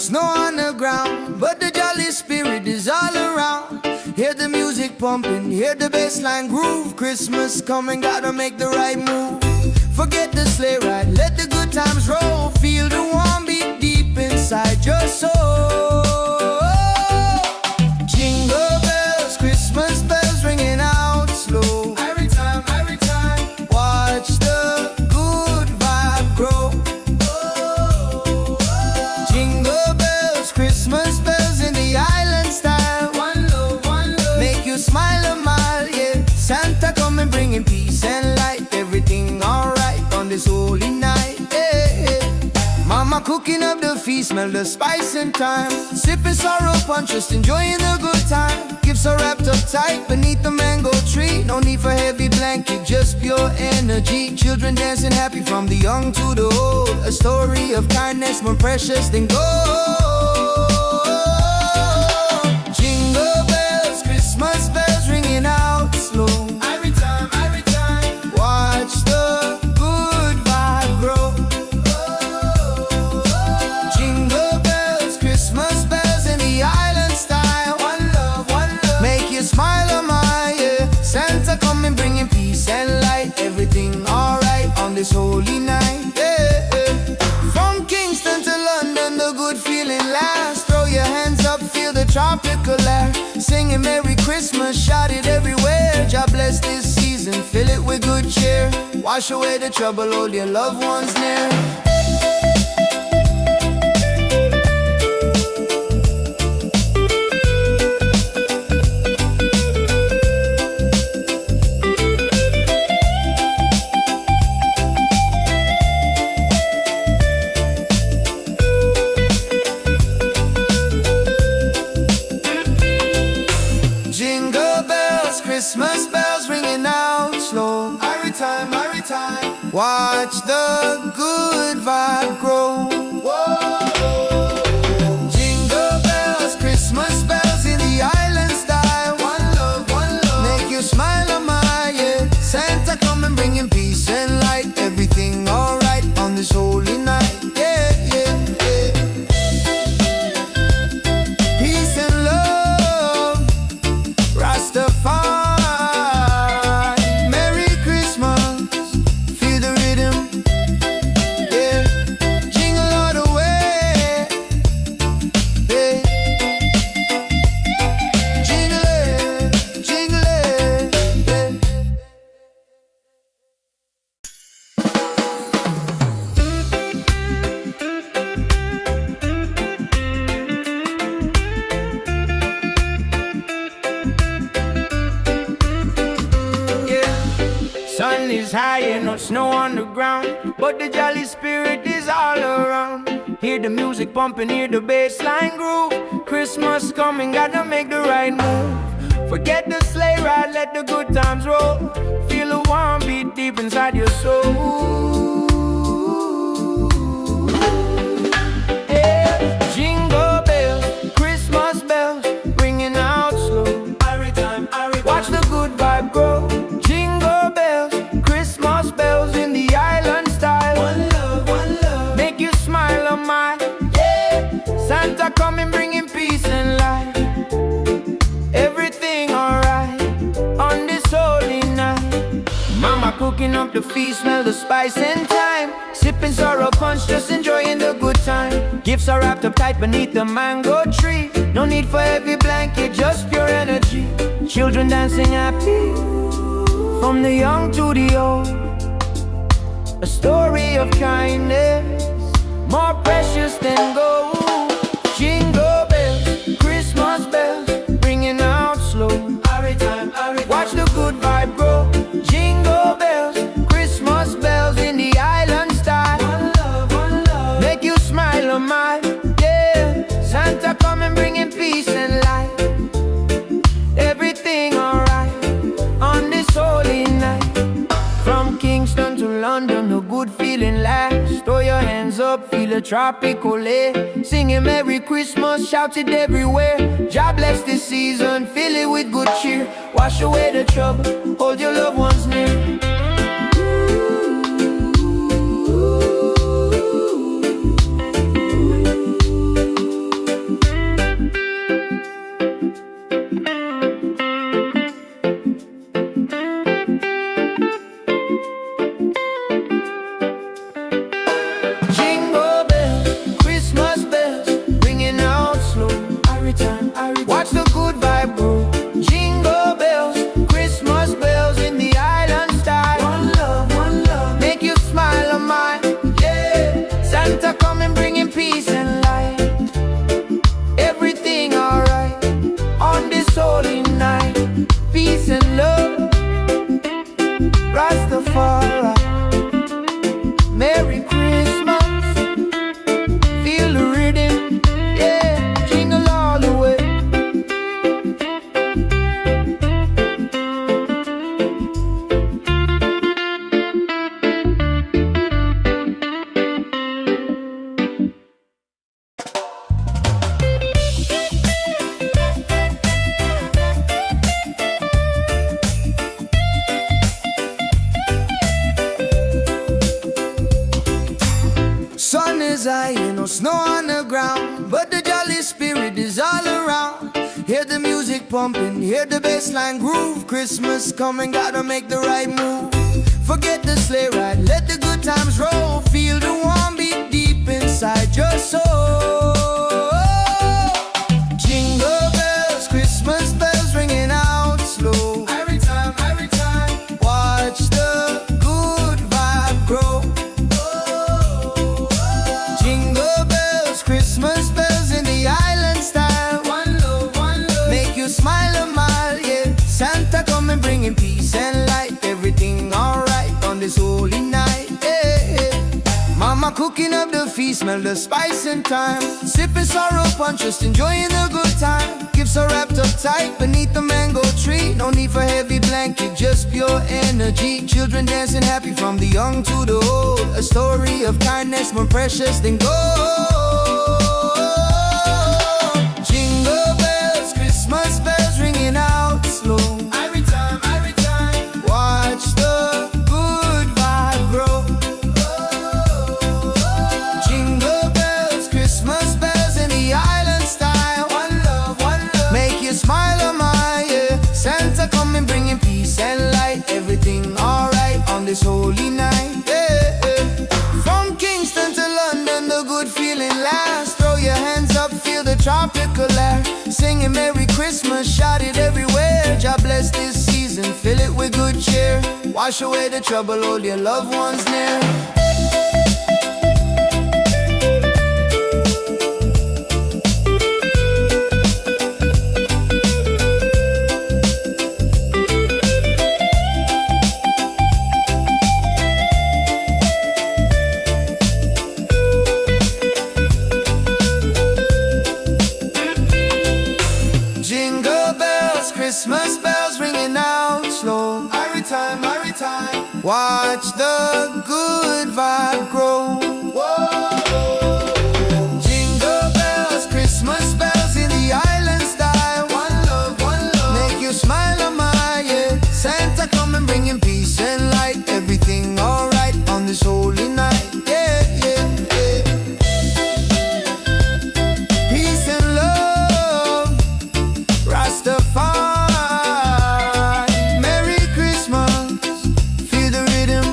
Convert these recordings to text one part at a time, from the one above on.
snow on the ground, but the jolly spirit is all around. Hear the music pumping, hear the bassline groove. Christmas coming, gotta make the right move. Forget the sleigh ride, let the good times roll. Feel the warm beat deep inside your soul. Jingle bells, Christmas bells ringing out slow. Every time, watch the good vibe grow. Jingle bells, Christmas bells in the island style. One love, make you smile a mile, yeah. Santa coming bringing peace and light. Everything alright on this holy night, yeah. Mama cooking up the feast, smell the spice and thyme. Sipping sorrow punch, just enjoying the good time. Gifts are wrapped up tight beneath the mango tree. No need for heavy blanket, just pure energy. Children dancing happy from the young to the old. A story of kindness more precious than gold. Jingle bells, Christmas bells ringing out slow. Every time, watch the good vibe grow. Jingle bells, Christmas bells in the island style. One love, make you smile a mile, yeah. Santa coming bringing peace and light. Everything alright on this holy night, yeah. From Kingston to London, the good feeling lasts. Throw your hands up, feel the tropical air. Singing Merry Christmas, shout it everywhere. God bless this season, fill it with good cheer. Wash away the trouble, hold your loved ones near. Jingle bells, Christmas bells ringing out slow. Every time, watch the good vibe grow. Jingle bells, Christmas bells in the island style. One love, make you smile a mile, yeah. Santa coming bringing peace and light. Everything alright on this holy night, yeah. Peace and love, Rastafari. Merry Christmas, feel the rhythm, yeah. Jingle all the way, yeah. Jingle it, yeah. Sun is high and no snow on the ground, but the jolly spirit is all around. Hear the music pumping, hear the bassline groove. Christmas coming, gotta make the right move. Forget the sleigh ride, let the good times roll. Feel a warm beat deep inside your soul. Yeah. Jingle bells, Christmas bells ringing out slow. Watch the good vibe grow. Jingle bells, Christmas bells in the island style. One love, make you smile a mile, yeah. Santa coming bringing peace and light. Everything alright on this holy night. Mama cooking up the feast, smell the spice and thyme. Sipping sorrow punch, just enjoying the good time. Gifts are wrapped up tight beneath the mango tree. No need for heavy blanket, just pure energy. Children dancing happy from the young to the old. A story of kindness more precious than gold. Jingle bells, Christmas bells ringing out slow. Watch the good vibe grow. Jingle bells, Christmas bells in the island style. One love, make you smile a mile, yeah. Santa coming bringing peace and light. Everything alright on this holy night. From Kingston to London, a good feeling lasts. Throw your hands up, feel a tropical air. Singing Merry Christmas, shout it everywhere. God bless this season, fill it with good cheer. Wash away the trouble, hold your loved ones near. Merry Christmas. Feel the rhythm, yeah, jingle all the way. Sun is high, ain't no snow on the ground, but the jolly spirit is all around. Hear the music pumping, hear the bassline groove. Christmas coming, gotta make the right move. Forget the sleigh ride, let the good times roll. Feel the warm beat deep inside your soul. Jingle bells, Christmas bells ringing out slow. Every time, watch the good vibe grow. Jingle bells, Christmas bells in the island style. One love, make you smile a mile, yeah. Santa coming bringing peace and light. Everything alright on this holy night, yeah. Mama cooking up the feast, smell the spice and thyme. Sipping sorrow punch, just enjoying the good time. Gifts are wrapped up tight beneath the mango tree. No need for heavy blanket, just pure energy. Children dancing happy from the young to the old. A story of kindness more precious than gold. Jingle bells, Christmas bells ringing out slow. Every time, watch the good vibe grow. Jingle bells, Christmas bells in the island style. One love, make you smile a mile, yeah. Santa coming bringing peace and light. Everything alright on this holy night, yeah. From Kingston to London, the good feeling lasts. Throw your hands up, feel the tropical air. Singing Merry Christmas, shout it everywhere. God bless this season, fill it with good cheer. Wash away the trouble, hold your loved ones near. Jingle bells, Christmas bells ringing out slow. Every time, watch the good vibe grow. Jingle bells, Christmas bells in the island style. One love, make you smile a mile, yeah. Santa coming bringing peace and light. Everything alright on this holy night, yeah, yeah, yeah. Peace and love, Rastafari. Merry Christmas, feel the rhythm,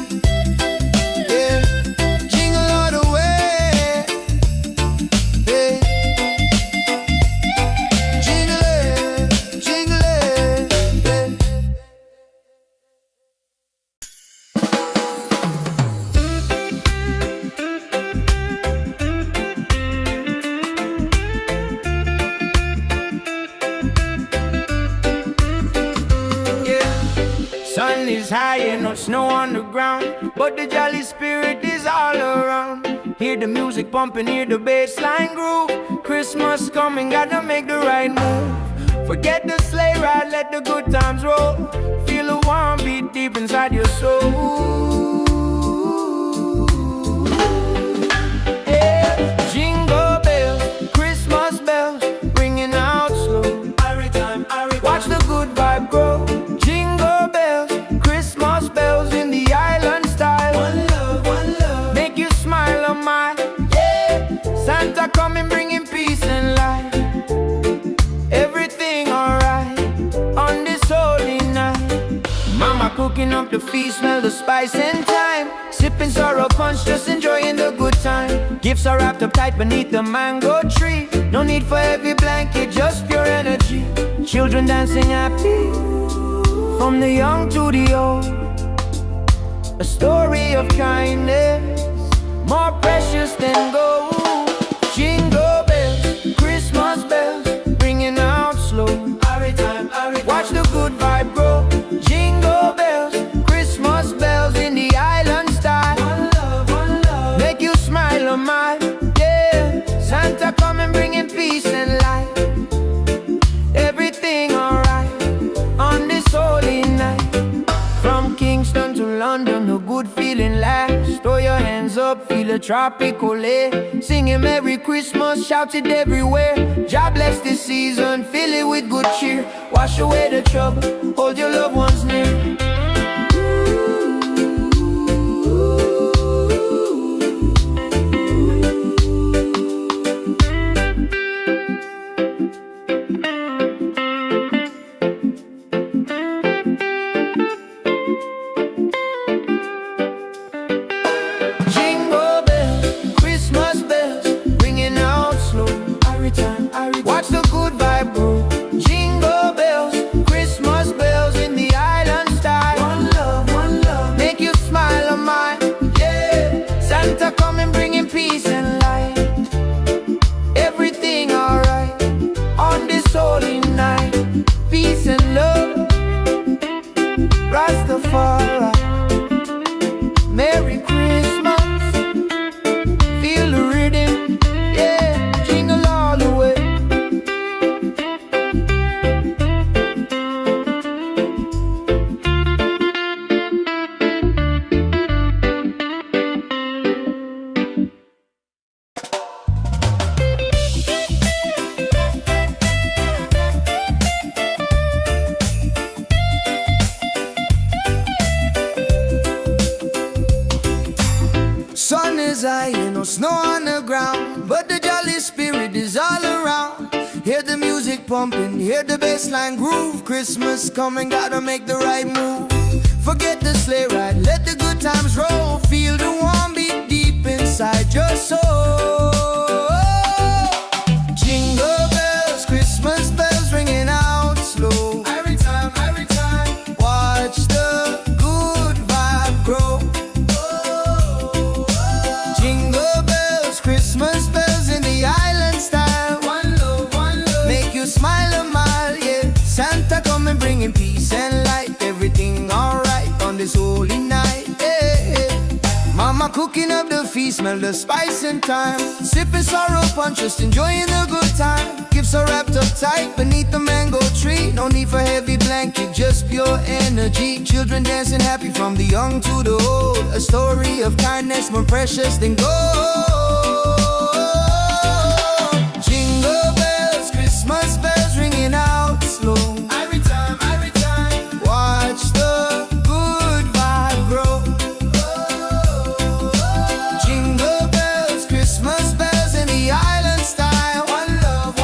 yeah. Jingle all the way, yeah. Jingle it, yeah. Sun is high and no snow on the ground, but the jolly spirit is all around. Hear the music pumping, hear the bassline groove. Christmas coming, gotta make the right move. Forget the sleigh ride, let the good times roll. Feel the warm beat deep inside your soul. Yeah. Jingle bells, Christmas bells ringing out slow. Watch the good vibe grow. Jingle bells, Christmas bells in the island style. One love, make you smile a mile, yeah. Santa coming bringing peace and light. Everything alright on this holy night. Mama cooking up the feast, smell the spice and thyme. Sipping sorrow punch, just enjoying the good time. Gifts are wrapped up tight beneath the mango tree. No need for heavy blanket, just pure energy. Children dancing happy from the young to the old. A story of kindness more precious than gold. Jingle bells, Christmas bells ringing out slow. Watch the good vibe grow. Jingle bells, Christmas bells in the island style. One love, a mile. Yeah, Santa coming bringing peace and light. Everything alright on this holy night. From Kingston to London, a good feeling lasts. Throw your hands up, feel a tropical air. Singing Merry Christmas, shout it everywhere. God bless this season, fill it with good cheer. Wash away the trouble, hold your loved ones near. Watch the good vibe grow. Jingle bells, Christmas bells in the island style. One love, make you smile on mine. Yeah, Santa coming bringing peace and light. Everything alright on this holy night. Peace and love, Rastafari. Merry Christmas, feel the rhythm. Yeah, jingle all the way. Sun is high, ain't no snow on the ground, but the jolly spirit is all around. Hear the music pumping, hear the bassline groove. Christmas coming, gotta make the right move. Forget the sleigh ride, let the good times roll. Feel the warm beat deep inside your soul. Jingle bells, Christmas bells ringing out slow. Every time, watch the good vibe grow. Christmas bells in the island style. One love, make you smile a mile. Yeah, Santa coming bringing peace and light. Everything alright on this holy night. Yeah. Mama cooking up the feast, smell the spice and thyme. Sipping sorrow punch, just enjoying the good time. Gifts are wrapped up tight beneath the mango tree. No need for heavy blanket, just pure energy. Children dancing happy from the young to the old. A story of kindness more precious than gold. Jingle bells, Christmas bells ringing out slow. Every time, watch the good vibe grow. Jingle bells, Christmas bells in the island style. One love,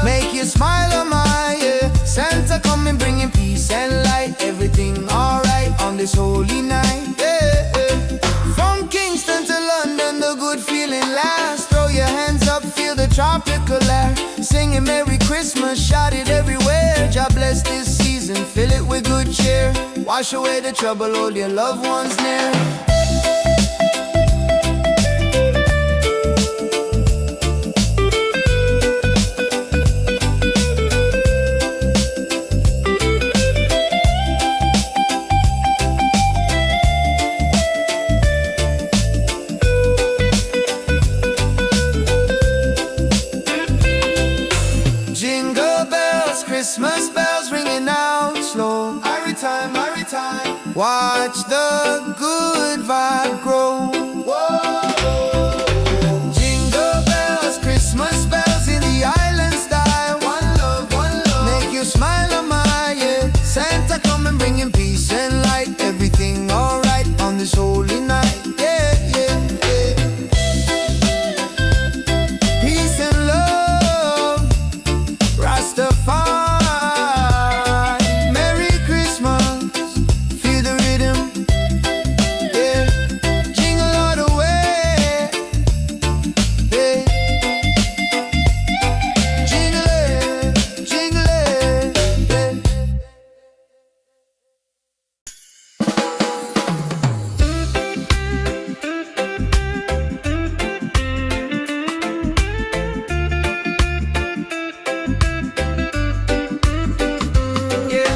make you smile a mile. Yeah, Santa coming bringing peace and light. Everything alright on this holy night. Yeah. From Kingston to London, the good feeling lasts. Throw your hands up, feel the tropical air. Singing Merry Christmas, shout it everywhere. God bless this season, fill it with good cheer. Wash away the trouble, hold your loved ones near. Jingle bells, Christmas bells ringing out slow. Every time, watch the good vibe grow. Whoa. Jingle bells, Christmas bells in the island style. One love, make you smile a mile. Yeah, Santa coming bringing peace and light. Everything alright on this holy night. Yeah. Peace and love, Rastafari. Merry Christmas, feel the rhythm. Yeah, jingle all the way. Yeah, jingle it, yeah.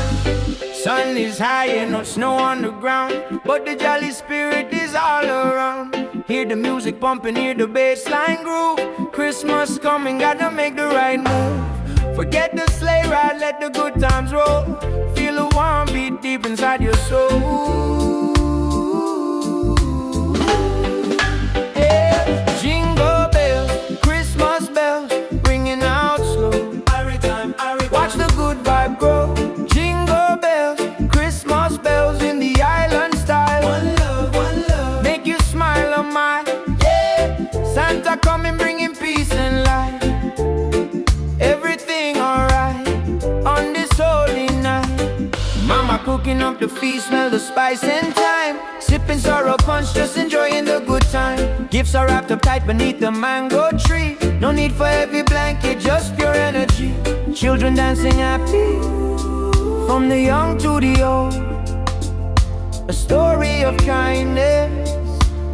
Sun is high and no snow on the ground, but the jolly spirit is all around. Hear the music pumping, hear the bass line groove. Christmas coming, gotta make the right move. Forget the sleigh ride, let the good times roll. Feel the warm beat deep inside your soul. Yeah. Jingle bells, Christmas bells, ringing out slow. Watch the good vibe grow. Jingle bells, Christmas bells in the island style. One love, make you smile on mine. Yeah. Santa coming, bringing peace and light. Everything alright on this holy night. Mama cooking up the feast, smell the spice and thyme. Sipping sorrow punch, just enjoying the good time. Gifts are wrapped up tight beneath the mango tree. No need for heavy blanket, just pure energy. Children dancing happy, from the young to the old. A story of kindness,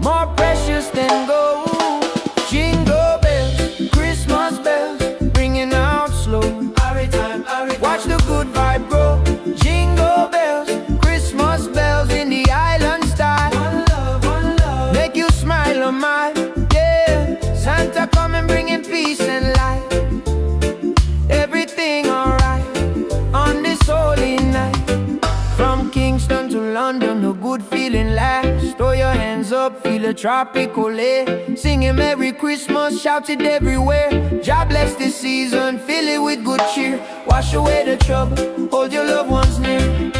more precious than gold. Jingle bells, Christmas bells, ringing out slow. Watch the good vibe grow. Jingle bells, Christmas bells in the island style. One love, make you smile on mine. Yeah, Santa coming, bringing peace and light. Everything alright on this holy night. From Kingston to London, the good feeling lasts. Throw your hands up, feel a tropical air. Singing Merry Christmas, shout it everywhere. God bless this season, fill it with good cheer. Wash away the trouble, hold your loved ones near.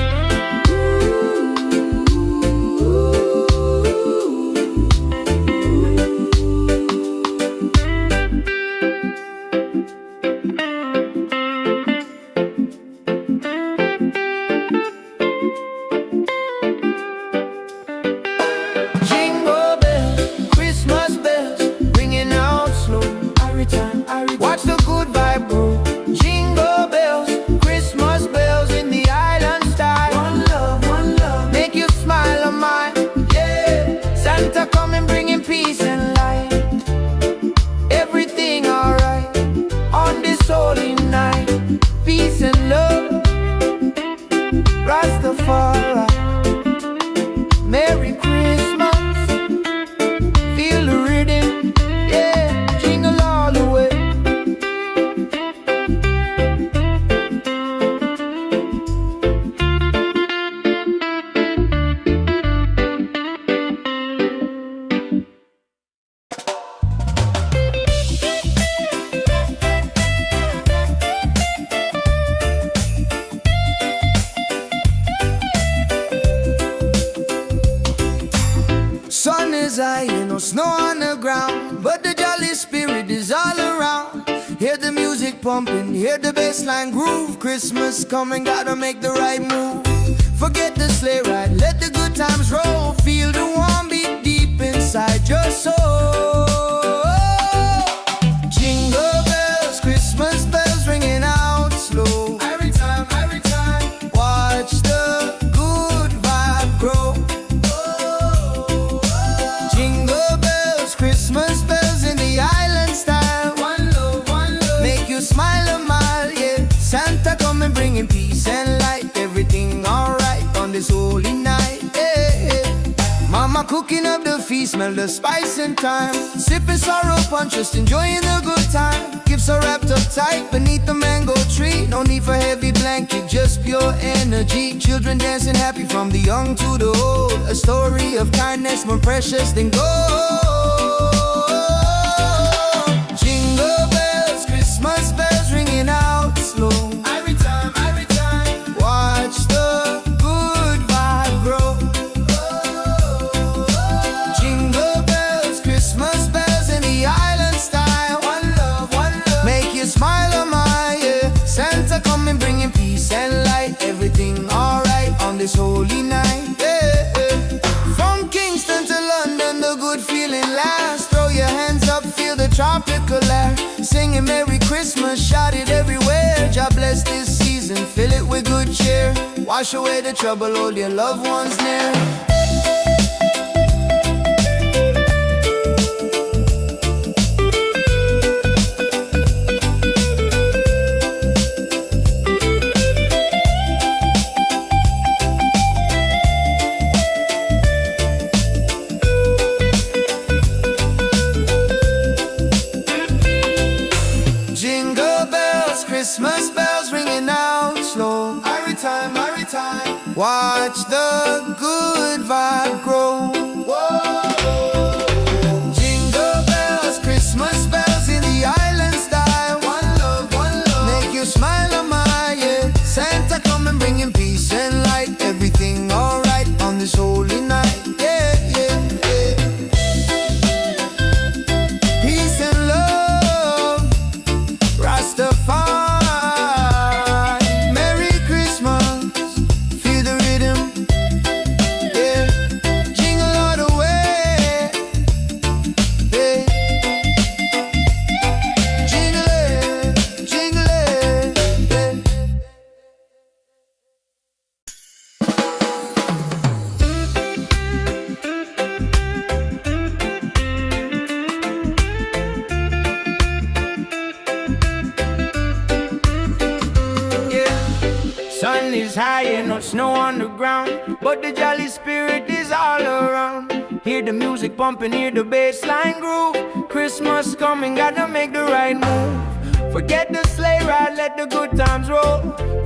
Watch the good vibe grow. Jingle bells, Christmas bells in the island style. One love, make you smile on mine. Yeah, Santa coming, bringing peace and light. Everything alright on this holy night. Peace and love, Rastafari. Merry Christmas, feel the rhythm. Yeah, jingle all the way. Sun is high, no snow on the ground, but the jolly spirit is all around. Hear the music pumping, hear the bassline groove. Christmas coming, gotta make the right move. Forget the sleigh ride, let the good times roll. Feel the warm beat deep inside your soul. Jingle bells, Christmas bells ringing out slow. Every time, watch the good vibe grow. Christmas bells in the island style. One love, make you smile a mile, yeah. Santa coming, bringing peace and light. Everything alright on this holy night, yeah. Mama cooking up the feast, smell the spice and thyme. Sipping sorrow punch, just enjoying the good time. Gifts are wrapped up tight beneath the mango tree. No need for heavy blanket, just pure energy. Children dancing happy, from the young to the old. A story of kindness, more precious than gold. Jingle bells, Christmas bells ringing out slow. Every time, watch the good vibe grow. Jingle bells, Christmas bells in the island style. One love, make you smile on my, yeah. Santa coming, bringing peace and light. Everything alright on this holy night, yeah. From Kingston to London, the good feeling lasts. Throw your hands up, feel the tropical air. Singing Merry Christmas, shout it everywhere. God bless this season, fill it with good cheer. Wash away the trouble, hold your loved ones near. time. Watch the good vibe grow. Jingle bells, Christmas bells in the island style. One love, make you smile on my, yeah. Santa come and bring him peace and light. Everything alright on this holy night, yeah, yeah, yeah. Peace and love, Rastafari. Merry Christmas, feel the rhythm, yeah. Jingle all the way, yeah. Jingle it, jingle it, yeah. Sun is high and no snow on the ground, but the jolly spirit is all around. Hear the music pumping, hear the bass line groove. Christmas coming, gotta make the right move. Forget the sleigh ride, let the good times roll.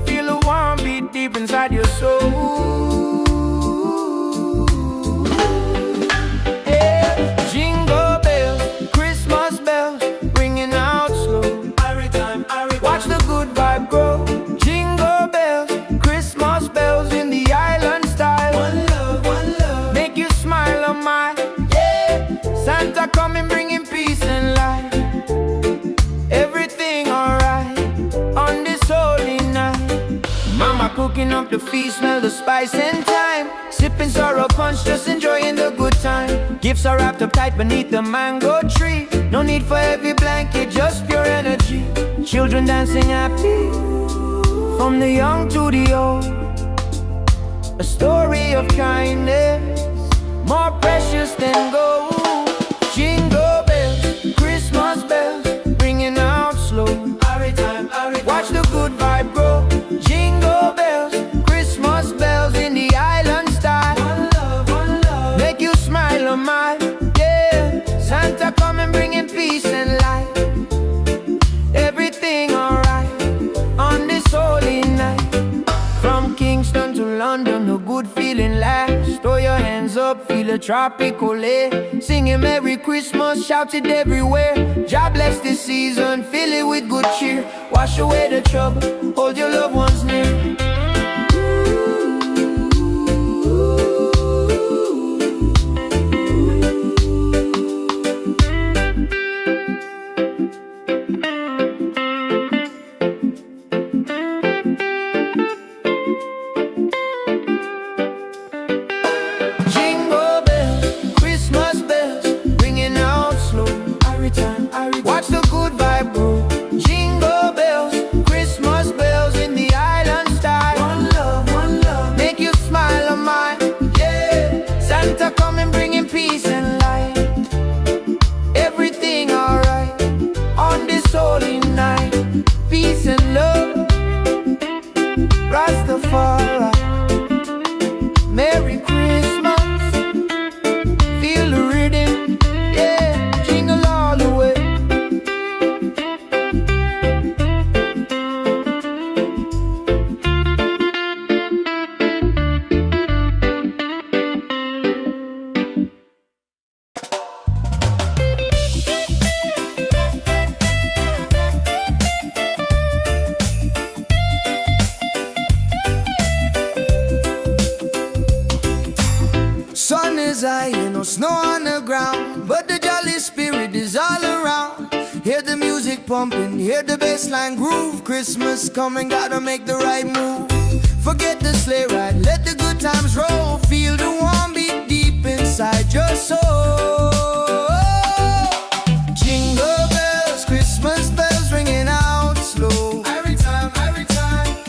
Feel a warm beat deep inside your soul. Yeah. Jingle bells, Christmas bells, ringing out slow. Watch the good vibe grow. Jingle bells, Christmas bells in the island style. One love, make you smile on my, yeah. Santa coming bringing peace and light. Everything alright on this holy night. Mama cooking up the feast, smell the spice and thyme. Sipping sorrow punch, just enjoying the good time. Gifts are wrapped up tight beneath the mango tree. No need for heavy blanket, just pure energy. Children dancing happy, from the young to the old. A story of kindness, more precious than gold. Jingle bells, Christmas bells, ringing out slow. Watch the good vibe grow. Jingle bells, Christmas bells in the island style. One love, make you smile on my, yeah. Santa come and bringing peace and light. Everything alright on this holy night. From Kingston to London, the good feeling lasts. Throw your hands up, feel a tropical air. Singing Merry Christmas, shout it everywhere. God bless this season, fill it with good cheer. Wash away the trouble, hold your loved ones near. Jingle bells, Christmas bells, ringing out slow. Watch the good vibe grow. Jingle bells, Christmas bells in the island style. One love, make you smile on mine, yeah. Santa coming bringing peace and light. Everything alright on this holy night. Peace and love, Rastafari. Merry Christmas, feel the rhythm, yeah. Jingle all the way. Sun is high and no snow on the ground, but the jolly spirit is all around. Hear the music pumping, hear the bass line groove. Christmas coming, gotta make the right move. Forget the sleigh ride, let the good times roll. Feel the warm beat deep inside your soul. Jingle bells, Christmas bells ringing out slow. Every time,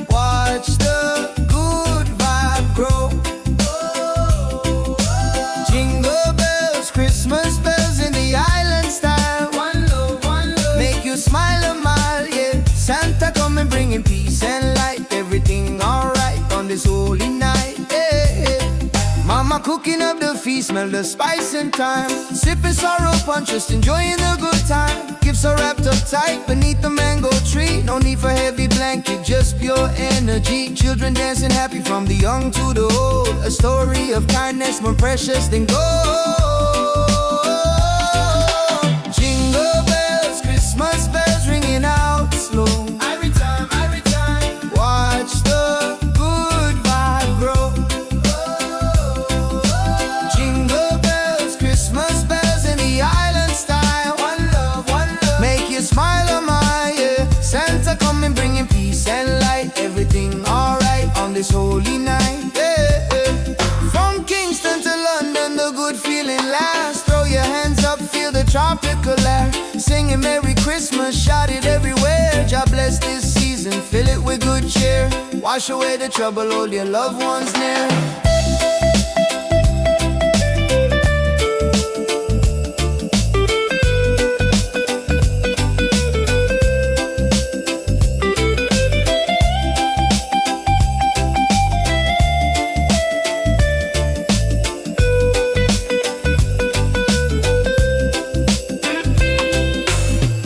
watch the good vibe grow. Jingle bells, Christmas bells in the island style. One love, make you smile a mile, yeah. Santa come and bringing peace and light. Everything alright on this holy night, yeah, yeah. Mama cooking up the feast, smell the spice and thyme. Sipping sorrow punch, just enjoying the good time. Gifts Gifts are wrapped up tight beneath the mango tree. No need for heavy blanket, just pure energy. Children dancing happy from the young to the old. A story of kindness more precious than gold. Jingle bells, Christmas bells ringing out slow. Every time, watch the good vibe grow. Jingle bells, Christmas bells in the island style. One love, make you smile, oh my, yeah. Santa coming bringing peace and light. Everything alright on this holy night, yeah. From Kingston to London, the good feeling lasts. Throw your hands up, feel the tropical air. Singing Merry Christmas, shout it everywhere. God bless this season, fill it with good cheer. Wash away the trouble, hold your loved ones near.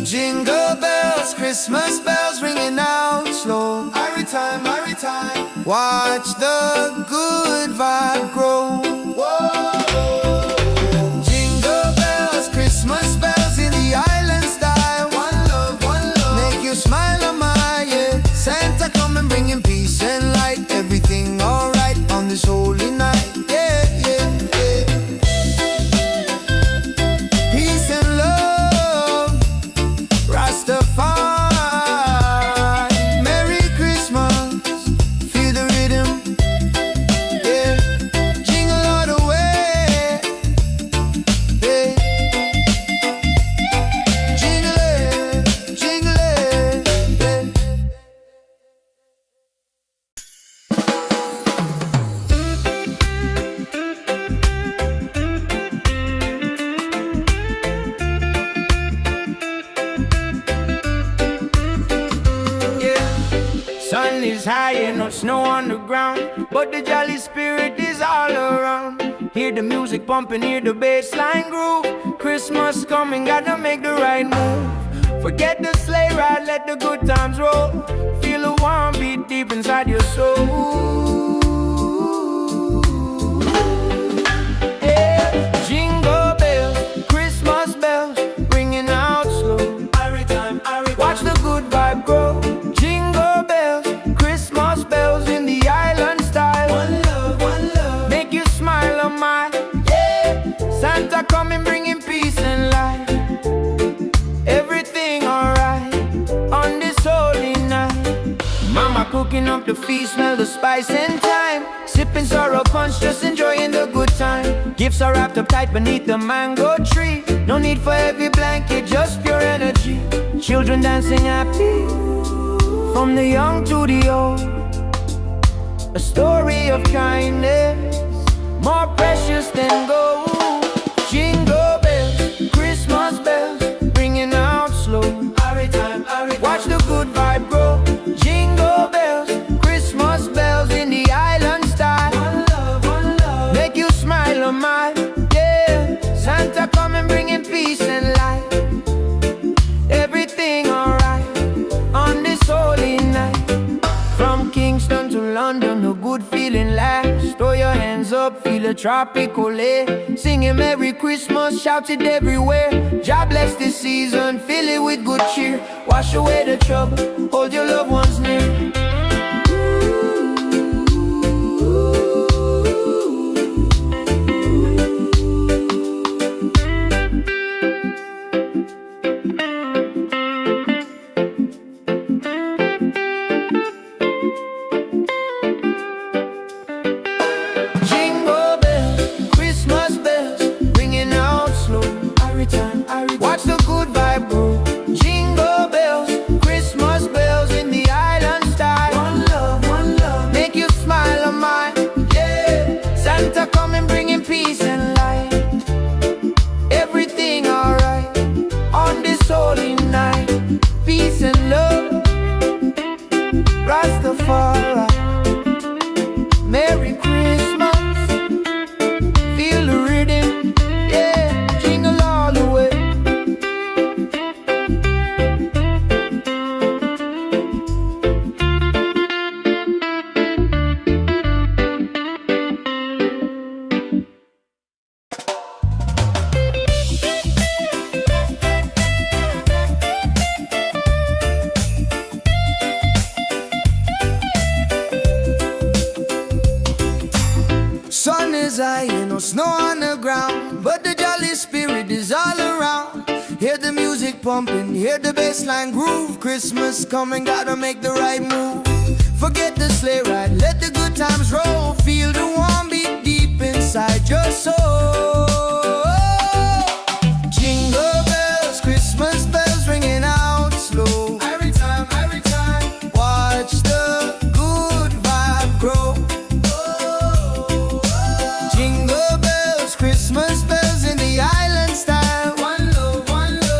Jingle bells, Christmas bells ringing out slow. Every time, watch the good vibe grow. Whoa. Jingle bells, Christmas bells in the island style. One love, make you smile, oh my, yeah. Santa coming bringing peace and light. Everything alright on this holy night, yeah, yeah, yeah. Peace and love, Rastafari. Merry Christmas, feel the rhythm, yeah. Jingle all the way, yeah. Jingle it, yeah. Sun is high and no snow on the ground, but the jolly spirit is all around. Hear the music pumping, hear the bass line groove. Christmas coming, gotta make the right move. Forget the sleigh ride, let the good times roll. Feel a warm beat deep inside your soul. Yeah. Jingle bells, Christmas bells, ringing out slow. Watch the good vibe grow. Jingle bells, Christmas bells in the island style. One love, make you smile, oh my, yeah. Santa coming bringing peace and light. Everything alright on this holy night. Mama cooking up the feast, smell the spice and thyme. Sipping sorrow punch, just enjoying the good time. Gifts are wrapped up tight beneath the mango tree. No need for heavy blanket, just pure energy. Children dancing happy, from the young to the old. A story of kindness, more precious than gold. Jingle bells, Christmas bells, ringing out slow. Watch the good vibe grow. Jingle bells, Christmas bells in the island style. One love, make you smile, oh my, yeah. Santa coming bringing peace and light. Everything alright on this holy night. From Kingston to London, the good feeling lasts. Throw your hands up, feel a tropical air. Singing Merry Christmas, shout it everywhere. God bless this season, fill it with good cheer. Wash away the trouble, hold your loved ones near. Jingle bells, Christmas bells, ringing out slow. Watch the good vibe grow. Jingle bells, Christmas bells in the island style. One love, make you smile, oh my, yeah. Santa coming bringing peace and light. Everything alright on this holy night. Peace and love, Rastafari. Merry Christmas, feel the rhythm, yeah. Jingle all the way. Hear the music pumping, hear the bassline groove. Christmas coming, gotta make the right move. Forget the sleigh ride, let the good times roll. Feel the warm beat deep inside your soul. Jingle bells, Christmas bells ringing out slow. Every time, watch the good vibe grow. Jingle bells, Christmas bells in the island style. One love,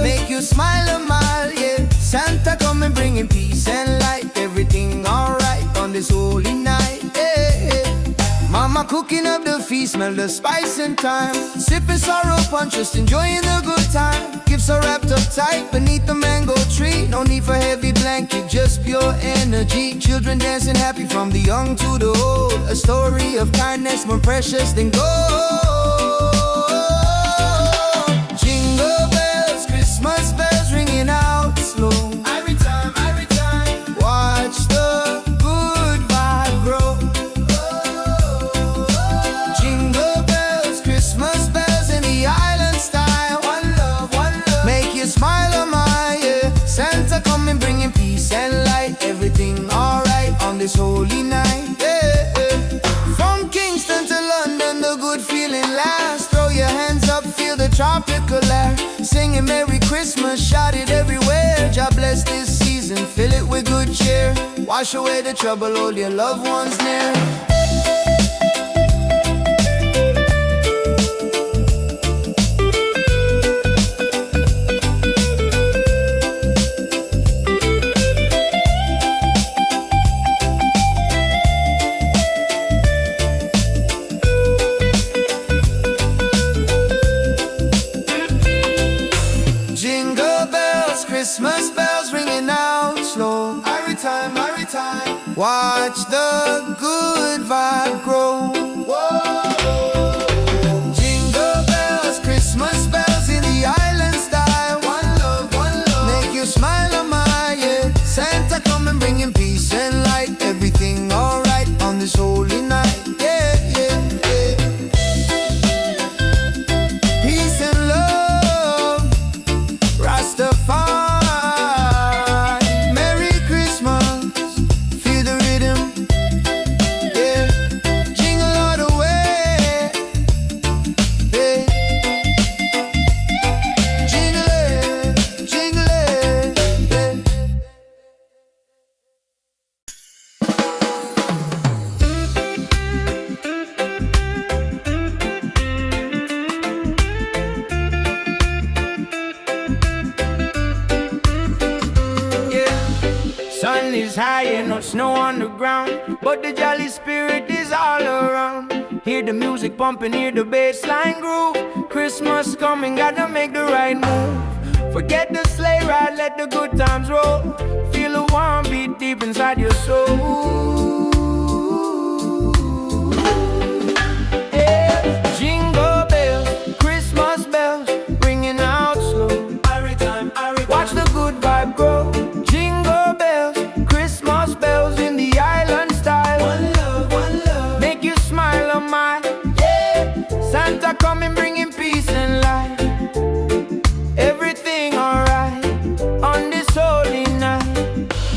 make you smile a mile, yeah. Santa coming bringing peace and light. Everything alright on this holy night, yeah. Mama cooking up the feast, smell the spice and thyme. Sipping sorrow punch, just enjoying the good time. Gifts are wrapped up tight beneath the mango tree. No need for heavy blanket, just pure energy. Children dancing happy from the young to the old. A story of kindness more precious than gold. Jingle bells, Christmas bells ringing out slow. Every time, watch the good vibe grow. Jingle bells, Christmas bells in the island style. One love, make you smile a mile, yeah. Santa coming bringing peace and light. Everything alright on this holy night, yeah. From Kingston to London, the good feeling lasts. Throw your hands up, feel the tropical air. Singing Merry Christmas, shout it everywhere. God bless this season, fill it with good cheer. Wash away the trouble, hold your loved ones near. Jingle bells, Christmas bells ringing out slow. Every time, watch the good vibe grow. Whoa. Jingle bells, Christmas bells in the island style. One love, make you smile a mile, yeah. Santa coming bringing peace and light. Everything alright on this holy night, yeah, yeah, yeah. Peace and love, Rastafari, Merry Christmas, feel the rhythm, yeah. Jingle all the way, yeah. Jingle it, yeah. Sun is high and no snow on the ground, but the jolly spirit is all around. Hear the music pumping, hear the bassline groove. Christmas coming, gotta make the right move. Forget the sleigh ride, let the good times roll. Feel the warm beat deep inside your soul. Yeah. Jingle bells, Christmas bells, ringing out slow. Watch the good vibe grow. Jingle bells, Christmas bells in the island style. One love, make you smile a mile, yeah. Santa coming bringing peace and light. Everything alright on this holy night.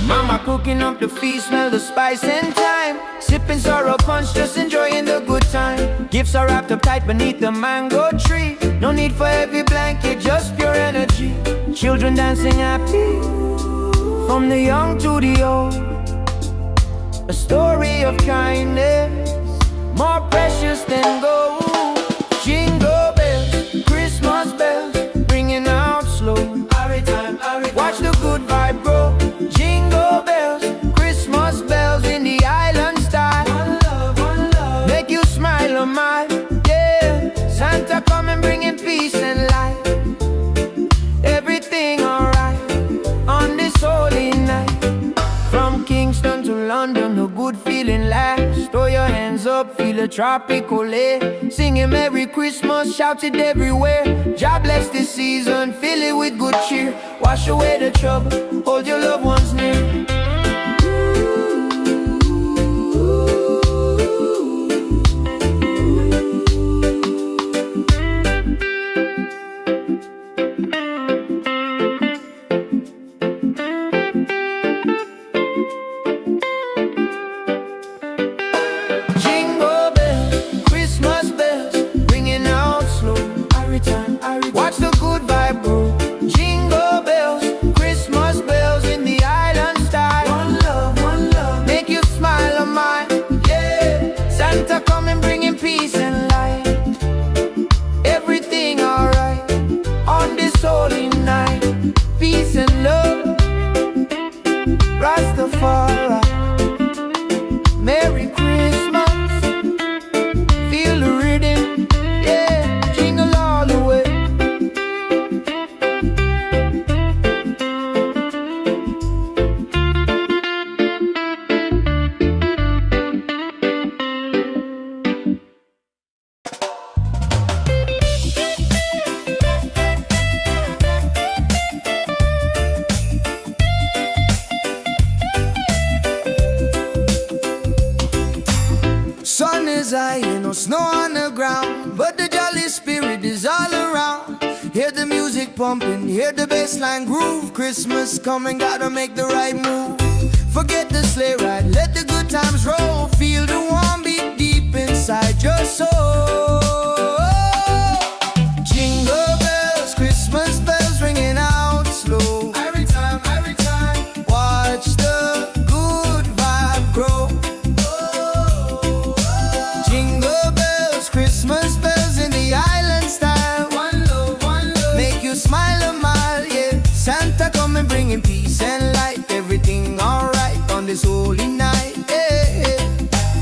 Mama cooking up the feast, smell the spice and thyme. Sipping sorrow punch, just enjoying the good time. Gifts are wrapped up tight beneath the mango tree. No need for heavy blanket, just pure energy. Children dancing happy from the young to the old. A story of kindness more precious than gold. Jingle bells, Christmas bells, ringing out slow. Watch the good vibe grow. Jingle bells, Christmas bells in the island style. One love, make you smile a mile, yeah. Santa coming bringing peace and light. Everything alright on this holy night. From Kingston to London, a good feeling lasts. Throw your hands up, feel a tropical air. Singing Merry Christmas, shout it everywhere. God bless this season, fill it with good cheer. Wash away the trouble, hold your loved ones near. Sun is high and no snow on the ground, but the jolly spirit is all around. Hear the music pumping, hear the bassline groove. Christmas coming, gotta make the right move. Forget the sleigh ride, let the good times roll. Feel the warm beat deep inside your soul. Jingle bells, Christmas bells ringing out slow. Every time, watch the good vibe grow. Jingle bells, Christmas bells in the island style. One love, make you smile a mile, yeah. Santa coming bringing peace and light. Everything alright on this holy night, yeah.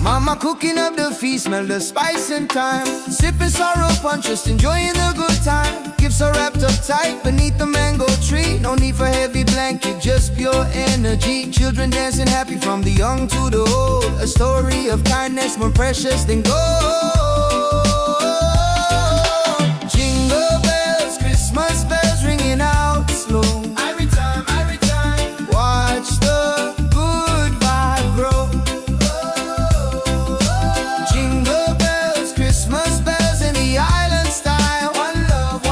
Mama cooking up the feast, smell the spice and thyme. Sipping sorrow punch, just enjoying the good time. Gifts are wrapped up tight beneath the mango tree. No need for heavy blanket, just pure energy. Children dancing happy from the young to the old. A story of kindness more precious than gold. Jingle bells, Christmas bells ringing out slow. Every time, watch the good vibe grow. Jingle bells, Christmas bells in the island style. One love,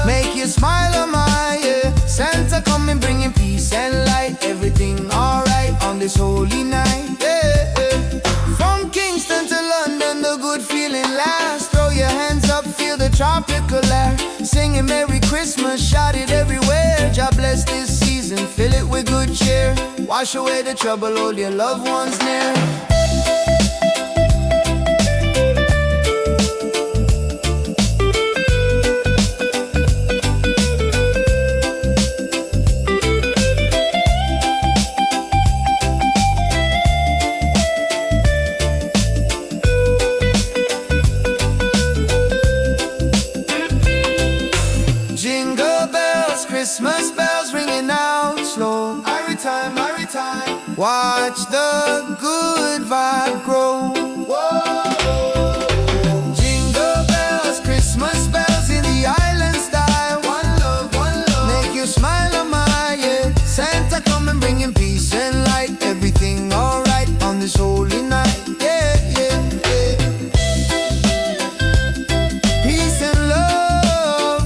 make you smile a mile, yeah. Santa coming bringing peace and light. Everything alright on this holy night, yeah. From Kingston to London, the good feeling lasts. Throw your hands up, feel the tropical air. Singing Merry Christmas, shout it everywhere. God bless this season, fill it with good cheer. Wash away the trouble, hold your loved ones near. Jingle bells, Christmas bells ringing out slow. Every time, watch the good vibe grow. Whoa. Jingle bells, Christmas bells in the island style. One love, make you smile a mile, yeah. Santa coming bringing peace and light. Everything alright on this holy night, yeah, yeah, yeah. Peace and love,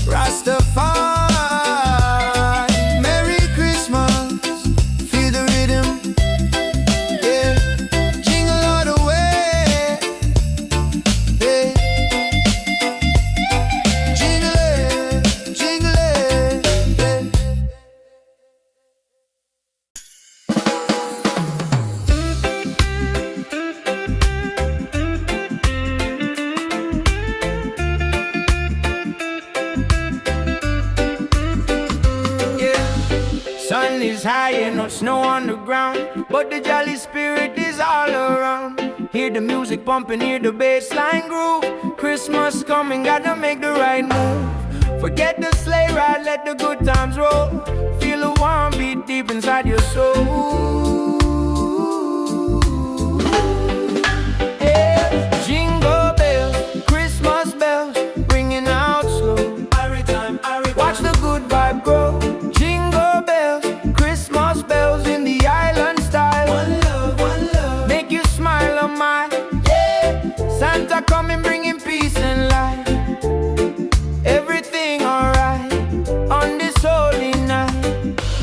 Rastafari. Merry Christmas, feel the rhythm, yeah. Jingle all the way, yeah. Jingle it, yeah. Sun is high and no snow on the ground, but the jolly spirit is all around. Hear the music pumping, hear the bassline groove. Christmas coming, gotta make the right move. Forget the sleigh ride, let the good times roll. Feel the warm beat deep inside your soul. Yeah. Jingle bells, Christmas bells, ringing out slow. Watch the good vibe grow. Jingle bells, Christmas bells in the island style. One love, make you smile a mile, yeah. Santa coming bringing peace and light. Everything alright on this holy night.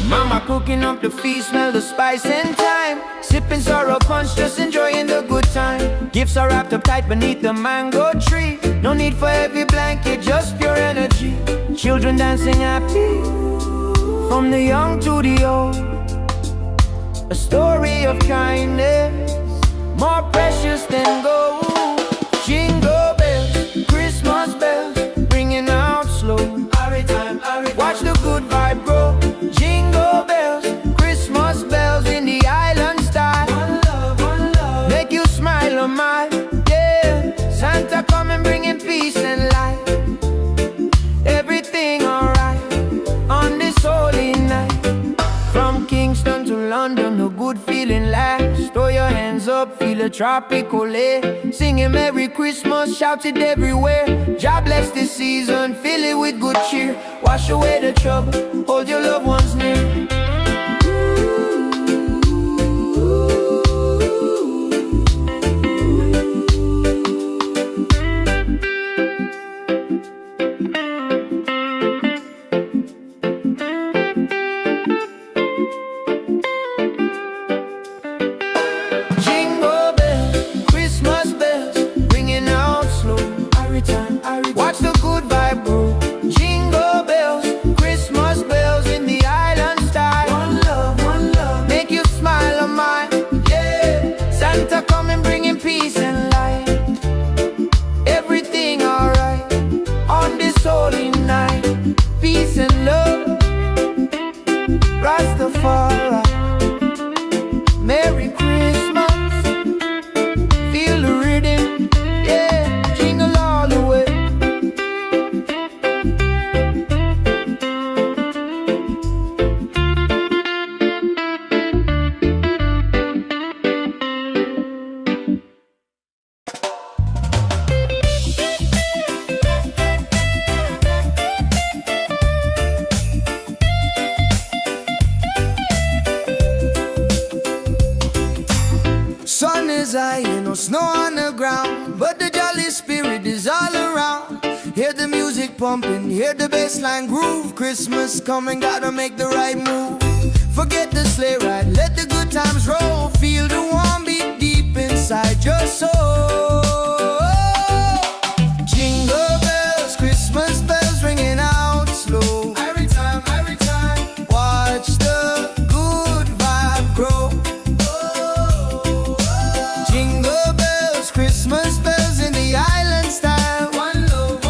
Mama cooking up the feast, smell the spice and thyme. Sipping sorrow punch, just enjoying the good time. Gifts are wrapped up tight beneath the mango tree. No need for heavy blanket, just pure energy. Children dancing happy, from the young to the old. A story of kindness, more precious than gold. Jingle bells, Christmas bells, ringing out slow. Watch the good vibe grow. Jingle bells, Christmas bells in the island style. One love, make you smile a mile, yeah. Santa coming bringing peace and light. Everything alright the tropical air. Singing Merry Christmas, shouted everywhere. God bless this season, fill it with good cheer. Wash away the trouble, hold your loved ones near. Watch the good vibe grow. Jingle bells, Christmas bells in the island style. One love, make you smile on mine. Yeah, Santa coming bringing peace and light. Everything alright on this holy night. Peace and love, Rastafari. Merry Christmas, feel the rhythm. Yeah, jingle all the way. Sun is high and no snow on the ground, but the jolly spirit is all around. Hear the music pumping, hear the bassline groove. Christmas coming, gotta make the right move. Forget the sleigh ride, let the good times roll. Feel the warm beat deep inside your soul. Jingle bells, Christmas bells ringing out slow. Every time, watch the good vibe grow. Jingle bells, Christmas bells in the island style. One love,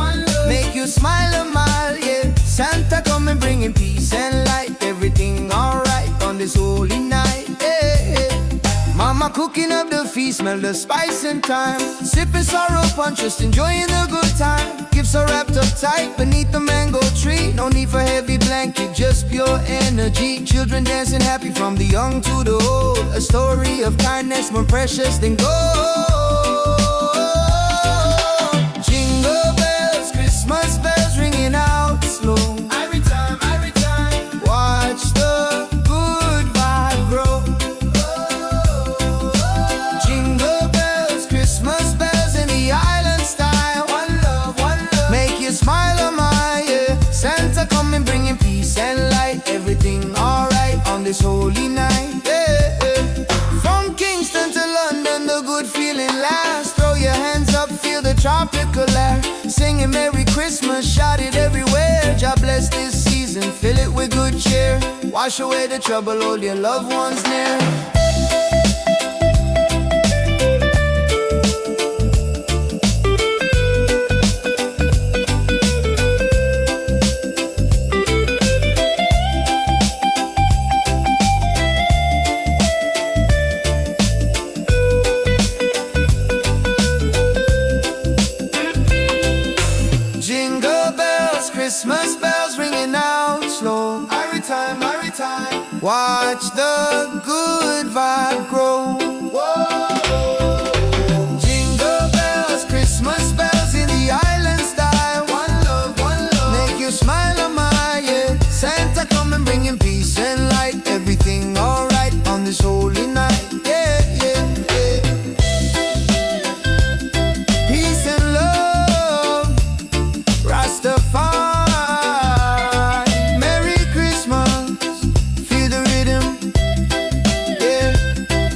make you smile a mile, yeah. Santa coming bringing peace and light. Everything alright on this holy night, yeah. Mama cooking up the feast, smell the spice and thyme. Sipping sorrow punch, just enjoying the good time. Gifts are wrapped up tight beneath the mango tree. No need for heavy blanket, just pure energy. Children dancing happy from the young to the old. A story of kindness more precious than gold. Jingle bells, Christmas bells ringing out slow. Every time, watch the good vibe grow. Jingle bells, Christmas bells in the island style. One love, make you smile on my, yeah. Santa coming bringing peace and light. Everything alright on this holy night, yeah. From Kingston to London, the good feeling lasts. Throw your hands up, feel the tropical air. Singing Merry Christmas, shout it everywhere. God bless this season, fill it with good cheer. Wash away the trouble, hold your loved ones near. Jingle bells, Christmas bells ringing out slow. Every time, watch the good vibe grow. Whoa. Jingle bells, Christmas bells in the island style. One love, make you smile on my, yeah. Santa coming bringing peace and light. Everything alright on this holy night, yeah, yeah, yeah. Peace and love, Rastafari. Merry Christmas, feel the rhythm, yeah.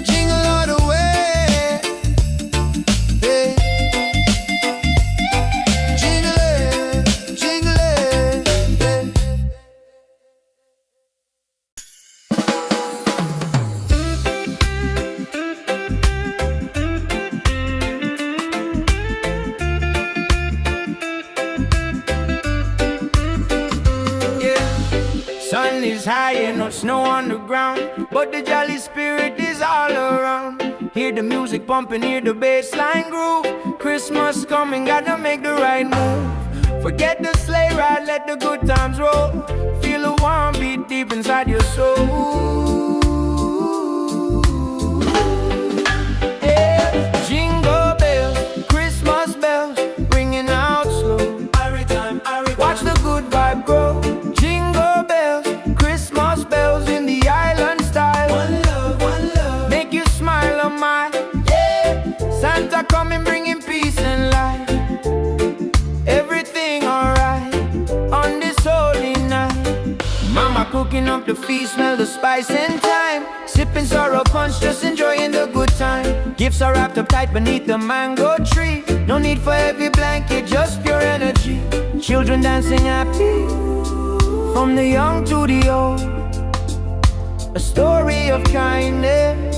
Jingle all the way, yeah. Jingle it, yeah. Sun is high and no snow on the ground, but the jolly spirit is all around. Hear the music pumping, hear the bassline groove. Christmas coming, gotta make the right move. Forget the sleigh ride, let the good times roll. Feel the warm beat deep inside your soul. Yeah. cooking up the feast, smell the spice and thyme. Sipping sorrow punch, just enjoying the good time. Gifts are wrapped up tight beneath the mango tree. No need for heavy blanket, just pure energy. Children dancing happy, from the young to the old. A story of kindness,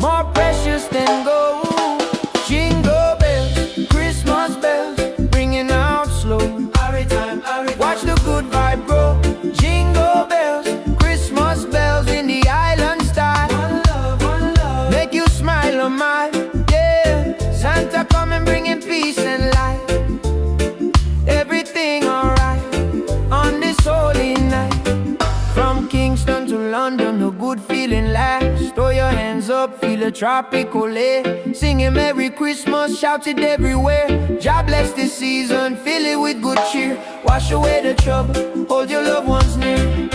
more precious than gold. Jingle bells, Christmas bells, ringing out slow. Watch the good vibe grow. Jingle bells, Christmas bells in the island style. One love, make you smile a mile. Yeah, Santa coming bringing peace and light. Everything alright on this holy night. From Kingston to London, a good feeling lasts. Throw your hands up, feel a tropical air. Singing Merry Christmas, shout it everywhere. God bless this season, fill it with good cheer. Wash away the trouble, hold your loved ones near.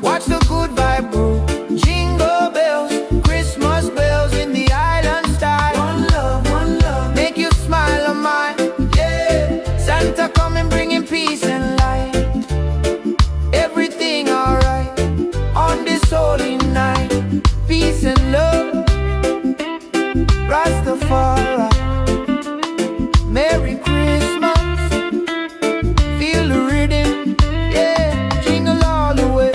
Watch the good vibe grow. Jingle bells, Christmas bells in the island style. One love, make you smile a mile. Yeah, Santa coming bringing peace and light. Everything alright on this holy night. Peace and love, Rastafari. Merry Christmas, feel the rhythm. Yeah, jingle all the way.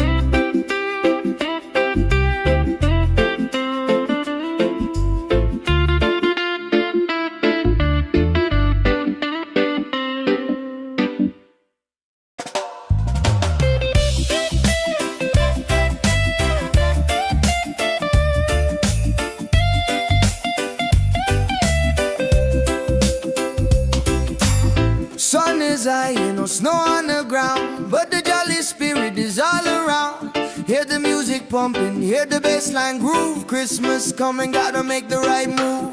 Sun is high, no snow on the ground, but the jolly spirit is all around. Hear the music pumping, hear the bassline groove. Christmas coming, gotta make the right move.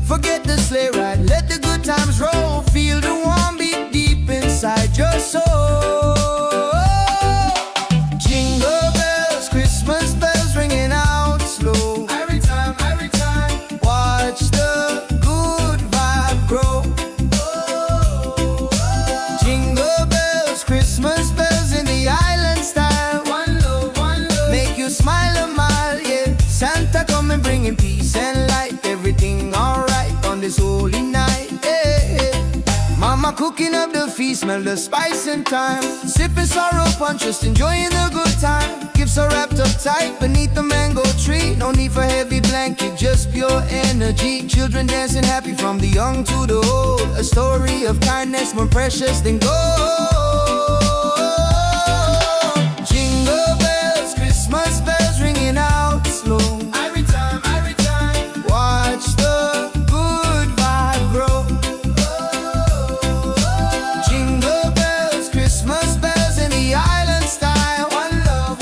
Forget the sleigh ride, let the good times roll. Feel the warm beat deep inside your soul. Jingle bells, Christmas bells ringing out slow. Every time, watch the good vibe grow. Jingle bells, Christmas bells in the island style. One love, make you smile a mile. Yeah, Santa coming bringing peace and light. Everything alright on this holy night. Yeah. Mama cooking up the feast, smell the spice and thyme. Sipping sorrow punch, just enjoying the good time. Gifts are wrapped up tight beneath the mango tree. No need for heavy blanket, just pure energy. Children dancing happy from the young to the old. A story of kindness more precious than gold. Jingle bells, Christmas bells ringing out slow. Every time, watch the good vibe grow. Jingle bells, Christmas bells in the island style. One love,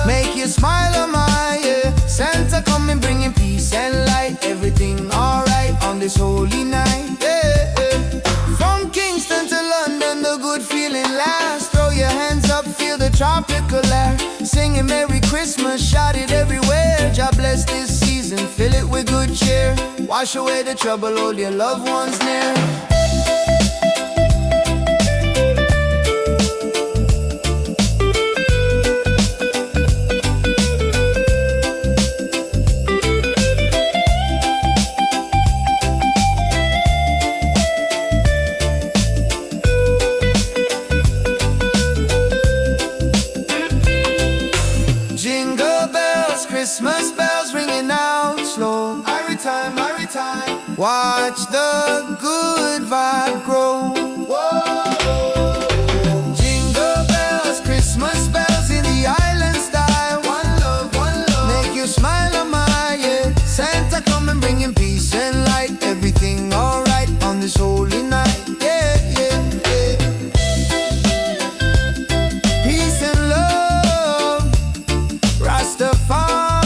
make you smile a mile. Yeah, Santa coming bringing peace and light. Everything alright on this holy night. Yeah. From Kingston to London, the good feeling lasts. Throw your hands up, feel the tropical air. Singing Merry Christmas, shout it everywhere. God bless this season, fill it with good cheer. Wash away the trouble, hold your loved ones near. Jingle bells, Christmas bells ringing out slow. Every time, watch the good vibe grow. Whoa. Jingle bells, Christmas bells in the island style. One love, make you smile a mile. Yeah, Santa coming bringing peace and light. Everything alright on this holy night. Yeah, peace and love, Rastafari.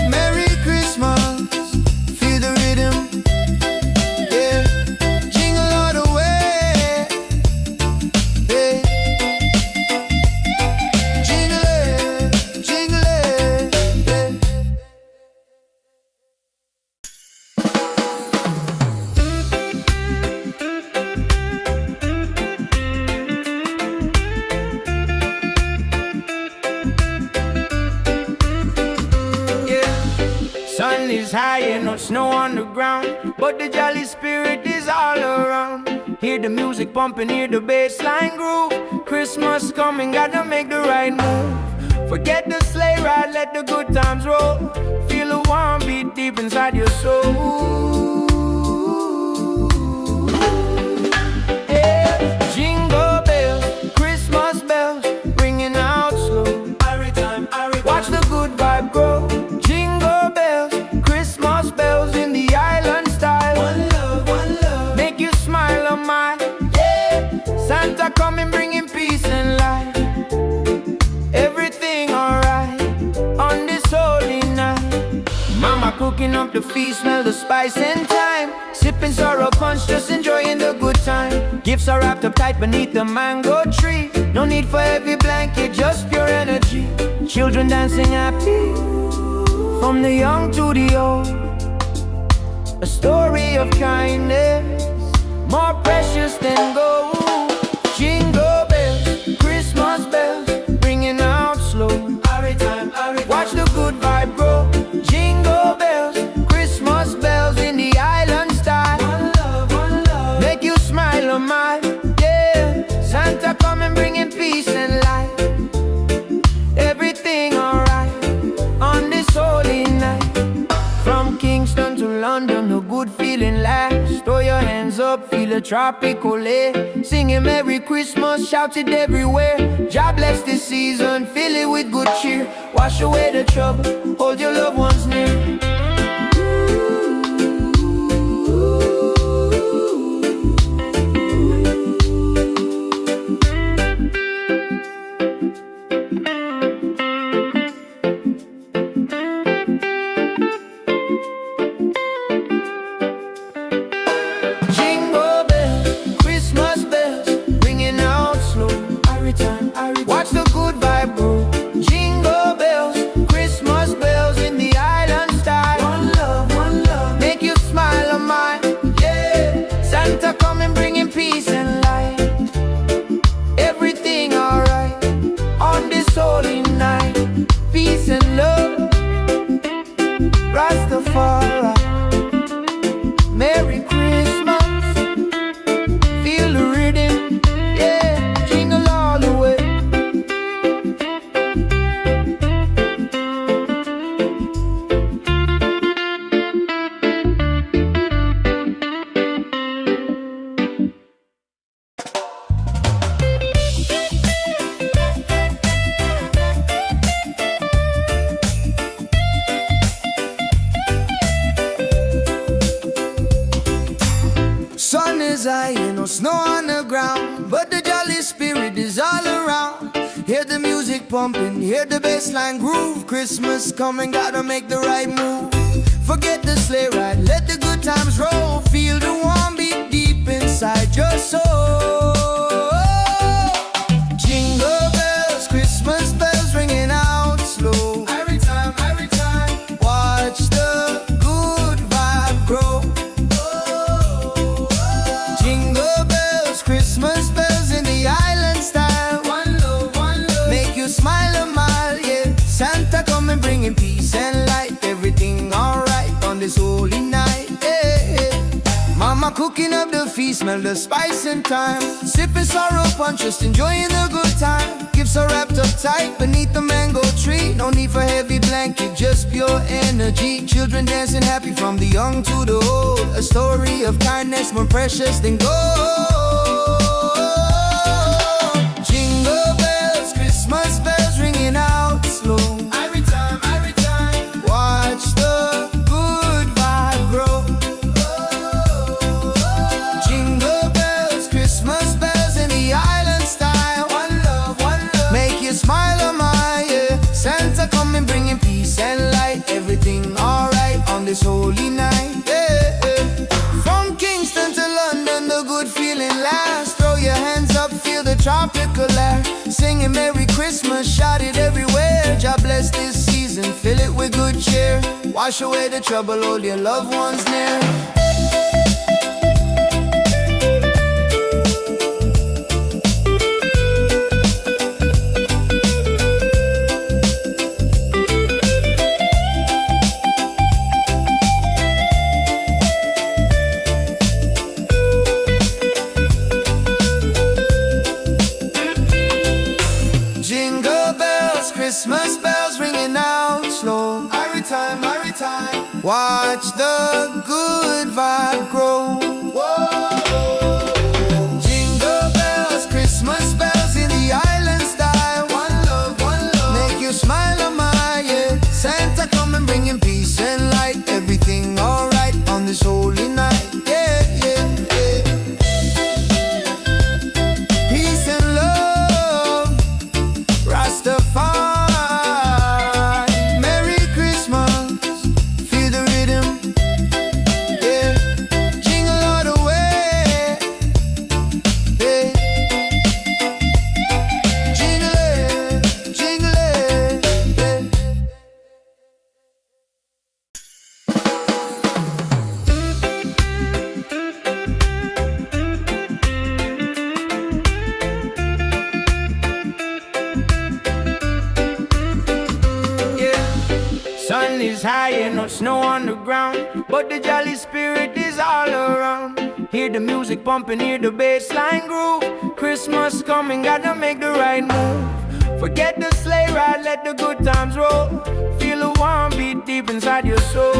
Merry Christmas, feel the high and no snow on the ground, but the jolly spirit is all around. Hear the music pumping, hear the bass line groove. Christmas coming, gotta make the right move. Forget the sleigh ride, let the good times roll. Feel the warm beat deep inside your soul. Yeah. Jingle bells, Christmas bells, ringing out slow. Every time, watch the good vibe grow. Jingle bells, Christmas bells in the island style. One love, make you smile on my, yeah. Santa coming, bringing peace and light. Everything alright on this holy night. Mama cooking up the feast, smell the spice and thyme. Sipping sorrow punch, just enjoying the good time. Gifts are wrapped up tight beneath the mango tree. No need for heavy blanket, just pure energy. Children dancing happy, from the young to the old. A story of kindness, more precious than gold. Jingle bells, Christmas bells, ringing out slow. Watch the good vibe grow. Jingle bells, Christmas bells in the island style. One love, make you smile on my, yeah. Santa coming, bringing peace and light. Everything alright on this holy night. From Kingston to London, a good feeling lasts. Throw your hands up, feel a tropical air. Singing Merry Christmas, shout it everywhere. God bless this season, fill it with good cheer. Wash away the trouble, hold your loved ones near. Watch the good vibe grow. Jingle bells, Christmas bells in the island style. One love, make you smile on my, yeah. Santa coming, bringing peace and light. Everything alright on this holy night. Peace and love, Rastafari. Merry Christmas, feel the rhythm, yeah. Jingle all the way. Sun is high and no snow on the ground, but the jolly spirit is all around. Hear the music pumping, hear the bass line groove. Christmas coming, gotta make the right move. Forget the sleigh ride, let the good times roll. Feel the warm beat deep inside your soul. Jingle bells, Christmas bells ringing out slow. Every time, watch the good vibe grow. Jingle bells, Christmas bells in the island style. One love, make you smile a mile, yeah. Santa coming, bringing peace and light. Everything alright on this holy night, yeah. Mama cooking up the feast, smell the spice and thyme. Sipping sorrow punch, just enjoying the good time. Gifts are wrapped up tight beneath the mango tree. No need for heavy blanket, just pure energy. Children dancing happy, from the young to the old. A story of kindness, more precious than gold. Jingle bells, Christmas bells ringing out slow. Every time, watch the good vibe grow. Jingle bells, Christmas bells in the island style. One love, make you smile on my, yeah. Santa coming, bringing peace and light. Everything alright on this holy night, yeah. From Kingston to London, the good feeling lasts. Throw your hands up, feel the tropical air. Singing Merry Christmas, shout it everywhere. God bless this season, fill it with good cheer. Wash away the trouble, hold your loved ones near. Watch the good vibe grow. Jingle bells, Christmas bells in the island style. One love, make you smile on my, yeah. Santa come and bring him peace and light. Everything alright on this holy night, yeah, yeah, yeah. Peace and love, Rastafari. Merry Christmas, feel the rhythm, yeah. Jingle all the way, yeah. Jingle it, jingle it, yeah. Sun is high and no snow on the ground, but the jolly spirit is all around. Hear the music pumping, hear the bass line groove. Christmas coming, gotta make the right move. Forget the sleigh ride, let the good times roll. Feel the warm beat deep inside your soul.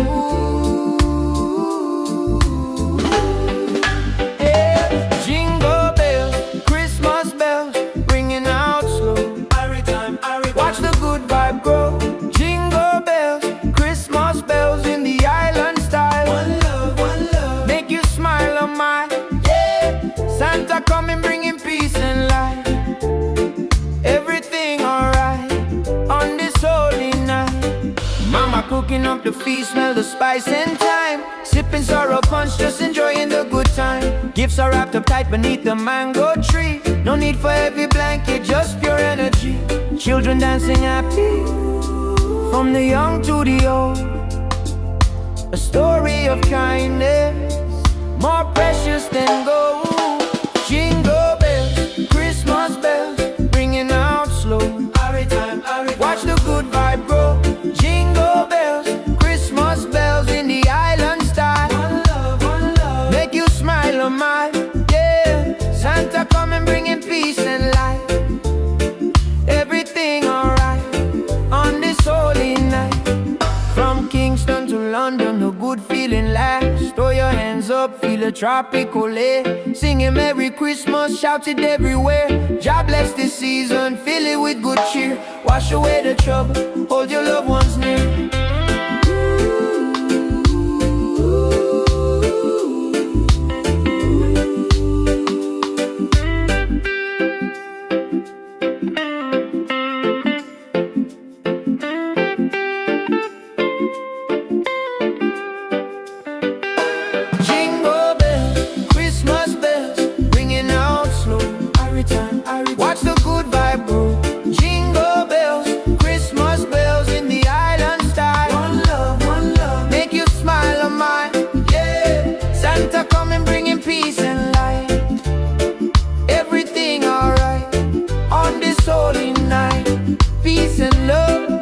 Yeah. Jingle bells, Christmas bells, ringing out slow. Watch the good vibe grow. Jingle bells, Christmas bells in the island style. One love, make you smile on my, yeah. Santa coming bringing peace and light. Everything alright on this holy night. Mama cooking up the feast, smell the spice and thyme. Sipping sorrow punch, just enjoying the good time. Gifts are wrapped up tight beneath the mango tree. No need for heavy blanket, just pure energy. Children dancing happy, from the young to the old. A story of kindness, more precious than gold. Jingle bells, Christmas bells, ringing out slow. Watch the good vibe grow. Jingle bells, Christmas bells in the island style. One love, make you smile on my, yeah. Santa come and bringing peace and light. Everything alright on this holy night. From Kingston to London, a good feeling lasts. Throw your hands up, feel a tropical air. Singing Merry Christmas, shout it everywhere. God bless this season, fill it with good cheer. Wash away the trouble, hold your loved ones near. Jingle bells, Christmas bells, ringing out slow. Watch the good vibe grow. Jingle bells, Christmas bells in the island style. One love, make you smile on my, yeah. Santa coming bringing peace and light. Everything alright on this holy night. Peace and love,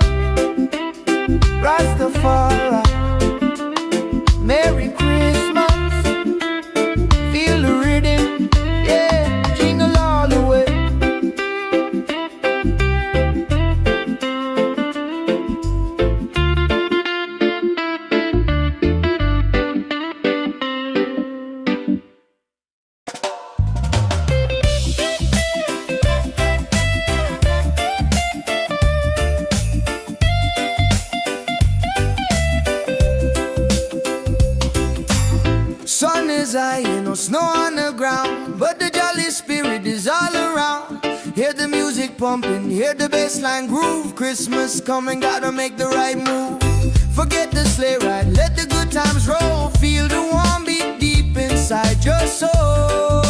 Rastafari. Merry Christmas, feel the rhythm, yeah. Jingle all the way. Sun is high and no snow on the ground, but the jolly spirit is all around. Hear the music pumping, hear the bass line groove. Christmas coming, gotta make the right move. Forget the sleigh ride, let the good times roll. Feel the warm beat deep inside your soul.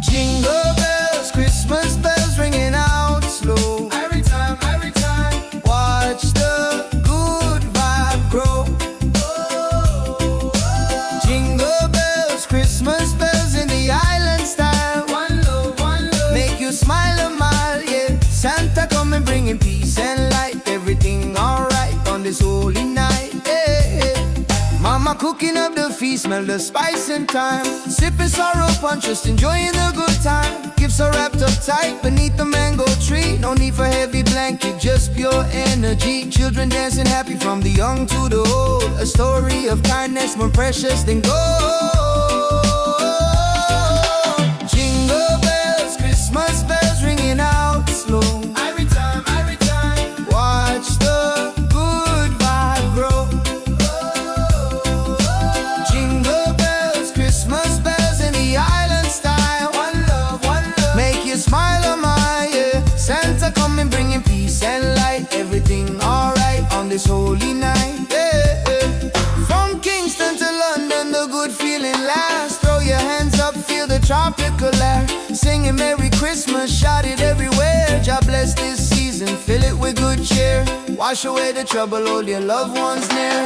Jingle bells, Christmas bells ringing out slow. Every time, watch the good vibe grow. Jingle bells, Christmas bells in the island style. One love, make you smile a mile, yeah. Santa come and bringing peace and light. Everything alright on this holy night, yeah, yeah. cooking up the feast, smell the spice and thyme. Sipping sorrow punch, just enjoying the good time. Gifts are wrapped up tight beneath the mango tree. No need for heavy blanket, just pure energy. Children dancing happy from the young to the old. A story of kindness more precious than gold. Jingle bells, Christmas bells ringing out slow. Every time, watch the good vibe grow. Jingle bells, Christmas bells in the island style. One love, make you smile, oh my, yeah. Santa coming bringing peace and light. Everything alright on this holy night, yeah, yeah. From Kingston to London, the good feeling lasts. Throw your hands up, feel the tropical air. Singing Merry Christmas, shout it everywhere. God bless this season, fill it with good cheer. Wash away the trouble, hold your loved ones near.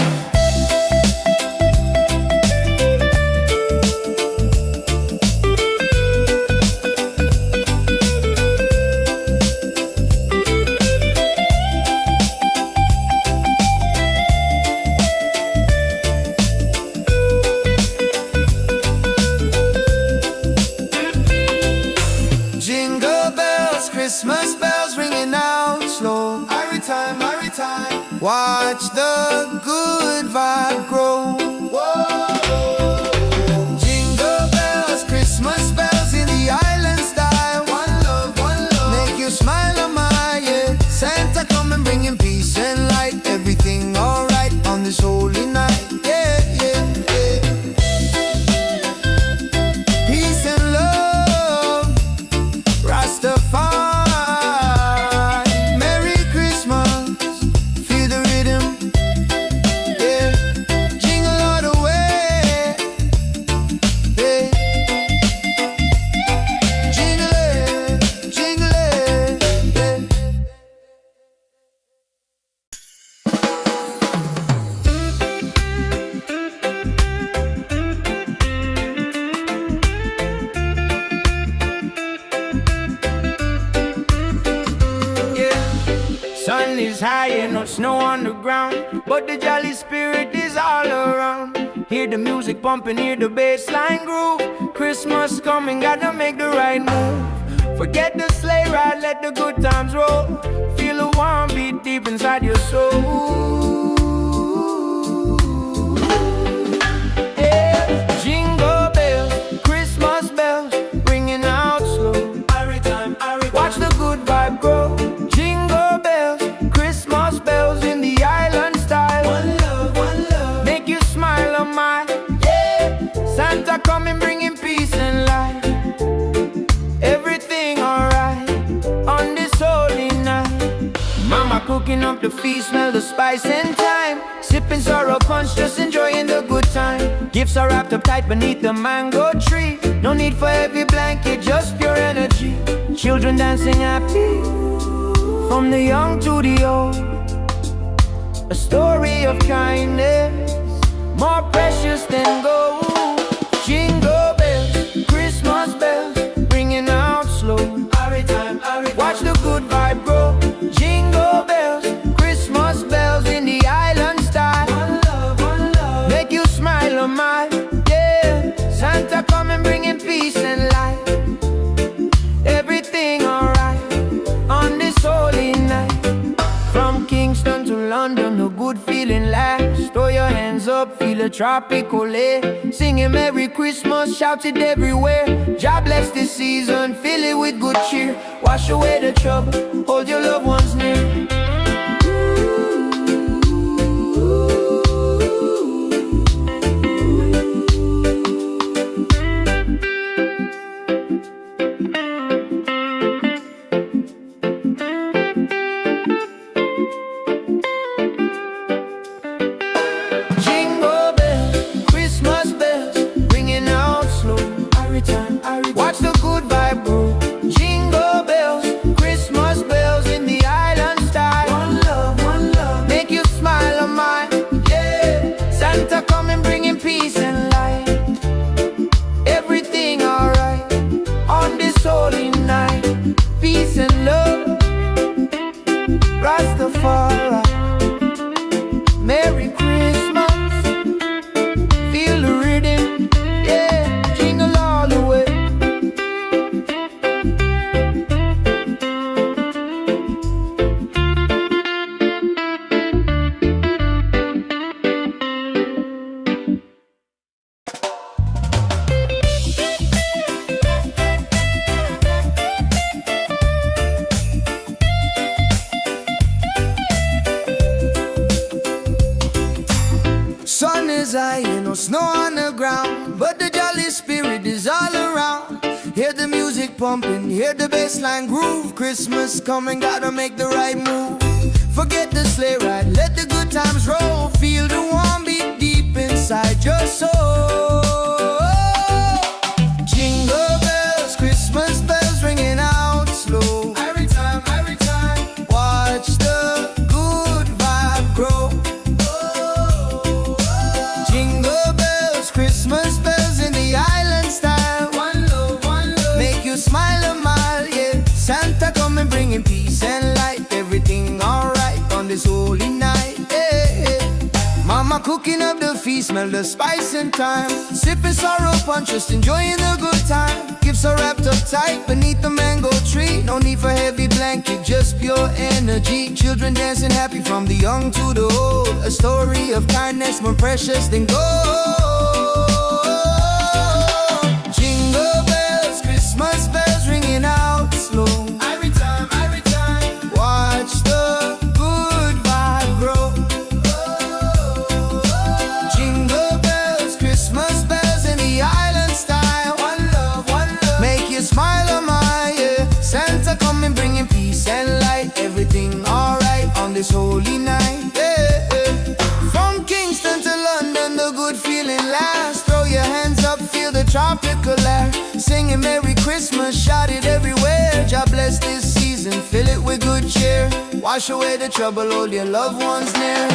Jingle bells, Christmas bells ringing out slow. Every time, watch the good vibe grow. Whoa. Jingle bells, Christmas bells in the island style. One love, make you smile, oh my, yeah. Santa coming bringing peace and light. Everything alright on this holy night, yeah, yeah, yeah. Peace and love, Rastafari, Merry Christmas, feel the rhythm, yeah. Jingle all the way, yeah. Jingle it, yeah. Sun is high and no snow on the ground, but the jolly spirit is all around. Hear the music pumping, hear the bass line groove. Christmas coming, gotta make the right move. Forget the sleigh ride, let the good times roll. Feel the warm beat deep inside your soul. Yeah. Jingle bells, Christmas bells, ringing out slow. Watch the good vibe grow. Jingle bells, Christmas bells in the island style. One love, make you smile, oh my, yeah. Santa coming bringing peace and light. Everything alright on this holy night. Mama cooking up the feast, smell the spice and thyme. Sipping sorrow punch, just enjoying the good time. Gifts are wrapped up tight beneath the mango tree. No need for heavy blanket, just pure energy. Children dancing happy from the young to the old. A story of kindness more precious than gold. Jingle bells, Christmas bells, ringing out slow. Watch the good vibe grow. Jingle bells, Christmas bells in the island style. One love, make you smile, oh my, yeah. Santa coming bringing peace and light. Everything alright on this holy night. From Kingston to London, a good feeling lasts. Throw your hands up, feel a tropical air. Singing Merry Christmas, shout it everywhere. God bless this season, fill it with good cheer. Wash away the trouble, hold your loved ones near. Jingle bells, Christmas bells, ringing out slow. Watch the good vibe grow. Jingle bells, Christmas bells in the island style. is high, ain't no snow on the ground, but the jolly spirit is all around. Hear the music pumping, hear the bassline groove. Christmas coming, gotta make the right move. Forget the sleigh ride, let the good times roll. Feel the warm beat deep inside your soul. Jingle bells, Christmas bells ringing out slow. Every time, watch the good vibe grow. Jingle bells, Christmas bells in the island style. One love, make you smile a mile, yeah. Santa coming bringing peace and light. Everything alright on this holy night, yeah. Mama cooking up the feast, smell the spice and thyme. Sipping sorrow punch, just enjoying the good time. Gifts are wrapped up tight beneath the mango tree. No need for heavy blanket, just pure energy. Children dancing happy from the young to the old. A story of kindness more precious than gold. Jingle bells, Christmas bells ringing out slow. Every time, watch the good vibe grow. Jingle bells, Christmas bells in the island style. One love, make you smile a mile, yeah. Santa coming bringing peace and light. Everything alright on this holy night, yeah. From Kingston to London, the good feeling lasts. Throw your hands up, feel the tropical air. Singing Merry Christmas, shout it everywhere. God bless this season, fill it with good cheer. Wash away the trouble, hold your loved ones near.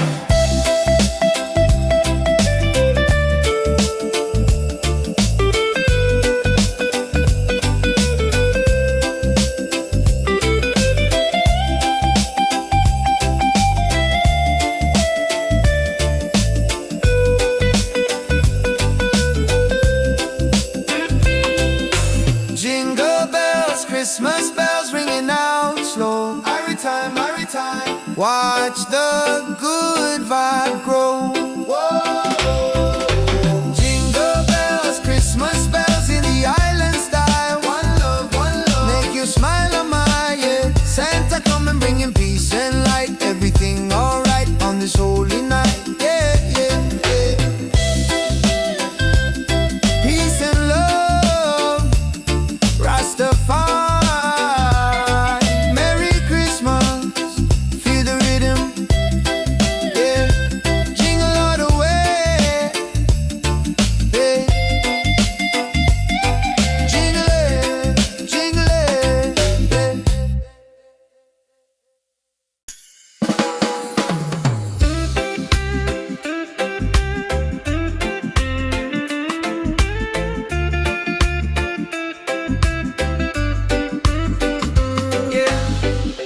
Jingle bells, Christmas bells ringing out slow. Every time, watch the good vibe grow. Whoa. Jingle bells, Christmas bells in the island style. One love, make you smile a mile, yeah. Santa coming bringing peace and light. Everything alright on this holy night, yeah. Peace and love, Rastafari. Merry Christmas, feel the rhythm, yeah. Jingle all the way, yeah. Jingle it, yeah.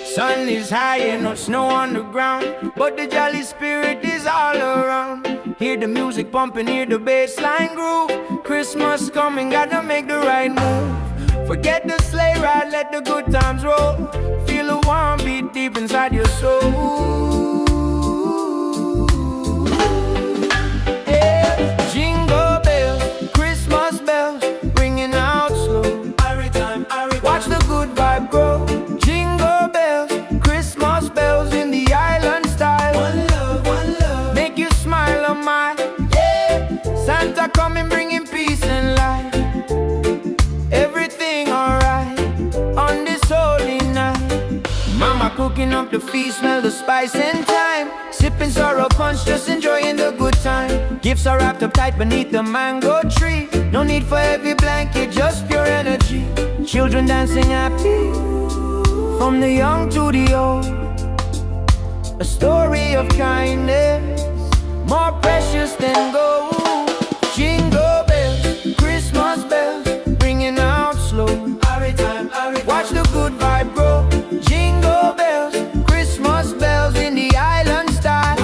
Sun is high and no snow on the ground, but the jolly spirit is all around. Hear the music pumping, hear the bassline groove. Christmas coming, gotta make the right move. Forget the sleigh ride, let the good times roll. Feel the warm beat deep inside your soul. Yeah. Jingle bells, Christmas bells, ringing out slow. Watch the good vibe grow. Jingle bells, Christmas bells in the island style. One love, make you smile a mile, yeah. Santa coming bringing peace and light. Everything alright on this holy night. Mama cooking up the feast, smell the spice and thyme. Sipping sorrow punch, just enjoying the good time. Gifts are wrapped up tight beneath the mango tree. No need for heavy blanket, just pure energy. Children dancing happy from the young to the old. A story of kindness more precious than gold. Jingle bells, Christmas bells, ringing out slow. Watch the good vibe grow. Jingle bells, Christmas bells in the island style.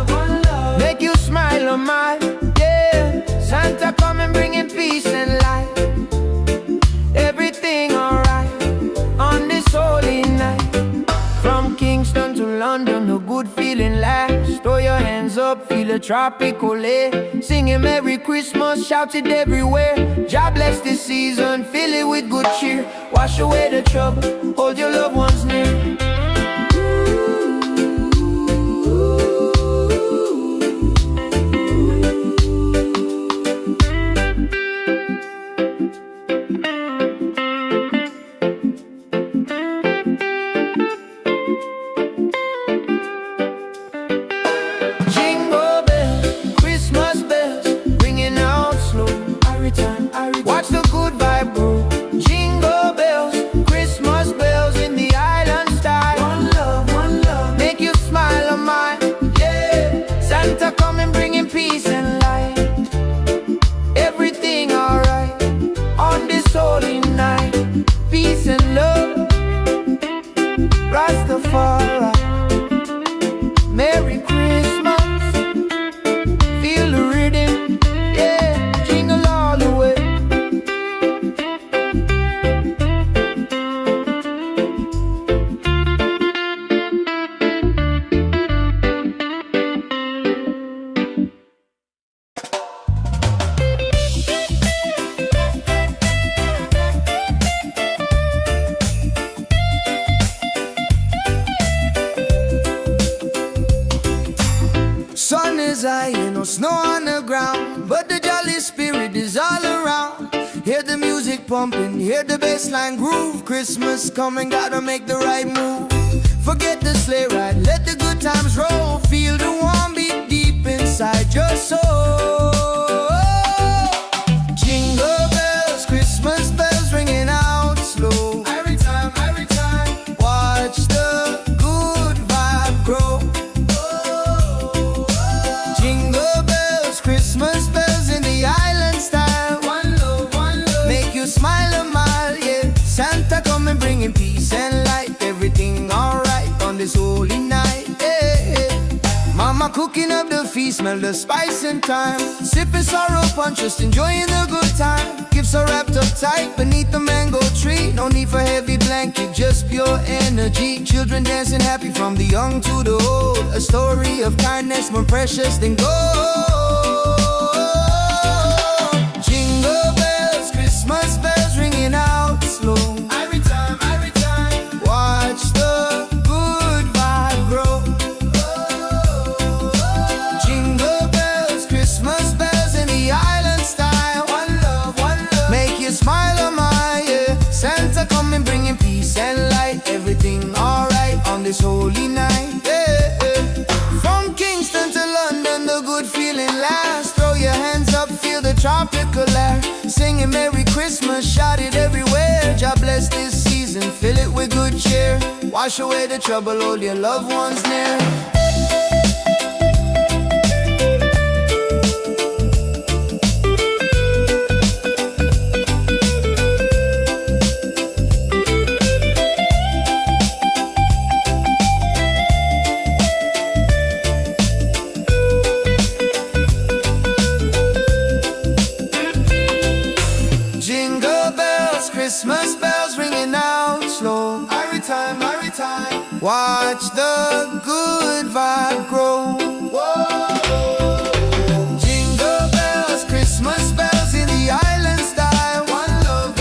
One love, make you smile a mile, yeah. Santa coming bringing peace and light. Everything alright on this holy night. From Kingston to London, a good feeling lasts. Throw your hands up, feel a tropical air. Singing Merry Christmas, shout it everywhere. God bless this season, fill it with good cheer. Wash away the trouble, hold your loved ones near. pumping, hear the bassline groove. Christmas coming, gotta make the right move. Forget the sleigh ride, let the good times roll. Feel the warm beat deep inside your soul. Jingle bells, Christmas bells ringing out slow. Every time, watch the good vibe grow. Jingle bells, Christmas bells in the island style. One love, make you smile a mile, yeah. Santa coming bringing peace and light. Everything alright on this holy night, yeah. Mama cooking up the feast, smell the spice and thyme. Sipping sorrow punch, just enjoying the good time. Gifts are wrapped up tight beneath the mango tree. No need for heavy blanket, just pure energy. Children dancing happy from the young to the old. A story of kindness more precious than gold. Jingle bells, Christmas bells ringing out slow. Every time, watch the good vibe grow. Jingle bells, Christmas bells in the island style. One love, make you smile a mile, yeah. Santa coming bringing peace and light. Everything alright on this holy night, yeah. From Kingston to London, the good feeling lasts. Throw your hands up, feel the tropical air. Singing Merry Christmas, shout it everywhere. God bless this season, fill it with good cheer. Wash away the trouble, hold your loved ones near. Jingle bells, Christmas bells ringing out slow. Every time, watch the good vibe grow. Jingle bells, Christmas bells in the island style. One love,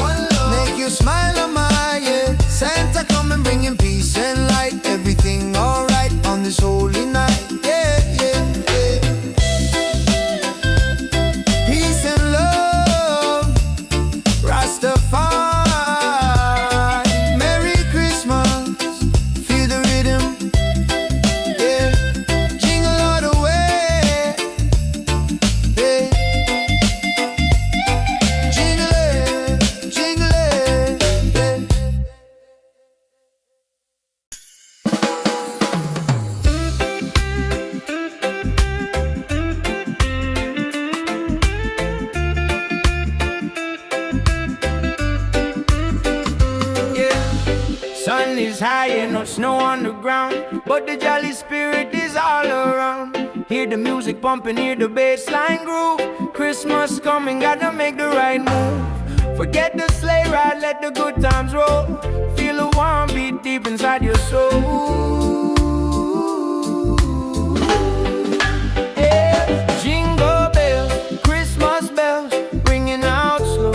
make you smile a mile, yeah. Santa coming bringing peace and light. Everything alright on this holy night, yeah. Peace and love, Rastafari. Merry Christmas, feel the rhythm, yeah. Jingle all the way, yeah. Jingle it, yeah. Sun is high and no snow on the ground, but the jolly spirit is all around. Hear the music pumping, hear the bassline groove. Christmas coming, gotta make the right move. Forget the sleigh ride, let the good times roll. Feel the warm beat deep inside your soul. Yeah. Jingle bells, Christmas bells, ringing out slow.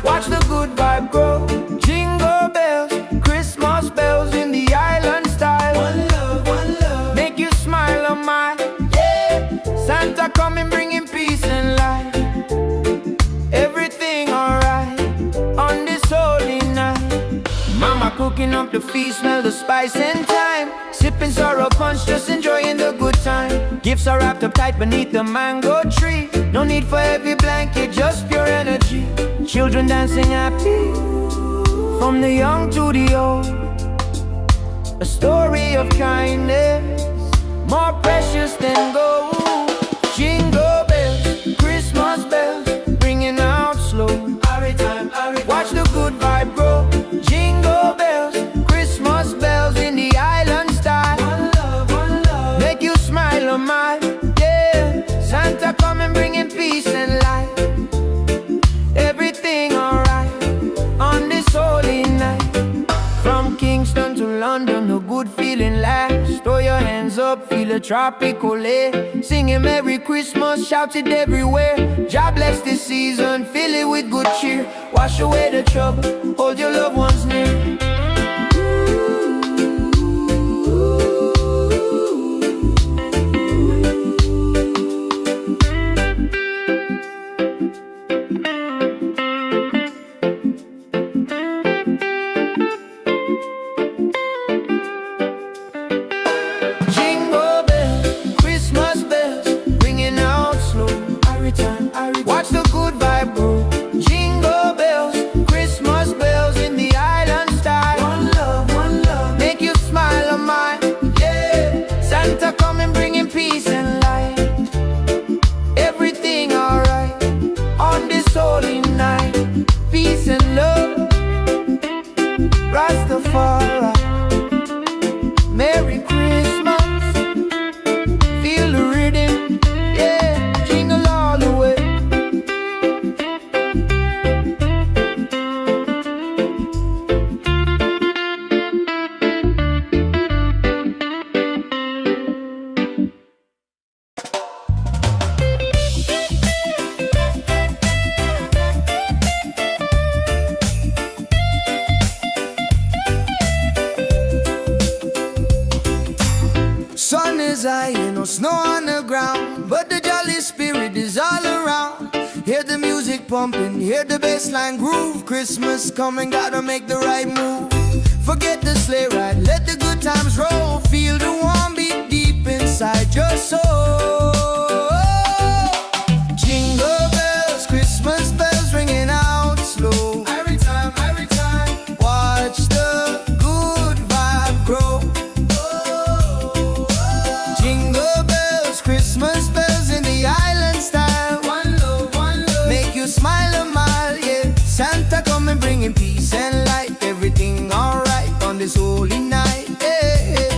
Watch the good vibe grow. Jingle bells, Christmas bells in the island style. One love, make you smile a mile, yeah. Santa coming bringing peace and light. Everything alright on this holy night. Mama cooking up the feast, smell the spice and thyme. Sipping sorrow punch, just enjoying the good time. Gifts are wrapped up tight beneath the mango tree. No need for heavy blanket, just pure energy. Children dancing happy from the young to the old. A story of kindness more precious than gold. Jingle bells, Christmas bells, ringing out slow. Watch the good vibe grow. Jingle bells, Christmas bells in the island style. One love, make you smile a mile, yeah. Santa coming bringing peace and light. Everything alright on this holy night. From Kingston to London, a good feeling lasts. Throw your hands up, feel a tropical air. Singing Merry Christmas, shout it everywhere. God bless this season, fill it with good cheer. Wash away the trouble, hold your loved ones near. pumping, hear the bassline groove. Christmas coming, gotta make the right move. Forget the sleigh ride, let the good times roll. Feel the warm beat deep inside your soul. Jingle bells, Christmas bells ringing out slow. Every time, watch the good vibe grow. Jingle bells, Christmas bells in the island style. One love, make you smile a mile, yeah. Santa coming bringing peace and light. Everything alright on this holy night, yeah.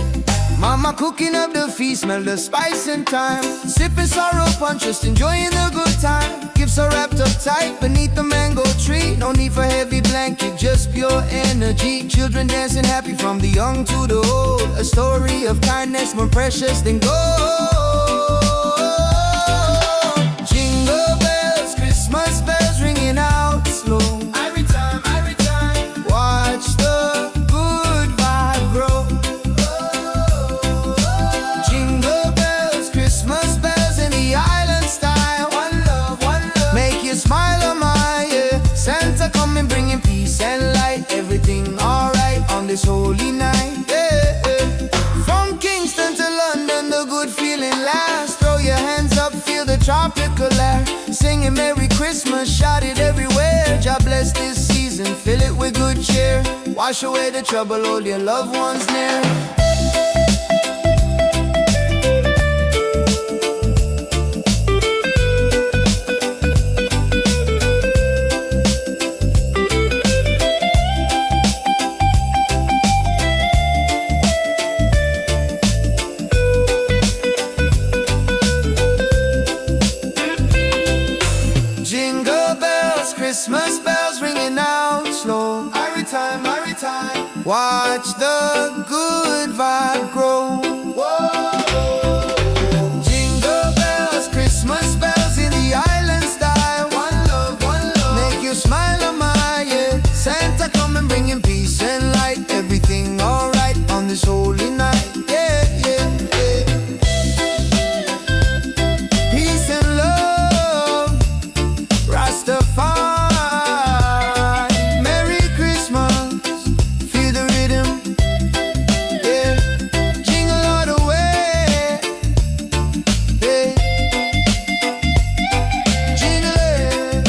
Mama cooking up the feast, smell the spice and thyme. Sipping sorrow punch, just enjoying the good time. Gifts are wrapped up tight beneath the mango tree. No need for heavy blanket, just pure energy. Children dancing happy from the young to the old. A story of kindness more precious than gold. Jingle bells, Christmas bells ringing out slow. Every time, watch the good vibe grow. Jingle bells, Christmas bells in the island style. One love, make you smile a mile, yeah. Santa coming bringing peace and light. Everything alright on this holy night, yeah. From Kingston to London, the good feeling lasts. Throw your hands up, feel the tropical air. Singing Merry Christmas, shout it everywhere. God bless this season, fill it with good cheer. Wash away the trouble, hold your loved ones near. Jingle bells, Christmas bells ringing out slow. Every time, watch the good vibe grow. Jingle bells, Christmas bells in the island style. One love, make you smile a mile, yeah. Santa coming bringing peace and light. Everything alright on this holy night, yeah. Peace and love, Rastafari. Merry Christmas, feel the rhythm, yeah. Jingle all the way, yeah. Jingle it,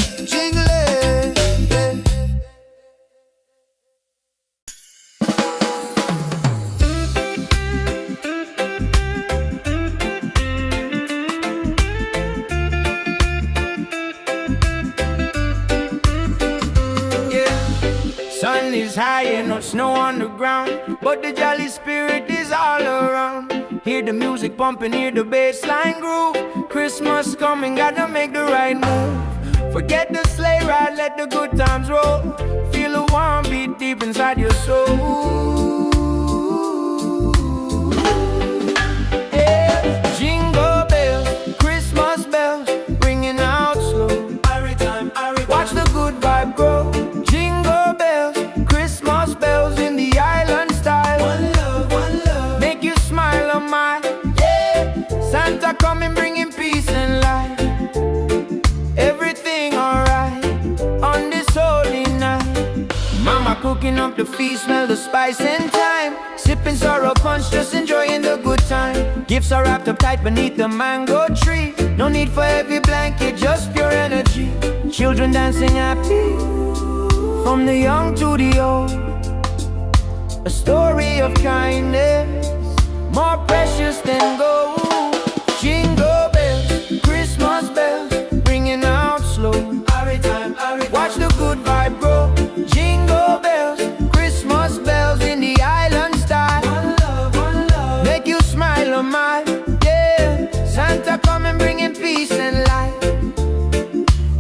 yeah. Sun is high and no snow on the ground, but the jolly spirit is all around. Hear the music pumping, hear the bassline groove. Christmas coming, gotta make the right move. Forget the sleigh ride, let the good times roll. Feel a warm beat deep inside your soul. Yeah. Jingle bells, Christmas bells, ringing out slow. Watch the good vibe grow. Jingle bells, Christmas bells in the island style. One love, make you smile a mile, yeah. Santa coming bringing peace and light. Everything alright on this holy night. Mama cooking up the feast, smell the spice and thyme. Sipping sorrow punch, just enjoying the good time. Gifts are wrapped up tight beneath the mango tree. No need for heavy blanket, just pure energy. Children dancing happy from the young to the old. A story of kindness more precious than gold. Jingle bells, Christmas bells, ringing out slow. Watch the good vibe grow. Jingle bells, Christmas bells in the island style. One love, make you smile a mile, yeah. Santa coming bringing peace and light.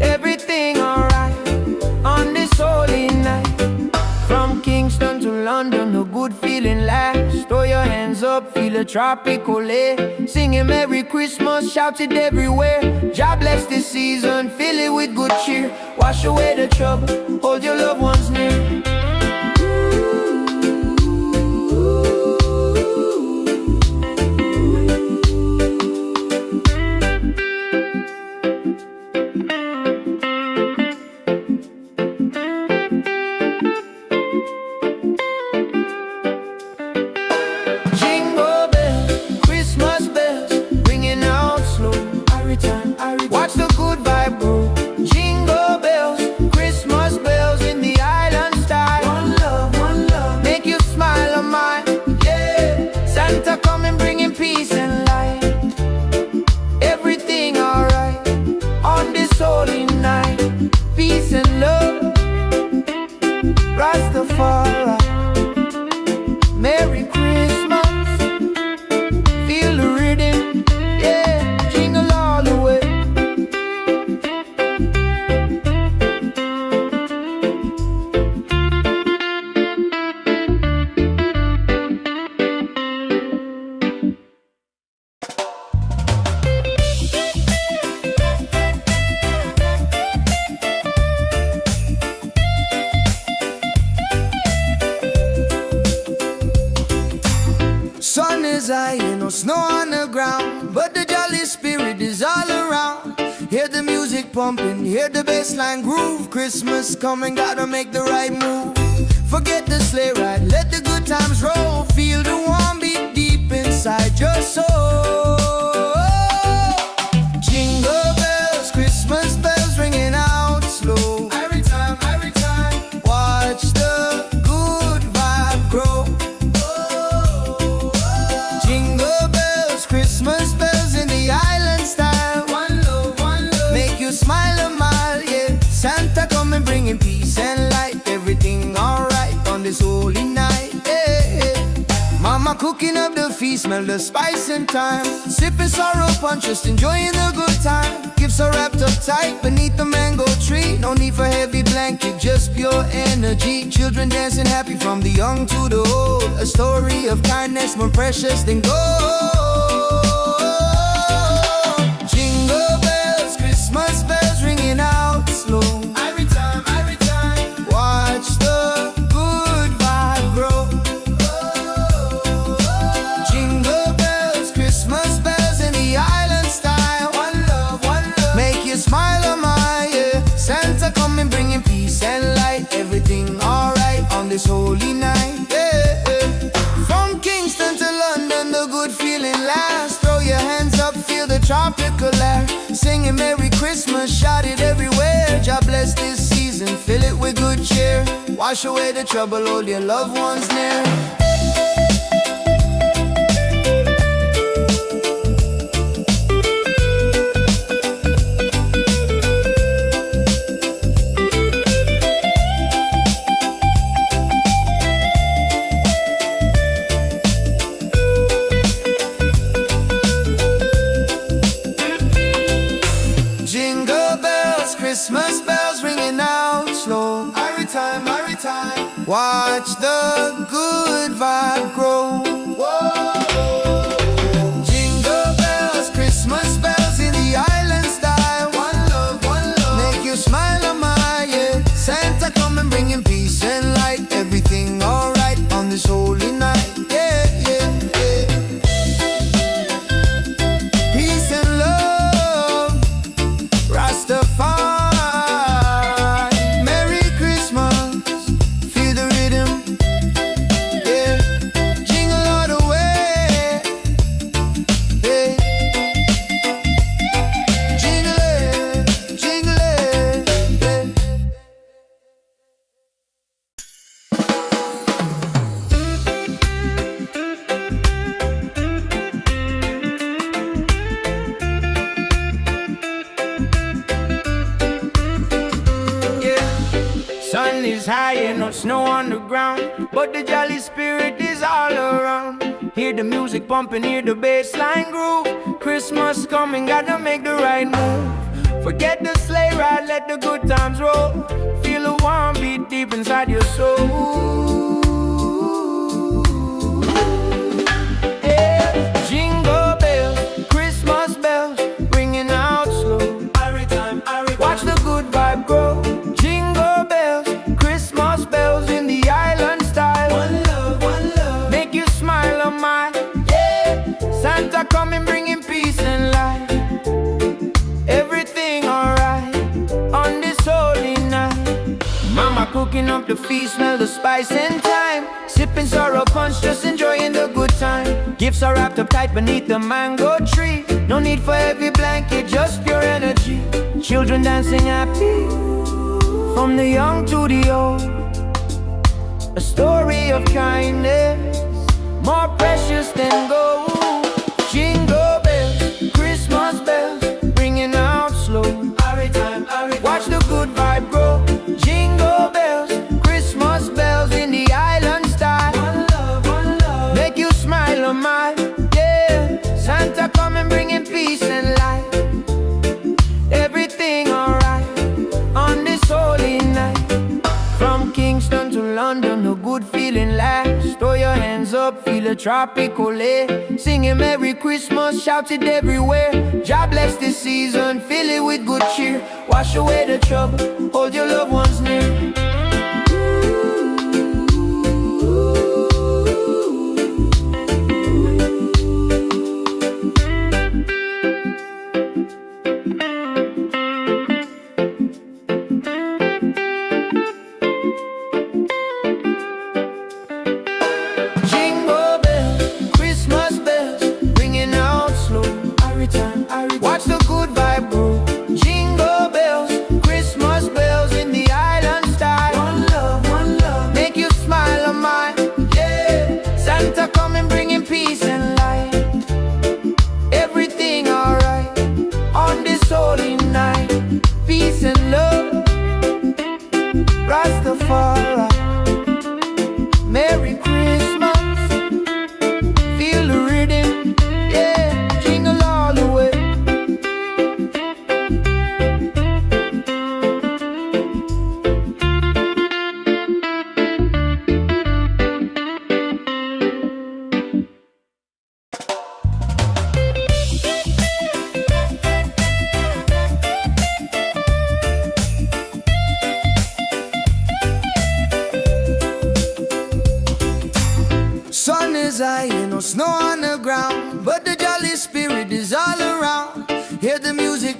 Everything alright on this holy night. From Kingston to London, a good feeling lasts. Throw your hands up, feel a tropical air. Singing Merry Christmas, shout it everywhere. God bless this season, fill it with good cheer. Wash away the trouble, hold your loved ones near. Hear the music pumping, hear the bassline groove. Christmas coming, gotta make the right move. Forget the sleigh ride, let the good times roll. Feel the warm beat deep inside your soul. Jingle bells, Christmas bells ringing out slow. Every time, watch the good vibe grow. Jingle bells, Christmas bells in the island style. One love, make you smile a mile, yeah. Santa coming bringing peace and light. Everything alright on this holy night, yeah. Mama cooking up the feast, smell the spice and thyme. Sipping sorrow punch, just enjoying the good time. Gifts are wrapped up tight beneath the mango tree. No need for heavy blanket, just pure energy. Children dancing happy from the young to the old. A story of kindness more precious than gold. Jingle bells, Christmas bells ringing out slow. Every time, watch the good vibe grow. Jingle bells, Christmas bells in the island style. One love, make you smile a mile, yeah. Santa coming bringing peace and light. Everything alright on this holy night, yeah. From Kingston to London, the good feeling lasts. Throw your hands up, feel the tropical air. Singing Merry Christmas, shout it everywhere. God bless this season, fill it with good cheer. Wash away the trouble, hold your loved ones near. Jingle bells, Christmas bells ringing out slow. Every time, watch the good vibe grow. Jingle bells, Christmas bells in the island style. One love, make you smile a mile, yeah. Santa coming bringing peace and light. Everything alright on this holy night, yeah. Peace and love, Rastafari. Merry Christmas, feel the rhythm, yeah. Jingle all the way, yeah. Jingle it, yeah. Sun is high and no snow on the ground, but the jolly spirit is all around. Hear the music pumping, hear the bassline groove. Christmas coming, gotta make the right move. Forget the sleigh ride, let the good times roll. Feel a warm beat deep inside your soul. Yeah. Jingle bells, Christmas bells, ringing out slow. Watch the good vibe grow. Jingle bells, Christmas bells in the island style. One love, make you smile a mile, yeah. Santa coming bringing peace and light. Everything alright on this holy night. Mama cooking up the feast, smell the spice and thyme. Sipping sorrow punch, just enjoying the good time. Gifts are wrapped up tight beneath the mango tree. No need for heavy blanket, just pure energy. Children dancing happy from the young to the old. A story of kindness more precious than gold. Jingle bells, Christmas bells, ringing out slow. Watch the good vibe grow. Jingle bells, Christmas bells in the island style. One love, make you smile a mile, yeah. Santa coming bringing peace and light. Everything alright on this holy night. From Kingston to London, a good feeling lasts. Throw your hands up, feel a tropical air. Singing Merry Christmas, shout it everywhere. God bless this season, fill it with good cheer. Wash away the trouble, hold your loved ones near.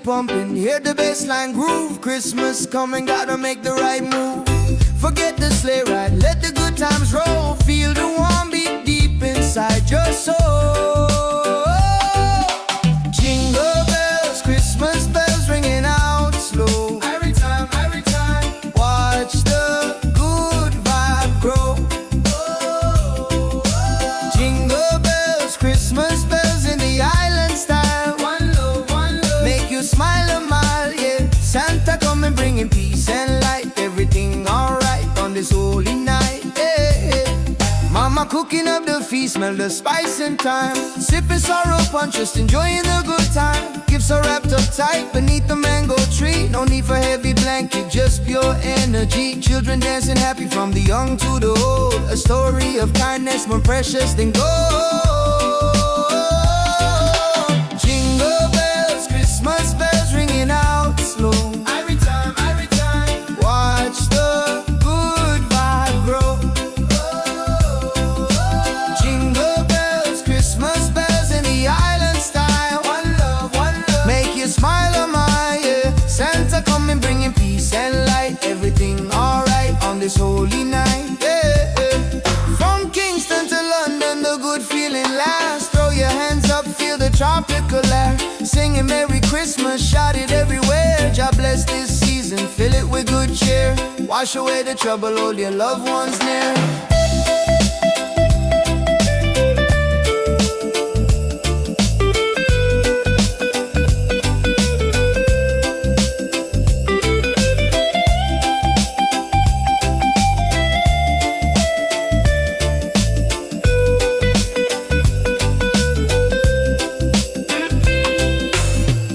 pumping, hear the bassline groove. Christmas coming, gotta make the right move. Forget the sleigh ride, let the good times roll. Feel the warm beat deep inside your soul. Jingle bells, Christmas bells ringing out slow. Every time, watch the good vibe grow. Jingle bells, Christmas bells in the island style. One love, make you smile a mile, yeah. Santa coming bringing peace and light. Everything alright on this holy night, yeah. Mama cooking up the feast, smell the spice and thyme. Sipping sorrow punch, just enjoying the good time. Gifts are wrapped up tight beneath the mango tree. No need for heavy blanket, just pure energy. Children dancing happy from the young to the old. A story of kindness more precious than gold. Jingle bells, Christmas bells ringing out slow. Every time, watch the good vibe grow. Jingle bells, Christmas bells in the island style. One love, make you smile a mile, yeah. Santa coming bringing peace and light. Everything alright on this holy night, yeah. From Kingston to London, the good feeling lasts. Throw your hands up, feel the tropical air. Singing Merry Christmas, shout it everywhere. God bless this season, fill it with good cheer. Wash away the trouble, hold your loved ones near.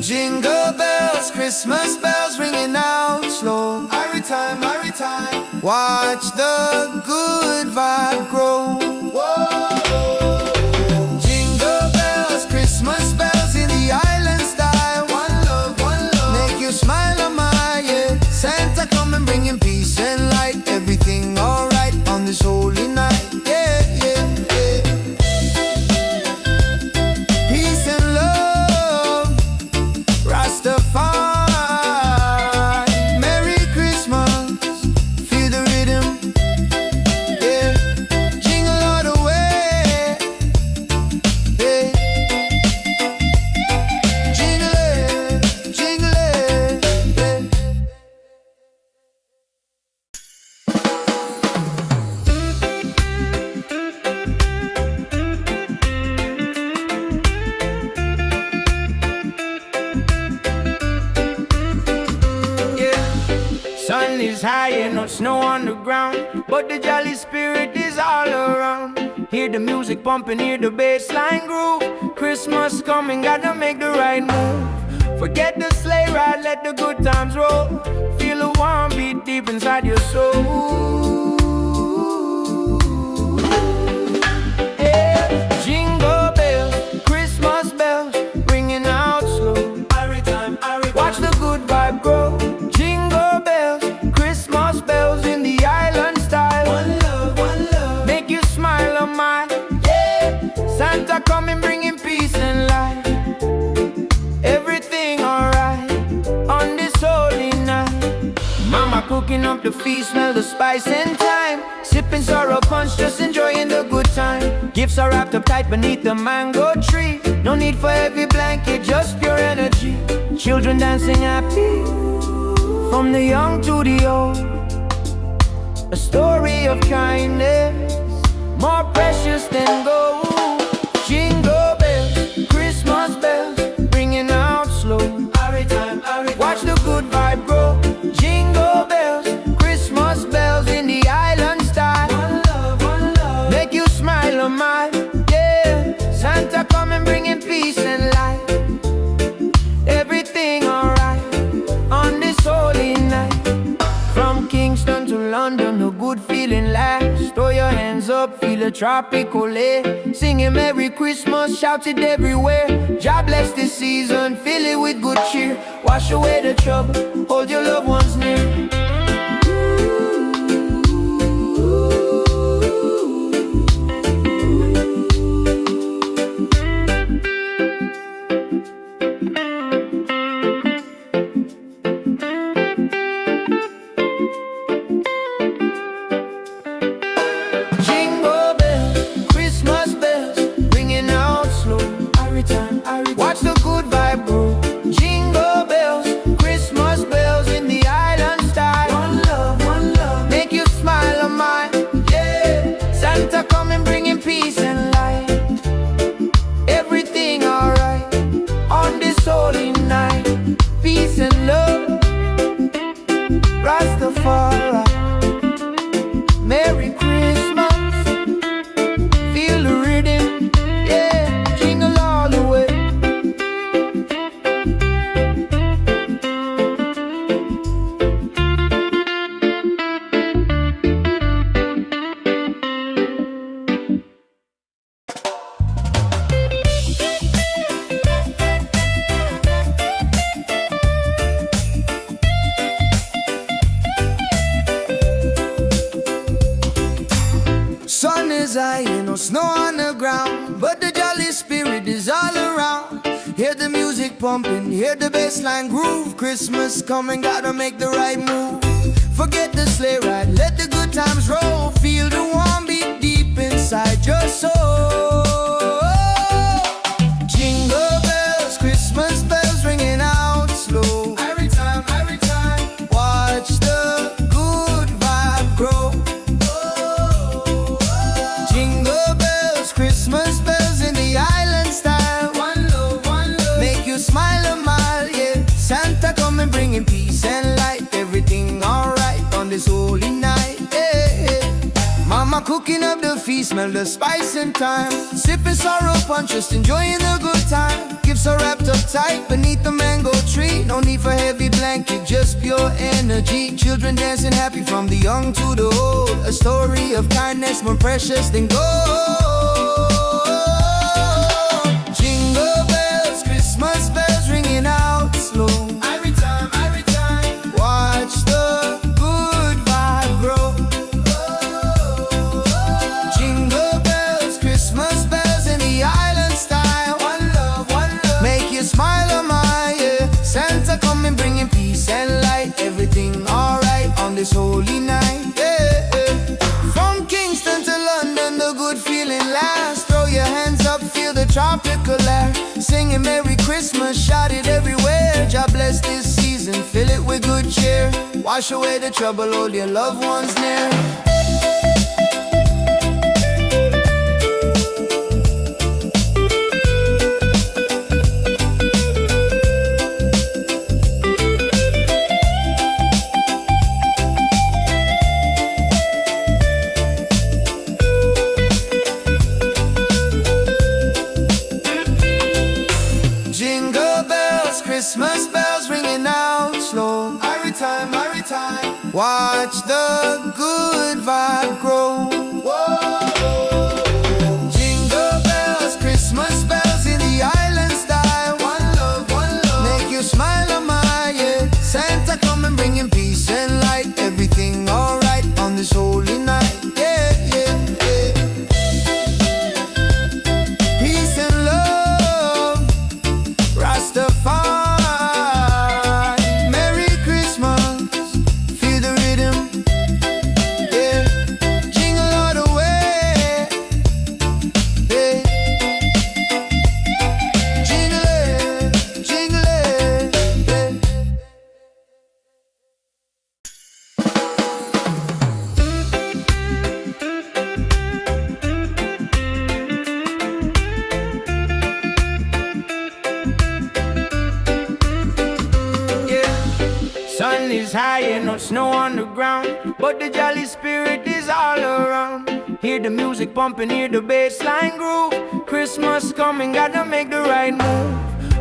Jingle bells, Christmas bells ringing out slow. Every time, watch the good vibe grow. Jingle bells, Christmas bells in the island style. One love, make you smile a mile, yeah. Santa coming bringing peace and light. Everything alright on this holy night, yeah, yeah, yeah. Peace and love, Rastafari. Merry Christmas, feel the rhythm, yeah. Jingle all the way, yeah. Jingle it, yeah. Sun is high and no snow on the ground, but the jolly spirit is all around. Hear the music pumping, hear the bassline groove. Christmas coming, gotta make the right move. Forget the sleigh ride, let the good times roll. Feel the warm beat deep inside your soul. Yeah. Jingle bells, Christmas bells ringing out slow. Watch the good vibe grow. Jingle bells, Christmas bells in the island style. One love, make you smile a mile, yeah. Santa coming bringing peace and light. Everything alright on this holy night. Mama cooking up the feast, smell the spice and thyme. Sipping sorrow punch, just enjoying the good time. Gifts are wrapped up tight beneath the mango tree. No need for heavy blanket, just pure energy. Children dancing happy from the young to the old. A story of kindness more precious than gold. Jingle bells, Christmas bells ringing out slow. Watch the good vibe grow. Jingle bells, Christmas bells in the island style. One love, make you smile a mile, yeah. Santa coming bringing peace and light. Everything alright on this holy night. From Kingston to London, the good feeling lasts. Throw your hands up, feel the tropical air. Singing Merry Christmas, shout it everywhere. God bless this season, fill it with good cheer. Wash away the trouble, hold your loved ones near. and love. Rastafari, Merry Christmas. Feel the rhythm, yeah, jingle all the way. Sun is high, ain't no snow on the ground, but the jolly spirit is all around. Hear the music pumping, hear the bassline groove. Christmas coming, gotta make the right move. Forget the sleigh ride, let the good times roll. Feel the warm beat deep inside your soul. Jingle bells, Christmas bells ringing out slow. Every time, watch the good vibe grow. Jingle bells, Christmas bells in the island style. One love, make you smile a mile, yeah. Santa coming bringing peace and light. Everything alright on this holy night, yeah. Mama cooking up the feast, smell the spice and thyme. Sipping sorrow punch, just enjoying the good time. Gifts are wrapped up tight beneath the mango tree. No need for heavy blanket, just pure energy. Children dancing happy from the young to the old. A story of kindness more precious than gold. Jingle bells, Christmas bells ringing out slow. Every time, watch the good vibe grow. Jingle bells, Christmas bells in the island style. One love, make you smile a mile, yeah. Santa coming bringing peace and light. Everything alright on this holy night, yeah. From Kingston to London, the good feeling lasts. Throw your hands up, feel the tropical air. Singing Merry Christmas, shout it everywhere. God bless this season, fill it with good cheer. Wash away the trouble, hold your loved ones near. Jingle bells, Christmas bells ringing out slow. Every time, watch the good vibe grow. Whoa. Jingle bells, Christmas bells in the island style. One love, make you smile a mile, yeah. Santa coming bringing peace and light. Everything alright on this holy night, yeah, yeah, yeah. Peace and love, Rastafari, Merry Christmas, feel the rhythm, yeah. Jingle all the way, yeah. Jingle it, yeah. Sun is high and no snow on the ground, but the jolly spirit is all around. Hear the music pumping, hear the bassline groove. Christmas coming, gotta make the right move.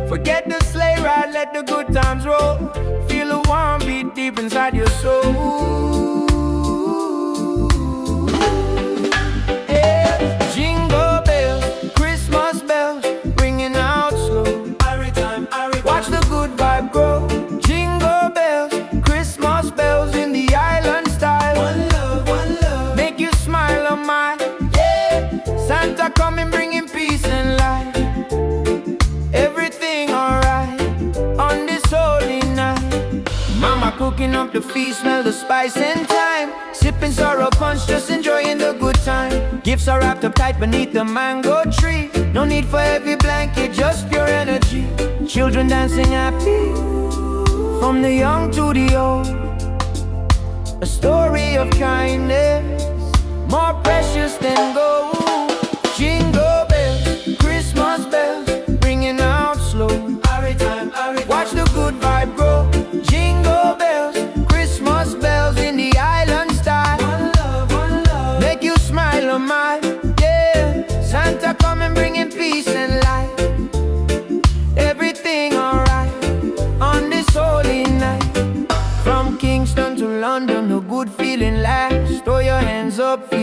Forget the sleigh ride, let the good times roll. Feel a warm beat deep inside your soul. Yeah. Jingle bells, Christmas bells, ringing out slow. Watch the good vibe grow. Jingle bells, Christmas bells in the island style. One love, make you smile a mile, yeah. Santa coming bringing peace and light. Everything alright on this holy night. Mama cooking up the feast, smell the spice and thyme. Sipping sorrow punch, just enjoying the good time. Gifts are wrapped up tight beneath the mango tree. No need for heavy blanket, just pure energy. Children dancing happy, from the young to the old. A story of kindness, more precious than gold. Jingle bells, Christmas bells, ringing out slow. Watch the good vibe grow.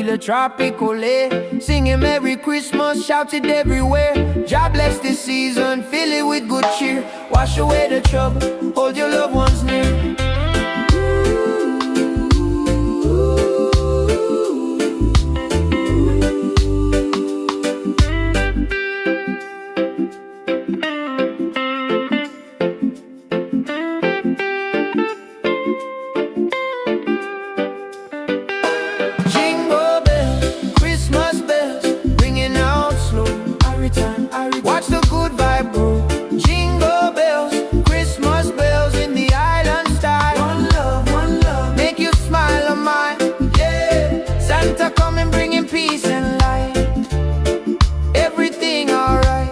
feel a tropical air. Singing Merry Christmas, shout it everywhere. God bless this season, fill it with good cheer. Wash away the trouble, hold your loved ones near. Watch the good vibe grow. Jingle bells, Christmas bells in the island style. One love, make you smile on mine. Yeah, Santa coming bringing peace and light. Everything alright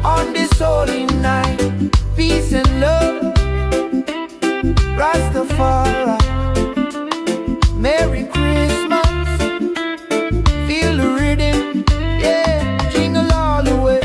on this holy night. Peace and love, Rastafari. Merry Christmas, feel the rhythm. Yeah, jingle all the way.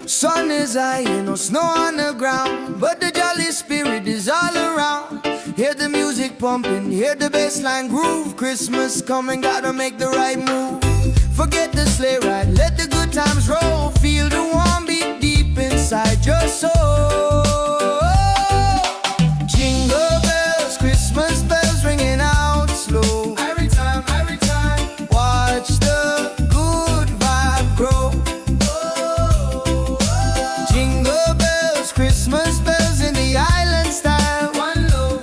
Sun is high, no snow on the ground, but the jolly spirit is all around. Hear the music pumping, hear the bassline groove. Christmas coming, gotta make the right move. Forget the sleigh ride, let the good times roll. Feel the warm beat deep inside your soul. Jingle bells, Christmas bells ringing out slow. Every time, watch the good vibe grow. Christmas bells in the island style. One love,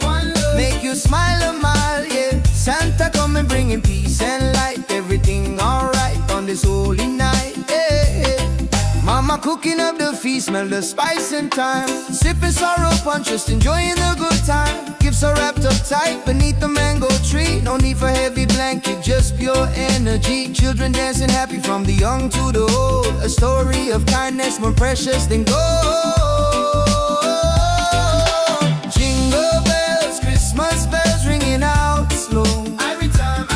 make you smile a mile, yeah. Santa coming bringing peace and light. Everything alright on this holy night, yeah. Mama cooking up the feast, smell the spice and thyme. Sipping sorrow punch, just enjoying the good time. Gifts are wrapped up tight beneath the mango tree. No need for heavy blanket, just pure energy. Children dancing happy from the young to the old. A story of kindness more precious than gold. Jingle bells, Christmas bells ringing out slow. Every time,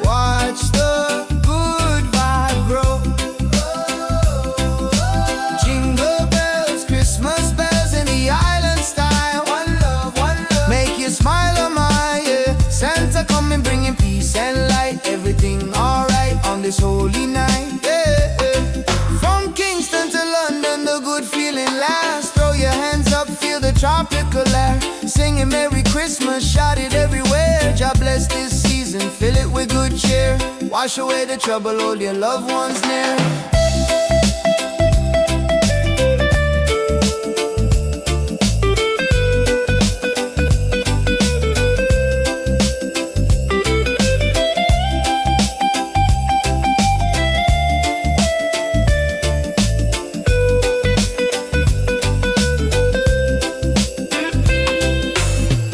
watch the good vibe grow. Jingle bells, Christmas bells in the island style. One love, make you smile on my, yeah. Santa coming bringing peace and light. Everything alright on this holy night, yeah. From Kingston to London, the good feeling lasts. Throw your hands up, feel the tropical air. Singing Merry Christmas, shout it everywhere. God bless this season, fill it with good cheer. Wash away the trouble, hold your loved ones near.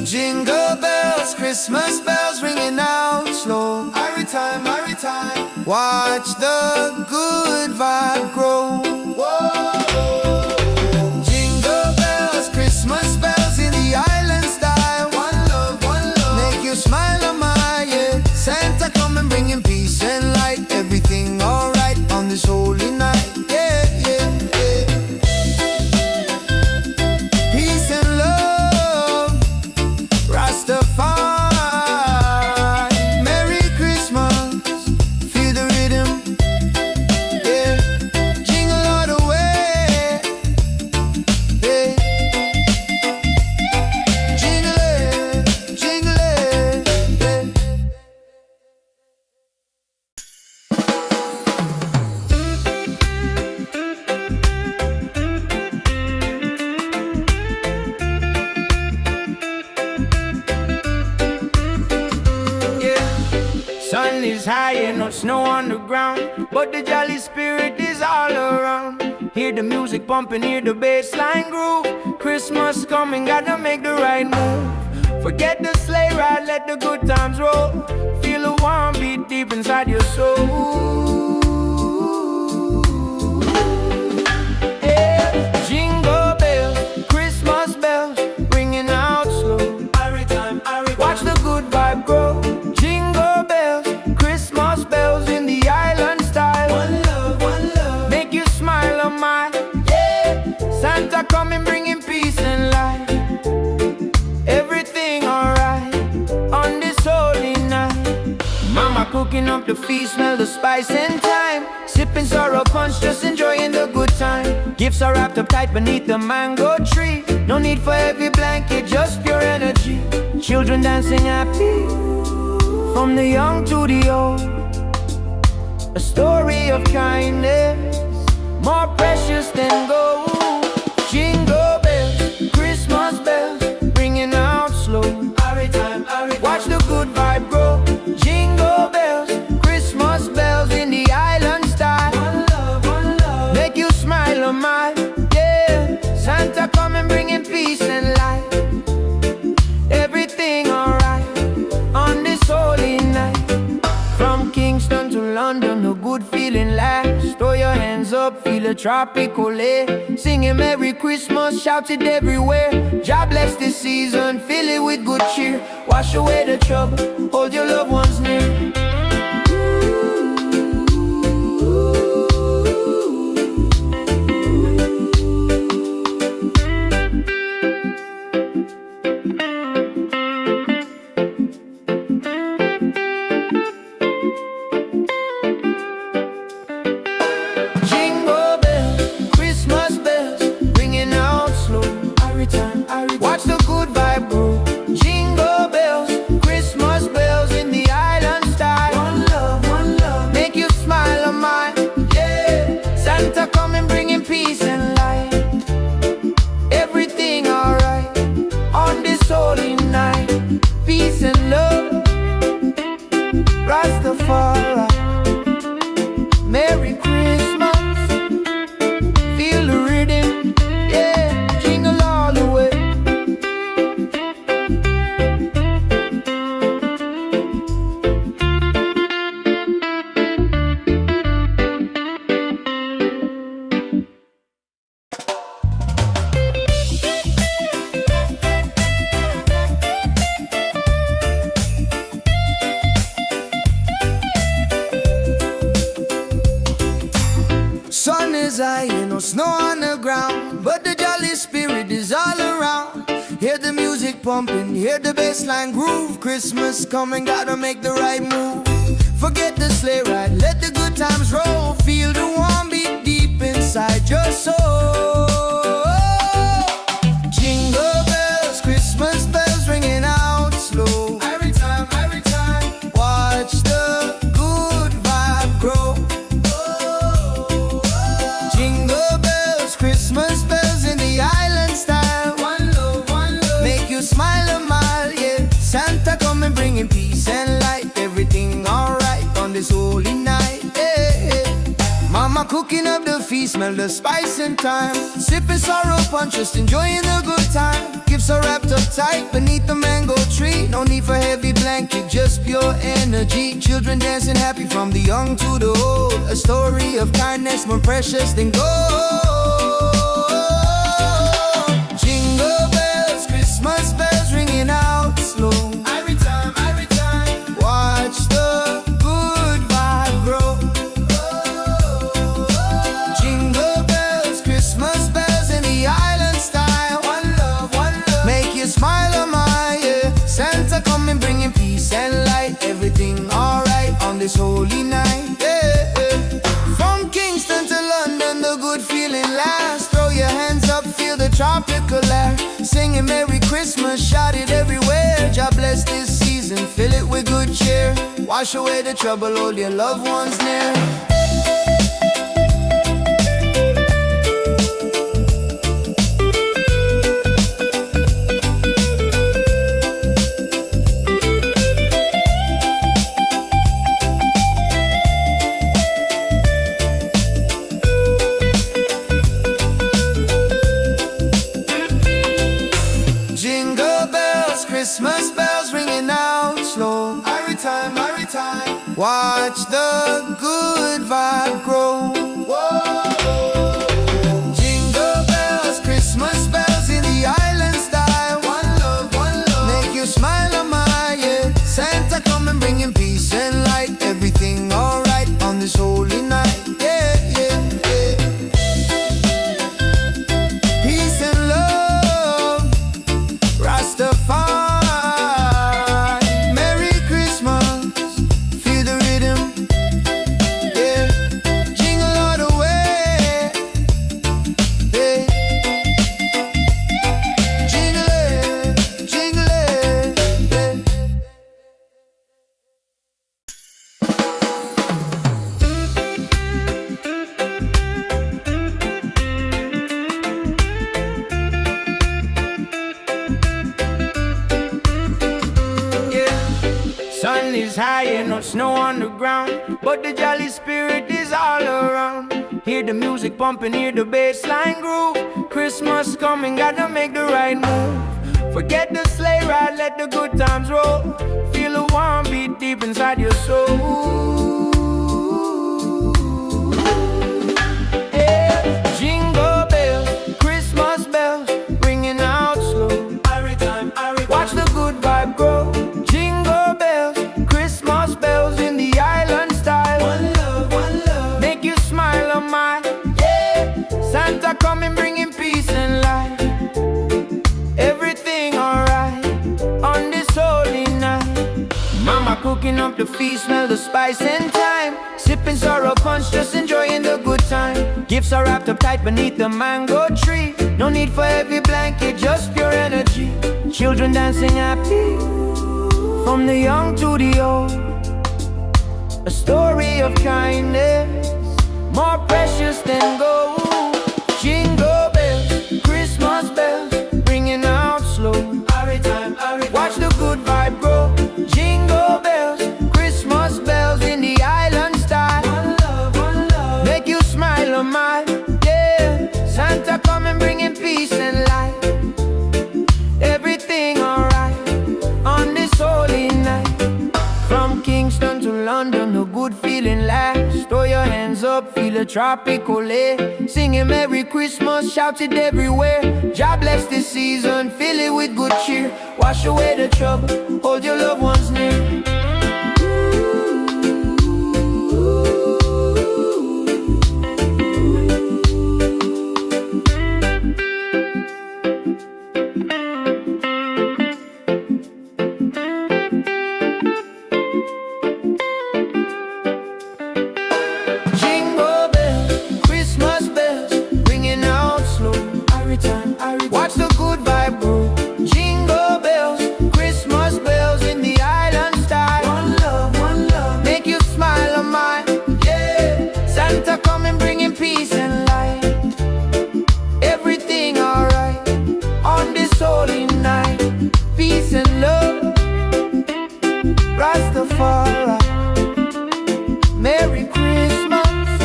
Jingle bells, Christmas bells ringing out slow. Every time, watch the good vibe grow. Whoa. Jingle bells, Christmas bells in the island style. One love, make you smile on my, yeah. Santa coming bringing peace and light. Everything alright on this holy night, yeah, yeah, yeah. Peace and love, Rastafari. Merry Christmas, feel the rhythm, yeah. Jingle all the way, yeah. Jingle it, yeah. Sun is high and no snow on the ground, but the jolly spirit is all around. Hear the music pumping, hear the bassline groove. Christmas coming, gotta make the right move. Forget the sleigh ride, let the good times roll. Feel a warm beat deep inside your soul. Yeah. up the feast, smell the spice and thyme. Sipping sorrow punch, just enjoying the good time. Gifts are wrapped up tight beneath the mango tree. No need for heavy blanket, just pure energy. Children dancing happy, from the young to the old. A story of kindness, more precious than gold. Jingle bells, Christmas bells, ringing out slow. Watch the good vibe grow. Jingle bells, Christmas bells in the island style. One love, make you smile a mile. Yeah, Santa coming bringing peace and light. Everything alright on this holy night. From Kingston to London, the good feeling lasts. Throw your hands up, feel a tropical air. Singing Merry Christmas, shout it everywhere. God bless this season, fill it with good cheer. Wash away the trouble, hold your loved ones near. Watch the good vibe grow. Jingle bells, Christmas bells in the island style. One love, make you smile a mile. Yeah, Santa coming bringing peace and light. Everything alright on this holy night. Peace and love, Rastafari. Merry Christmas, feel the rhythm. Yeah, jingle all the way. Sun is high, no snow on the ground, but the jolly spirit is all around. Hear the music pumping, hear the bassline groove. Christmas coming, gotta make the right move. Forget the sleigh ride, let the good times roll. Feel the warm beat deep inside your soul. Jingle bells, Christmas bells ringing out slow. Every time, watch the good vibe grow. Jingle bells, Christmas bells in the island style. One love, make you smile a mile, yeah. Santa coming bringing peace and light. Everything alright on this holy night, yeah. Mama cooking up the feast, smell the spice and thyme. Sipping sorrow punch, just enjoying the good time. Gifts are wrapped up tight beneath the mango tree. No need for heavy blanket, just pure energy. Children dancing happy from the young to the old. A story of kindness more precious than gold. Jingle bells, Christmas bells ringing out slow. Every time, watch the good vibe grow. Jingle bells, Christmas bells in the island style. One love, make you smile a mile, yeah. Santa coming bringing peace and light. Everything alright on this holy night, yeah. From Kingston to London, the good feeling lasts. Throw your hands up, feel the tropical air. Singing Merry Christmas, shout it everywhere. God bless this season, fill it with good cheer. Wash away the trouble, hold your loved ones near. Jingle bells, Christmas bells ringing out slow. Every time, watch the good vibe grow. Whoa. Jingle bells, Christmas bells in the island style. One love, make you smile a mile, yeah. Santa coming bringing peace and light. Everything alright on this holy night, yeah. Peace and love, Rastafari. Merry Christmas, feel the rhythm. snow on the ground, but the jolly spirit is all around. Hear the music pumping, hear the bass line groove. Christmas coming, gotta make the right move. Forget the sleigh ride, let the good times roll. Feel a warm beat deep inside your soul. Yeah. Jingle bells, Christmas bells, ringing out slow. Every time, watch the good vibe grow. Jingle bells, Christmas bells in the island style. One love, make you smile on my, yeah. Santa coming, bringing peace and light. Everything alright on this holy night. Mama cooking up the feast, smell the spice and thyme. Sipping sorrow punch, just enjoying the good time. Gifts are wrapped up tight beneath the mango tree. No need for heavy blanket, just pure energy. Children dancing happy, from the young to the old. A story of kindness, more precious than gold. Jingle bells, Christmas bells, ringing out slow. Watch the good vibe grow. Jingle bells, Christmas bells in the island style. One love, make you smile on my, yeah. Santa coming, bringing peace and light. Everything alright on this holy night. From Kingston to London, the good feeling lasts. Throw your hands up, feel a tropical air. Singing Merry Christmas, shout it everywhere. God bless this season, fill it with good cheer. Wash away the trouble, hold your loved ones near. Watch the good vibe grow. Jingle bells, Christmas bells in the island style. One love, make you smile on mine, yeah. Santa coming, bringing peace and light. Everything alright on this holy night. Peace and love, Rastafari. Merry Christmas,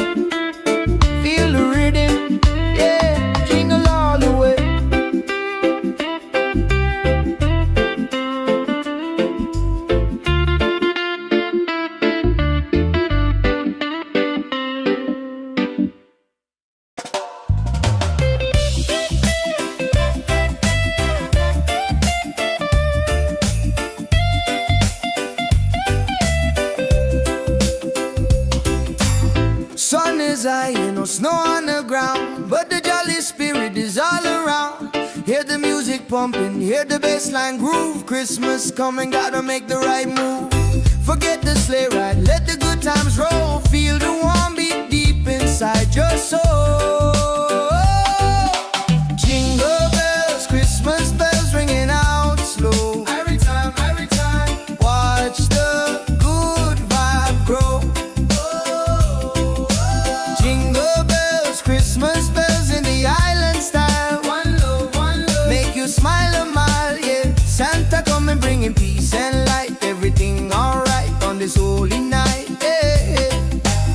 feel the rhythm, yeah. Jingle all the way. Sun is high, no snow on the ground, but the jolly spirit is all around. Hear the music pumping, hear the bass line groove. Christmas coming, gotta make the right move. Forget the sleigh ride, let the good times roll. Feel the warm beat deep inside your soul. Jingle bells, Christmas bells ringing out slow. Every time, watch the good vibe grow. Jingle bells, Christmas bells in the island style. One love, make you smile a mile, yeah. Santa coming, bringing peace and light. Everything alright on this holy night, yeah.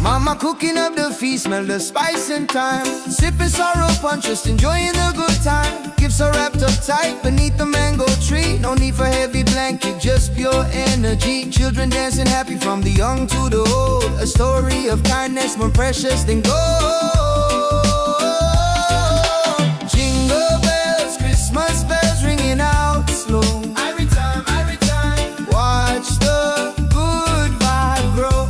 Mama cooking up the feast, smell the spice and thyme. Sipping sorrow punch, just enjoying the good time. Gifts are wrapped up tight beneath the mango tree. No need for heavy blanket, just pure energy. Children dancing happy, from the young to the old. A story of kindness, more precious than gold. Jingle bells, Christmas bells ringing out slow. Every time, watch the good vibe grow.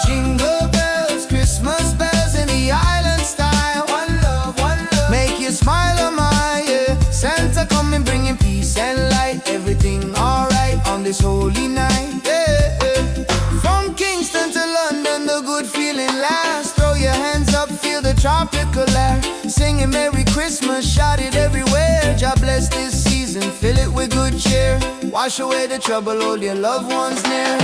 Jingle bells, Christmas bells in the island style. One love, make you smile on my, yeah. Santa coming, bringing peace and light. Everything alright on this holy night, yeah. From Kingston to London, the good feeling lasts. Throw your hands up, feel the tropical air. Singing Merry Christmas, shout it everywhere. God bless this season, fill it with good cheer. Wash away the trouble, hold your loved ones near.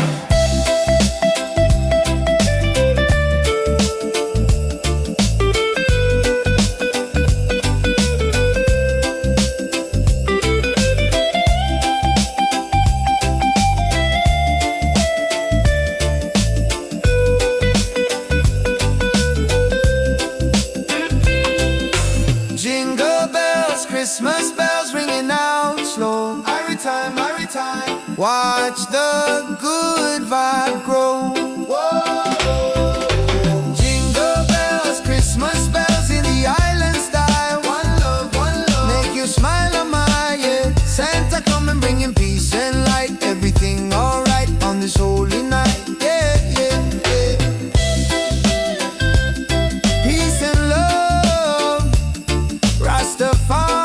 Watch the good vibe grow. Jingle bells, Christmas bells in the island style. One love, make you smile on my yeah. Santa come and bringing peace and light. Everything alright on this holy night. Yeah, yeah, yeah. Peace and love, Rastafari.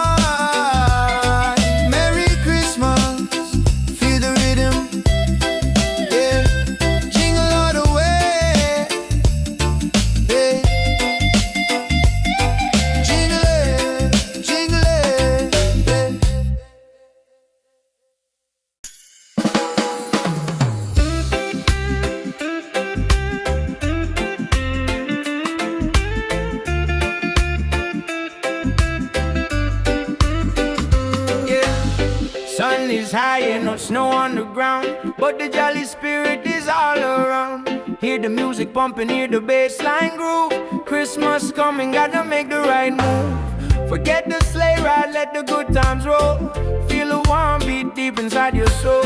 Sun is high and no snow on the ground, but the jolly spirit is all around. Hear the music pumping, hear the bass line groove. Christmas coming, gotta make the right move. Forget the sleigh ride, let the good times roll. Feel the warm beat deep inside your soul.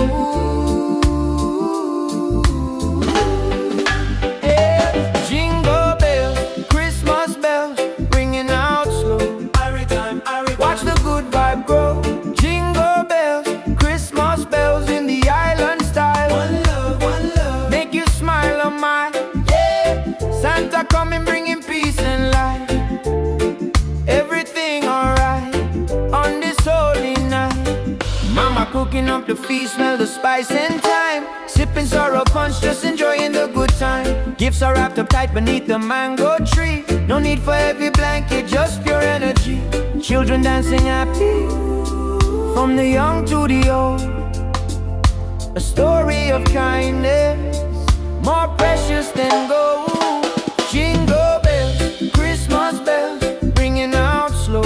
Yeah. Jingle bells, Christmas bells, ringing out slow. Watch the good vibe grow. Jingle bells, Christmas bells in the island style. One love, make you smile on my yeah. Santa coming bringing peace and light. Everything alright on this holy night. Mama cooking up the feast, smell the spice and thyme. Sipping sorrow punch, just enjoying the good time. Gifts are wrapped up tight beneath the mango tree. No need for heavy blanket, just pure energy. Children dancing happy, from the young to the old. A story of kindness, more precious than gold. Jingle bells, Christmas bells, ringing out slow.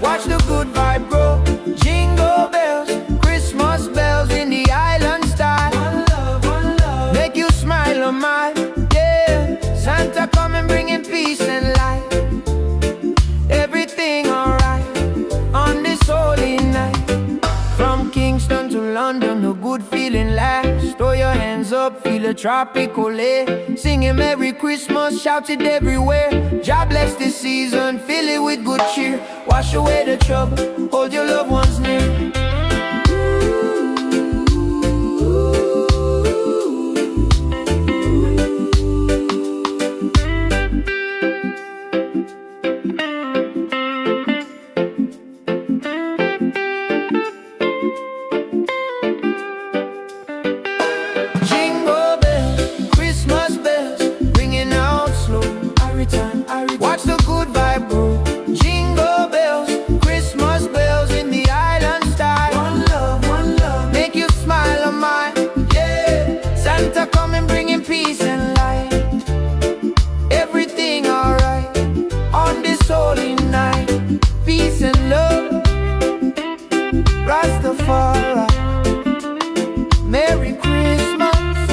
Watch the good vibe grow. Jingle bells, Christmas bells in the island style. One love, make you smile on my yeah. Santa coming bringing peace and light. Everything alright on this holy night. From Kingston to London, a good feeling lasts. Throw your hands up, feel a tropical air. Singing Merry Christmas, shout it everywhere. God bless this season, fill it with good cheer. Wash away the trouble, hold your loved ones near. Watch the good vibe grow. Jingle bells, Christmas bells in the island style. One love, make you smile on my yeah. Santa coming bringing peace and light. Everything alright on this holy night. Peace and love, Rastafari. Merry Christmas,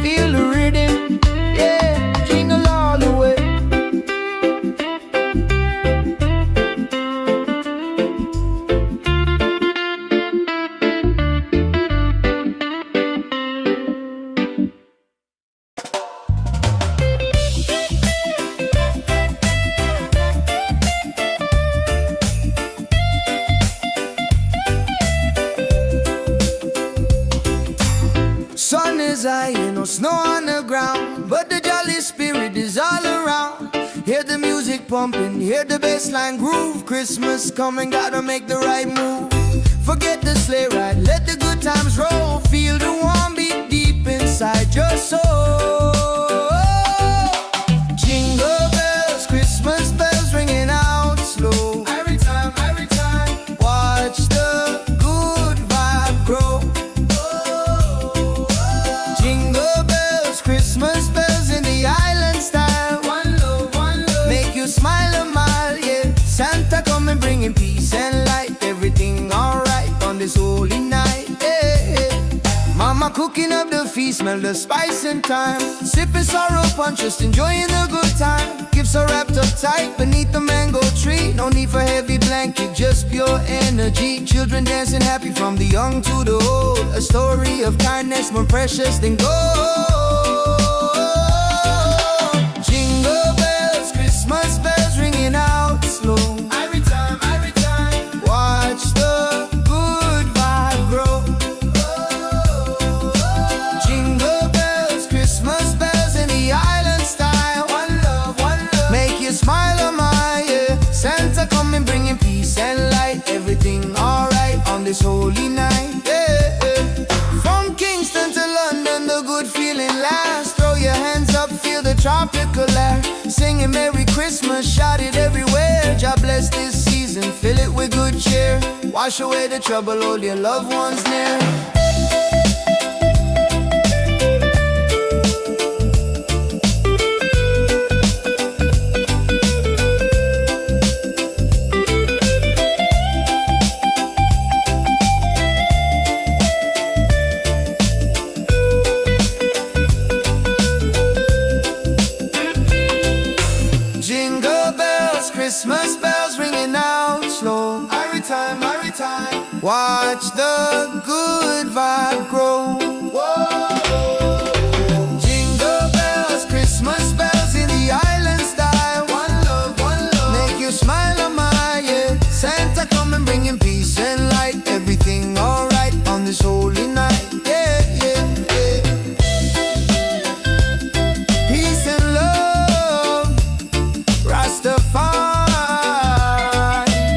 feel the rhythm, yeah. Jingle all the way. Sun is high and no snow on the ground, but the jolly spirit is all around. Hear the music pumping, hear the bass line groove. Christmas coming, gotta make the right move. Forget the sleigh ride, let the good times roll. Feel the warm beat deep inside your soul. Jingle bells, Christmas bells ringing out slow. Every time, watch the good vibe grow. Jingle bells, Christmas bells in the island style. One love, make you smile a mile, yeah. Santa coming bringing peace and light. Everything alright on this holy night, yeah. Mama cooking up the feast, smell the spice and thyme. Sipping sorrow punch, just enjoying the good time. Gifts are wrapped up tight beneath the mango tree. No need for heavy blanket, just pure energy. Children dancing happy from the young to the old. A story of kindness more precious than gold. Jingle bells, Christmas bells ringing out slow. Every time, watch the good vibe grow. Jingle bells, Christmas bells in the island style. One love, make you smile on my yeah. Santa coming bringing peace and light. Everything alright on this holy night, yeah, yeah. From Kingston to London, the good feeling lasts. Throw your hands up, feel the tropical air. Singing Merry Christmas, shout it everywhere. God bless this season, fill it with good cheer. Wash away the trouble, hold your loved ones near. Jingle bells, Christmas bells ringing out slow. Every time, watch the good vibe grow. Whoa. Jingle bells, Christmas bells in the island style. One love, make you smile on my yeah. Santa coming bringing peace and light. Everything alright on this holy night, yeah, yeah, yeah. Peace and love, Rastafari.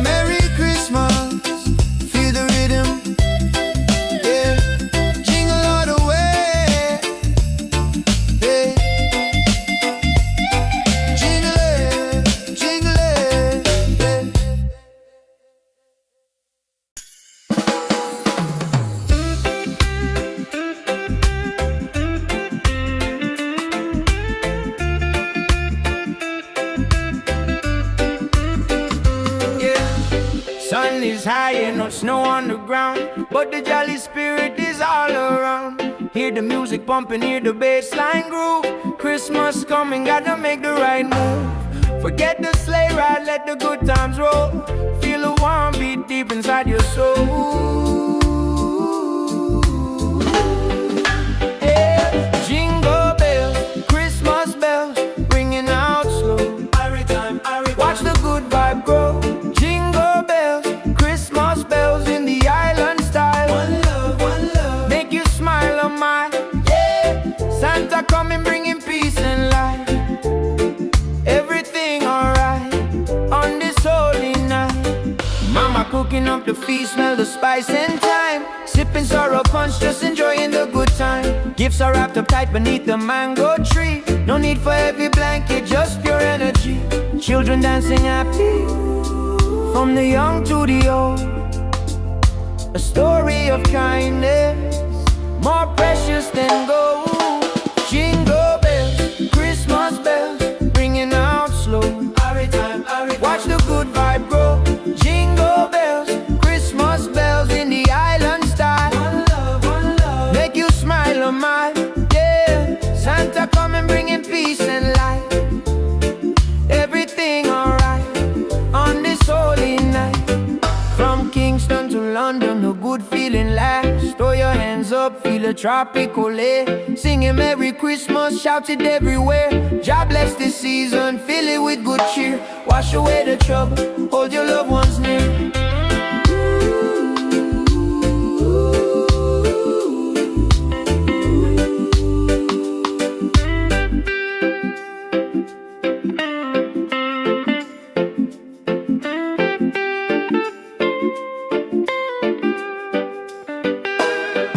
Merry Christmas, feel the rhythm, yeah. Jingle all the way, yeah. Jingle it, yeah. Sun is high and no snow on the ground, but the jolly spirit is all around. Hear the music pumping, hear the bass line groove. Christmas coming, gotta make the right move. Forget the sleigh ride, let the good times roll. Feel the warm beat deep inside your soul. Hey, jingle bells, Christmas bells, ringing out slow. Watch the good vibe grow. Jingle bells, Christmas bells in the island style. One love, make you smile on my yeah. Santa coming bringing peace and light. Everything alright on this holy night. Mama cooking up the feast, smell the spice and thyme. Sipping sorrow punch, just enjoying the good time. Gifts are wrapped up tight beneath the mango tree. No need for heavy blanket, just pure energy. Children dancing happy from the young to the old. A story of kindness more precious than gold. Jingle bells, Christmas bells, ringing out slow. Watch the good vibe grow. Jingle bells, Christmas bells in the island style. One love, make you smile on my yeah. Santa coming bringing peace and light. Everything alright on this holy night. From Kingston to London, a good feeling lasts. Throw your hands up, feel a tropical air. Singing Merry Christmas, shout it everywhere. God bless this season, fill it with good cheer. Wash away the trouble, hold your loved ones near.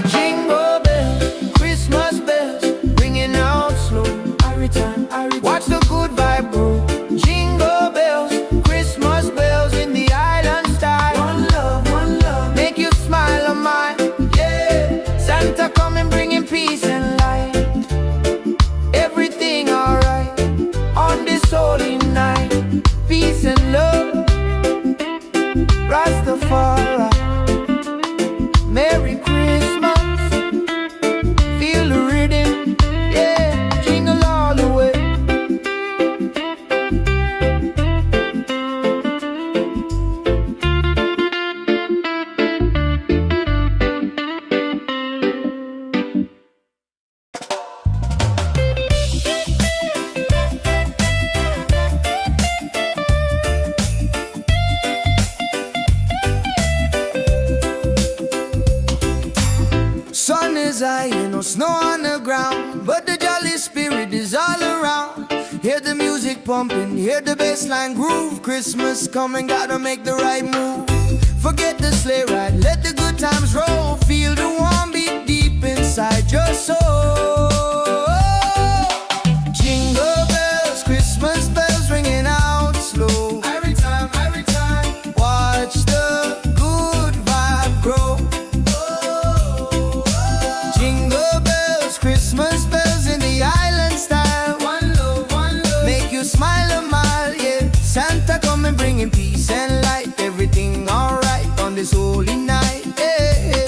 Jingle bells, Christmas bells, ringing out slow. Watch the good vibe grow. Jingle bells, Christmas bells in the island style. but the jolly spirit is all around. Hear the music pumping, hear the bassline groove. Christmas coming, gotta make the right move. Forget the sleigh ride, let the good times roll. Feel the warm beat deep inside your soul. Jingle bells, Christmas bells ringing out slow. Every time, watch the good vibe grow. Jingle bells, Christmas bells in the island style. One love, make you smile a mile, yeah. Santa coming bringing peace and light. Everything alright on this holy night, yeah.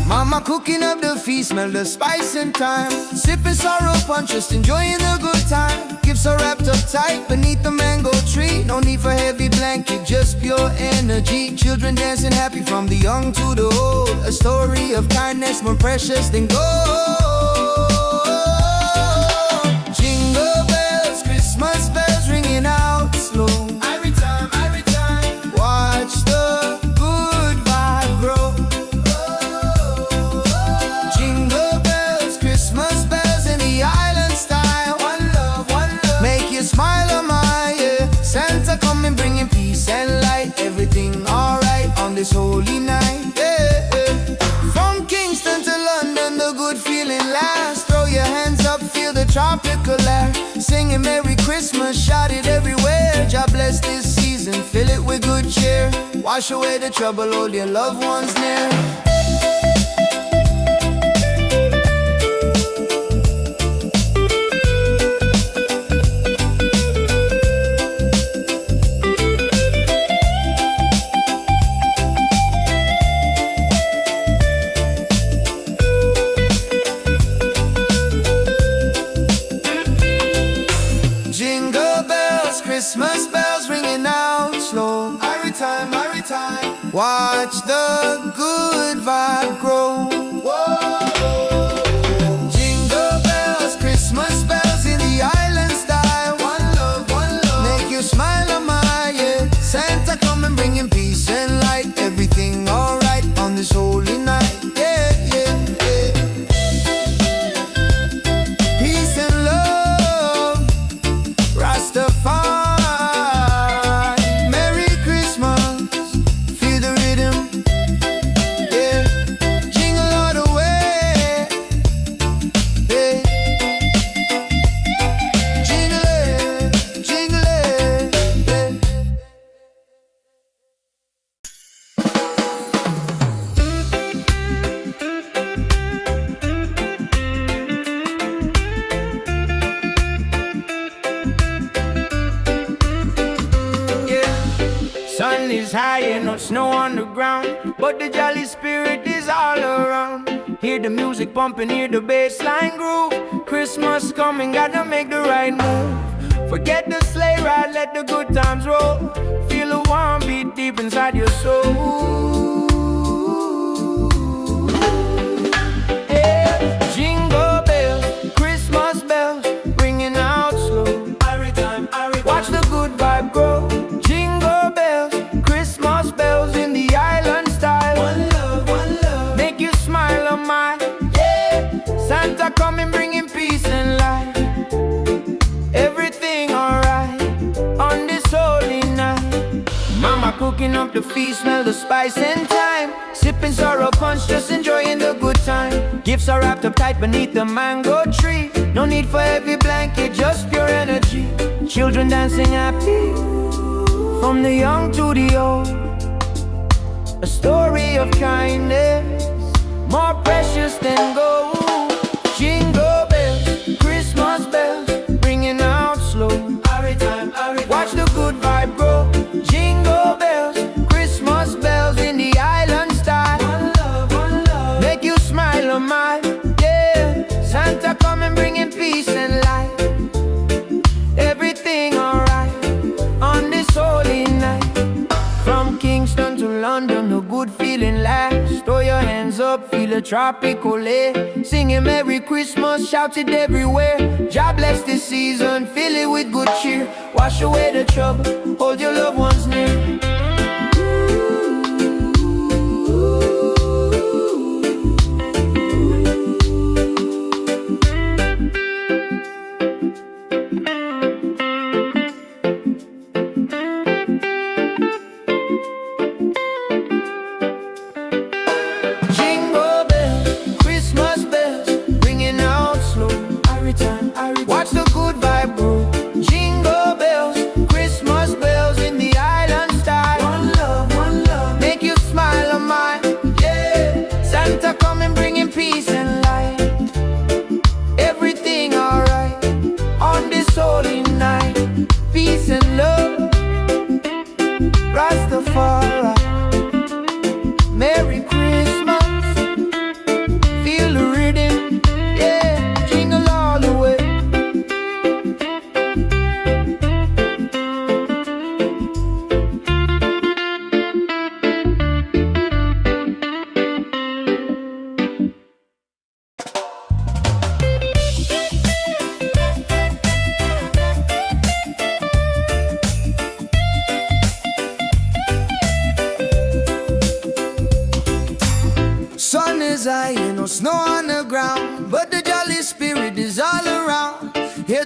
Mama cooking up the feast, smell the spice and thyme. Sipping sorrow punch, just enjoying the good time. Gifts are wrapped up tight beneath the mango tree. No need for heavy blanket, just pure energy. Children dancing happy from the young to the old. A story of kindness more precious than gold. Jingle bells, Christmas bells ringing out slow. Every time, watch the good vibe grow. Jingle bells, Christmas bells in the island style. One love, make you smile a mile, yeah. Santa coming bringing peace and light. Everything alright on this holy night, yeah. From Kingston to London, the good feeling lasts. Throw your hands up, feel the tropical air. Singing Merry Christmas, shout it everywhere. God bless this season, fill it with good cheer. Wash away the trouble, hold your loved ones near. Jingle bells, Christmas bells ringing out slow. Every time, watch the good vibe grow. Whoa. Jingle bells, Christmas bells in the island style. One love, make you smile a mile, yeah. Santa coming bringing peace and light. Everything alright on this holy night, yeah, yeah, yeah. Peace and love, Rastafari. Merry Christmas, feel the rhythm, yeah. Jingle all the way, yeah. Jingle it, yeah. Sun is high and no snow on the ground, but the jolly spirit is all around. Hear the music pumping, hear the bassline groove. Christmas coming, gotta make the right move. Forget the sleigh ride, let the good times roll. Feel the warm beat deep inside your soul. Yeah. Jingle bells, Christmas bells, ringing out slow. Watch the good vibe grow. Jingle bells, Christmas bells in the island style. One love, make you smile a mile, yeah. Santa coming bringing peace and light. Everything alright on this holy night. Mama cooking up the feast, smell the spice and thyme. Sipping sorrow punch, just enjoying the good time. Gifts are wrapped up tight beneath the mango tree. No need for heavy blanket, just pure energy. Children dancing happy from the young to the old. A story of kindness more precious than gold. Jingle bells, Christmas bells, ringing out slow. Watch the good vibe grow. Jingle bells, Christmas bells in the island style. One love, make you smile a mile, yeah. Santa coming bringing peace and light. Everything alright on this holy night. From Kingston to London, the good feeling lasts. Throw your hands up, feel a tropical air. Singing Merry Christmas, shout it everywhere. God bless this season, fill it with good cheer. Wash away the trouble, hold your loved ones near.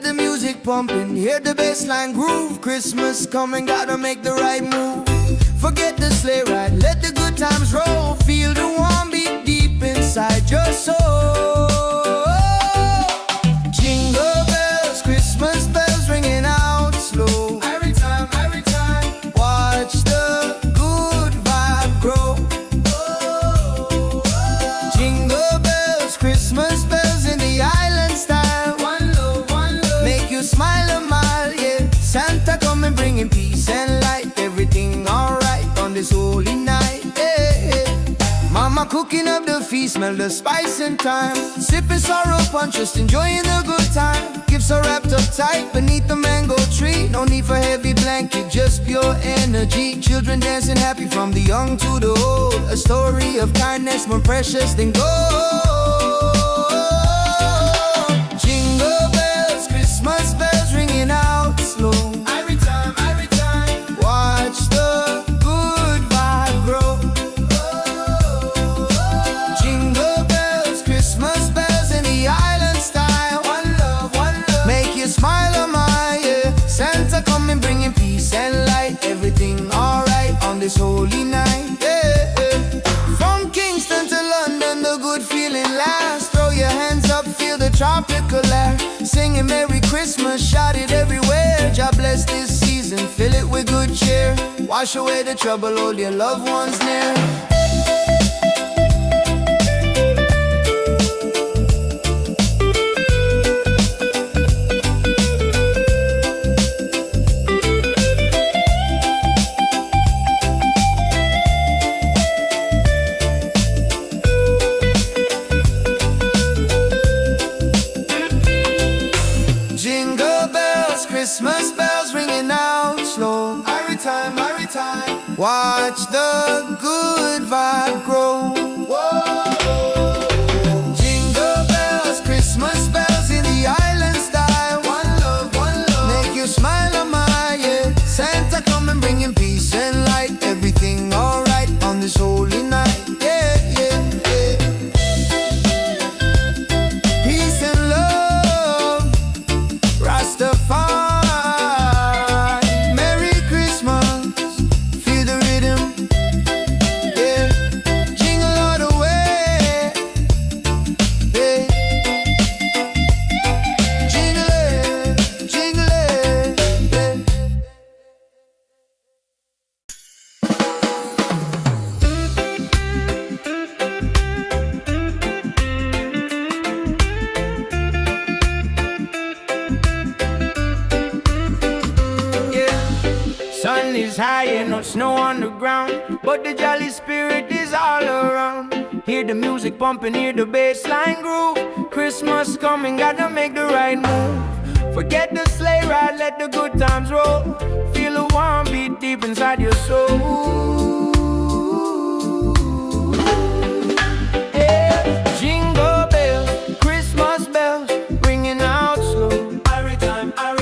Get the music pumping, hear the bassline groove. Christmas coming, gotta make the right move. Forget the sleigh ride, let the good times roll. Feel the warm beat deep inside your soul. Jingle bells, Christmas bells ringing out slow. Every time, watch the good vibe grow. Jingle bells, Christmas bells in the island style. One love, make you smile a mile, yeah. Santa coming bringing peace and light. Everything alright on this holy night, yeah. Mama cooking up the feast, smell the spice and thyme. Sipping sorrow punch, just enjoying the good time. Gifts are wrapped up tight beneath the mango tree. No need for heavy blanket, just pure energy. Children dancing happy from the young to the old. A story of kindness more precious than gold. Jingle bells, Christmas bells ringing out slow. Every time, watch the good vibe grow. Jingle bells, Christmas bells in the island style. One love, make you smile a mile, yeah. Santa coming bringing peace and light. Everything alright on this holy night, yeah. From Kingston to London, the good feeling lasts. Throw your hands up, feel the tropical air. Singing Merry Christmas, shout it everywhere. God bless this season, fill it with good cheer. Wash away the trouble, hold your loved ones near. Jingle bells, Christmas bells ringing out slow. Every time, watch the good vibe grow. Jingle bells, Christmas bells in the island style. One love, make you smile a mile, yeah. Santa coming bringing peace and light. Everything alright on this holy night, yeah, yeah, yeah. Peace and love, Rastafari, Merry Christmas, feel the rhythm, yeah. Jingle all the way, yeah. Jingle it, yeah. Sun is high and no snow on the ground, but the jolly spirit is all around. Hear the music pumping, hear the bassline groove. Christmas coming, gotta make the right move. Forget the sleigh ride, let the good times roll. Feel the warm beat deep inside your soul. Yeah. Jingle bells, Christmas bells, ringing out slow.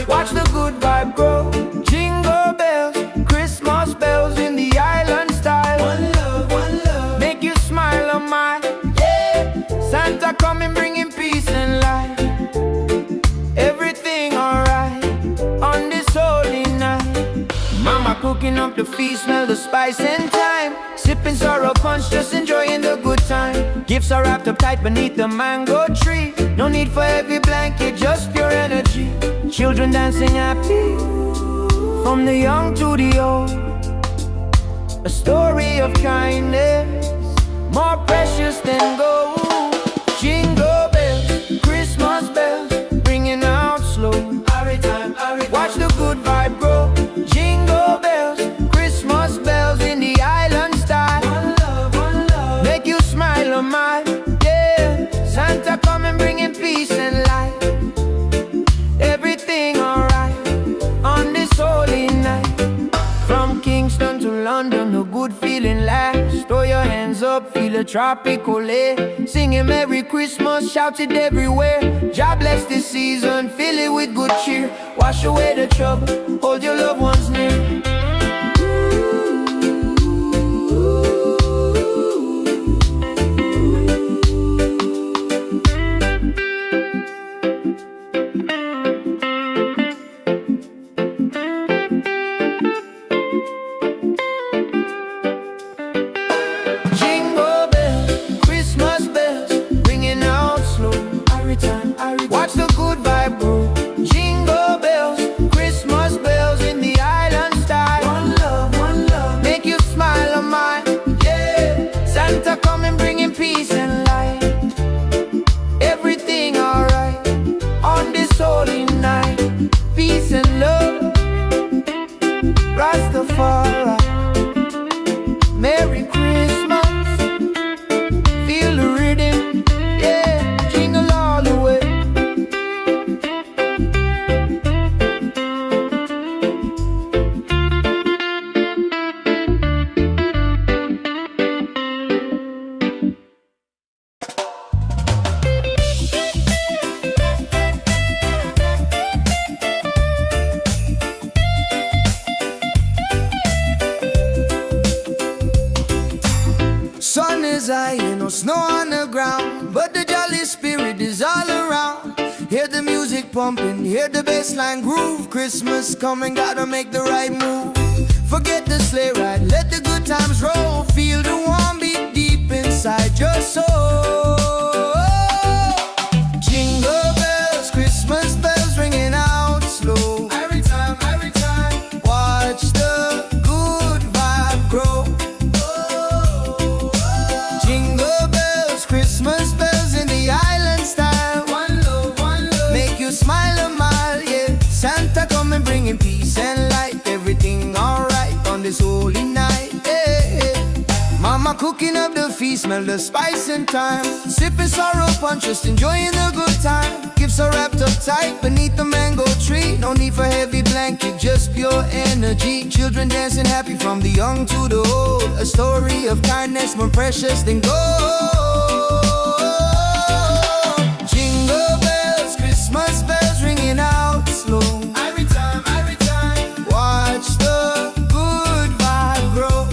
Watch the good vibe grow. Jingle bells, Christmas bells in the island style. One love, make you smile a mile, yeah. Santa coming bringing peace and light. Everything alright on this holy night. Mama cooking up the feast, smell the spice and thyme. Sipping sorrow punch, just enjoying the good time. Gifts are wrapped up tight beneath the mango tree. No need for heavy blanket, just pure energy. Children dancing happy from the young to the old. A story of kindness more precious than gold. Jingle bells, Christmas bells, ringing out slow. Watch the good vibe grow. Jingle bells, Christmas bells in the island style. One love, make you smile a mile, yeah. Santa coming bringing peace and light. Everything alright on this holy night. From Kingston to London, a good feeling lasts. Throw your hands up, feel a tropical air. Singing Merry Christmas, shout it everywhere. God bless this season, fill it with good cheer. Wash away the trouble, hold your loved ones near. Hear the music pumping, hear the bassline groove. Christmas coming, gotta make the right move. Forget the sleigh ride, let the good times roll. Feel the warm beat deep inside your soul. Jingle bells, Christmas bells ringing out slow. Every time, watch the good vibe grow. Jingle bells, Christmas bells in the island style. One love, make you smile a mile, yeah. Santa coming bringing peace and light. Everything alright on this holy night, yeah. Mama cooking up the feast, smell the spice and thyme. Sipping sorrow punch, just enjoying the good time. Gifts are wrapped up tight beneath the mango tree. No need for heavy blanket, just pure energy. Children dancing happy from the young to the old. A story of kindness more precious than gold. Jingle bells, Christmas bells ringing out slow. Every time, watch the good vibe grow.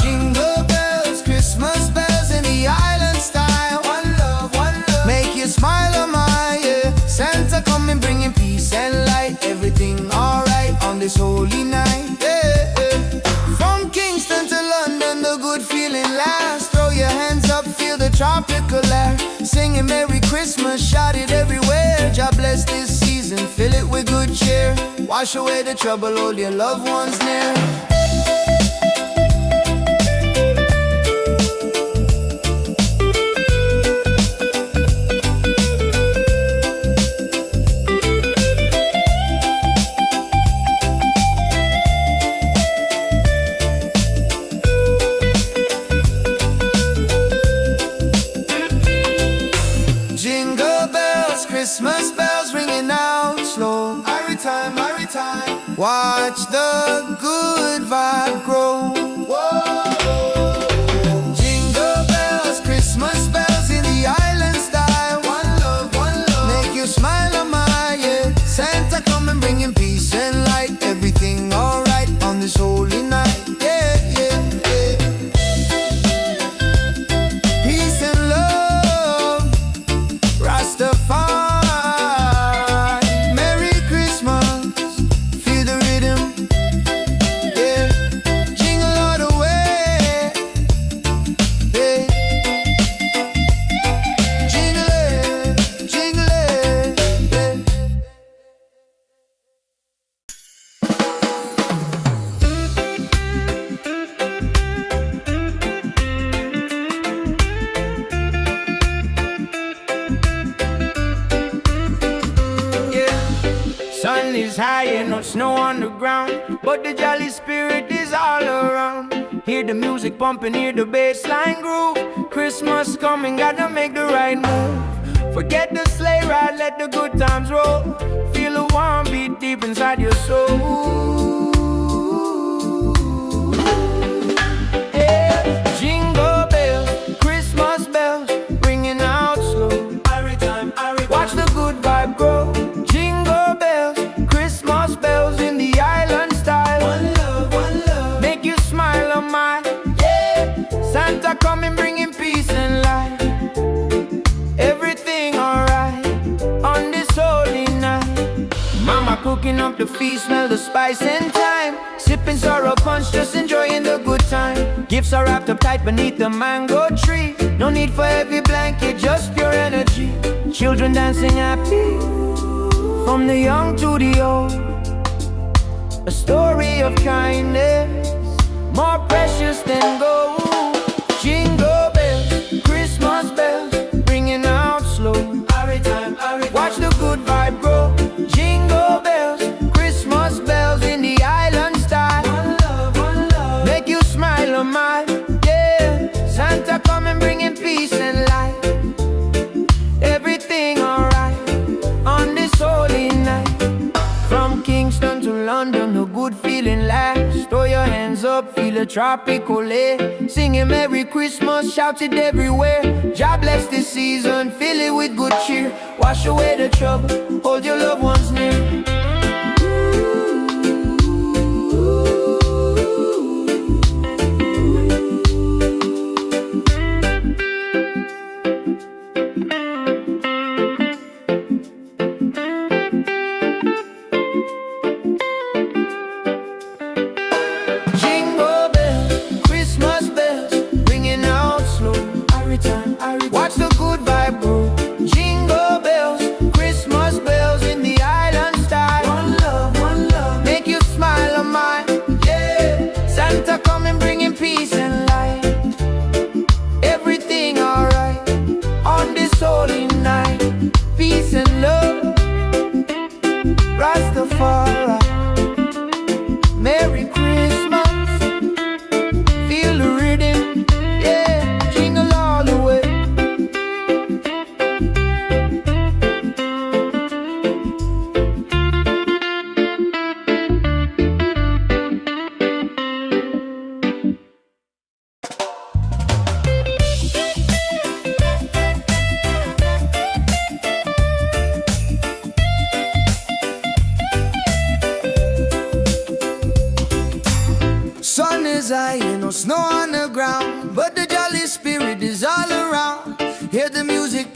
Jingle bells, Christmas bells in the island style. One love, make you smile a mile, yeah. Santa coming bringing peace and light. Everything alright on this holy night, yeah. From Kingston to London, the good feeling lasts. Throw your hands up, feel the tropical air. Singing Merry Christmas, shout it everywhere. God bless this season, fill it with good cheer. Wash away the trouble, hold your loved ones near. Jingle bells, Christmas bells ringing out slow. Every time, watch the good vibe grow. Jingle bells, Christmas bells in the island style. One love, make you smile a mile, yeah. Santa coming bringing peace and light. Everything alright on this holy night, yeah, yeah, yeah. Peace and love, Rastafari, Merry Christmas, feel the rhythm, yeah. Jingle all the way, yeah. Jingle it, yeah. Sun is high and no snow on the ground, but the jolly spirit is all around. Hear the music pumping, hear the bassline groove. Christmas coming, gotta make the right move. Forget the sleigh ride, let the good times roll. Feel the warm beat deep inside your soul. Yeah. Jingle bells, Christmas bells, ringing out slow. Watch the good vibe grow. Jingle bells, Christmas bells in the island style. One love, make you smile a mile, yeah. Santa coming bringing peace and light. Everything alright on this holy night. Mama cooking up the feast, smell the spice and thyme. Sipping sorrow punch, just enjoying the good time. Gifts are wrapped up tight beneath the mango tree. No need for heavy blanket, just pure energy. Children dancing happy from the young to the old. A story of kindness more precious than gold. Jingle bells, Christmas bells, ringing out slow. Watch the good vibe grow. Jingle bells, Christmas bells in the island style. One love, make you smile a mile, yeah. Santa coming bringing peace and light. Everything alright on this holy night. From Kingston to London, a good feeling lasts. Throw your hands up, feel a tropical air. Singing Merry Christmas, shout it everywhere. God bless this season, fill it with good cheer. Wash away the trouble, hold your loved ones near.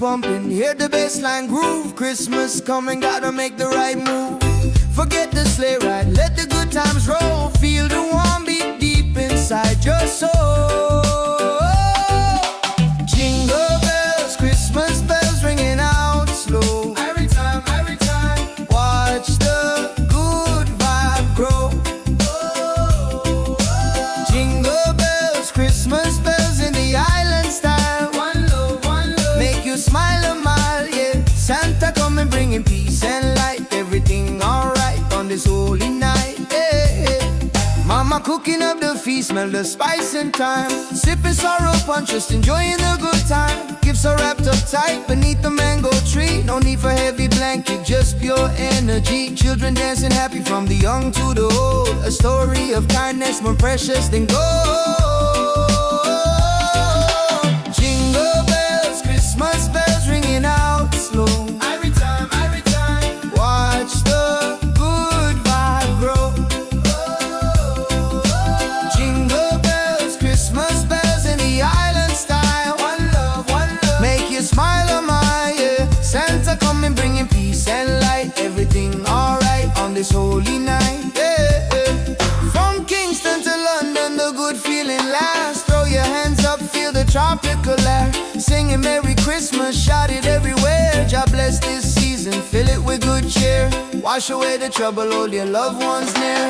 pumping, hear the bassline groove. Christmas coming, gotta make the right move. Forget the sleigh ride, let the good times roll. Feel the warm beat deep inside your soul. Jingle bells, Christmas bells ringing out slow. Every time, watch the good vibe grow. Jingle bells, Christmas bells in the island style. One love, make you smile a mile, yeah. Santa coming bringing peace and light. Everything alright on this holy night, yeah. Mama cooking up the feast, smell the spice and thyme. Sipping sorrow punch, just enjoying the good time. Gifts are wrapped up tight beneath the mango tree. No need for heavy blanket, just pure energy. Children dancing happy from the young to the old. A story of kindness more precious than gold. Jingle bells, Christmas bells ringing out slow. Every time, watch the good vibe grow. Jingle bells, Christmas bells in the island style. One love, make you smile a mile, yeah. Santa coming bringing peace and light. Everything alright on this holy night, yeah. From Kingston to London, the good feeling lasts. Throw your hands up, feel the tropical air. Singing Merry Christmas, shout it everywhere. God bless this season, fill it with good cheer. Wash away the trouble, hold your loved ones near.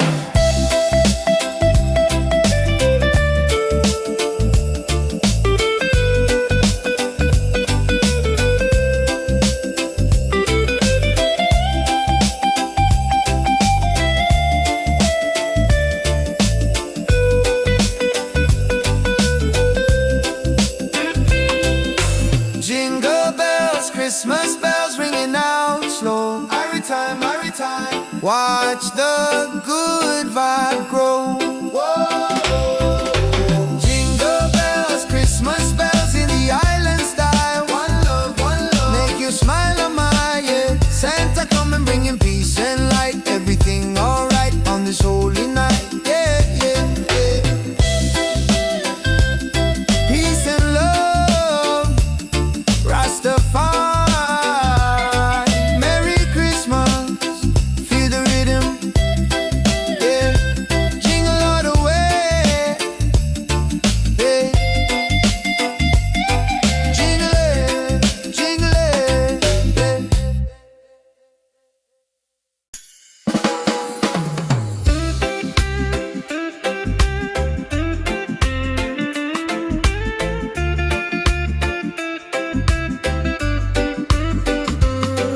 Jingle bells, Christmas bells ringing out slow. Every time, watch the good vibe grow. Whoa. Jingle bells, Christmas bells in the island style. One love, make you smile a mile, yeah. Santa coming bringing peace and light. Everything alright on this holy night, yeah, yeah, yeah. Peace and love, Rastafari. Merry Christmas, feel the rhythm, yeah. Jingle all the way, yeah. Jingle it,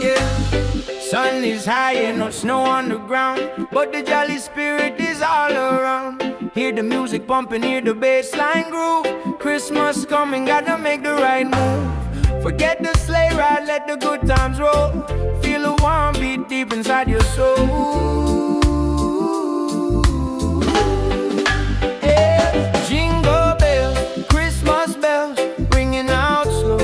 yeah. Sun is high and no snow on the ground, but the jolly spirit is all around. Hear the music pumping, hear the bassline groove. Christmas coming, gotta make the right move. Forget the sleigh ride, let the good times roll. Feel the warm beat deep inside your soul. Yeah. Jingle bells, Christmas bells, ringing out slow.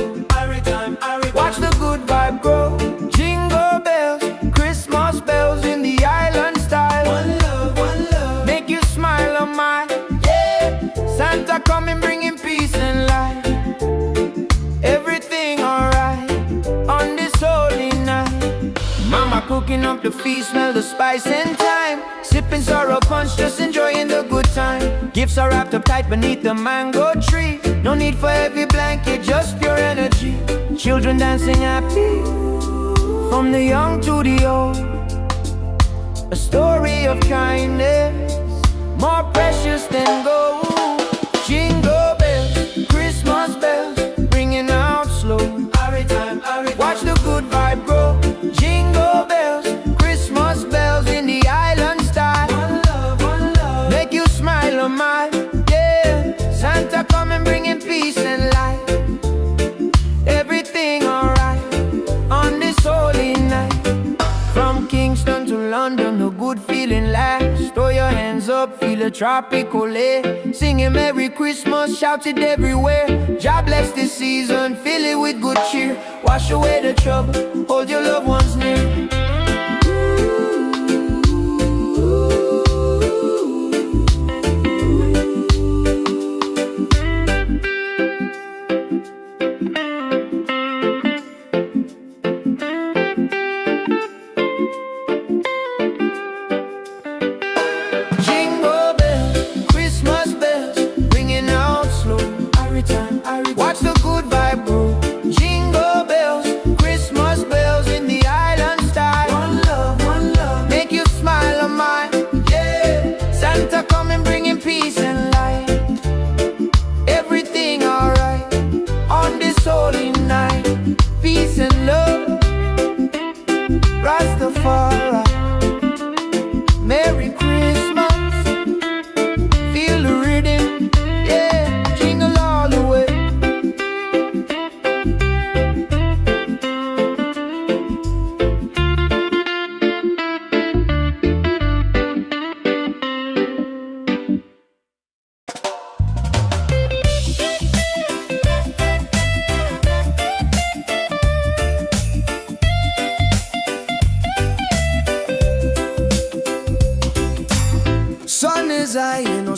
Watch the good vibe grow. Jingle bells, Christmas bells in the island style. One love, make you smile a mile, yeah. Santa coming bringing peace and light. Everything alright on this holy night. Mama cooking up the feast, smell the spice and thyme. Sipping sorrow punch, just enjoying the good time. Gifts are wrapped up tight beneath the mango tree. No need for heavy blanket, just pure energy. Children dancing happy from the young to the old. A story of kindness more precious than gold. Jingle bells, Christmas bells, ringing out slow. Watch the good vibe grow. Jingle bells, Christmas bells in the island style. One love, make you smile a mile, yeah. Santa coming bringing peace and light. Everything alright on this holy night. From Kingston to London, a good feeling lasts. Throw your hands up, feel a tropical air. Singing Merry Christmas, shout it everywhere. God bless this season, fill it with good cheer. Wash away the trouble, hold your loved ones near.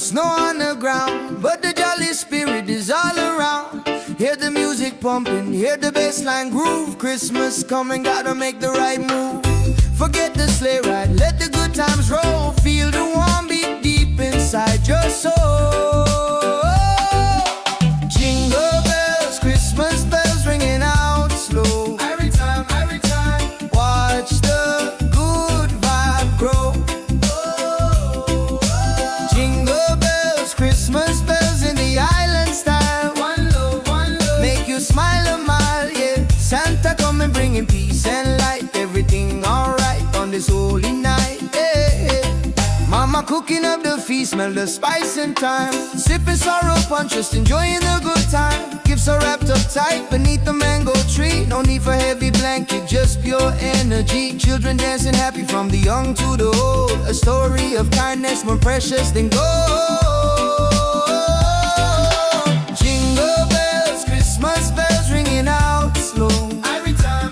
snow on the ground, but the jolly spirit is all around. Hear the music pumping, hear the bassline groove. Christmas coming, gotta make the right move. Forget the sleigh ride, let the good times roll. Feel the warm beat deep inside your soul. Jingle bells, Christmas bells ringing out slow. Every time, watch the good vibe grow. Jingle bells, Christmas bells in the island style. One love, make you smile a mile, yeah. Santa coming bringing peace and light. Everything alright on this holy night, yeah. Mama cooking up the feast, smell the spice and thyme. Sipping sorrow punch, just enjoying the good time. Gifts are wrapped up tight beneath the mango tree. No need for heavy blanket, just pure energy. Children dancing happy from the young to the old. A story of kindness more precious than gold. Jingle bells, Christmas bells ringing out slow. Every time,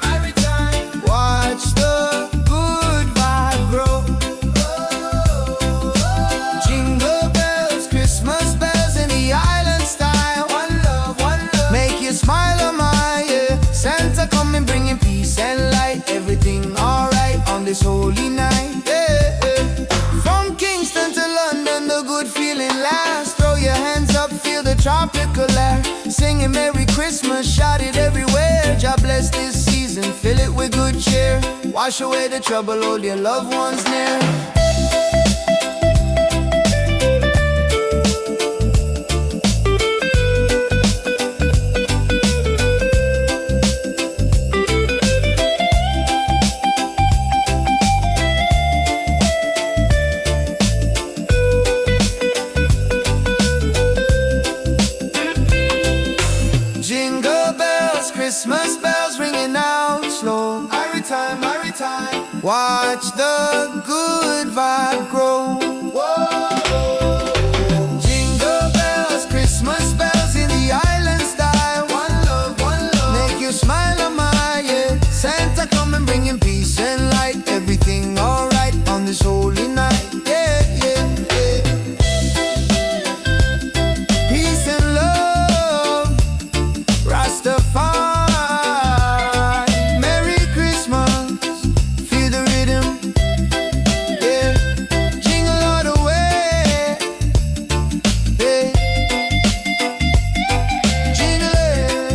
watch the good vibe grow. Jingle bells, Christmas bells in the island style. One love, make you smile a mile, yeah. Santa coming bringing peace and light. Everything alright on this holy night, yeah. From Kingston to London, the good feeling lasts. Throw your hands up, feel the tropical air. Singing Merry Christmas, shout it everywhere. God bless this season, fill it with good cheer. Wash away the trouble, hold your loved ones near. Jingle bells, Christmas bells ringing out slow. Every time, watch the good vibe grow. Whoa. Jingle bells, Christmas bells in the island style. One love, make you smile a mile, yeah. Santa coming bringing peace and light. Everything alright on this holy night, yeah. Peace and love, Rastafari. Merry Christmas, feel the rhythm, yeah. Jingle all the way, yeah. Jingle it,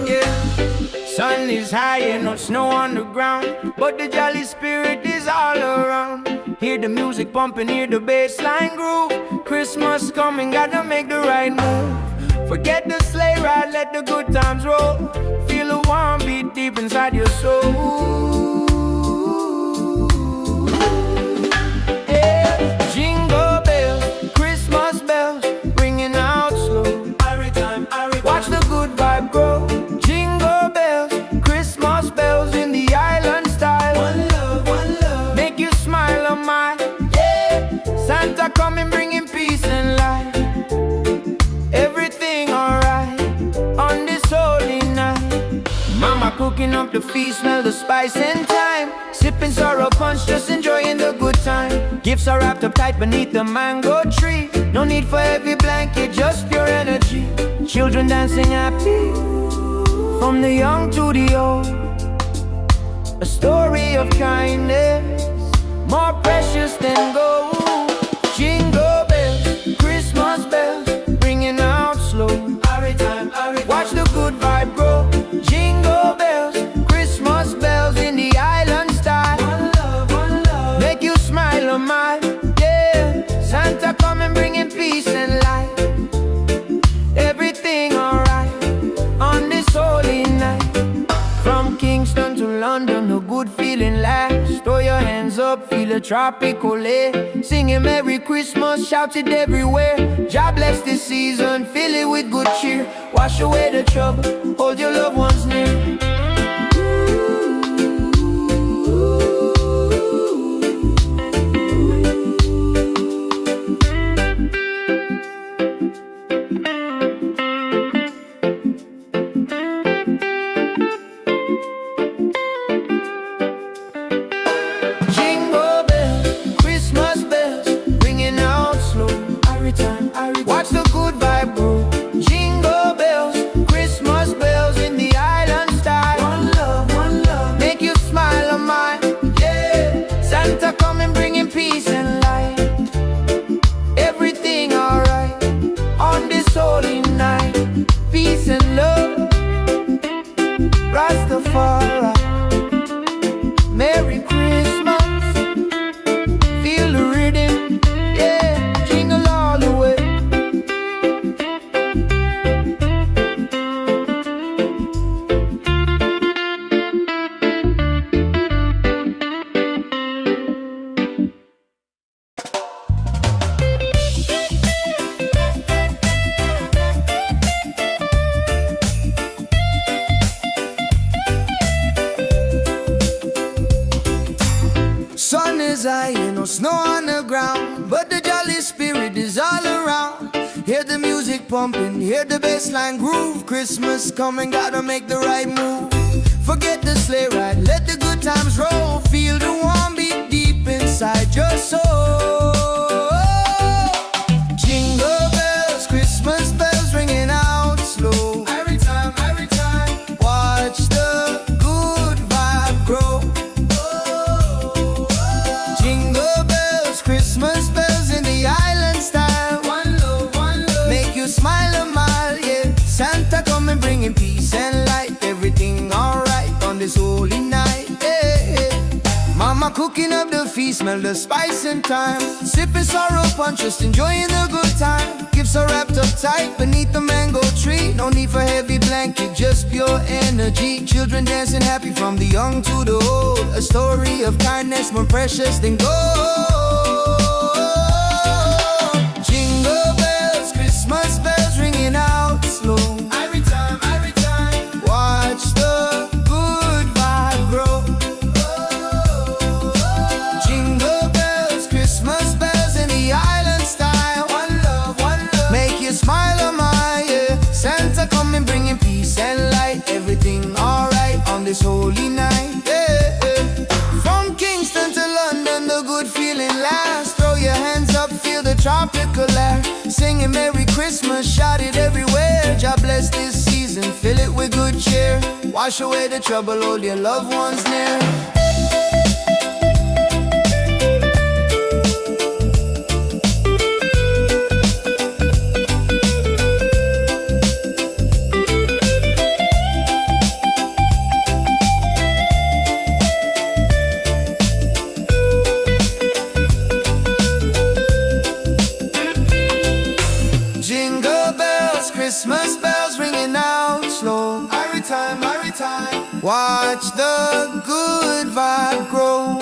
yeah. Sun is high and no snow on the ground, but the jolly spirit is all around. Hear the music pumping, hear the bassline groove. Christmas coming, gotta make the right move. Forget the sleigh ride, let the good times roll. Feel the warm beat deep inside your soul. Yeah. Jingle bells, Christmas bells, ringing out slow. Watch the good vibe grow. Jingle bells, Christmas bells in the island style. One love, make you smile a mile, yeah. Santa coming bringing peace and light. Everything alright on this holy night. Mama cooking up the feast, smell the spice and thyme. Sipping sorrow punch, just enjoying the good time. Gifts are wrapped up tight beneath the mango tree. No need for heavy blanket, just pure energy. Children dancing happy from the young to the old. A story of kindness more precious than gold. Jingle bells, Christmas bells, ringing out slow. Watch the good vibe grow. Jingle bells, Christmas bells in the island style. One love, make you smile a mile, yeah. Santa coming bringing peace and light. Everything alright on this holy night. From Kingston to London, a good feeling lasts. Throw your hands up, feel a tropical air. Singing Merry Christmas, shout it everywhere. God bless this season, fill it with good cheer. Wash away the trouble, hold your loved ones near. Rastafari. Merry Christmas. Feel the rhythm, yeah, jingle all the way. Sun is high, no snow on the ground, but the jolly spirit is all around. Hear the music pumping, hear the bassline groove. Christmas coming, gotta make the right move. Forget the sleigh ride, let the good times roll. Feel the warm beat deep inside your soul. Jingle bells, Christmas bells ringing out slow. Every time, watch the good vibe grow. Jingle bells, Christmas bells in the island style. One love, make you smile a mile, yeah. Santa coming bringing peace and light. Everything alright on this holy night, yeah. Mama cooking up the feast, smell the spice and thyme. Sipping sorrow punch, just enjoying the good time. Gifts are wrapped up tight beneath the mango tree. No need for heavy blanket, just pure energy. Children dancing happy from the young to the old. A story of kindness more precious than gold. Jingle bells, Christmas bells ringing out slow. Every time, watch the good vibe grow. Jingle bells, Christmas bells in the island style. One love, make you smile a mile, yeah. Santa coming bringing peace and light. Everything alright on this holy night, yeah. From Kingston to London, the good feeling lasts. Throw your hands up, feel the tropical air. Singing Merry Christmas, shout it everywhere. God bless this season, fill it with good cheer. Wash away the trouble, hold your loved ones near. Jingle bells, Christmas bells ringing out slow. Every time, watch the good vibe grow.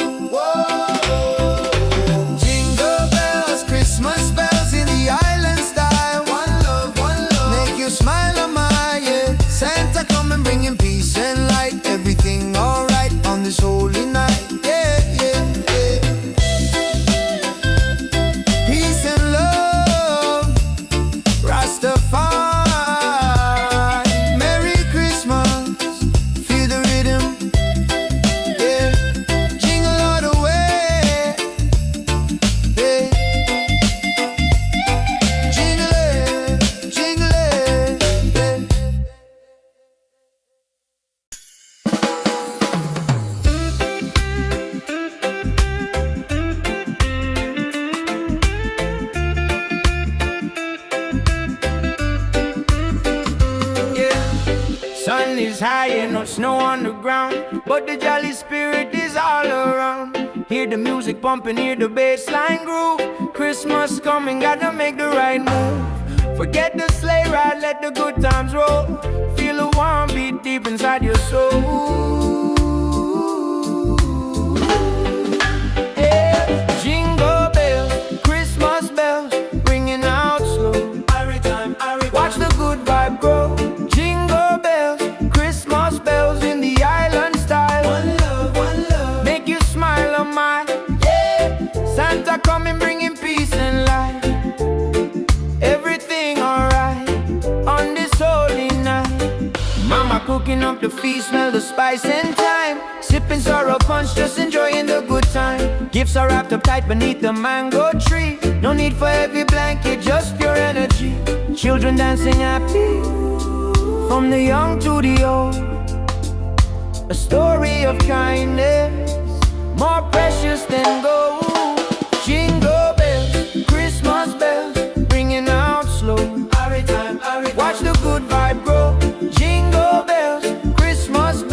Jingle bells, Christmas bells in the island style. One love, make you smile a mile, yeah. Santa coming bringing peace and light. Everything alright on this holy night, yeah. Peace and love, Rastafari. Merry Christmas, feel the rhythm, yeah. Jingle all the way, yeah. Jingle it, yeah. Sun is high and no snow on the ground, but the jolly spirit is all around. Hear the music pumping, hear the bassline groove. Christmas coming, gotta make the right move. Forget the sleigh ride, let the good times roll. Feel the warm beat deep inside your soul. Yeah. Jingle bells, Christmas bells, ringing out slow. Watch the good vibe grow. Jingle bells, Christmas bells in the island style. One love, make you smile a mile, yeah. Santa coming bringing peace and light. Everything alright on this holy night. Mama cooking up the feast, smell the spice and thyme. Sipping sorrow punch, just enjoying the good time. Gifts are wrapped up tight beneath the mango tree. No need for heavy blanket, just pure energy. Children dancing happy from the young to the old. A story of kindness more precious than gold. Jingle bells, Christmas bells, ringing out slow. Watch the good vibe grow. Jingle bells, Christmas bells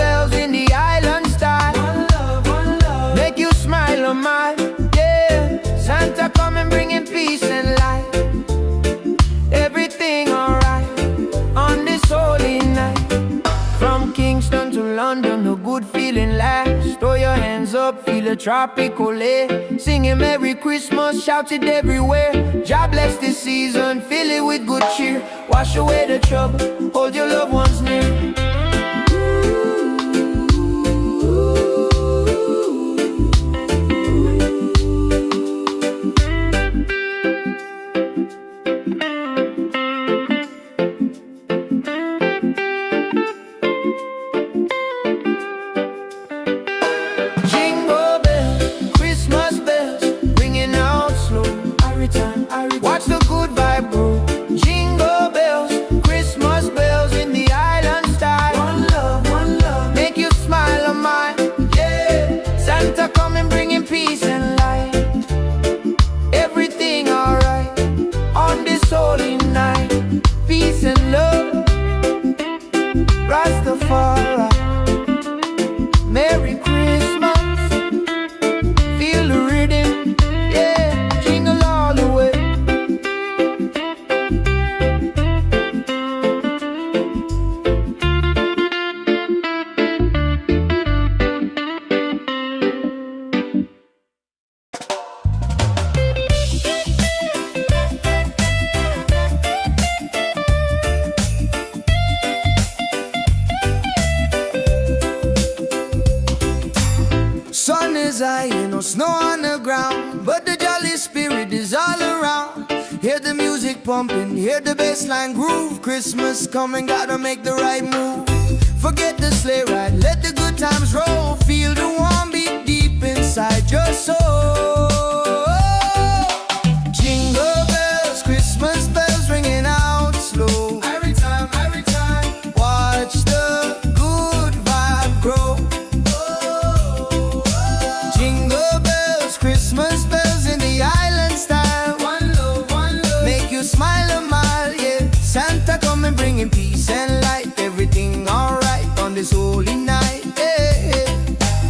London, a good feeling lasts. Throw your hands up, feel a tropical air. Singing Merry Christmas, shout it everywhere. God bless this season, fill it with good cheer. Wash away the trouble, hold your loved ones near. Watch the good vibe grow. Jingle bells, Christmas bells in the island style. One love, make you smile on mine. Yeah, Santa coming bringing peace and light. Everything alright on this holy night. Peace and love, Rastafari. Merry Christmas, feel the rhythm. Yeah, jingle all the way. Sun is high, no snow on the ground, but the jolly spirit is all around. Hear the music pumping, hear the bassline groove. Christmas coming, gotta make the right move. Forget the sleigh ride, let the good times roll. Feel the warm beat deep inside your soul. Jingle bells, Christmas bells ringing out slow. Every time, watch the good vibe grow. Christmas bells in the island style. One love, make you smile a mile, yeah. Santa coming bringing peace and light. Everything alright on this holy night, yeah.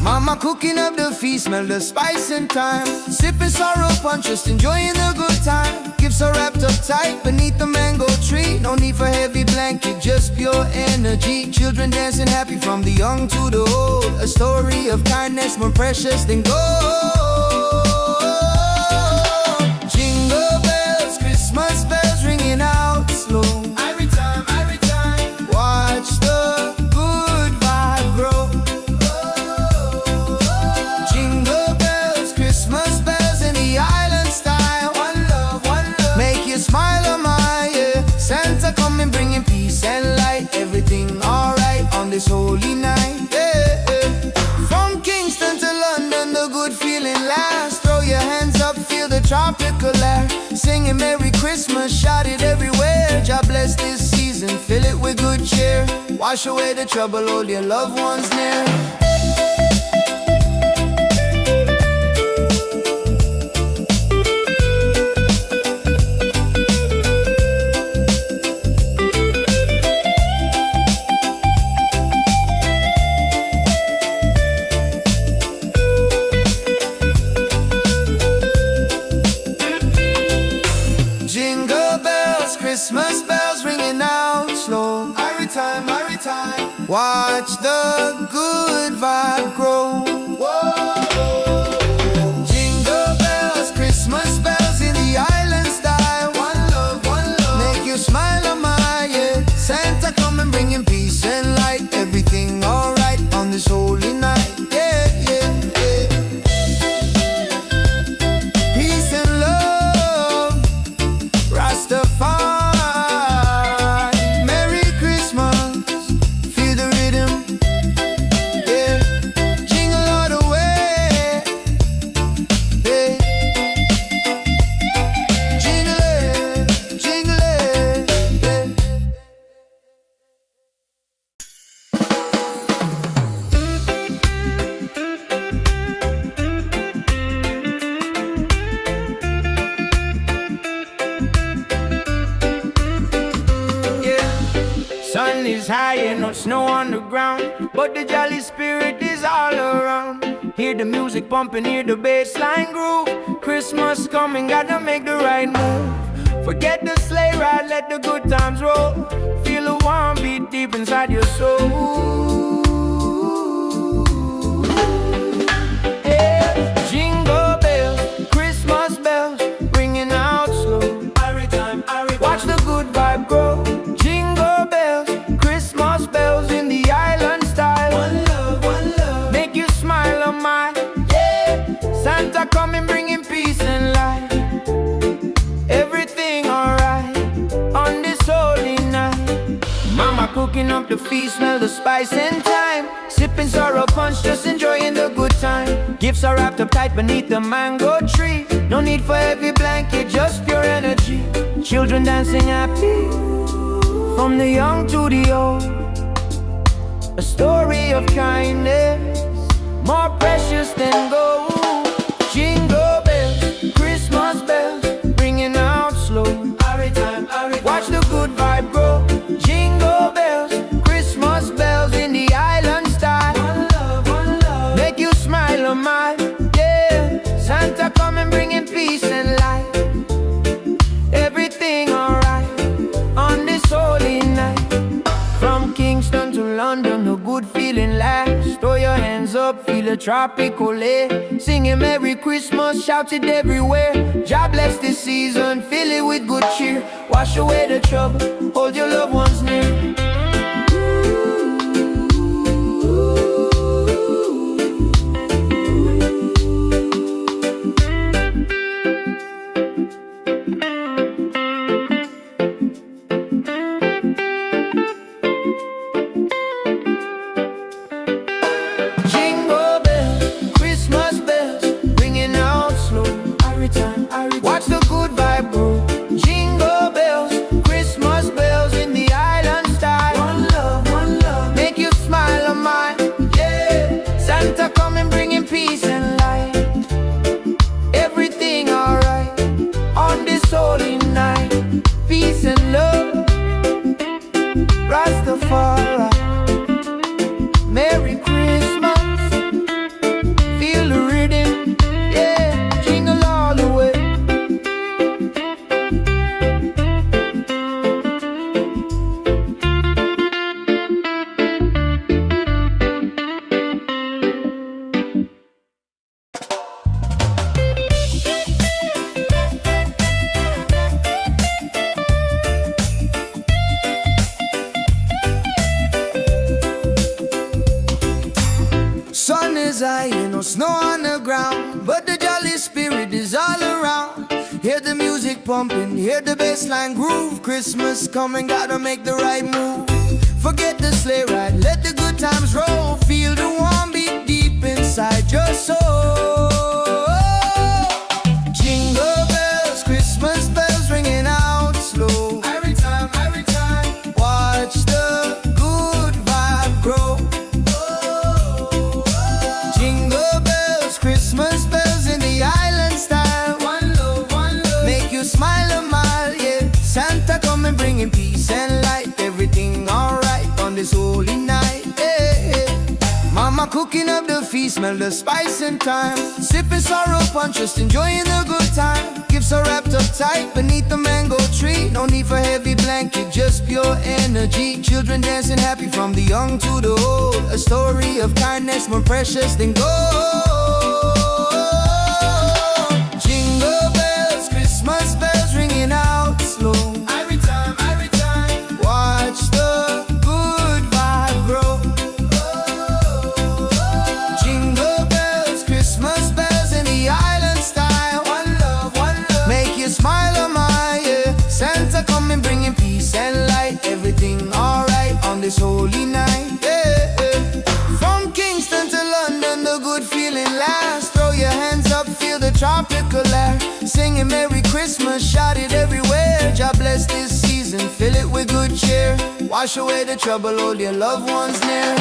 Mama cooking up the feast, smell the spice and thyme. Sipping sorrow punch, just enjoying the good time. Gifts are wrapped up tight beneath the mango tree. No need for heavy blanket, just pure energy. Children dancing happy from the young to the old. A story of kindness more precious than gold. Jingle bells, Christmas bells ringing out slow. Every time, watch the good vibe grow. Jingle bells, Christmas bells in the island style. One love, make you smile on my, yeah. Santa coming bringing peace and light. Everything alright on this holy night, yeah. From Kingston to London, the good feeling lasts. Throw your hands up, feel the tropical air. Singing Merry Christmas, shout it everywhere. God bless this season, fill it with good cheer. Wash away the trouble, hold your loved ones near. Christmas bells ringing out slow. Every time, watch the good vibe grow. Whoa. Jingle bells, Christmas bells in the island style. One love, make you smile on my, yeah. Santa coming bringing peace and light. Everything alright on this holy night, yeah. Peace and love, Rastafari. Sun is high and no snow on the ground, but the jolly spirit is all around. Hear the music pumping, hear the bassline groove. Christmas coming, gotta make the right move. Forget the sleigh ride, let the good times roll. Feel a warm beat deep inside your soul. Santa coming bringing peace and light. Everything alright on this holy night. Mama cooking up the feast, smell the spice and thyme. Sipping sorrow punch, just enjoying the good time. Gifts are wrapped up tight beneath the mango tree. No need for heavy blanket, just pure energy. Children dancing happy, from the young to the old. A story of kindness, more precious than gold. Jingle bells, Christmas bells, ringing out slow. Watch the good vibe grow. Jingle bells, Christmas bells in the island style. One love, make you smile a mile. Yeah, Santa coming bringing peace and light. Everything alright on this holy night. From Kingston to London, a good feeling lasts. Throw your hands up, feel a tropical air. Singing Merry Christmas, shout it everywhere. God bless this season, fill it with good cheer. Wash away the trouble, hold your loved ones near. Watch the good vibe grow. Jingle bells, Christmas bells in the island style. One love, make you smile a mile. Yeah, Santa coming bringing peace and light. Everything alright on this holy night. Peace and love, Rastafari. Merry Christmas, feel the rhythm. Yeah, jingle all the way. Sun is high, no snow on the ground, but the jolly spirit is all around. Hear the music pumping, hear the bassline groove. Christmas coming, gotta make the right move. Forget the sleigh ride, let the good times roll. Feel the warm beat deep inside your soul. Jingle bells, Christmas bells ringing out slow. Every time, watch the good vibe grow. Jingle bells, Christmas bells in the island style. One love, make you smile a mile. Yeah, Santa coming bringing peace and light. Everything alright on this holy night. Yeah. Mama cooking up the feast, smell the spice and thyme. Sipping sorrow punch, just enjoying the good time. Gifts are wrapped up tight beneath the mango tree. No need for heavy blanket, just pure energy. Children dancing happy from the young to the old. A story of kindness more precious than gold. Jingle bells, Christmas bells ringing out slow. Every time, watch the good vibe grow. Jingle bells, Christmas bells in the island style. One love, make you smile a mile. Yeah, Santa coming bringing peace and light. Everything alright on this holy night. Yeah. From Kingston to London, the good feeling lasts. Throw your hands up, feel the tropical air. Singing Merry Christmas, shout it everywhere. God bless this season, fill it with good cheer. Wash away the trouble, hold your loved ones near.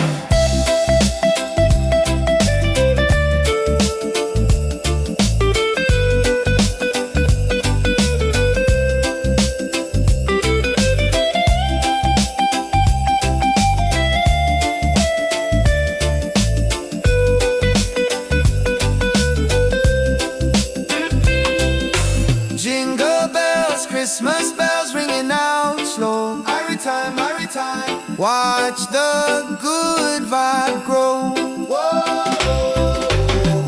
Jingle bells, Christmas bells ringing out slow. Every time, watch the good vibe grow.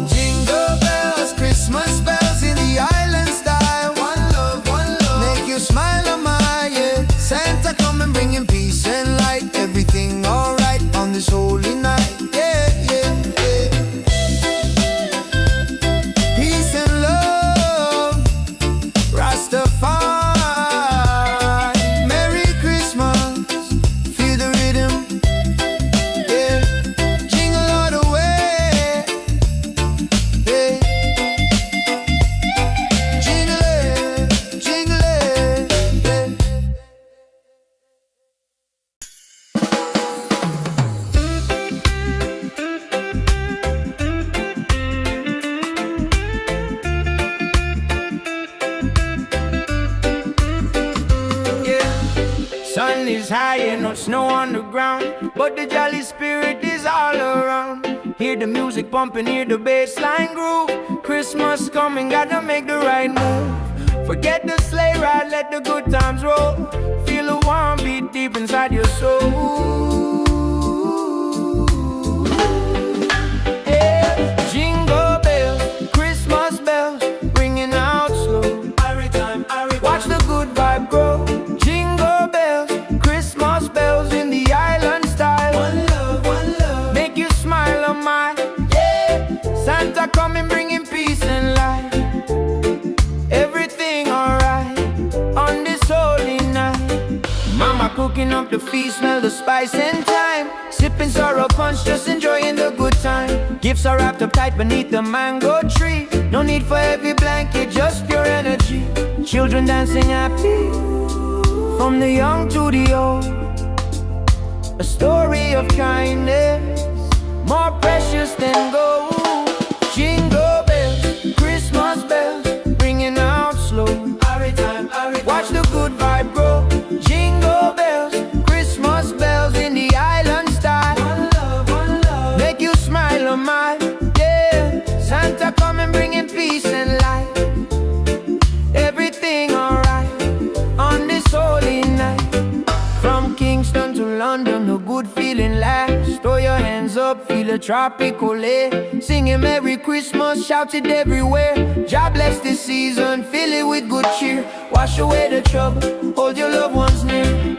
Jingle bells, Christmas bells in the island style. One love, make you smile a mile. Yeah, Santa coming bringing peace and light. Everything alright on this holy night. Yeah. Peace snow on the ground, but the jolly spirit is all around. Hear the music pumping, hear the bass line groove. Christmas coming, gotta make the right move. Forget the sleigh ride, let the good times roll. Feel a warm beat deep inside your soul. Yeah. Jingle bells, Christmas bells, ringing out slow. Watch the good vibe grow. Jingle bells, Christmas bells in the island style. One love, make you smile on my, yeah. Santa coming bringing peace and light. Everything alright on this holy night. Mama cooking up the feast, smell the spice and thyme. Sipping sorrow punch, just enjoying the good time. Gifts are wrapped up tight beneath the mango tree. No need for heavy blanket, just pure energy. Children dancing happy, from the young to the old. A story of kindness, more precious than gold. Jingle bells, Christmas bells, ringing out slow. Watch the good vibe grow. Jingle bells, Christmas bells in the island style. One love, make you smile on my, yeah. Santa coming bringing peace and light. Everything alright on this holy night. From Kingston to London, the good feeling lasts. Throw your hands up, feel a tropical air. Singing Merry Christmas, shout it everywhere. God bless this season, fill it with good cheer. Wash away the trouble, hold your loved ones near.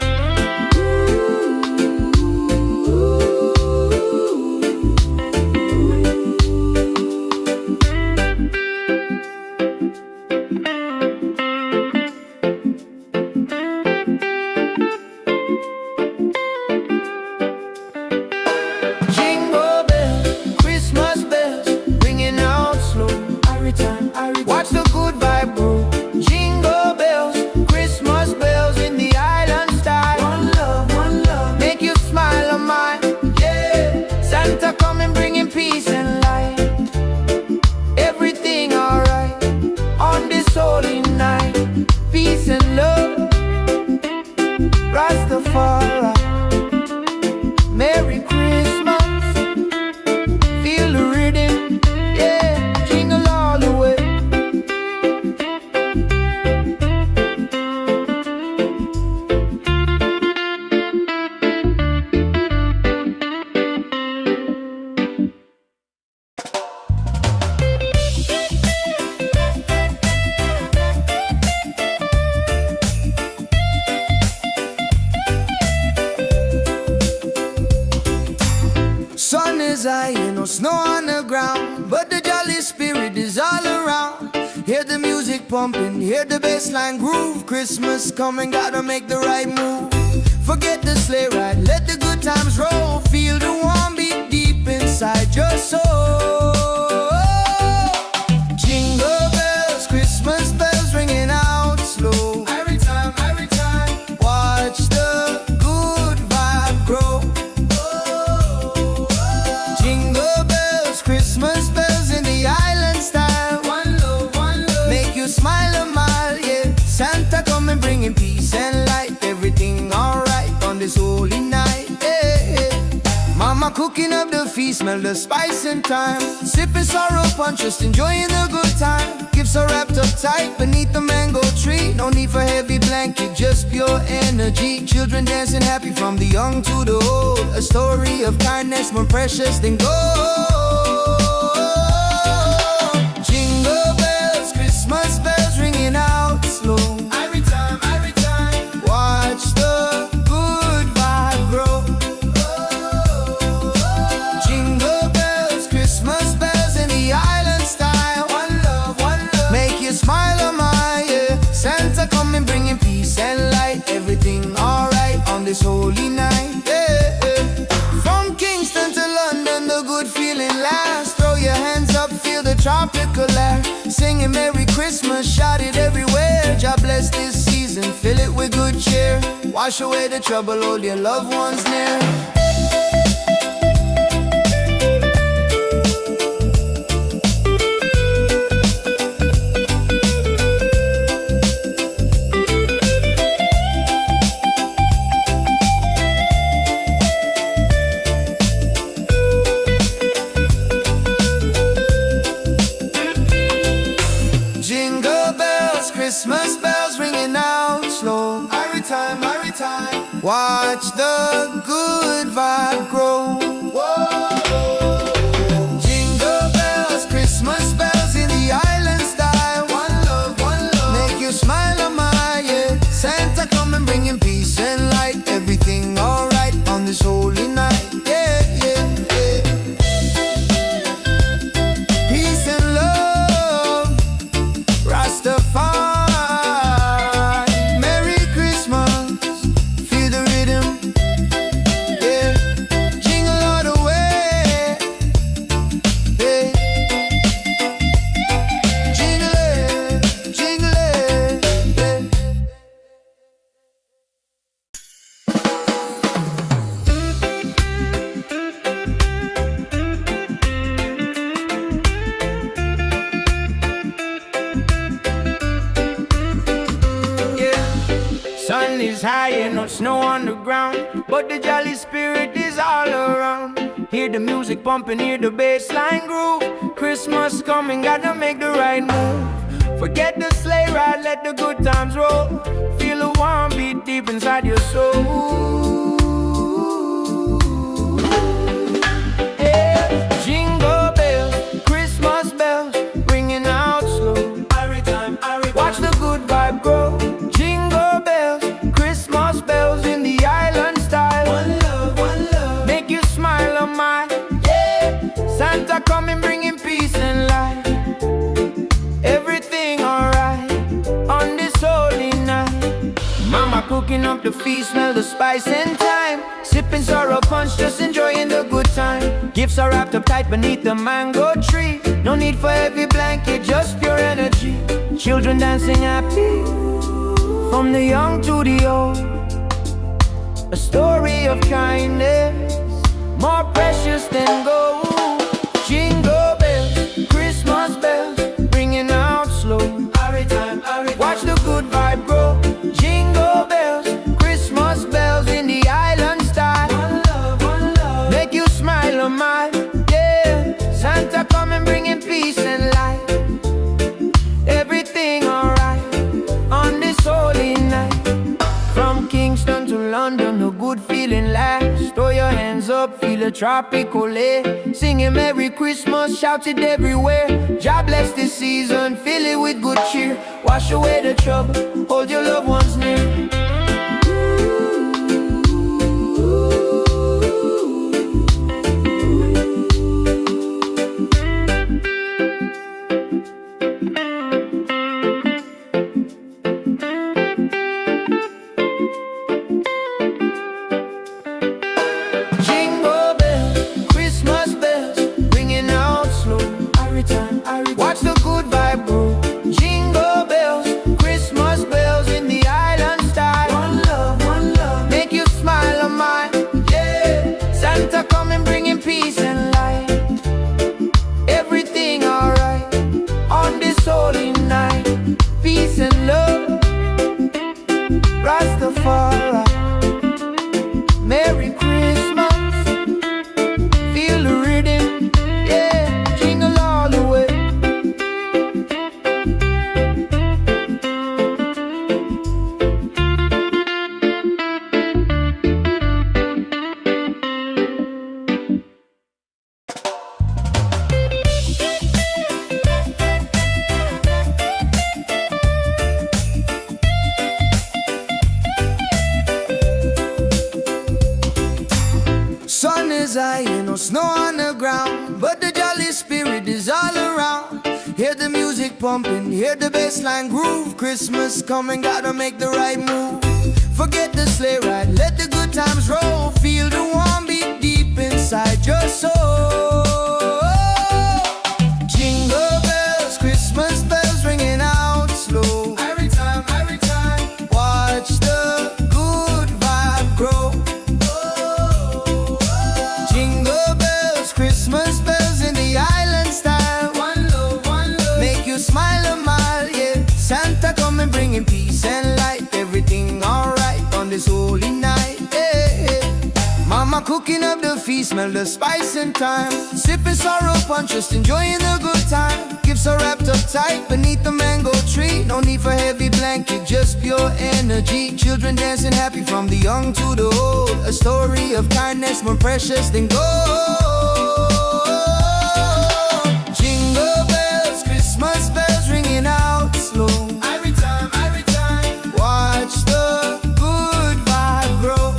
Watch the good vibe grow. Jingle bells, Christmas bells in the island style. One love, make you smile on mine, yeah. Santa coming bringing peace and light. Everything alright on this holy night. Peace and love, Rastafari. Merry Christmas, feel the rhythm, yeah. Jingle all the way. Sun is high, no snow on the ground, but the jolly spirit is all around. Hear the music pumping, hear the bass line groove. Christmas coming, gotta make the right move. Forget the sleigh ride, let the good times roll. Feel the warm beat deep inside your soul. Jingle bells, Christmas bells ringing out slow. Every time, watch the good vibe grow. Jingle bells, Christmas bells in the island style. One love, make you smile a mile, yeah. Santa coming bringing peace and light. Everything alright on this holy night, yeah. Mama cooking up the feast, smell the spice and thyme. Sipping sorrow punch, just enjoying the good time. Gifts are wrapped up tight beneath the mango tree. No need for heavy blanket, just pure energy. Children dancing happy from the young to the old. A story of kindness more precious than gold. Jingle bells, Christmas bells ringing out slow. Every time, watch the good vibe grow. Jingle bells, Christmas bells in the island style. One love, make you smile on my, yeah. Santa coming bringing peace and light. Everything alright on this holy night, yeah. From Kingston to London, the good feeling lasts. Throw your hands up, feel the tropical air. Singing Merry Christmas, shout it everywhere. God bless this season, fill it with good cheer. Wash away the trouble, hold your loved ones near. Watch the good vibe grow. Jingle bells, Christmas bells in the island style. One love, make you smile on my, yeah. Santa come and bringing peace and light. Everything alright on this holy night, yeah, yeah, yeah. Peace and love, Rastafari. Merry Christmas, feel the rhythm, yeah. Jingle all the way, yeah. Jingle it, jingle it, yeah. Sun is high and no snow on the ground, but the jolly spirit is all around. Hear the music pumping, hear the bass line groove. Christmas coming, gotta make the right move. Forget the sleigh ride, let the good times roll. Feel a warm beat deep inside your soul. Yeah. Jingle bells, Christmas bells, ringing out slow. Watch the good vibe grow. Jingle bells, Christmas bells in the island style. One love, make you smile on my, yeah. Santa coming bringing peace and light. Everything alright on this holy night. Mama cooking up the feast, smell the spice and thyme. Sipping sorrow punch, just enjoying the good time. Gifts are wrapped up tight beneath the mango tree. No need for heavy blanket, just pure energy. Children dancing happy, from the young to the old. A story of kindness, more precious than gold. Jingle bells, Christmas bells, ringing out slow. Watch the good vibe grow. Jingle bells, Christmas bells in the island style. One love, make you smile on my, yeah. Santa coming bringing peace and light. Everything alright on this holy night. From Kingston to London, the good feeling lasts. Throw your hands up, feel a tropical air. Singing Merry Christmas, shout it everywhere. God bless this season, fill it with good cheer. Wash away the trouble, hold your loved ones near. Jingle bells, Christmas bells, ringing out slow. Watch the good vibe grow. Jingle bells, Christmas bells in the island style. One love, make you smile on my, yeah. Santa coming bringing peace and light. Everything alright on this holy night. Peace and love, Rastafari. Merry Christmas, feel the rhythm, yeah. Jingle all the way. Sun is high and no snow on the ground, but the jolly spirit is all around. Hear the music pumping, hear the bass line groove. Christmas coming, gotta make the right move. Forget the sleigh ride, let the good times roll. Feel the warm beat deep inside your soul. Jingle bells, Christmas bells ringing out slow. Every time, watch the good vibe grow. Jingle bells, Christmas bells in the island style. One love, make you smile a mile, yeah. Santa come and bringing peace and light. Everything alright on this holy night, yeah, yeah. Mama cooking up the feast, smell the spice and thyme. Sipping sorrow punch, just enjoying the good time. Gifts are wrapped up tight beneath the mango tree. tree. No need for heavy blanket, just pure energy. Children dancing happy from the young to the old. A story of kindness more precious than gold. Jingle bells, Christmas bells ringing out slow. Every time, watch the good vibe grow.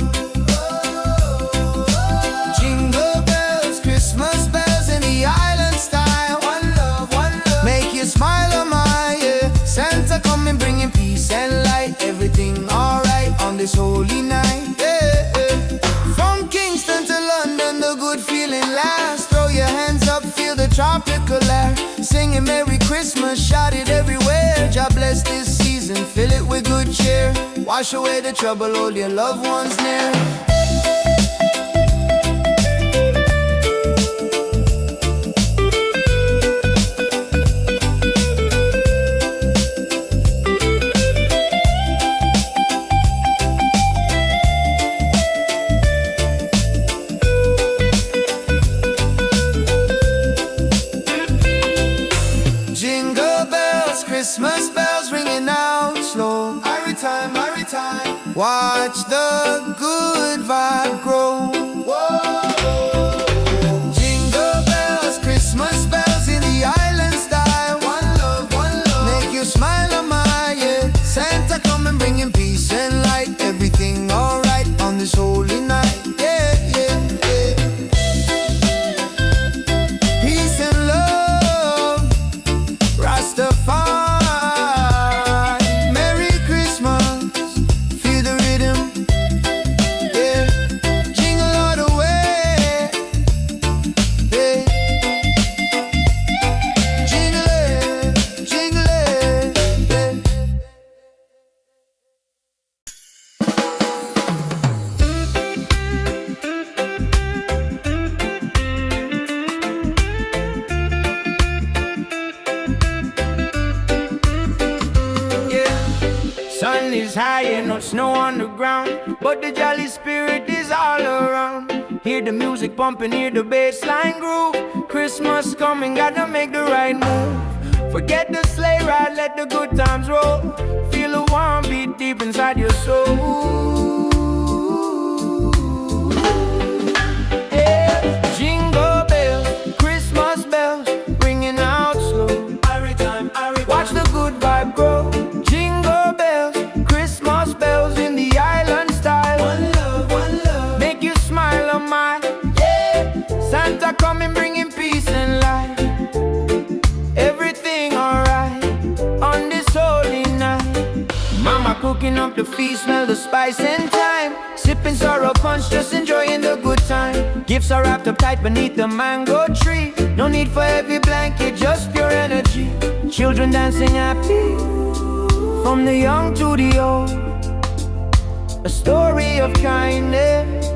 Jingle bells, Christmas bells in the island style. One love, make you smile on my yeah. Santa coming bringing peace and light. Everything alright on this holy night, yeah, yeah. From Kingston to London, the good feeling lasts. Throw your hands up, feel the tropical air. Singing Merry Christmas, shout it everywhere. God bless this season, fill it with good cheer. Wash away the trouble, hold your loved ones near. Christmas bells ringing out slow. Every time, watch the good vibe grow. Whoa. Jingle bells, Christmas bells in the island style. One love, make you smile on my yeah. Santa coming bringing peace and light. Everything alright on this holy night, yeah, yeah, yeah. Peace and love, Rastafari. Sun is high and no snow on the ground, but the jolly spirit is all around. Hear the music pumping, hear the bass line groove. Christmas coming, gotta make the right move. Forget the sleigh ride, let the good times roll. Feel a warm beat deep inside your soul. Yeah. Jingle bells, Christmas bells, ringing out slow. Watch the good vibe grow. Jingle bells, Christmas bells in the island style. One love, make you smile on my yeah. Santa coming bringing peace and light. Everything alright on this holy night. Mama cooking up the feast, smell the spice and thyme. Sipping sorrow punch, just enjoying the good time. Gifts are wrapped up tight beneath the mango tree. No need for heavy blanket, just pure energy. Children dancing happy, from the young to the old. A story of kindness,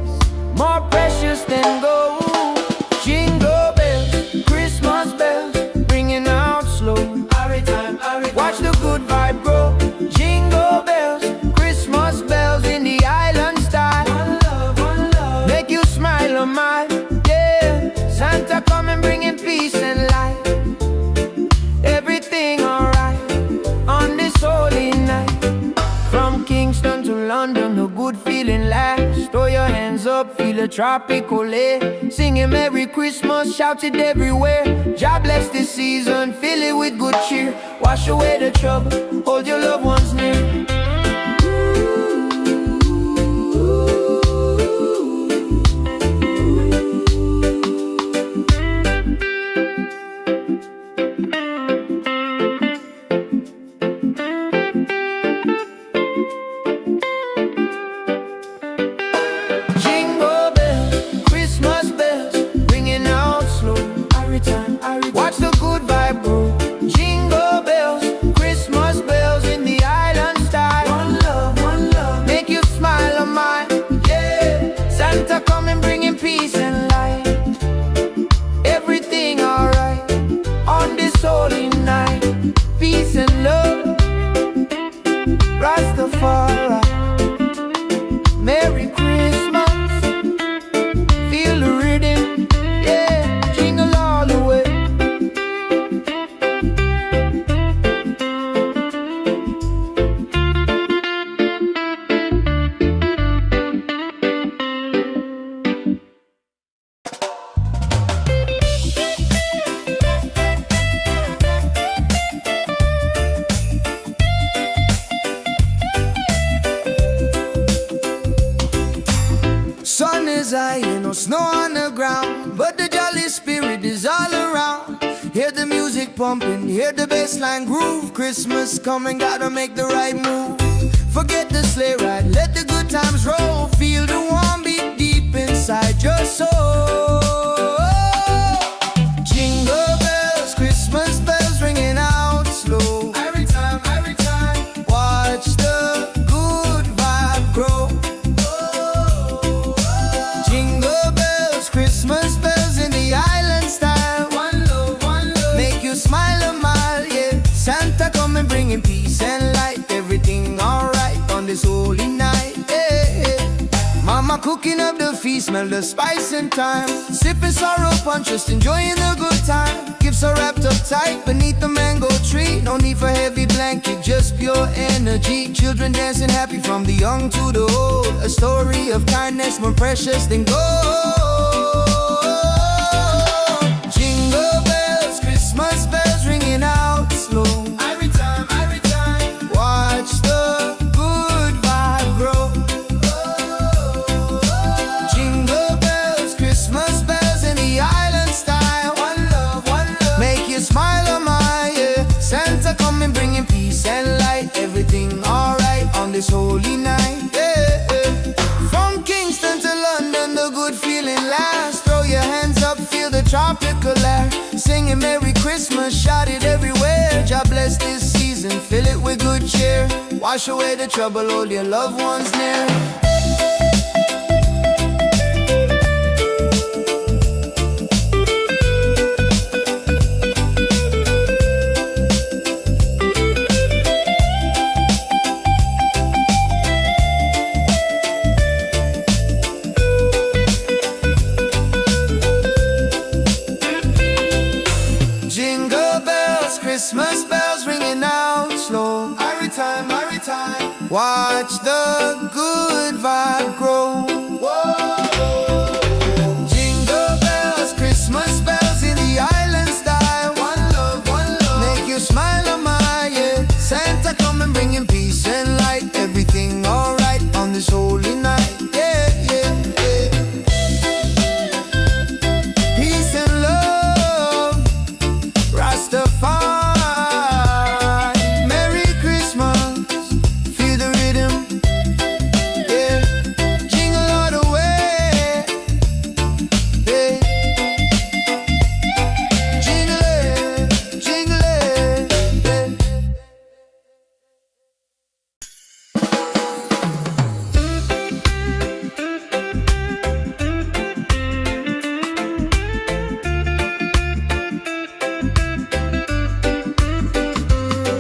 more precious than gold. Jingle bells, Christmas bells, ringing out slow. Watch the good vibe grow. Jingle bells, Christmas bells in the island style. One love, make you smile on my yeah. Santa coming bringing peace and light. Everything alright on this holy night. From Kingston to London, the good feeling lasts. Throw your hands up, feel the tropical air. Singing Merry Christmas, shout it everywhere. God bless this season, fill it with good cheer. Wash away the trouble, hold your loved ones near. Watch the good vibe grow. Jingle bells, Christmas bells in the island style. pumping, hear the bassline groove. Christmas coming, gotta make the right move. Forget the sleigh ride, let the good times roll. Feel the warm beat deep inside your soul. Jingle bells, Christmas bells ringing out slow. Every time, watch the good vibe grow. Jingle bells, Christmas bells in the island style. One love, make you smile a mile, yeah. Santa coming bringing peace and light. Everything alright on this holy night, yeah. Mama cooking up the feast, smell the spice and thyme. Sipping sorrow punch, just enjoying the good time. Gifts are wrapped up tight beneath the mango tree. No need for heavy blanket, just pure energy. Children dancing happy from the young to the old. A story of kindness more precious than gold. Jingle bells, Christmas bells ringing out slow. Every time, watch the good vibe grow. Jingle bells, Christmas bells in the island style. One love, make you smile a mile, yeah. Santa coming bringing peace and light. Everything alright on this holy night, yeah. From Kingston to London, the good feeling lasts. Throw your hands up, feel the tropical air. Singing Merry Christmas, shout it everywhere. God bless this season, fill it with good cheer. Wash away the trouble, hold your loved ones near. Jingle bells, Christmas bells ringing out slow. Every time, watch the good vibe grow. Jingle bells, Christmas bells in the island style. One love, make you smile a mile, yeah. Santa coming bringing peace and light. Everything alright on this holy night, yeah, yeah, yeah. Peace and love, Rastafari. Merry Christmas, feel the rhythm, yeah. Jingle all the way, yeah. Jingle it,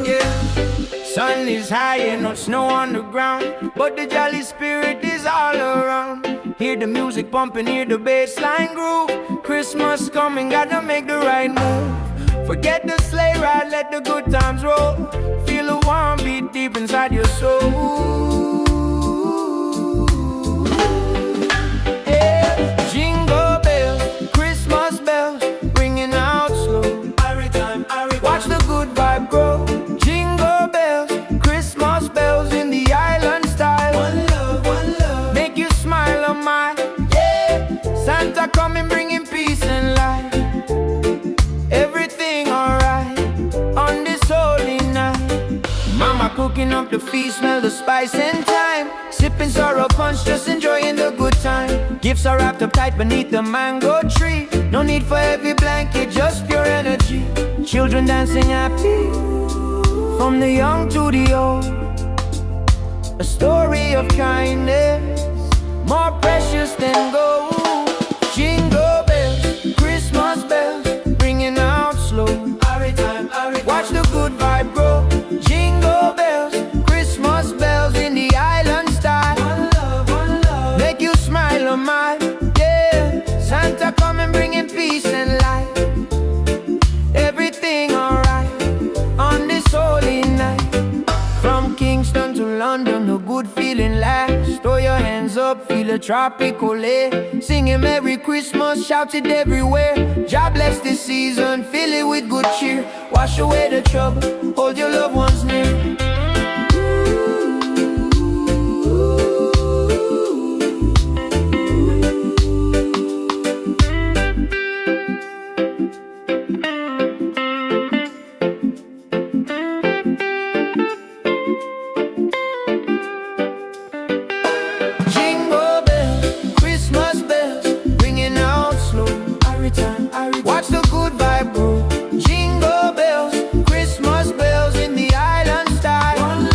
yeah. Sun is high and no snow on the ground, but the jolly spirit is all around. Hear the music pumping, hear the bassline groove. Christmas coming, gotta make the right move. Forget the sleigh ride, let the good times roll. Feel the warm beat deep inside your soul. Yeah. Jingle bells, Christmas bells, ringing out slow. Watch the good vibe grow. Jingle bells, Christmas bells in the island style. One love, make you smile a mile, yeah. Santa coming bringing peace and light. Everything alright on this holy night. Mama cooking up the feast, smell the spice and thyme. Sipping sorrow punch, just enjoying the good time. Gifts are wrapped up tight beneath the mango tree. No need for heavy blanket, just pure energy. Children dancing happy from the young to the old. A story of kindness more precious than gold. Jingle bells, Christmas bells, ringing out slow. Watch the good vibe grow. Jingle bells, Christmas bells in the island style. One love, make you smile a mile, yeah. Santa coming bringing peace and light. Everything alright on this holy night. From Kingston to London, the good feeling lasts. Throw your hands up, feel the tropical air. Singing Merry Christmas, shout it everywhere. God bless this season, fill it with good cheer. Wash away the trouble, hold your loved ones near. good vibe groove. Jingle bells, Christmas bells in the island style. One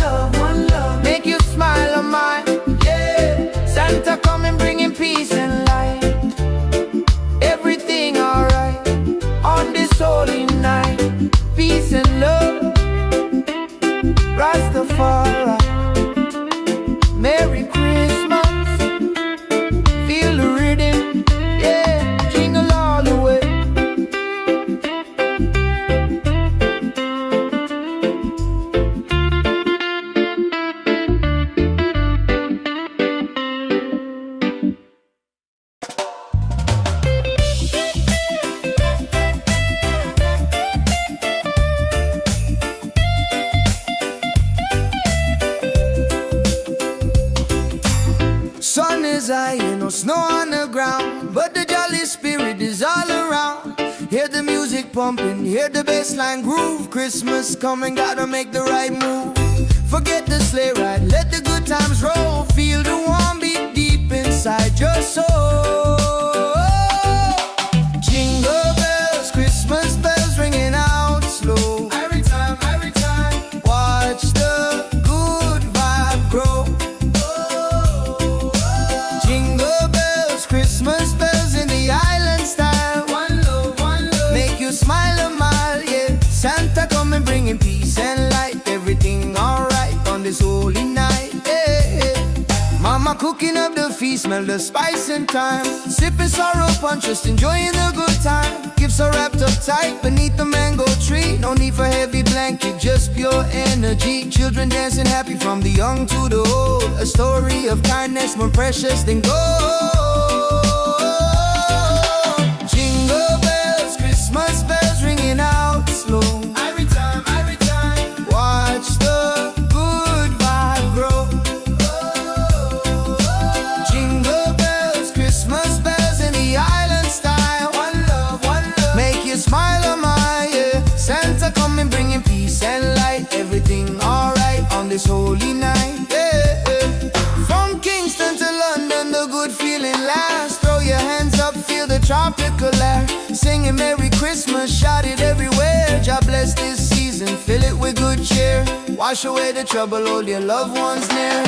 love, make you smile on mine. Yeah, Santa coming bringing peace and light. Everything alright on this holy night. Peace and love, Rastafari. Merry Christmas, feel the rhythm, yeah, jingle all the way. Sun is high, no snow on the ground, but the jolly spirit is all around. Hear the music pumping, hear the bassline groove. Christmas coming, gotta make the right move. Forget the sleigh ride, let the good times roll. Feel the warm beat deep inside your soul. Jingle bells, Christmas bells ringing out slow. Every time, watch the good vibe grow. Jingle bells, Christmas bells in the island style. One love, make you smile a mile, yeah. Santa coming bringing peace and light. Everything alright on this holy night, yeah. Mama cooking up the feast, smell the spice and thyme. Sipping sorrow punch, just enjoying the good time. Gifts are wrapped up tight beneath the mango tree. No need for heavy blanket, just pure energy. Children dancing happy from the young to the old. A story of kindness more precious than gold. Jingle bells, Christmas bells ringing out slow. Every time, watch the good vibe grow. Jingle bells, Christmas bells in the island style. One love, make you smile on my, yeah. Santa coming bringing peace and light. Everything alright on this holy night, yeah. From Kingston to London, the good feeling lasts. Throw your hands up, feel the tropical air. Singing Merry Christmas, shout it everywhere. God bless this season, fill it with good cheer. Wash away the trouble, hold your loved ones near.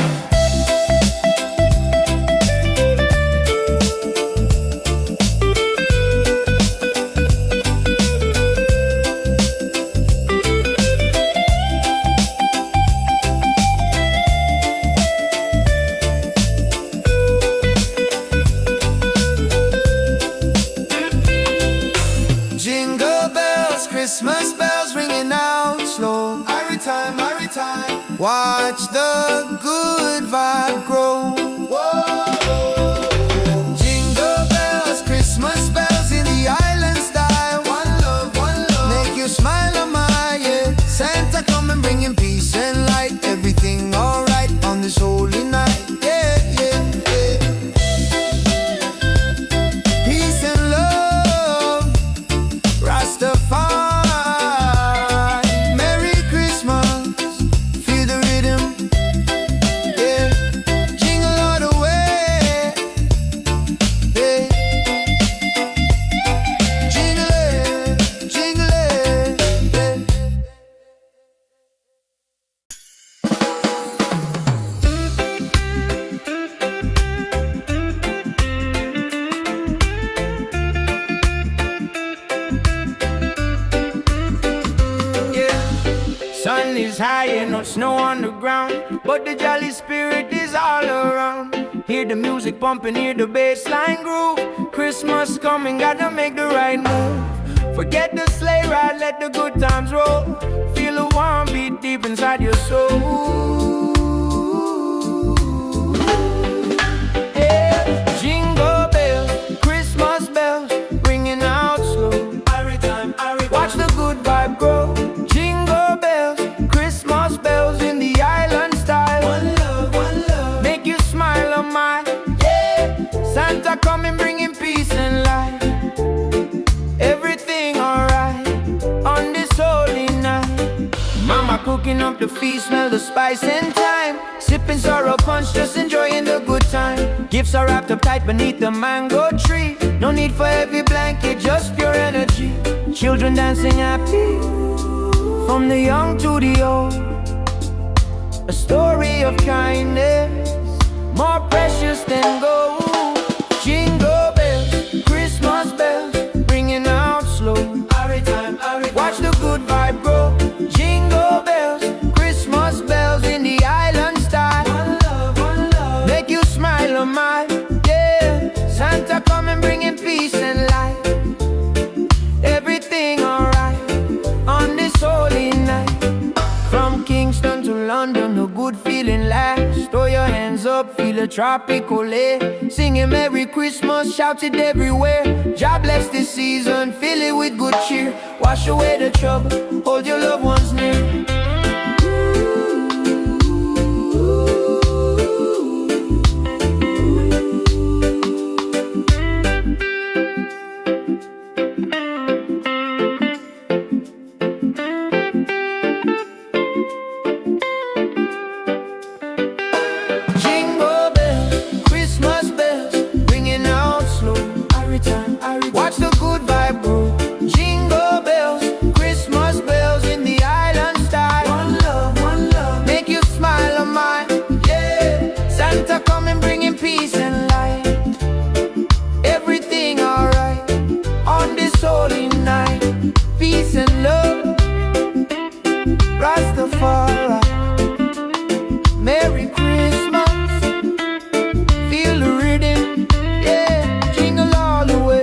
Jingle bells, Christmas bells ringing out slow. Every time, watch the good vibe grow. Whoa. Jingle bells, Christmas bells in the island style. One love, make you smile on my, yeah. Santa coming bringing peace and light. Everything alright on this holy night, yeah, yeah, yeah. Peace and love, Rastafari. Merry Christmas, feel the rhythm, yeah. Jingle all the way, yeah. Jingle it, yeah. Sun is high and no snow on the ground, but the jolly spirit is all around. Hear the music pumping, hear the bassline groove. Christmas coming, gotta make the right move. Forget the sleigh ride, let the good times roll. Feel the warm beat deep inside your soul. Yeah. Jingle bells, Christmas bells, ringing out slow. Watch the good vibe grow. Jingle bells, Christmas bells in the island style. One love, make you smile on my, yeah. Santa coming bringing peace and light. Everything alright on this holy night. Mama cooking up the feast, smell the spice and thyme. Sipping sorrow punch, just enjoying the good time. Gifts are wrapped up tight beneath the mango tree. No need for heavy blanket, just pure energy. children dancing happy, from the young to the old. A story of kindness, more precious than gold. Jingle bells, Christmas bells, ringing out slow. Watch the good vibe grow. Jingle bells, Christmas bells in the island style. One love, make you smile on my, yeah. Santa coming bringing peace and light. Everything alright on this holy night. From Kingston to London, the good feeling lasts. Throw your hands up, feel a tropical air. Singing Merry Christmas, shout it everywhere. God bless this season, fill it with good cheer. Wash away the trouble, hold your loved ones near. Watch the good vibe grow. Jingle bells, Christmas bells in the island style. One love, make you smile on mine, yeah. Santa coming bringing peace and light. Everything alright on this holy night. Peace and love, Rastafari. Merry Christmas, feel the rhythm, yeah. Jingle all the way.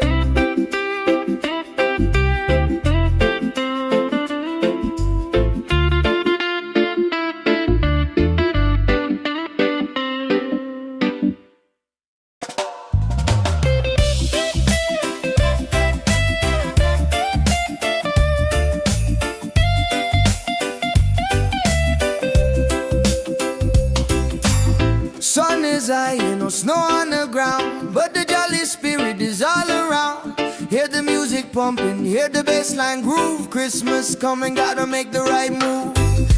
Sun is high, no snow on the ground, but the jolly spirit is all around. Hear the music pumping, hear the bassline groove. Christmas coming, gotta make the right move.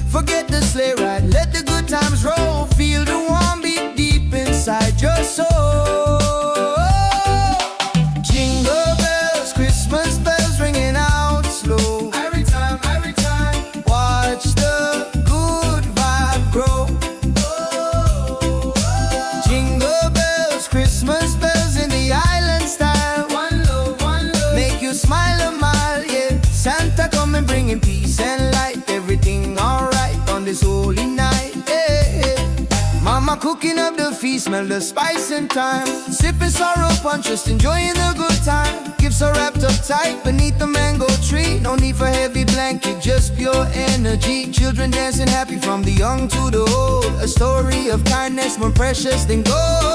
Forget the sleigh ride, let the good times roll. Feel the warm beat deep inside your soul. Jingle bells, Christmas bells ringing out slow. Every time, watch the good vibe grow. Christmas bells in the island style. One love, make you smile a mile, yeah. Santa coming bringing peace and light. Everything alright on this holy night, yeah. Mama cooking up the feast, smell the spice and thyme. Sipping sorrow punch, just enjoying the good time. Gifts are wrapped up tight beneath the mango tree. No need for heavy blanket, just pure energy. Children dancing happy from the young to the old. A story of kindness more precious than gold.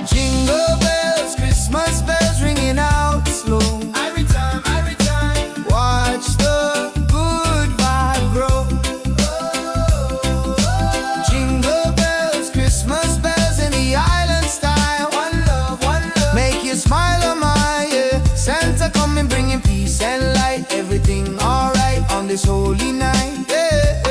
Jingle bells, Christmas bells ringing out slow. Every time, watch the good vibe grow. Jingle bells, Christmas bells in the island style. One love, make you smile on my, yeah. Santa coming bringing peace and light. Everything alright on this holy night, yeah.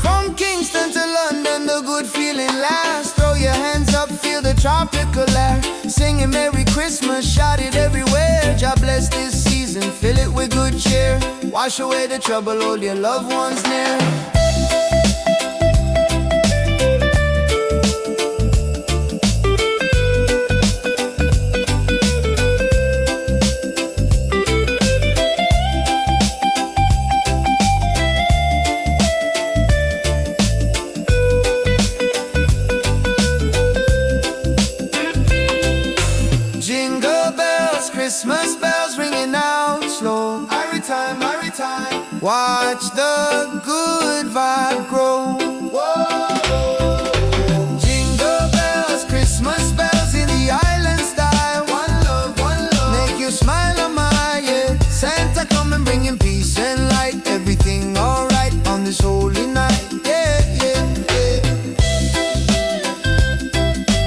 From Kingston to London, the good feeling lasts. Throw your hands up, feel the tropical air. Singing Merry Christmas, shout it everywhere. God bless this season, fill it with good cheer. Wash away the trouble, hold your loved ones near. Christmas bells ringing out slow. Every time, watch the good vibe grow. Whoa. Jingle bells, Christmas bells in the island style. One love, make you smile on my, yeah. Santa coming bringing peace and light. Everything alright on this holy night, yeah.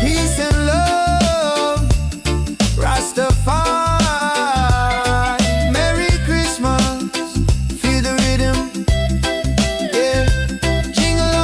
Peace and love, Rastafari. Jingle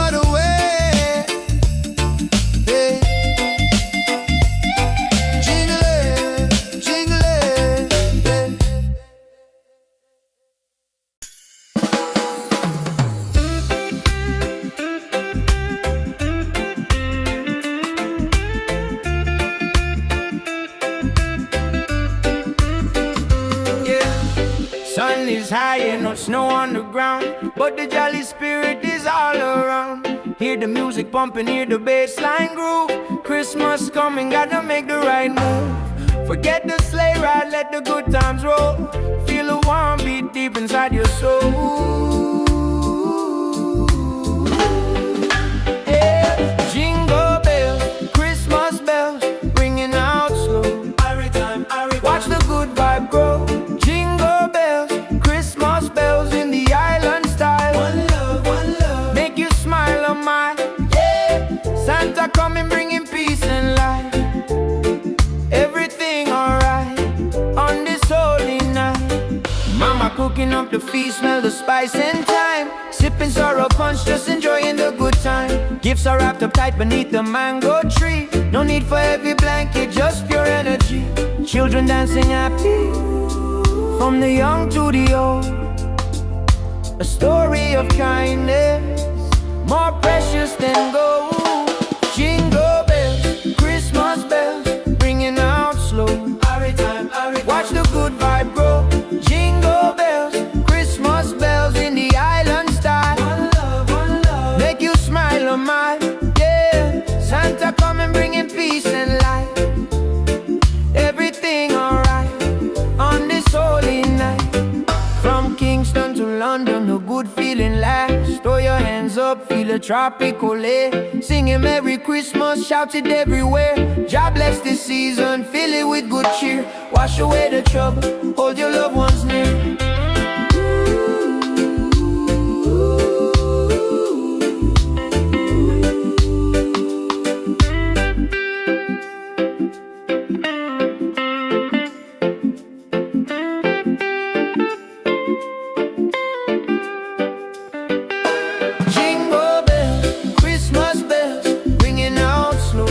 Sun is high and no snow on the ground, but the jolly spirit is all around. Hear the music pumping, hear the bass line groove. Christmas coming, gotta make the right move. Forget the sleigh ride, let the good times roll. Feel a warm beat deep inside your soul. Yeah. Jingle bells, Christmas bells, ringing out slow. Every time, watch the good vibe grow. Jingle bells, Christmas bells in the island style. One love, make you smile on mine. Yeah. Santa coming, bringing peace and light. Everything alright on this holy night. Mama cooking up the feast, smell the spice and thyme. Sipping sorrow punch, just enjoying the good time. Gifts are wrapped up tight beneath the mango tree. No need for heavy blanket, just pure energy. Children dancing happy, from the young to the old. A story of kindness, more precious than gold. Jingle bells, Christmas bells, ringing out slow. Watch the good vibe grow. Jingle bells, Christmas bells in the island style. One love, make you smile on mine. Yeah, Santa coming, bringing peace and light. Everything alright on this holy night. From Kingston to London, a good feeling lasts. Throw your hands up, feel a tropical air. Singing Merry Christmas, shout it everywhere. God bless this season, fill it with good cheer. Wash away the trouble, hold your loved ones near. Jingle bells, Christmas bells, ringing out slow.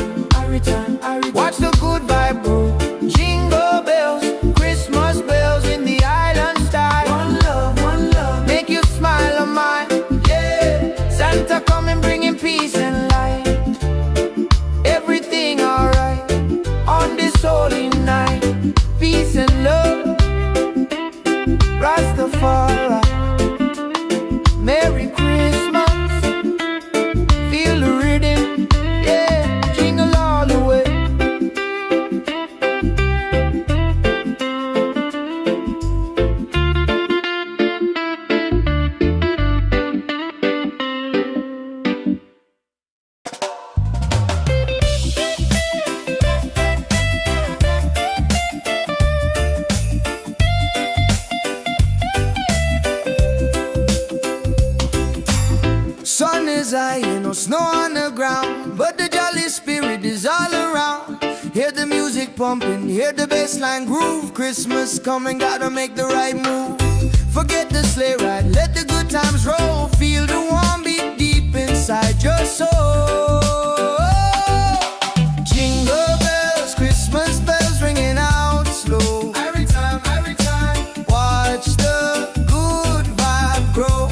Watch the good vibe grow. Jingle bells, Christmas bells in the island style. One love, make you smile on mine. Yeah, Santa coming, bringing peace and light. Everything alright on this holy night. Peace and love, Rastafari. Merry Christmas, feel the rhythm, yeah, jingle all the way. Sun is high and no snow on the ground, but the jolly spirit is all around. Hear the music pumping, hear the bass line groove. Christmas coming, gotta make the right move. Forget the sleigh ride, let the good times roll. Feel the warm beat deep inside your soul. Jingle bells, Christmas bells ringing out slow. Every time, watch the good vibe grow.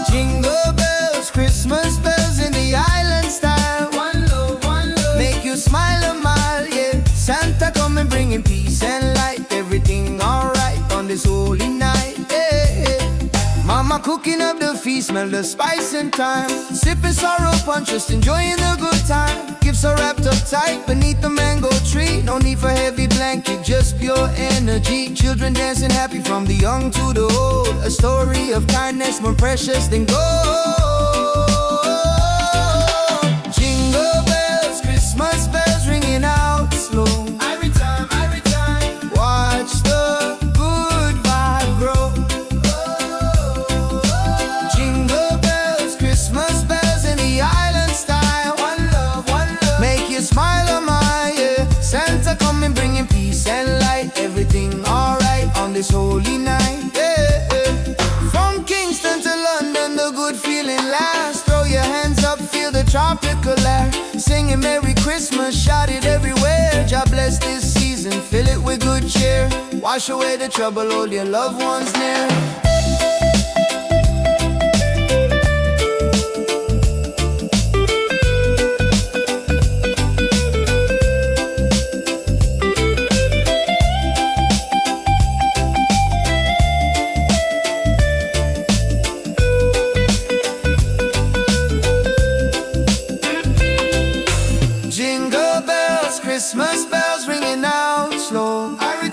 Jingle bells, Christmas bells in the island style. One love, make you smile a mile, yeah. Santa coming, bringing peace and light. Everything alright on this holy night, yeah. Mama cooking up the feast, smell the spice and thyme. Sipping sorrow punch, just enjoying the good time. Gifts are wrapped up tight beneath the mango tree. No need for heavy blanket, just pure energy. Children dancing happy, from the young to the old. A story of kindness, more precious than gold. Jingle bells, Christmas bells ringing out slow. Every time, watch the good vibe grow. Jingle bells, Christmas bells in the island style. One love, make you smile on my, yeah. Santa coming, bringing peace and light. Everything alright on this holy night, yeah. From Kingston to London, the good feeling lasts. Throw your hands up, feel the tropical air. Singing Merry Christmas, shout it everywhere. God bless this season, fill it with good cheer. Wash away the trouble, hold your loved ones near.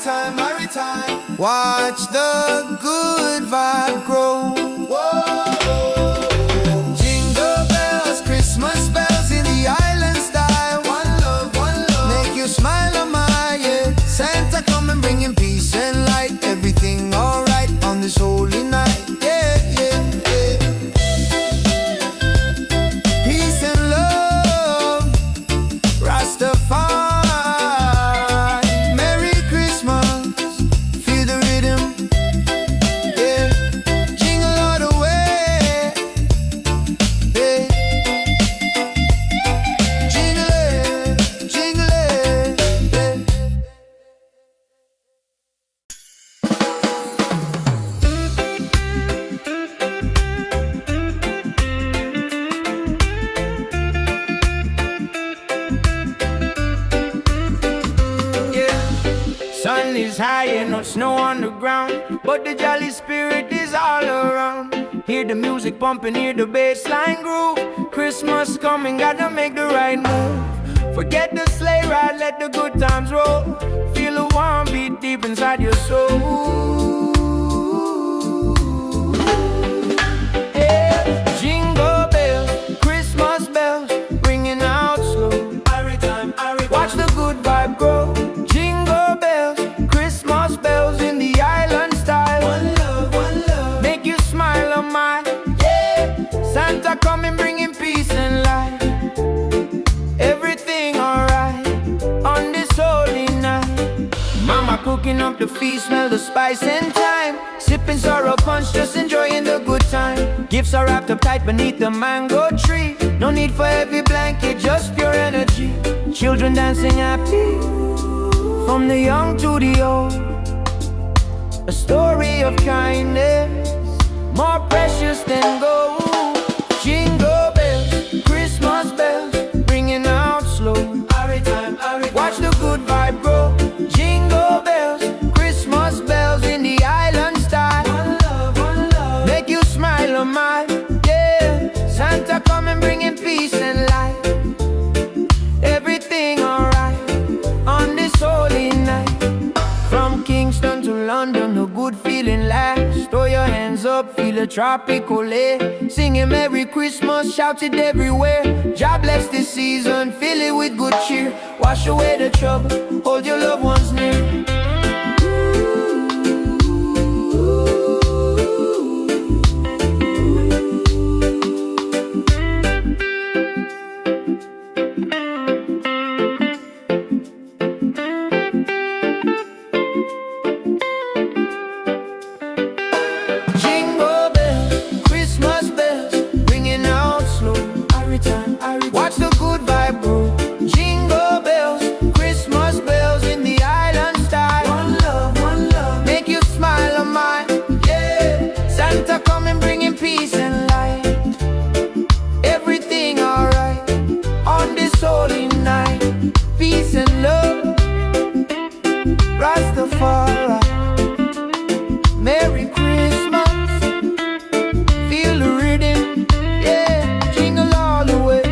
time, every time. Watch the good vibe grow. Whoa. Jingle bells, Christmas bells in the island style. One love, make you smile on my yeah. Santa come and bring in peace and light. Everything alright on this holy night. Yeah, yeah, yeah. Peace and love, Rastafari. Sun is high and no snow on the ground, but the jolly spirit is all around. Hear the music pumping, hear the bass line groove. Christmas coming, gotta make the right move. Forget the sleigh ride, let the good times roll. Feel the warm beat deep inside your soul. Yeah. Jingle bells, Christmas bells, ringing out slow. Every time, watch the good vibe grow. Jingle bells, Christmas bells in the island style. One love, make you smile on my yeah. Santa coming, bringing peace and light. Everything alright on this holy night. Mama cooking up the feast, smell the spice and thyme. Sipping sorrow punch, just enjoying the good time. Gifts are wrapped up tight beneath the mango tree. No need for heavy blanket, just pure energy. Children dancing happy, from the young to the old. A story of kindness, more precious than gold. Jingle bells, Christmas bells, ringing out slow. Every time, watch the good vibe grow. Jingle bells, Christmas bells in the island style. One love, make you smile on my yeah. Santa coming, bringing peace and light. Everything alright on this holy night. From Kingston to London, the good feeling lasts. Throw your hands up, feel a tropical air. Singing Merry Christmas, shout it everywhere. God bless this season, fill it with good cheer. Wash away the trouble, hold your loved ones near. Watch the good vibe grow. Jingle bells, Christmas bells in the island style. One love, make you smile on mine. Yeah, Santa coming, bringing peace and light. Everything alright on this holy night. Peace and love, Rastafari. Merry Christmas, feel the rhythm. Yeah, jingle all the way.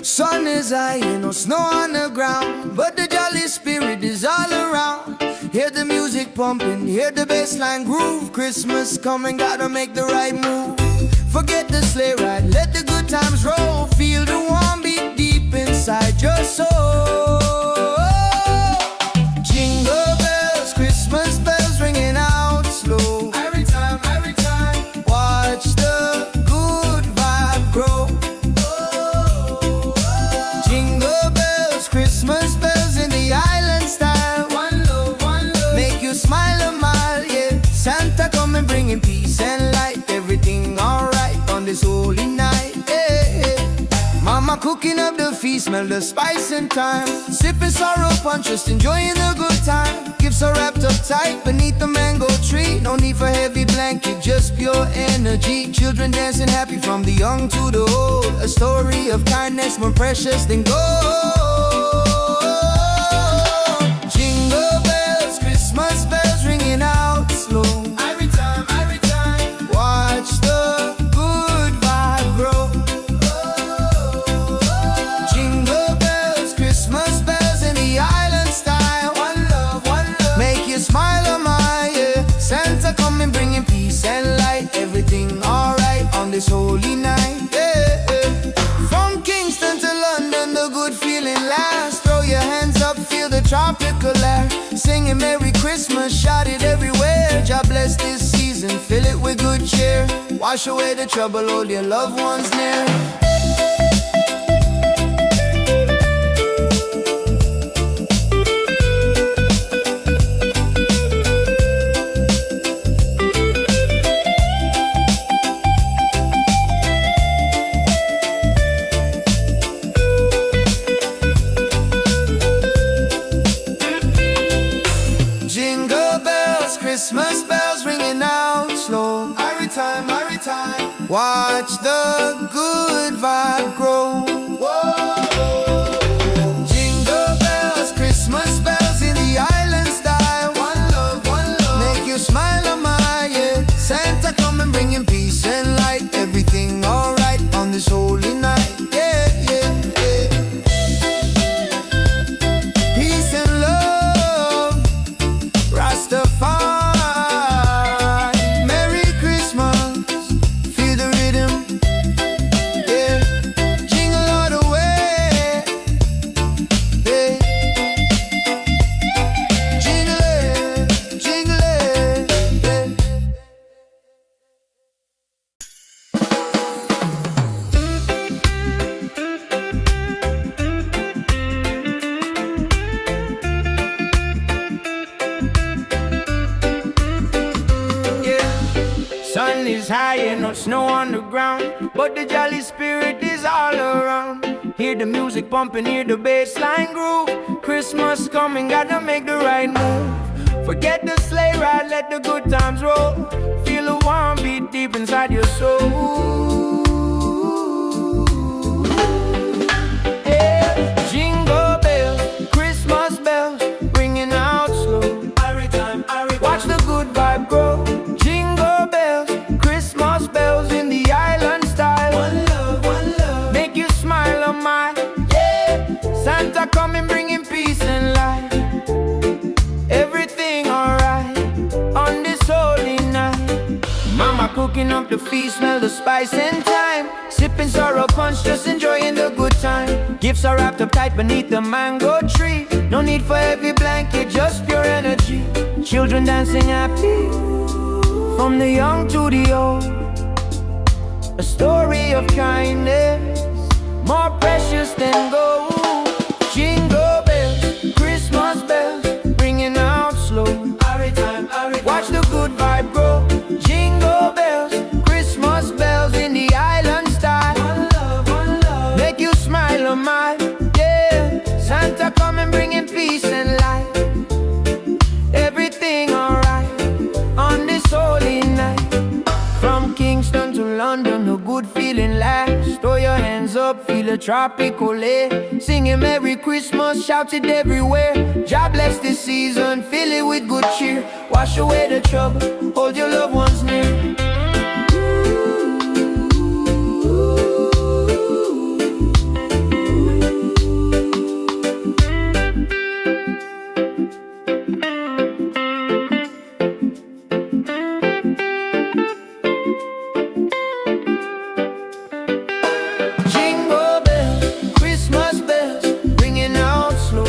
Sun is high and no snow on the ground, but the jolly spirit is all around. Hear the music pumping, hear the bass line groove. Christmas coming, gotta make the right move. Forget the sleigh ride, let the good times roll. Feel the warm beat deep inside your soul. Jingle bells, Christmas bells ringing out slow. Every time, watch the good vibe grow. Jingle bells, Christmas bells in the island style. One love, make you smile a mile, yeah. Santa coming, bringing peace and light. Everything alright on this holy night, yeah. Mama cook cooking up the feast, smell the spice and thyme. Sipping sorrow punch, just enjoying the good time. Gifts are wrapped up tight beneath the mango tree. No need for heavy blanket, just pure energy. Children dancing happy from the young to the old. A story of kindness more precious than gold. Jingle bells, Christmas bells ringing out slow. Every time, watch the good vibe grow. Jingle bells, Christmas bells in the island style. One love, make you smile, oh my, yeah. Santa coming bringing peace and light. Everything alright on this holy night, yeah, yeah. From Kingston to London, the good feeling lasts. Throw your hands up, feel the tropical air. Singing Merry Christmas, shout it everywhere. God bless this season, fill it with good cheer. Wash away the trouble, hold your loved ones near. Jingle bells, Christmas bells ringing out slow. Every time, watch the good vibe grow. Whoa. Jingle bells, Christmas bells in the island style. One love, make you smile, oh my, yeah. Santa coming bringing peace and light. Everything alright on this holy night, yeah, yeah, yeah. Peace and love, Rastafari. Merry Christmas, feel the rhythm, yeah. Jingle all the way, yeah. Jingle it, yeah. Sun is high and no snow on the ground, but the jolly spirit is all around. Hear the music pumping, hear the bass line groove. Christmas coming, gotta make the right move. Forget the sleigh ride, let the good times roll. Feel the warm beat deep inside your soul. Yeah. Jingle bells, Christmas bells, ringing out slow. Watch the good vibe grow. Jingle bells, Christmas bells in the island style. One love, make you smile, oh my, yeah. Santa coming bringing peace and light. Everything alright on this holy night. Mama cooking up the feast, smell the spice and thyme. Sipping sorrow punch, just enjoying the good time. Gifts are wrapped up tight beneath the mango tree. No need for heavy blanket, just pure energy. Children dancing happy, from the young to the old. A story of kindness, more precious than gold. Jingle bells, Christmas bells, ringing out slow. Watch the good vibe grow. Jingle bells, Christmas bells in the island style. One love, make you smile, oh my, yeah. Santa coming bringing peace and light. Everything alright on this holy night. From Kingston to London, a good feeling lasts. Throw your hands up, feel a tropical air. Singing Merry Christmas, shout it everywhere. God bless this season, fill it with good cheer. Wash away the trouble, hold your loved ones near. Jingle bells, Christmas bells, ringing out slow.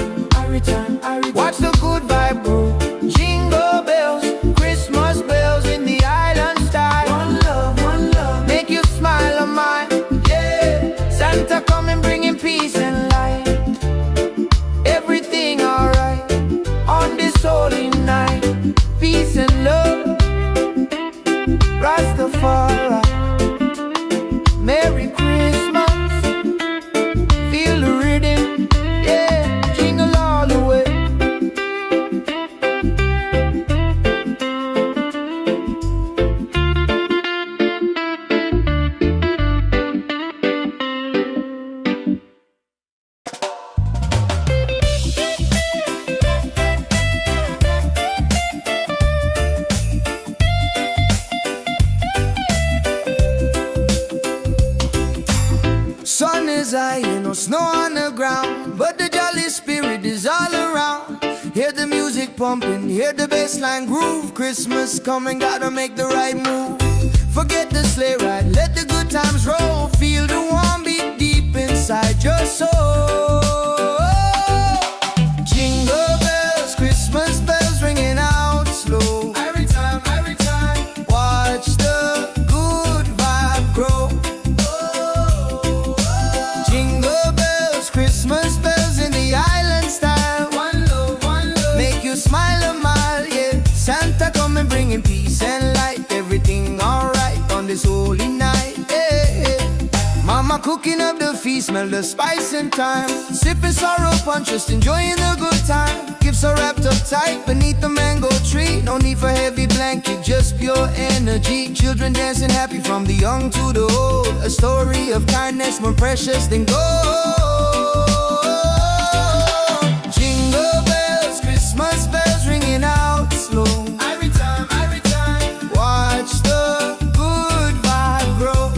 Watch the good vibe grow. Jingle bells, Christmas bells in the island style. One love, make you smile, oh my, yeah. Santa coming bringing peace and light. Everything alright on this holy night. Peace and love, Rastafari. Merry Christmas, is high, ain't no snow on the ground, but the jolly spirit is all around. Hear the music pumping, hear the bassline groove. Christmas coming, gotta make the right move. Forget the sleigh ride, let the good times roll. Feel the warm beat deep inside your soul. Jingle bells, Christmas bells ringing out slow. Every time, watch the good vibe grow. Jingle bells, Christmas bells in the island style. One love, make you smile a mile, yeah. Santa coming bringing peace and light. Everything alright on this holy night, yeah. Mama cooking up the feast, smell the spice and thyme. Sipping sorrow punch, just enjoying the good time. Gifts are wrapped up tight beneath the mango tree. No need for heavy blanket, just pure energy. Children dancing happy from the young to the old. A story of kindness more precious than gold. Jingle bells, Christmas bells ringing out slow. Every time, watch the good vibe grow.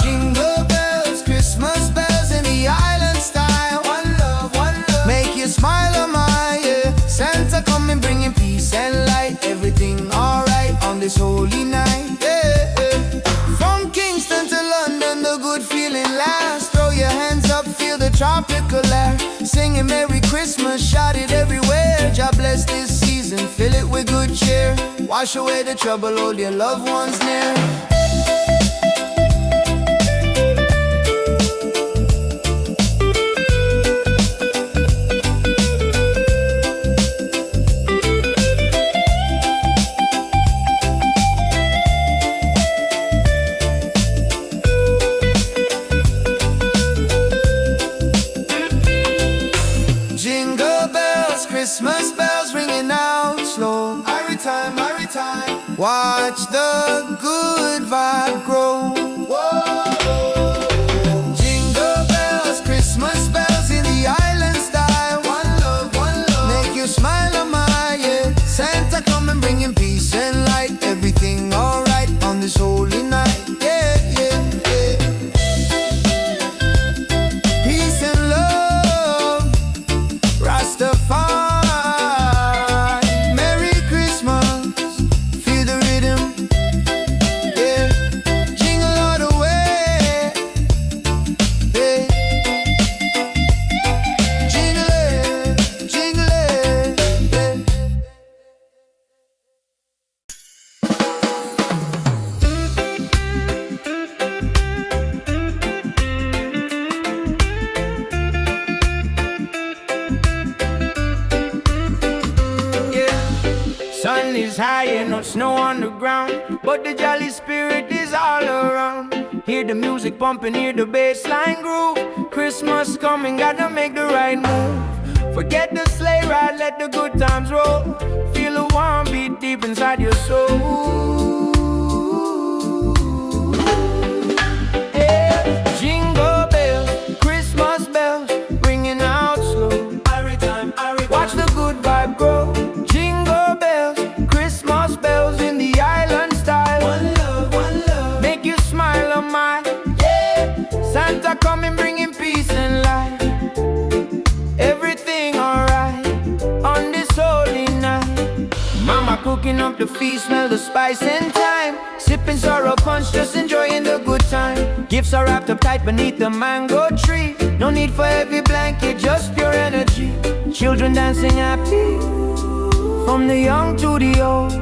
Jingle bells, Christmas bells in the island style. One love, make you smile a mile, yeah. Santa coming bringing peace and light. Everything alright on this holy night, yeah. From Kingston to London, the good feeling lasts. Throw your hands up, feel the tropical air. Singing Merry Christmas, shout it everywhere. God bless this season, fill it with good cheer. Wash away the trouble, hold your loved ones near. Jingle bells, Christmas bells ringing out slow. Every time, watch the good vibe grow. Whoa. Jingle bells, Christmas bells in the island style. One love, make you smile a mile, yeah. Santa coming bringing peace and light. Everything alright on this holy night, yeah, yeah, yeah. Peace and love, Rastafari. Merry Christmas, feel the rhythm, yeah. Jingle all the way, yeah. Jingle it, yeah. Sun is high and no snow on the ground, but the jolly spirit is all around. Hear the music pumping, hear the bassline groove. Christmas coming, gotta make the right move. Forget the sleigh ride, let the good times roll. Feel the warm beat deep inside your soul. Yeah. Jingle bells, Christmas bells, ringing out slow. Watch the good vibe grow. Jingle bells, Christmas bells in the island style. One love, make you smile a mile, yeah. Santa coming bringing peace and light. Everything alright on this holy night. Mama cooking up the feast, smell the spice and thyme. Sipping sorrow punch, just enjoying the good time. Gifts are wrapped up tight beneath the mango tree. No need for heavy blanket, just pure energy. Children dancing happy, from the young to the old.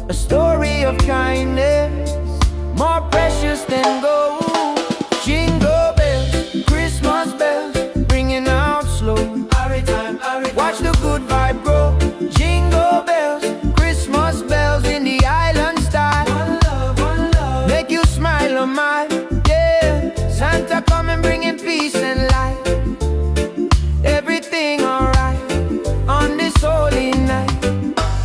A story of kindness, more precious than gold. Jingle bells, Christmas bells, ringing out slow. Watch the good vibe grow. Jingle bells, Christmas bells in the island style. One love, make you smile a mile, yeah. Santa coming bringing peace and light. Everything alright on this holy night.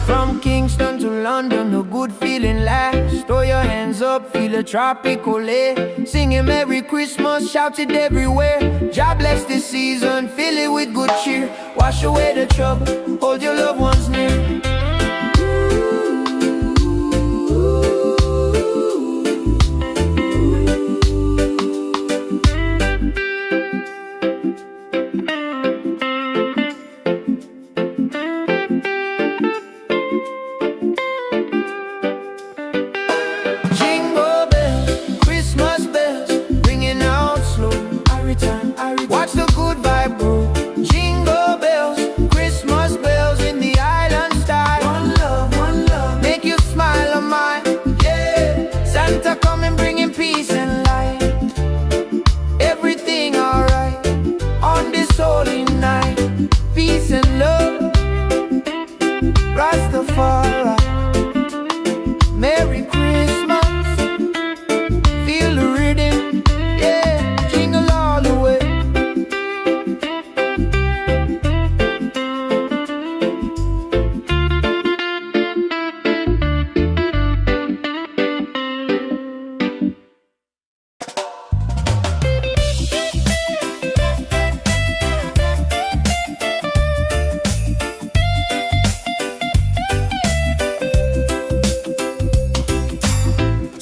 From Kingston to London, a good feeling lasts. Throw your hands up, feel a tropical air. Singing Merry Christmas, shout it everywhere. God bless this season, fill it with good cheer. Wash away the trouble, hold your loved ones near.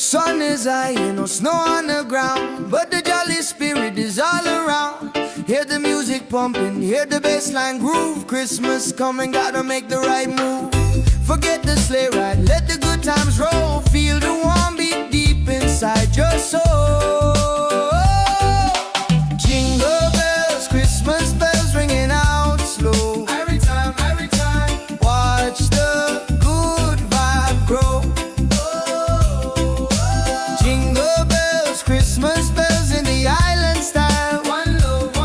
Sun is high and no snow on the ground, but the jolly spirit is all around. Hear the music pumping, hear the bassline groove. Christmas coming, gotta make the right move. Forget the sleigh ride, let the good times roll. Feel the warm beat deep inside your soul. Jingle bells, Christmas bells ringing out slow. Every time, watch the good vibe grow. Jingle bells, Christmas bells in the island style. One love,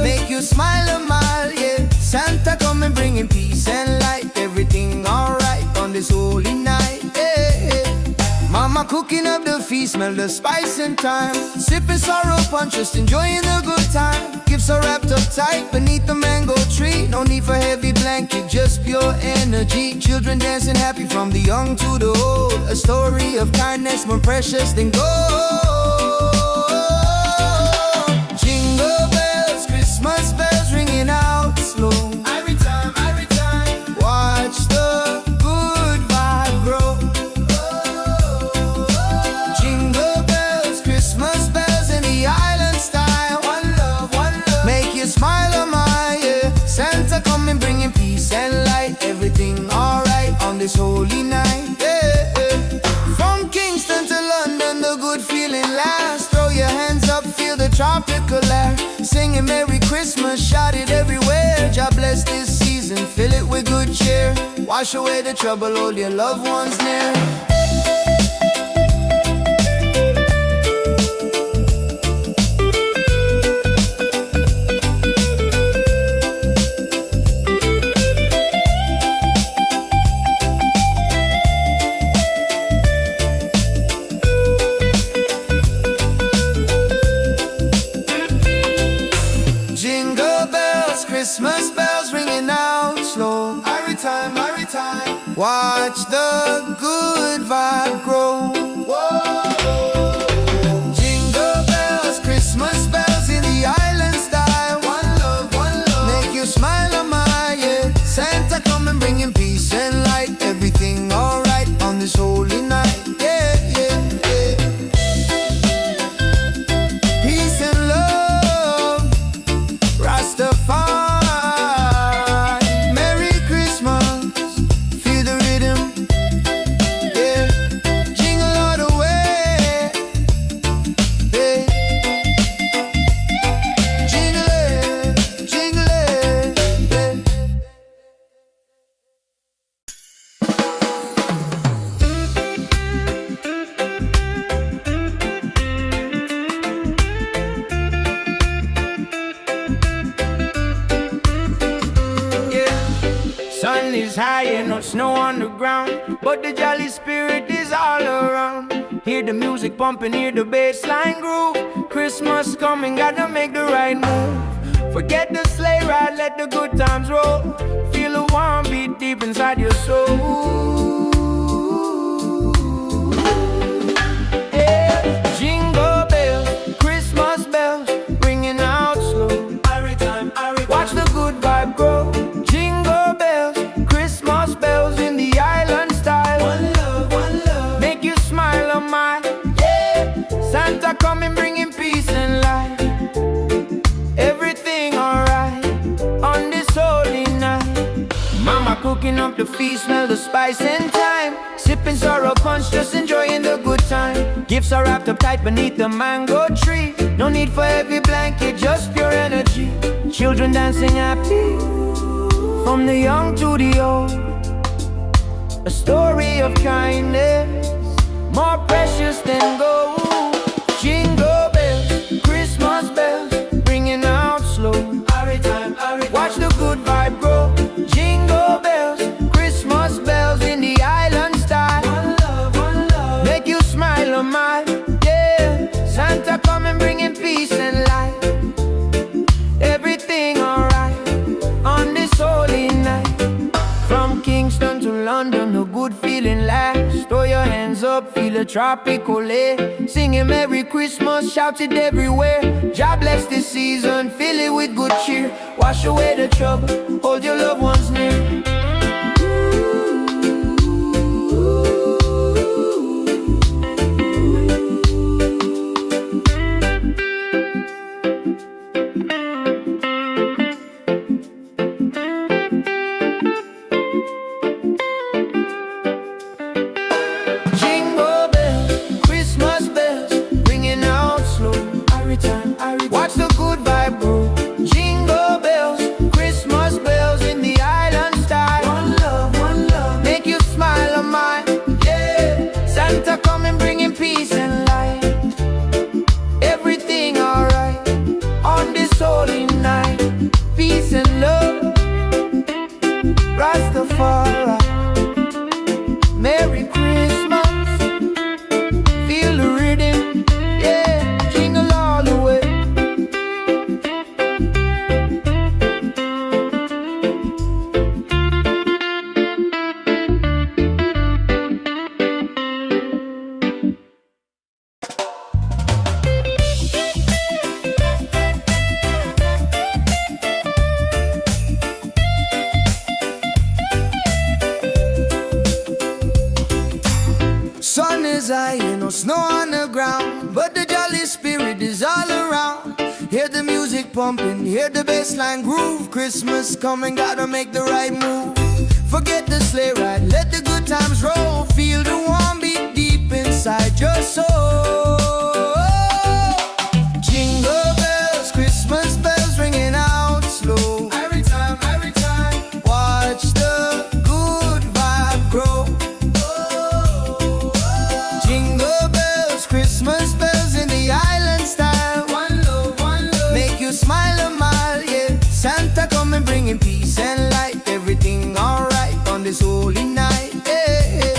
make you smile a mile, yeah. Santa coming bringing peace and light. Everything alright on this holy night, yeah. Mama cooking up the feast, smell the spice and thyme. Sipping sorrow punch, just enjoying the good time. Gifts are wrapped up tight beneath the mango tree. No need for heavy blanket, just pure energy. Children dancing happy from the young to the old. A story of kindness more precious than gold. Jingle bells, Christmas bells ringing out slow. Every time, watch the good vibe grow. Jingle bells, Christmas bells in the island style. One love, make you smile a mile, yeah. Santa coming bringing peace and light. Everything alright on this holy night, yeah. From Kingston to London, the good feeling lasts. Throw your hands up, feel the tropical air. Singing Merry Christmas, shout it everywhere. God bless this season, fill it with good cheer. Wash away the trouble, hold your loved ones near. Jingle bells, Christmas bells ringing out slow. Every time, watch the good vibe grow. Whoa. Jingle bells, Christmas bells in the island style. One love, make you smile a mile, yeah. Santa coming bringing peace and light. Everything alright on this holy night, yeah, yeah, yeah. Peace and love, Rastafari, Merry Christmas, feel the rhythm, yeah. Jingle all the way, yeah. Jingle it, yeah. Sun is high and no snow on the ground, but the jolly spirit is all around. Hear the music pumping, hear the bassline groove. Christmas coming, gotta make the right move. Forget the sleigh ride, let the good times roll. Feel the warm beat deep inside your soul. Yeah. Jingle bells, Christmas bells, ringing out slow. Watch the good vibe grow. Jingle bells, Christmas bells in the island style. One love, make you smile a mile, yeah. Santa coming bringing peace and light. Everything alright on this holy night. Mama cooking up the feast, smell the spice and thyme. Sipping sorrow punch, just enjoying the good time. Gifts are wrapped up tight beneath the mango tree. No need for heavy blanket, just pure energy. Children dancing happy from the young to the old. A story of kindness more precious than gold. Jingle bells, Christmas bells, ringing out slow. Watch the good vibe grow. Jingle bells, Christmas bells in the island style. One love, make you smile a mile, yeah. Santa coming bringing peace and light. Everything alright on this holy night. From Kingston to London, a good feeling lasts. Throw your hands up, feel a tropical air. Singing Merry Christmas, shout it everywhere. God bless this season, fill it with good cheer. Wash away the trouble, hold your loved ones near. no snow on the ground, but the jolly spirit is all around. Hear the music pumping, hear the bassline groove. Christmas coming, gotta make the right move. Forget the sleigh ride, let the good times roll. Feel the warm beat deep inside your soul. Jingle bells, Christmas bells ringing out slow. Every time, watch the good vibe grow. Jingle bells, Christmas bells in the island style. One love, make you smile a mile, yeah. Santa coming bringing peace and light. Everything alright on this holy night, yeah.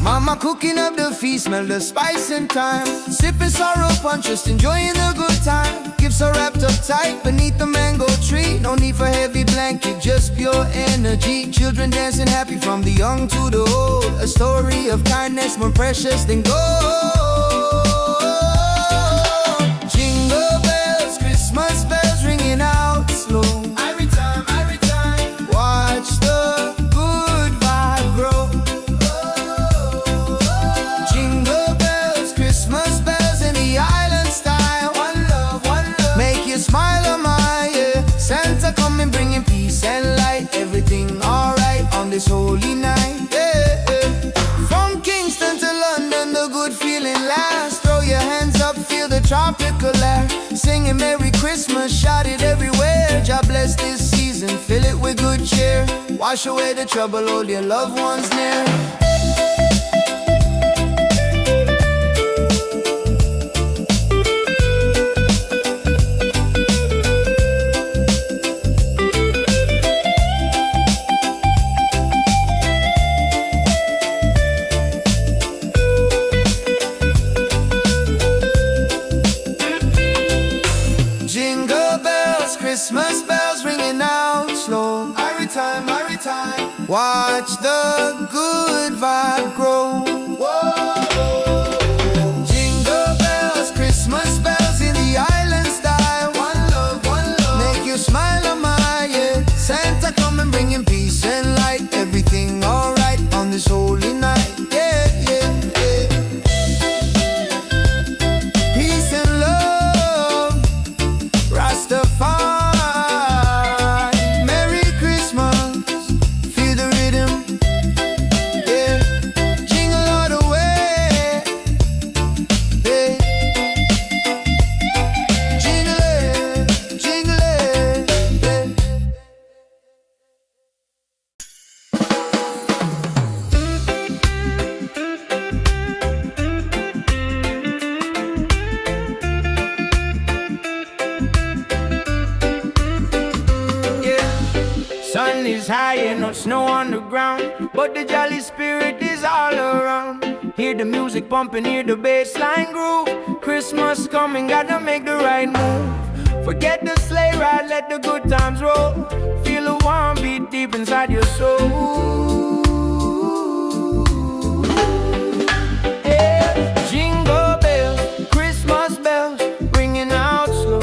Mama cooking up the feast, smell the spice and thyme. Sipping sorrow punch, just enjoying the good time. Gifts are wrapped up tight beneath the mango tree. No need for heavy blanket, just pure energy. Children dancing happy from the young to the old. A story of kindness more precious than gold. Jingle bells, Christmas bells ringing out slow. Every time, watch the good vibe grow. Jingle bells, Christmas bells in the island style. One love, make you smile a mile, yeah. Santa coming bringing peace and light. Everything alright on this holy night, yeah. From Kingston to London, the good feeling lasts. Throw your hands up, feel the tropical air. Singing Merry Christmas, shout it everywhere. God bless this season, fill it with good cheer. Wash away the trouble, hold your loved ones near. Jingle bells, Christmas bells ringing out slow. Every time, watch the good vibe grow. Jingle bells, Christmas bells in the island style. One love, make you smile a mile, yeah. Santa coming bringing peace and light. Everything alright on this holy night, yeah. Peace and love, Rastafari. Merry Christmas, feel the rhythm, yeah. Jingle all the way, yeah. Jingle it, yeah. Sun is high and no snow on the ground, but the jolly spirit is all around. Hear the music pumping, hear the bassline groove. Christmas coming, gotta make the right move. Forget the sleigh ride, let the good times roll. Feel the warm beat deep inside your soul. Yeah. Jingle bells, Christmas bells, ringing out slow.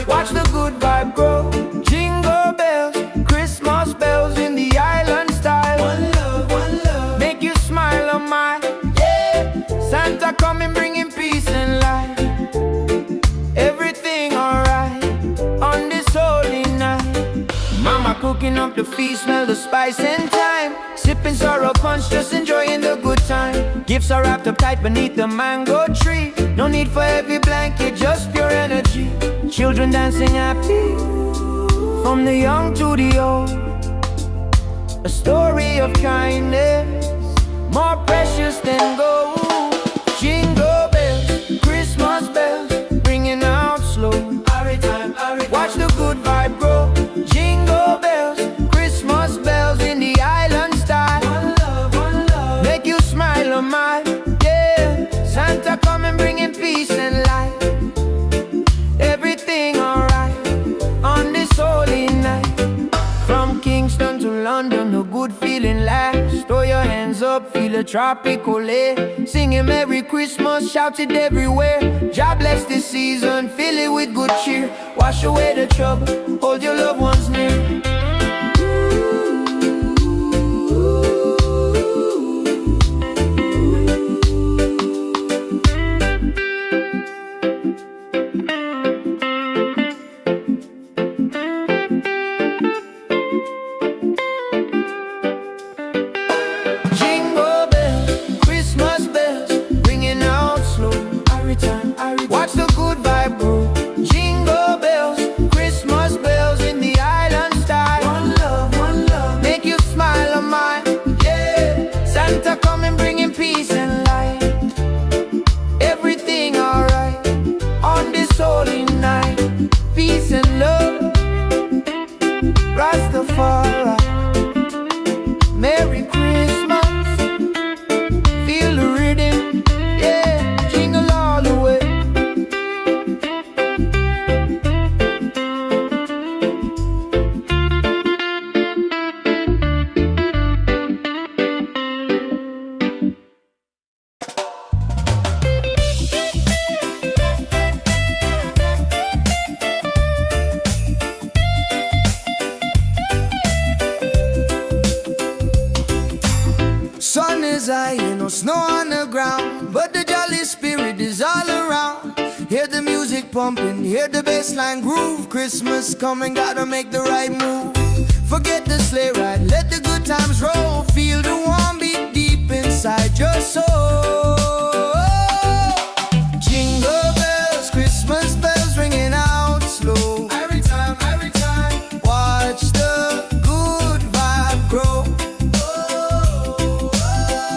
Watch the good vibe grow. Jingle bells, Christmas bells in the island style. One love, make you smile a mile, yeah. Santa coming bringing peace and light. Everything alright on this holy night. Mama cooking up the feast, smell the spice and thyme. Sipping sorrow punch, just enjoying the good time. Gifts are wrapped up tight beneath the mango tree. No need for heavy blanket, just pure energy. Children dancing happy from the young to the old. A story of kindness more precious than gold. Jingle bells, Christmas bells, ringing out slow. Watch the good vibe grow. Jingle bells, Christmas bells in the island style. One love, make you smile a mile, yeah. Santa coming bringing peace and light. Everything alright on this holy night. From Kingston to London, a good feeling lasts. Throw your hands up, feel a tropical air. Singing Merry Christmas, shout it everywhere. God bless this season, fill it with good cheer. Wash away the trouble, hold your loved ones near. pumping, hear the bassline groove. Christmas coming, gotta make the right move. Forget the sleigh ride, let the good times roll. Feel the warm beat deep inside your soul. Jingle bells, Christmas bells ringing out slow. Every time, watch the good vibe grow.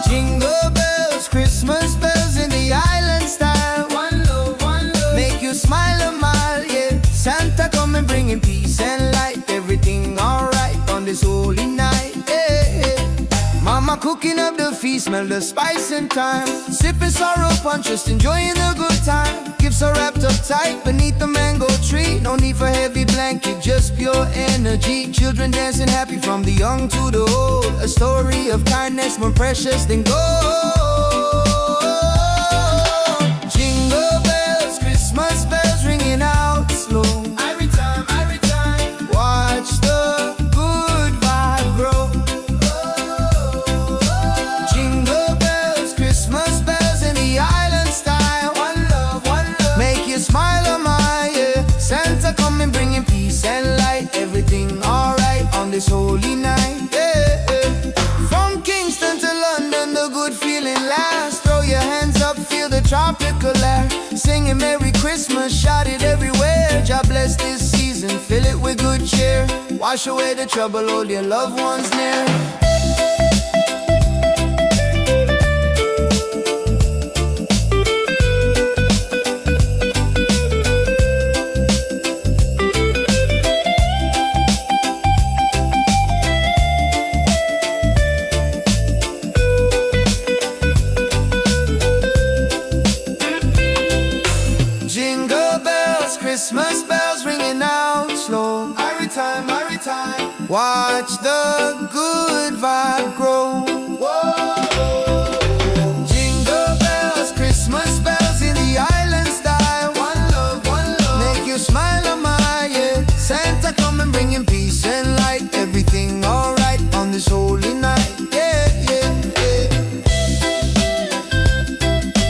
Jingle bells, Christmas bells in the island style. One love, make you smile a mile, yeah. Santa coming bringing peace and light. Everything alright on this holy night, yeah. Mama cooking up the feast, smell the spice and thyme. Sipping sorrow punch, just enjoying the good time. Gifts are wrapped up tight beneath the mango tree. No need for heavy blanket, just pure energy. Children dancing happy from the young to the old. A story of kindness more precious than gold. Jingle bells, Christmas bells ringing out slow. Every time, watch the good vibe grow. Jingle bells, Christmas bells in the island style. One love, make you smile a mile, yeah. Santa coming bringing peace and light. Everything alright on this holy night, yeah. From Kingston to London, the good feeling lasts. Throw your hands up, feel the tropical air. Singing Merry Christmas, shout it everywhere. God bless this season, fill it with good cheer. Wash away the trouble, hold your loved ones near. Jingle bells, Christmas bells ringing out slow. Every time, watch the good vibe grow. Jingle bells, Christmas bells in the island style. One love, make you smile a mile, yeah. Santa coming bringing peace and light. Everything alright on this holy night, yeah.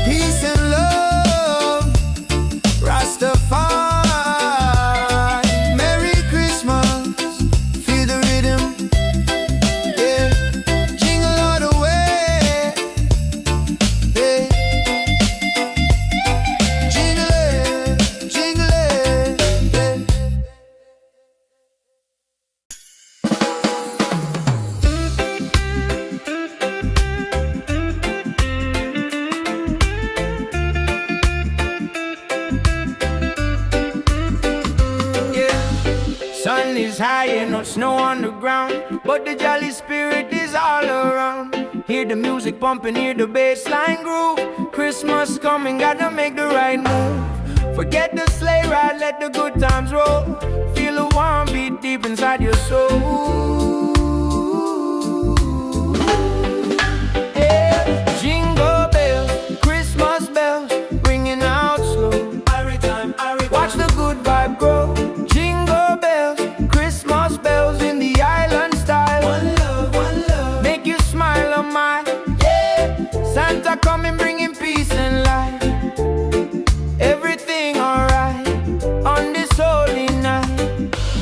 Peace and love, Rastafari. Merry Christmas, feel the rhythm, yeah. Jingle all the way, yeah. Jingle it, yeah. Sun is high and no snow on the ground, but the jolly spirit is all around. Hear the music pumping, hear the bassline groove. Christmas coming, gotta make the right move. Forget the sleigh ride, let the good times roll. Feel the warm beat deep inside your soul. Yeah. Jingle bells, Christmas bells, ringing out slow. Watch the good vibe grow. Jingle bells, Christmas bells in the island style. One love, make you smile a mile, yeah. Santa coming bringing peace and light. Everything alright on this holy night.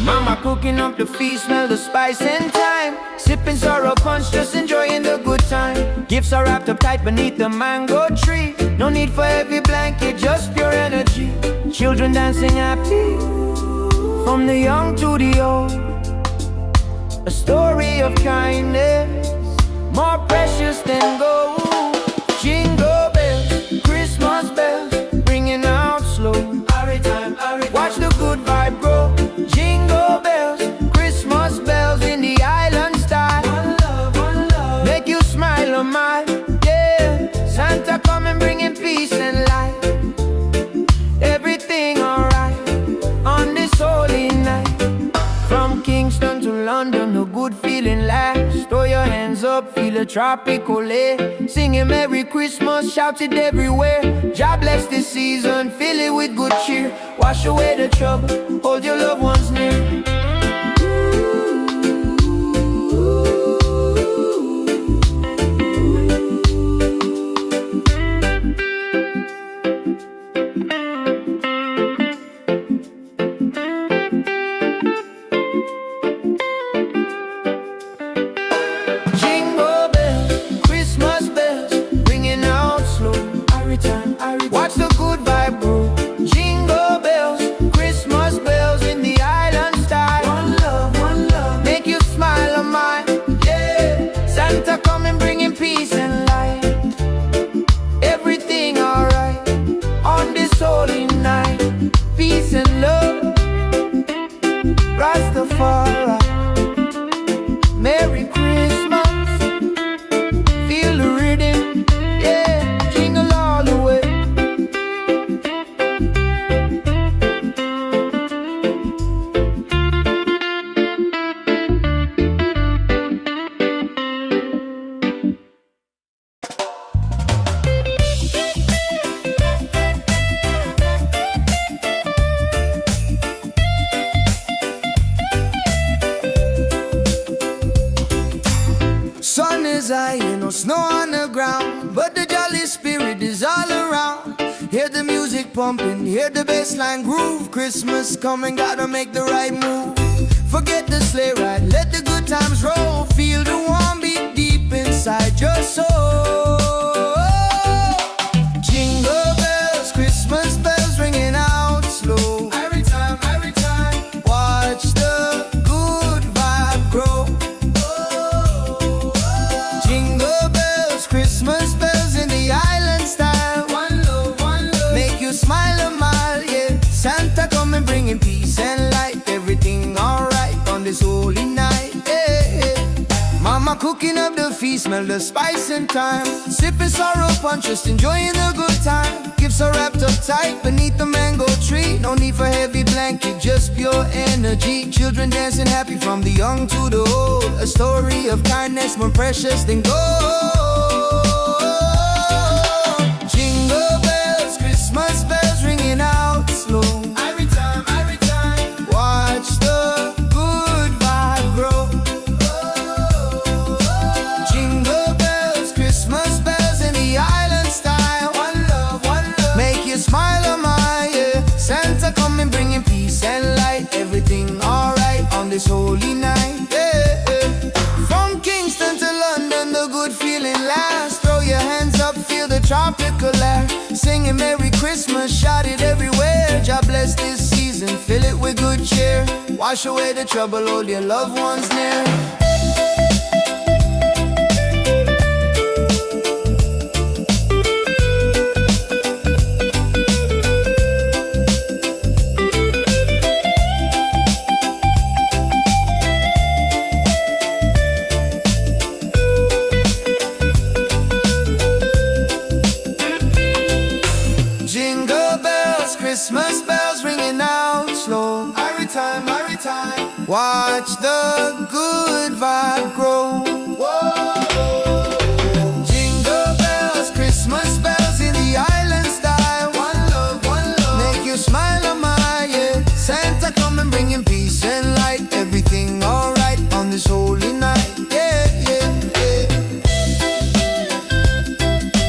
Mama cooking up the feast, smell the spice and thyme. Sipping sorrow punch, just enjoying the good time. Gifts are wrapped up tight beneath the mango tree. No need for heavy blanket, just pure energy. Children dancing happy from the young to the old. A story of kindness more precious than gold. Jingle bells, Christmas bells, ringing out slow. Watch the good vibe grow. Jingle bells, Christmas bells in the island style. One love, make you smile a mile, yeah. Santa coming bringing peace and light. Everything alright on this holy night. From Kingston to London, a good feeling lasts. Throw your hands up, feel a tropical air. Singing Merry Christmas, shout it everywhere. God bless this season, fill it with good cheer. Wash away the trouble, hold your loved ones near. pumping, hear the bassline groove. Christmas coming, gotta make the right move. Forget the sleigh ride, let the good times roll. Feel the warm beat deep inside your soul. Jingle bells, Christmas bells ringing out slow. Every time, watch the good vibe grow. Jingle bells, Christmas bells in the island style. One love, make you smile a mile, yeah. Santa coming bringing peace and light. Everything alright on this holy night, yeah. Mama cooking up the feast, smell the spice and thyme. Sipping sorrow punch, just enjoying the good time. Gifts are wrapped up tight beneath the mango tree. No need for heavy blanket, just pure energy. Children dancing happy from the young to the old. A story of kindness more precious than gold. Jingle bells, Christmas bells ringing out slow. Every time, watch the good vibe grow. Jingle bells, Christmas bells in the island style. One love, make you smile a mile, yeah. Santa coming bringing peace and light. Everything alright on this holy night, yeah. From Kingston to London, the good feeling lasts. Throw your hands up, feel the tropical air. Singing Merry Christmas, shout it everywhere. God bless this season, fill it with good cheer. Wash away the trouble, hold your loved ones near. Jingle bells, Christmas bells ringing out slow. Every time, watch the good vibe grow. Jingle bells, Christmas bells in the island style. One love, make you smile a mile, yeah. Santa coming bringing peace and light. Everything alright on this holy night, yeah.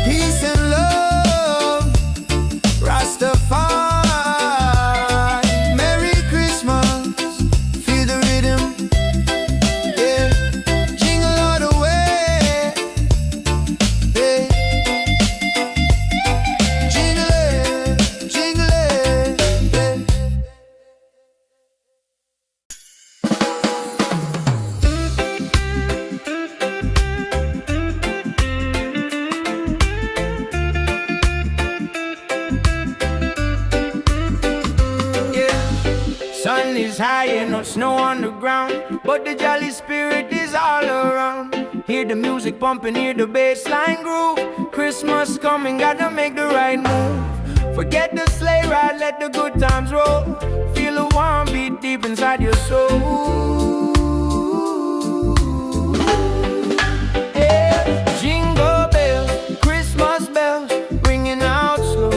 Peace and love, Rastafari. Merry Christmas, feel the rhythm, yeah. Jingle all the way, yeah. Jingle it, yeah. Sun is high and no snow on the ground, but the jolly spirit is all around. Hear the music pumping, hear the bassline groove. Christmas coming, gotta make the right move. Forget the sleigh ride, let the good times roll. Feel a warm beat deep inside your soul. Yeah. Jingle bells, Christmas bells, ringing out slow.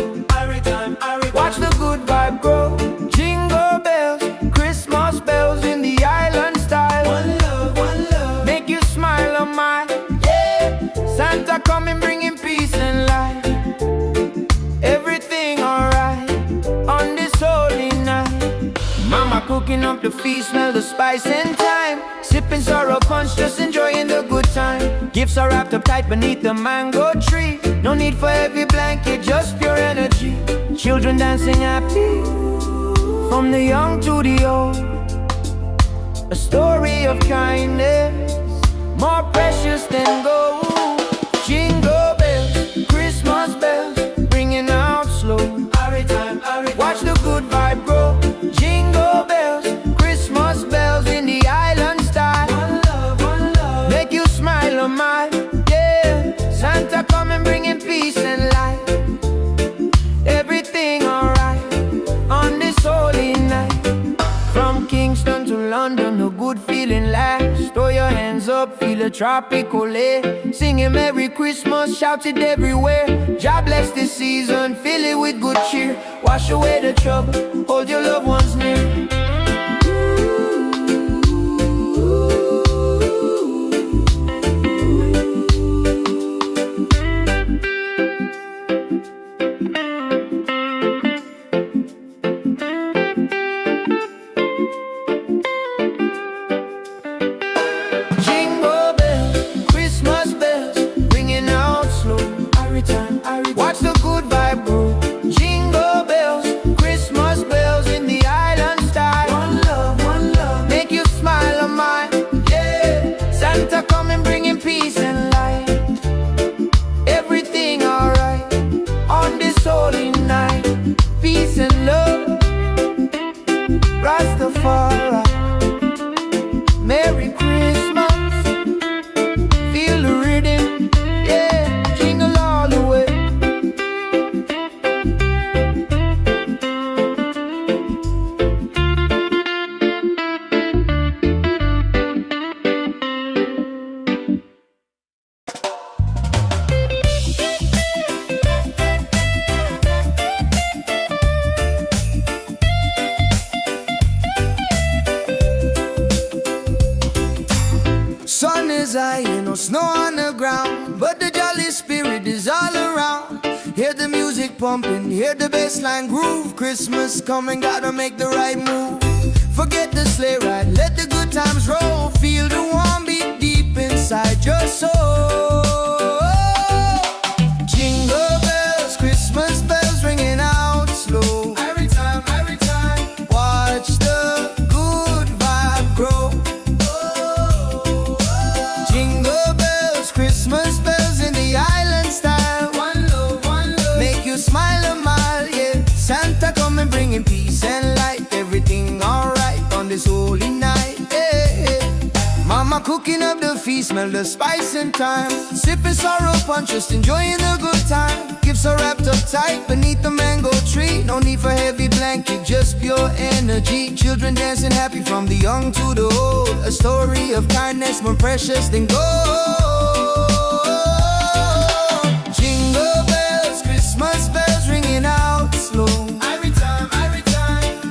Watch the good vibe grow. Jingle bells, Christmas bells in the island style. One love, make you smile a mile, yeah. Santa coming bringing peace and light. Everything alright on this holy night. Mama cooking up the feast, smell the spice and thyme. Sipping sorrow punch, just enjoying the good time. Gifts are wrapped up tight beneath the mango tree. No need for heavy blanket, just pure energy. Children dancing happy from the young to the old. A story of kindness more precious than gold. Jingle bells, Christmas bells, ringing out slow. Watch the good vibe grow. Jingle bells, Christmas bells in the island style. One love, make you smile a mile, yeah. Santa coming bringing peace and light. Everything alright on this holy night. From Kingston to London, a good feeling lasts. Throw your hands up, feel a tropical air. Singing Merry Christmas, shout it everywhere. God bless this season, fill it with good cheer. Wash away the trouble, hold your loved ones near. snow on the ground, but the jolly spirit is all around. Hear the music pumping, hear the bassline groove. Christmas coming, gotta make the right move. Forget the sleigh ride, let the good times roll. Feel the warm beat deep inside your soul. Jingle bells, Christmas bells ringing out slow. Every time, watch the good vibe grow. Jingle bells, Christmas bells in the island style. One love, make you smile a mile, yeah. Santa coming bringing peace and light. Everything alright on this holy night, yeah. Mama cooking up the feast, smell the spice and thyme. Sipping sorrow punch, just enjoying the good time. Gifts are wrapped up tight beneath the mango tree. No need for heavy blanket, just pure energy. Children dancing happy from the young to the old. A story of kindness more precious than gold. Jingle bells, Christmas bells ringing out slow. Every time,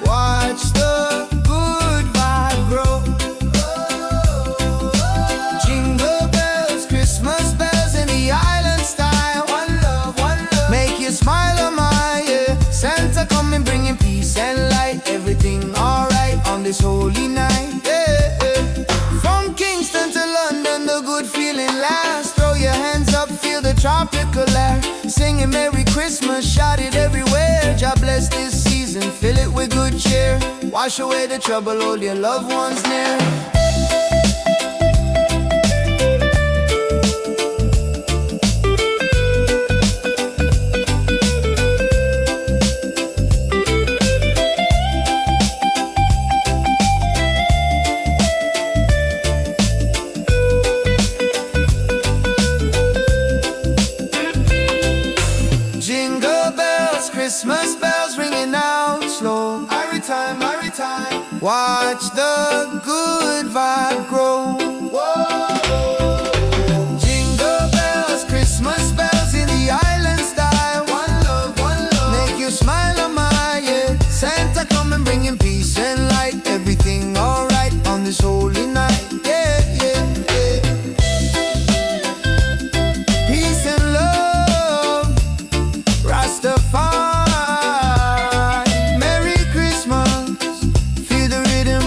watch the good vibe grow. Jingle bells, Christmas bells in the island style. One love, make you smile a mile, yeah. Santa coming bringing peace and light. Everything alright on this holy night, yeah. From Kingston to London, the good feeling lasts. Throw your hands up, feel the tropical air. Singing Merry Christmas, shout it everywhere. God bless this season, fill it with good cheer. Wash away the trouble, hold your loved ones near. Jingle bells, Christmas bells ringing out slow. Every time, watch the good vibe grow. Jingle bells, Christmas bells in the island style. One love, make you smile a mile, yeah. Santa coming bringing peace and light. Everything alright on this holy night, yeah. Peace and love, Rastafari. Merry Christmas, feel the rhythm,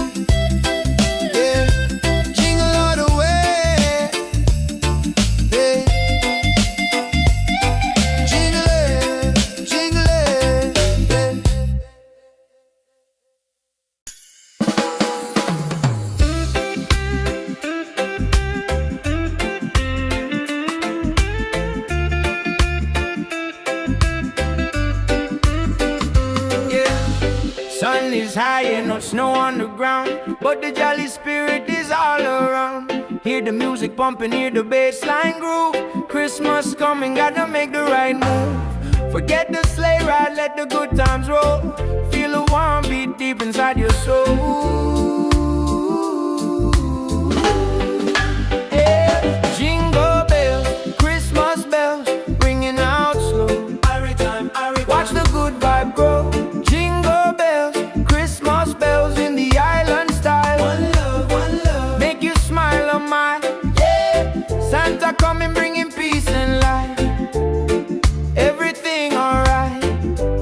yeah. Jingle all the way, yeah. Jingle it, yeah. Sun is high and no snow on the ground, but the jolly spirit is all around. Hear the music pumping, hear the bassline groove. Christmas coming, gotta make the right move. Forget the sleigh ride, let the good times roll. Feel a warm beat deep inside your soul. Yeah. Jingle bells, Christmas bells, ringing out slow. Watch the good vibe grow. Jingle bells, Christmas bells in the island style. One love, make you smile a mile, yeah. Santa coming bringing peace and light. Everything alright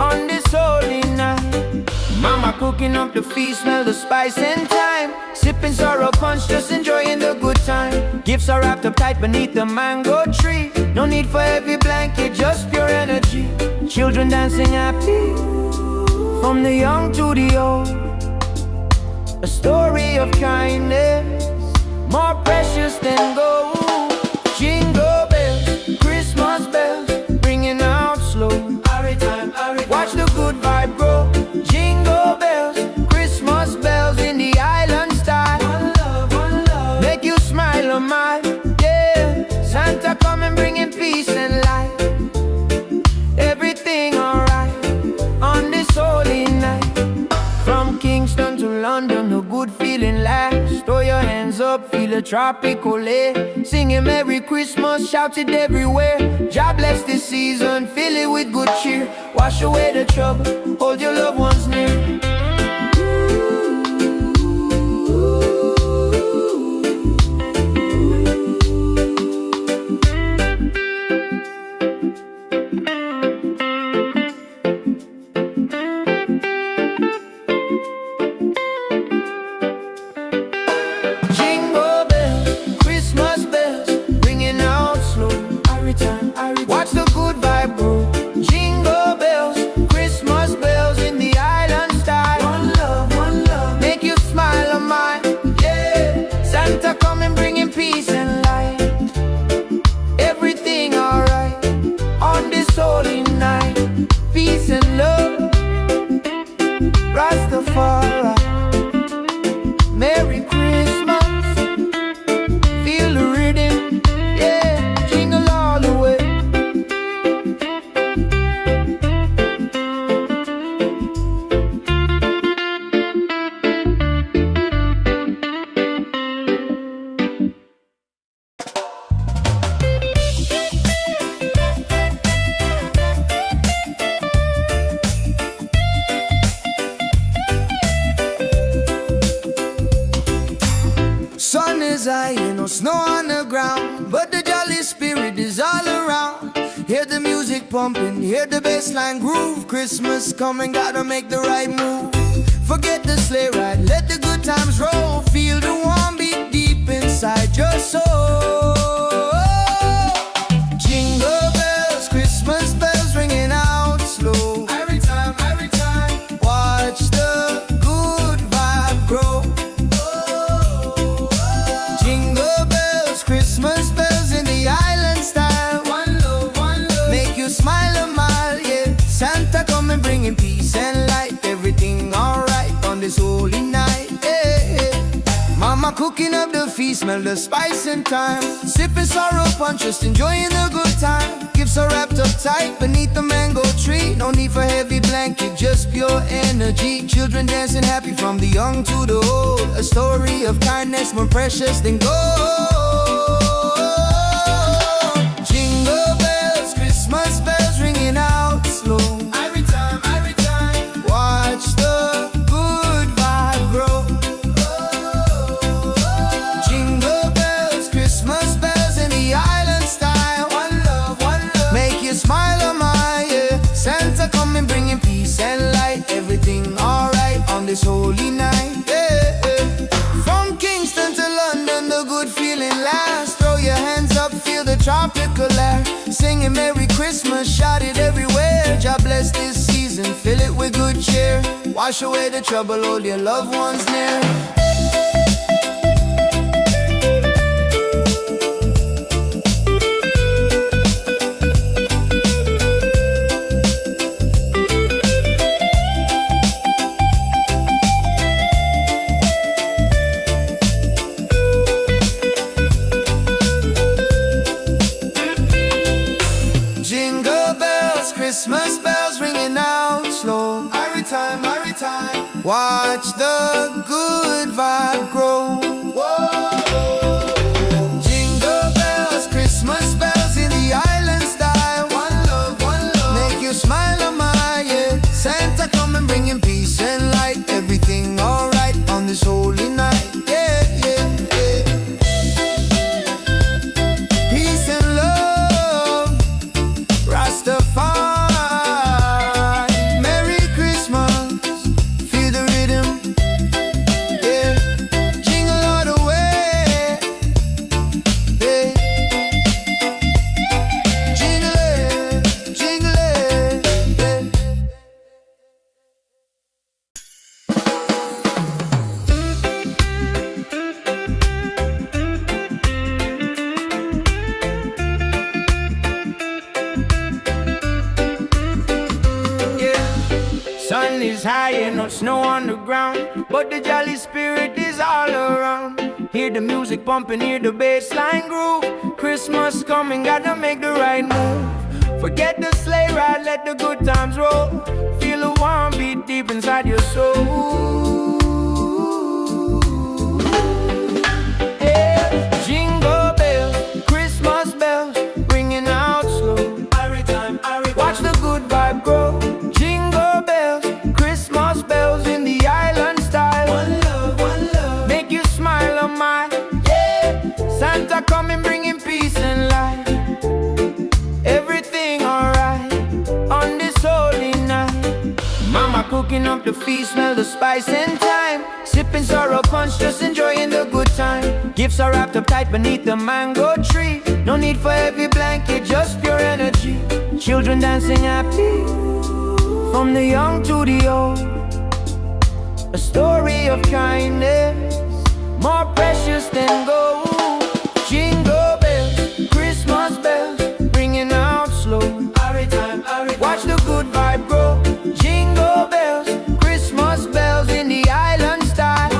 on this holy night. Mama cooking up the feast, smell the spice and thyme. Sipping sorrow punch, just enjoying the good time. Gifts are wrapped up tight beneath the mango tree. No need for heavy blanket, just pure energy. Children dancing happy from the young to the old. A story of kindness more precious than gold. Jingle bells, Christmas bells, ringing out slow. Watch the good vibe grow. Jingle bells, Christmas bells in the island style. One love, make you smile a mile, yeah. Santa coming bringing peace and light. Everything alright on this holy night. From Kingston to London, a good feeling lasts. Throw your hands up, feel a tropical air. Singing Merry Christmas, shout it everywhere. God bless this season, fill it with good cheer. Wash away the trouble, hold your loved ones near. is high, ain't no snow on the ground, but the jolly spirit is all around. Hear the music pumping, hear the bassline groove. Christmas coming, gotta make the right move. Forget the sleigh ride, let the good times roll. Feel the warm beat deep inside your soul. Jingle bells, Christmas bells ringing out slow. Every time, watch the good vibe grow. Jingle bells, Christmas bells in the island style. One love, make you smile a mile, yeah. Santa coming bringing peace and light. Everything alright on this holy night, yeah. Mama cooking up the feast, smell the spice and thyme. Sipping sorrow punch, just enjoying the good time. Gifts are wrapped up tight beneath the mango tree. No need for heavy blanket, just pure energy. Children dancing happy from the young to the old. A story of kindness more precious than gold. Jingle bells, Christmas bells ringing out slow. Every time, watch the good vibe grow. Jingle bells, Christmas bells in the island style. One love, make you smile a mile, yeah. Santa coming bringing peace and light. Everything alright on this holy night, yeah. From Kingston to London, the good feeling lasts. Throw your hands up, feel the tropical air. Singing Merry Christmas, shout it everywhere. God bless this season, fill it with good cheer. Wash away the trouble, hold your loved ones near. Jingle bells, Christmas bells ringing out slow. Every time, watch the good vibe grow. Jingle bells, Christmas bells in the island style. One love, make you smile a mile, yeah. Santa coming bringing peace and light. Everything alright on this holy night, yeah. Peace and love, Rastafari. Merry Christmas, feel the rhythm, yeah. Jingle all the way, yeah. Jingle it, yeah. Sun is high and no snow on the ground, but the jolly spirit is all around. Hear the music pumping, hear the bassline groove. Christmas coming, gotta make the right move. Forget the sleigh ride, let the good times roll. Feel the warm beat deep inside your soul. Yeah. Jingle bells, Christmas bells, ringing out slow. Watch the good vibe grow. Jingle bells, Christmas bells in the island style. One love, make you smile a mile, yeah. Santa coming bringing peace and light. Everything alright on this holy night. Mama cooking up the feast, smell the spice and thyme. Sipping sorrow punch, just enjoying the good time. Gifts are wrapped up tight beneath the mango tree. No need for heavy blanket, just pure energy. Children dancing happy from the young to the old. A story of kindness more precious than gold. Jingle bells, Christmas bells, ringing out slow. Watch the good vibe grow. Jingle bells, Christmas bells in the island style.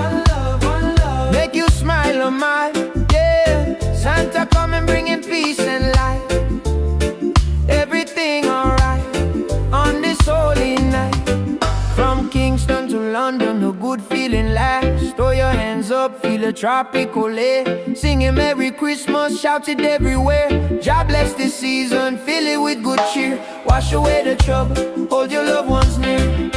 One love, make you smile a mile, yeah. Santa coming bringing peace and light. Everything alright on this holy night. From Kingston to London, the good feeling lasts. Throw your hands up, feel the tropical air. Singing Merry Christmas, shout it everywhere. God bless this season, fill it with good cheer. Wash away the trouble, hold your loved ones near.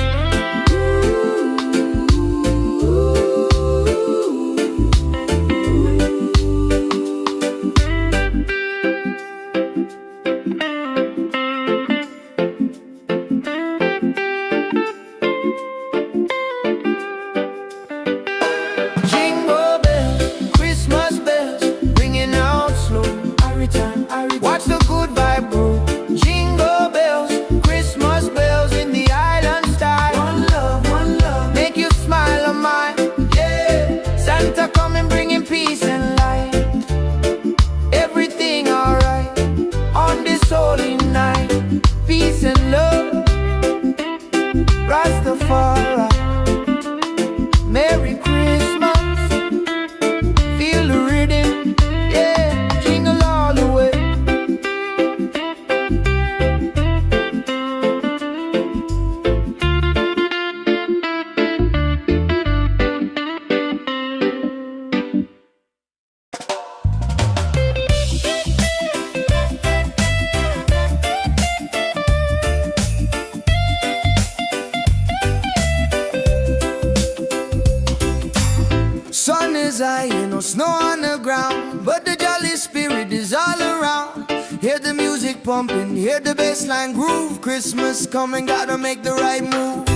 is high, ain't no snow on the ground, but the jolly spirit is all around. Hear the music pumping, hear the bassline groove. Christmas coming, gotta make the right move.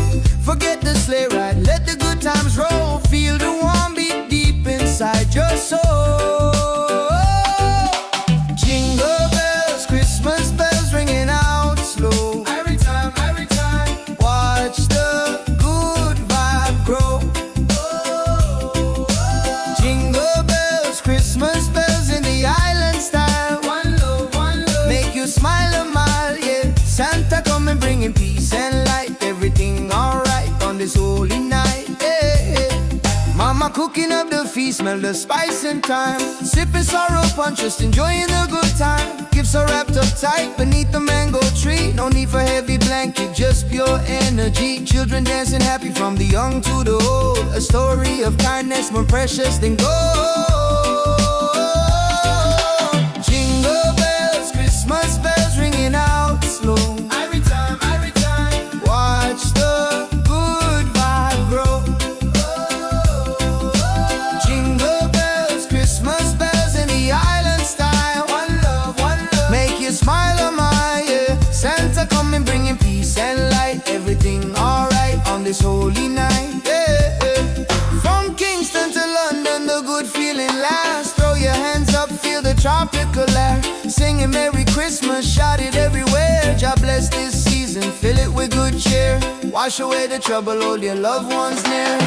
Forget the sleigh ride, let the good times roll. Feel the warm beat deep inside your soul. Jingle bells, Christmas bells ringing out slow. Every time, watch the good vibe grow. Jingle bells, Christmas bells in the island style. One love, make you smile a mile, yeah. Santa coming bringing peace and light. Everything alright on this holy night, yeah. Mama cooking up the feast, smell the spice and thyme. Sipping sorrow punch, just enjoying the good time. Gifts are wrapped up tight beneath the mango tree. No need for heavy blanket, just pure energy. Children dancing happy from the young to the old. A story of kindness more precious than gold. Jingle bells, Christmas bells ringing out slow. Every time, watch the good vibe grow. Jingle bells, Christmas bells in the island style. One love, make you smile a mile, yeah. Santa coming bringing peace and light. Everything alright on this holy night, yeah. From Kingston to London, the good feeling lasts. Throw your hands up, feel the tropical air. Singing Merry Christmas, shout it everywhere. God bless this season, fill it with good cheer. Wash away the trouble, hold your loved ones near.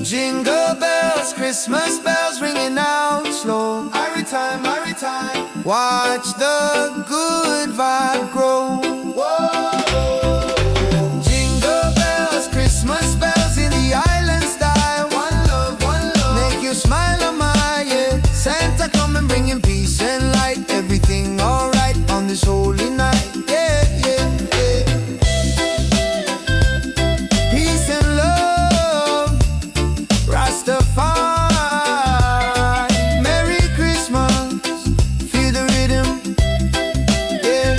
Jingle bells, Christmas bells ringing out slow. Every time, watch the good vibe grow. Jingle bells, Christmas bells in the island style. One love, make you smile a mile, yeah. Santa coming bringing peace and light. Everything alright on this holy night, yeah. Peace and love, Rastafari, Merry Christmas, feel the rhythm, yeah.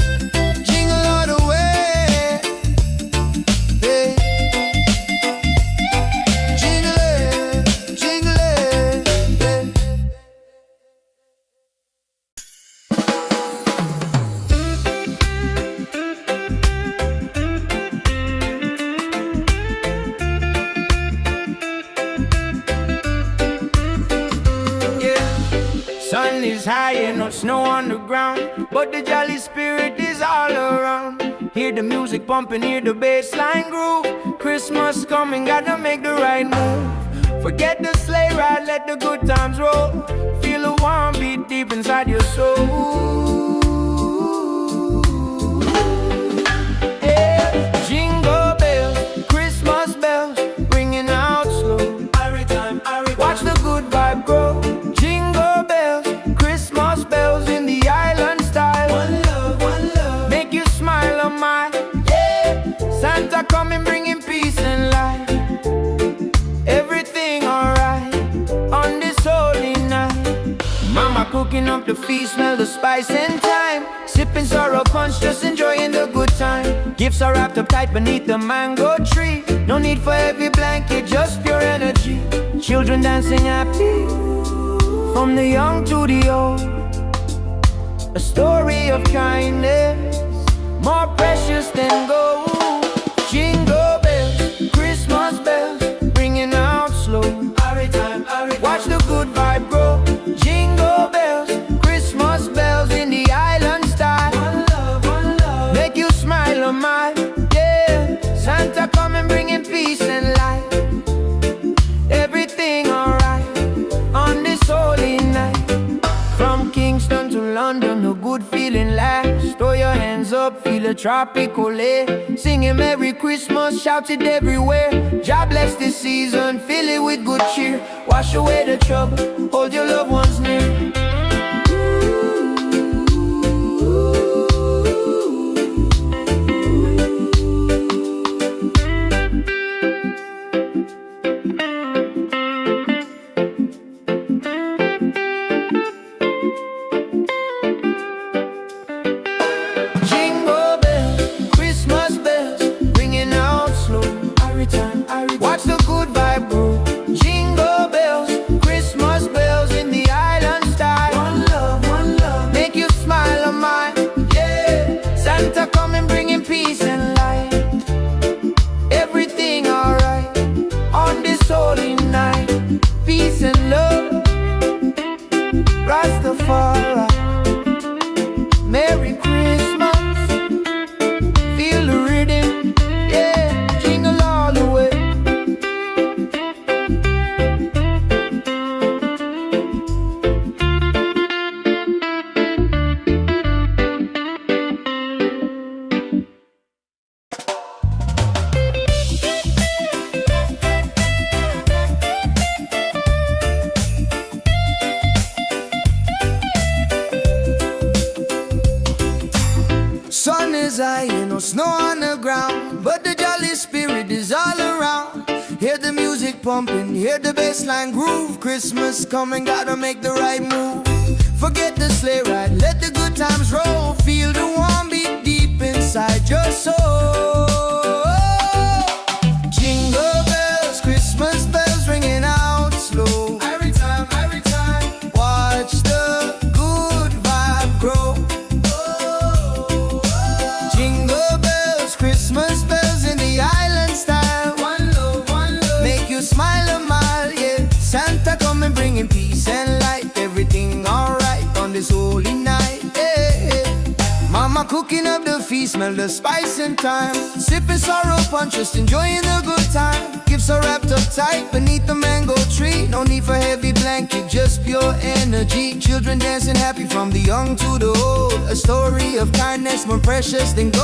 Jingle all the way, yeah. Jingle it, yeah. Sun is high and no snow on the ground, but the jolly spirit is all around. Hear the music pumping, hear the bassline groove. Christmas coming, gotta make the right move. Forget the sleigh ride, let the good times roll. Feel the warm beat deep inside your soul. Yeah. Jingle bells, Christmas bells ringing out slow. Watch the good vibe grow. Jingle bells, Christmas bells in the island style. One love, make you smile a mile, yeah. Santa coming bringing peace and light. Everything alright on this holy night. Mama cooking up the feast, smell the spice and thyme. Sipping sorrow punch, just enjoying the good time. Gifts are wrapped up tight beneath the mango tree. No need for heavy blanket, just pure energy. Children dancing happy from the young to the old. A story of kindness more precious than gold. Jingle bells, Christmas bells ringing out slow. Watch the good vibe grow. Jingle bells, Christmas bells in the island style. One love, make you smile a mile, yeah. Santa coming bringing peace and light. Everything alright on this holy night. From Kingston to London, the good feeling lasts. Throw your hands up, feel the tropical air. Singing Merry Christmas, shout it everywhere. God bless this season, fill it with good cheer. Wash away the trouble, hold your loved ones near. Rastafari. Merry Christmas, feel the rhythm, yeah, jingle all the way. Sun is high, ain't no snow on the ground, but the jolly spirit is all around. Hear the music pumping, hear the bassline groove. Christmas coming, gotta make the right move. Forget the sleigh ride, let the good times roll. Feel the warm beat deep inside your soul. Jingle bells, Christmas bells ringing out slow. Every time, watch the good vibe grow. Jingle bells, Christmas bells in the island style. One love, make you smile a mile, yeah. Santa coming bringing peace and light. Everything alright on this holy night, yeah. Mama cooking up the feast, smell the spice and thyme. Sipping sorrow punch, just enjoying the good time. Gifts are wrapped up tight beneath the mango tree. No need for heavy blanket, just pure energy. Children dancing happy from the young to the old. A story of kindness more precious than gold.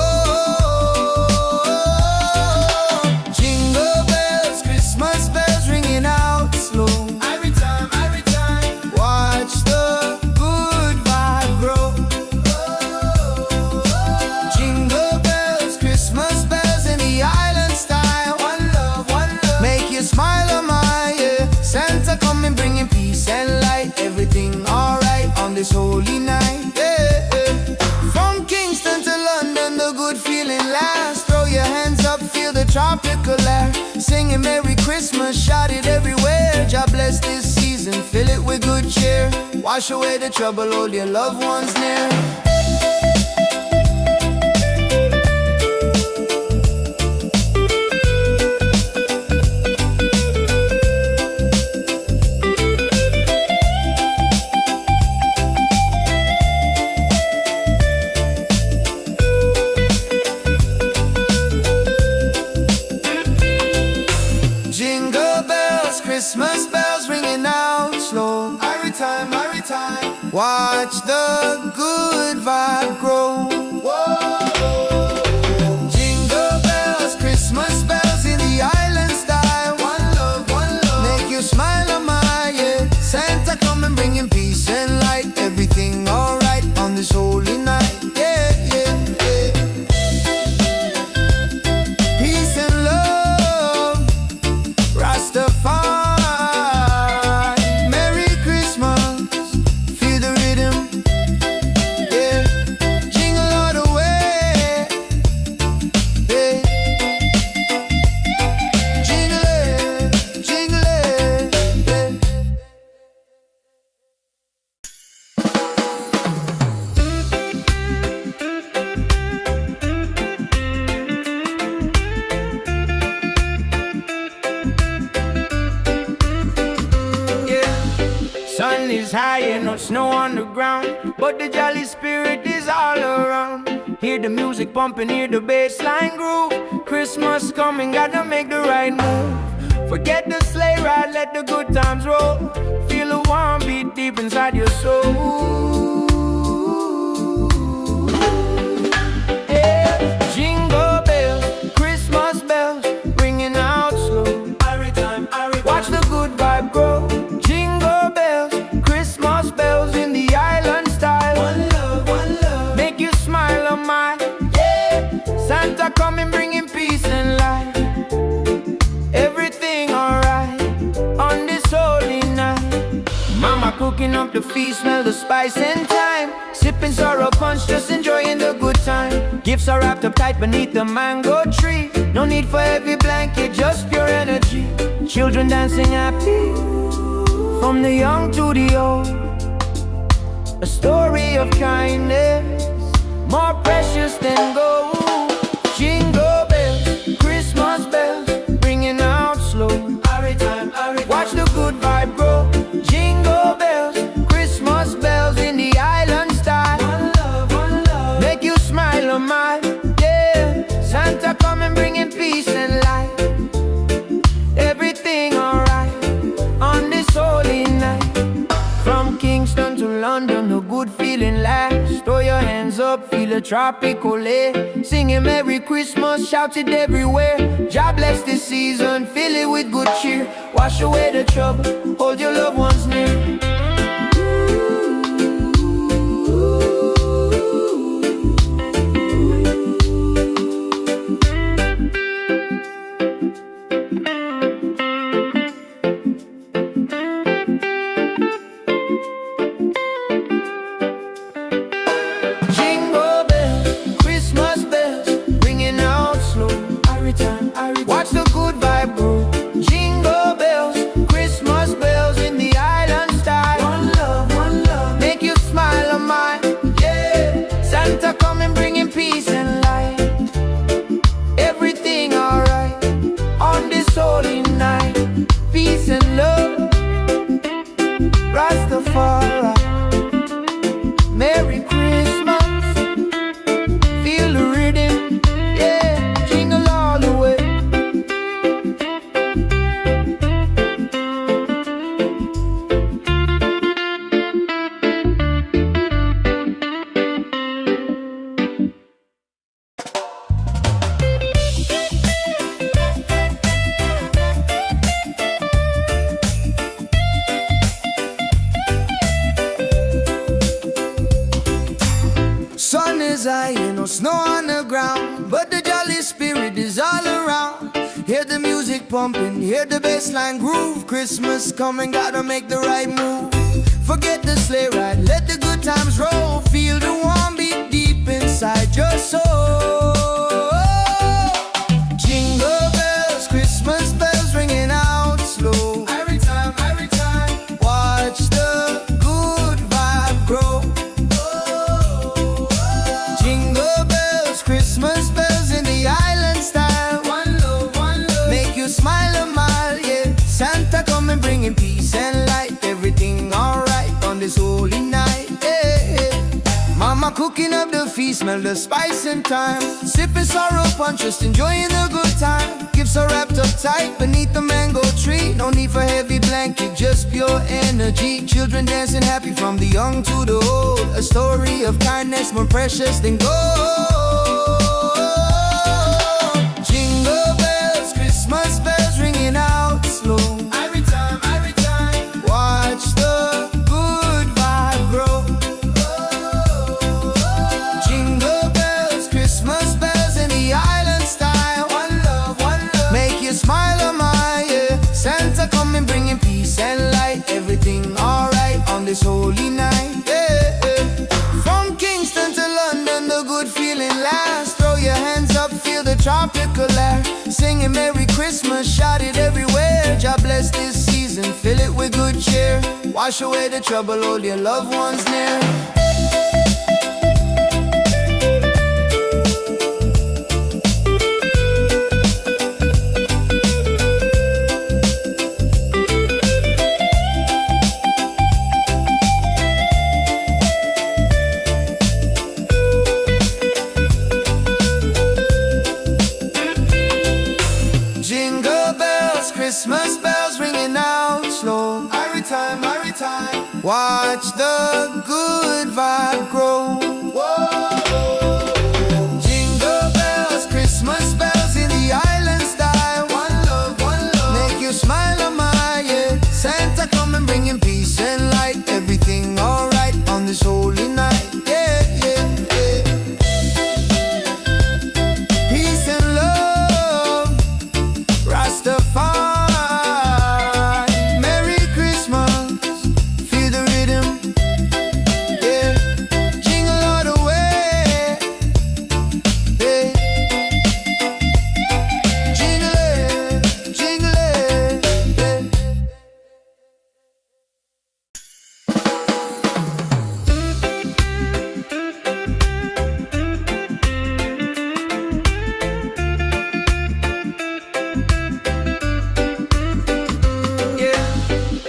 Jingle bells, Christmas bells ringing out slow. Every time, watch the good vibe grow. Jingle bells, Christmas bells in the island style. One love, make you smile a mile, yeah. Santa coming bringing peace and light. Everything alright on this holy night, yeah. From Kingston to London, the good feeling lasts. Throw your hands up, feel the tropical air. Singing Merry Christmas, shout it everywhere. God bless this season, fill it with good cheer. Wash away the trouble, hold your loved ones near. Jingle bells, Christmas bells ringing out slow. Every time, watch the good vibe grow. Whoa. Jingle bells, Christmas bells in the island style. One love, make you smile a mile, yeah. Santa coming bringing peace and light. Everything alright on this holy night, yeah, yeah, yeah. Peace and love, Rastafari. Merry Christmas, feel the rhythm, yeah. Jingle all the way, yeah. Jingle it, yeah. Sun is high and no snow on the ground, but the jolly spirit is all around. Hear the music pumping, hear the bassline groove. Christmas coming, gotta make the right move. Forget the sleigh ride, let the good times roll. Feel the warm beat deep inside your soul. Yeah. Jingle bells, Christmas bells ringing out slow. Watch the good vibe grow. Jingle bells, Christmas bells in the island style. One love, make you smile a mile, yeah. Santa coming bringing peace and light. Everything alright on this holy night. Mama cooking up the feast, smell the spice and thyme. Sipping sorrow punch, just enjoying the good time. Gifts are wrapped up tight beneath the mango tree. No need for heavy blanket, just pure energy. Children dancing happy from the young to the old. A story of kindness more precious than gold. Jingle bells, Christmas bells ringing out slow. Watch the good vibe grow. Jingle bells, Christmas bells good feeling last. Throw your hands up, feel a tropical air. Singing Merry Christmas, shout it everywhere. God bless this season, fill it with good cheer. Wash away the trouble, hold your loved ones near. Watch the good vibe grow. Jingle bells, Christmas bells in the island style. One love, make you smile on mine. Yeah, Santa coming bringing peace and light. Everything alright on this holy night. Peace and love, Rastafari. Merry Christmas, feel the rhythm. Yeah, jingle all the way. Sun is high, no snow on the ground, but the jolly spirit is all around. Hear the music pumping, hear the bassline groove. Christmas coming, gotta make the right move. Forget the sleigh ride, let the good times roll. Feel the warm beat deep inside your soul. Jingle bells, Christmas bells ringing out slow. Every time, watch the good vibe grow. Christmas bells in the island style. One love, make you smile a mile, yeah. Santa coming bringing peace and light. Everything alright on this holy night, yeah. Mama cooking up the feast, smell the spice and thyme. Sipping sorrow punch, just enjoying the good time. Gifts are wrapped up tight beneath the mango tree. No need for heavy blanket, just pure energy. Children dancing happy from the young to the old. A story of kindness more precious than gold. Jingle bells, Christmas bells ringing out slow. Every time, watch the good vibe grow. Jingle bells, Christmas bells in the island style. One love, make you smile on my, yeah. Santa coming bringing peace and light. Everything alright on this holy night, yeah. From Kingston to London, the good feeling lasts. Throw your hands up, feel the tropical air. Singing Merry Christmas, shout it everywhere. God bless this season, fill it with good cheer. Wash away the trouble, hold your loved ones near. Jingle bells, Christmas bells ringing out slow. Every time, watch the good vibe grow. Whoa. Jingle bells, Christmas bells in the island style. One love, make you smile on my, yeah. Santa coming bringing peace and light. Everything alright on this holy night, yeah, yeah, yeah. Peace and love, Rastafari. Merry Christmas, feel the rhythm, yeah. Jingle all the way, yeah. Jingle it, yeah.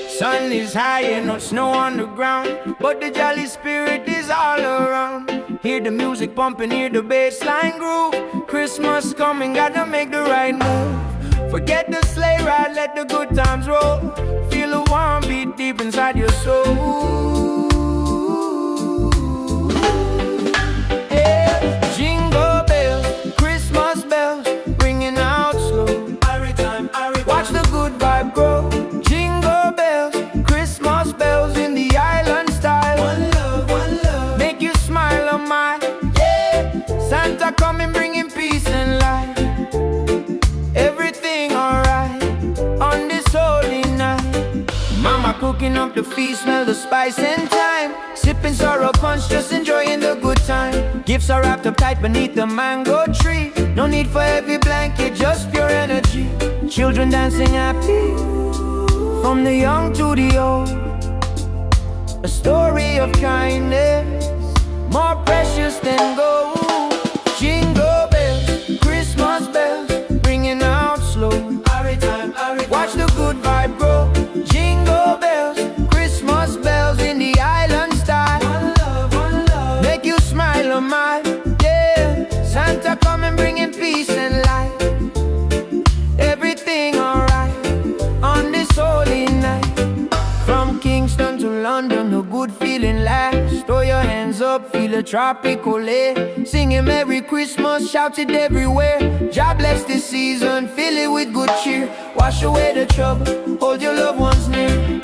Sun is high and no snow on the ground, but the jolly spirit is all around. Hear the music pumping, hear the bassline groove. Christmas coming, gotta make the right move. Forget the sleigh ride, let the good times roll. Feel a warm beat deep inside your soul. up the feast, smell the spice and thyme. Sipping sorrow punch, just enjoying the good time. Gifts are wrapped up tight beneath the mango tree. No need for heavy blanket, just pure energy. Children dancing happy, from the young to the old. A story of kindness, more precious than gold. Jingle bells, Christmas bells, ringing out slow. Watch the good vibe grow. Jingle bells, Christmas bells in the island style. One love, make you smile a mile. Yeah, Santa coming bringing peace and light. Everything alright on this holy night. From Kingston to London, the good feeling lasts. Throw your hands up, feel a tropical air. Singing Merry Christmas, shout it everywhere. God bless this season, fill it with good cheer. Wash away the trouble, hold your loved ones near.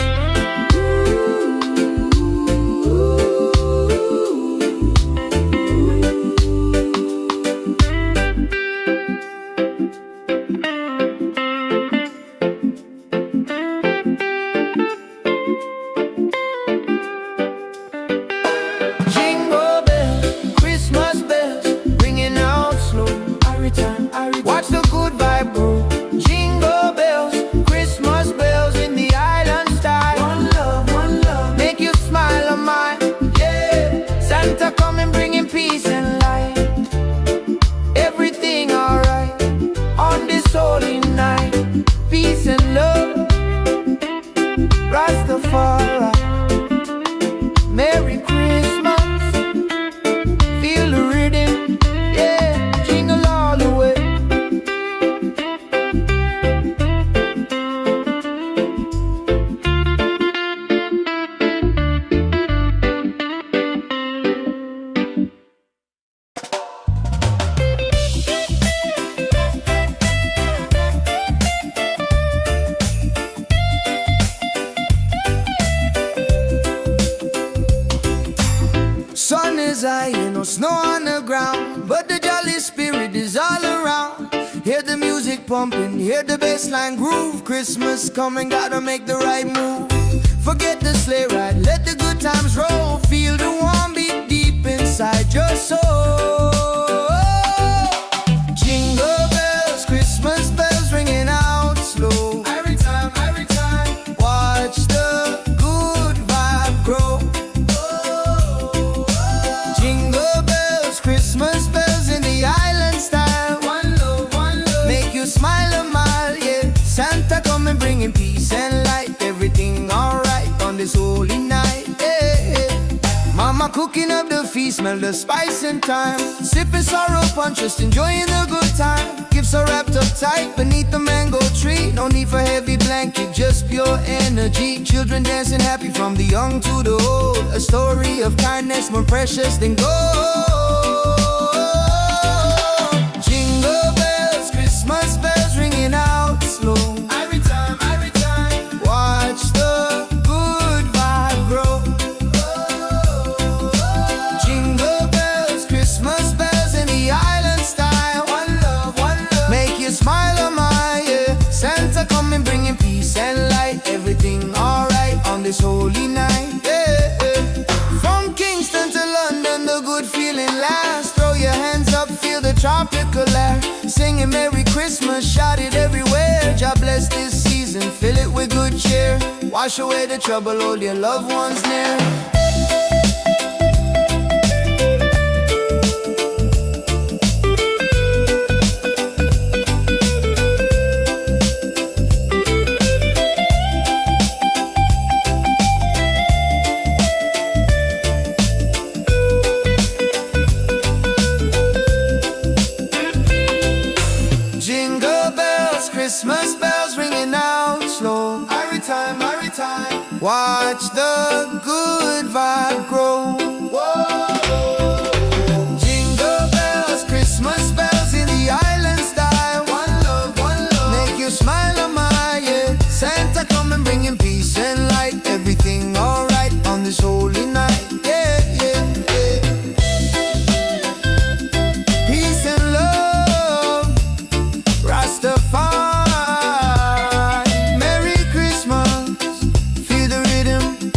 Watch the good vibe grow. Jingle bells, Christmas bells in the island style. One love, make you smile a mile. Yeah, Santa coming bringing peace and light. Everything alright on this holy night. Peace and love, Rastafari. Merry Christmas, feel the rhythm. Yeah, jingle all the way. Sun is high, no snow on the ground, but the jolly spirit is all around. Hear the music pumping, hear the bassline groove. Christmas coming, gotta make the right move. Forget the sleigh ride, let the good times roll. Feel the warm beat deep inside your soul. Jingle bells, Christmas bells ringing out slow. Every time, watch the good vibe grow. Jingle bells, Christmas bells in the island style. One love, make you smile a mile, yeah. Santa coming bringing peace and light. Everything alright on this holy night, yeah. Mama cooking up the feast, smell the spice and thyme. Sipping sorrow punch, just enjoying the good time. Gifts are wrapped up tight beneath the mango tree. No need for heavy blanket, just pure energy. Children dancing happy from the young to the old. A story of kindness more precious than gold. Jingle bells, Christmas bells ringing out slow. Every time, watch the good vibe grow. Jingle bells, Christmas bells in the island style. One love, make you smile a mile, yeah. Santa coming bringing peace and light. Everything alright on this holy night, yeah. From Kingston to London, the good feeling lasts. Throw your hands up, feel the tropical air. Singing Merry Christmas, shout it everywhere. God bless this season, fill it with good cheer. Wash away the trouble, hold your loved ones near. Jingle bells, Christmas bells ringing out slow. Every time, watch the good vibe grow. Jingle bells, Christmas bells in the island style. One love, make you smile a mile, yeah. Santa coming bringing peace and light. Everything alright on this holy night, yeah. Peace and love, Rastafari. Merry Christmas, feel the rhythm.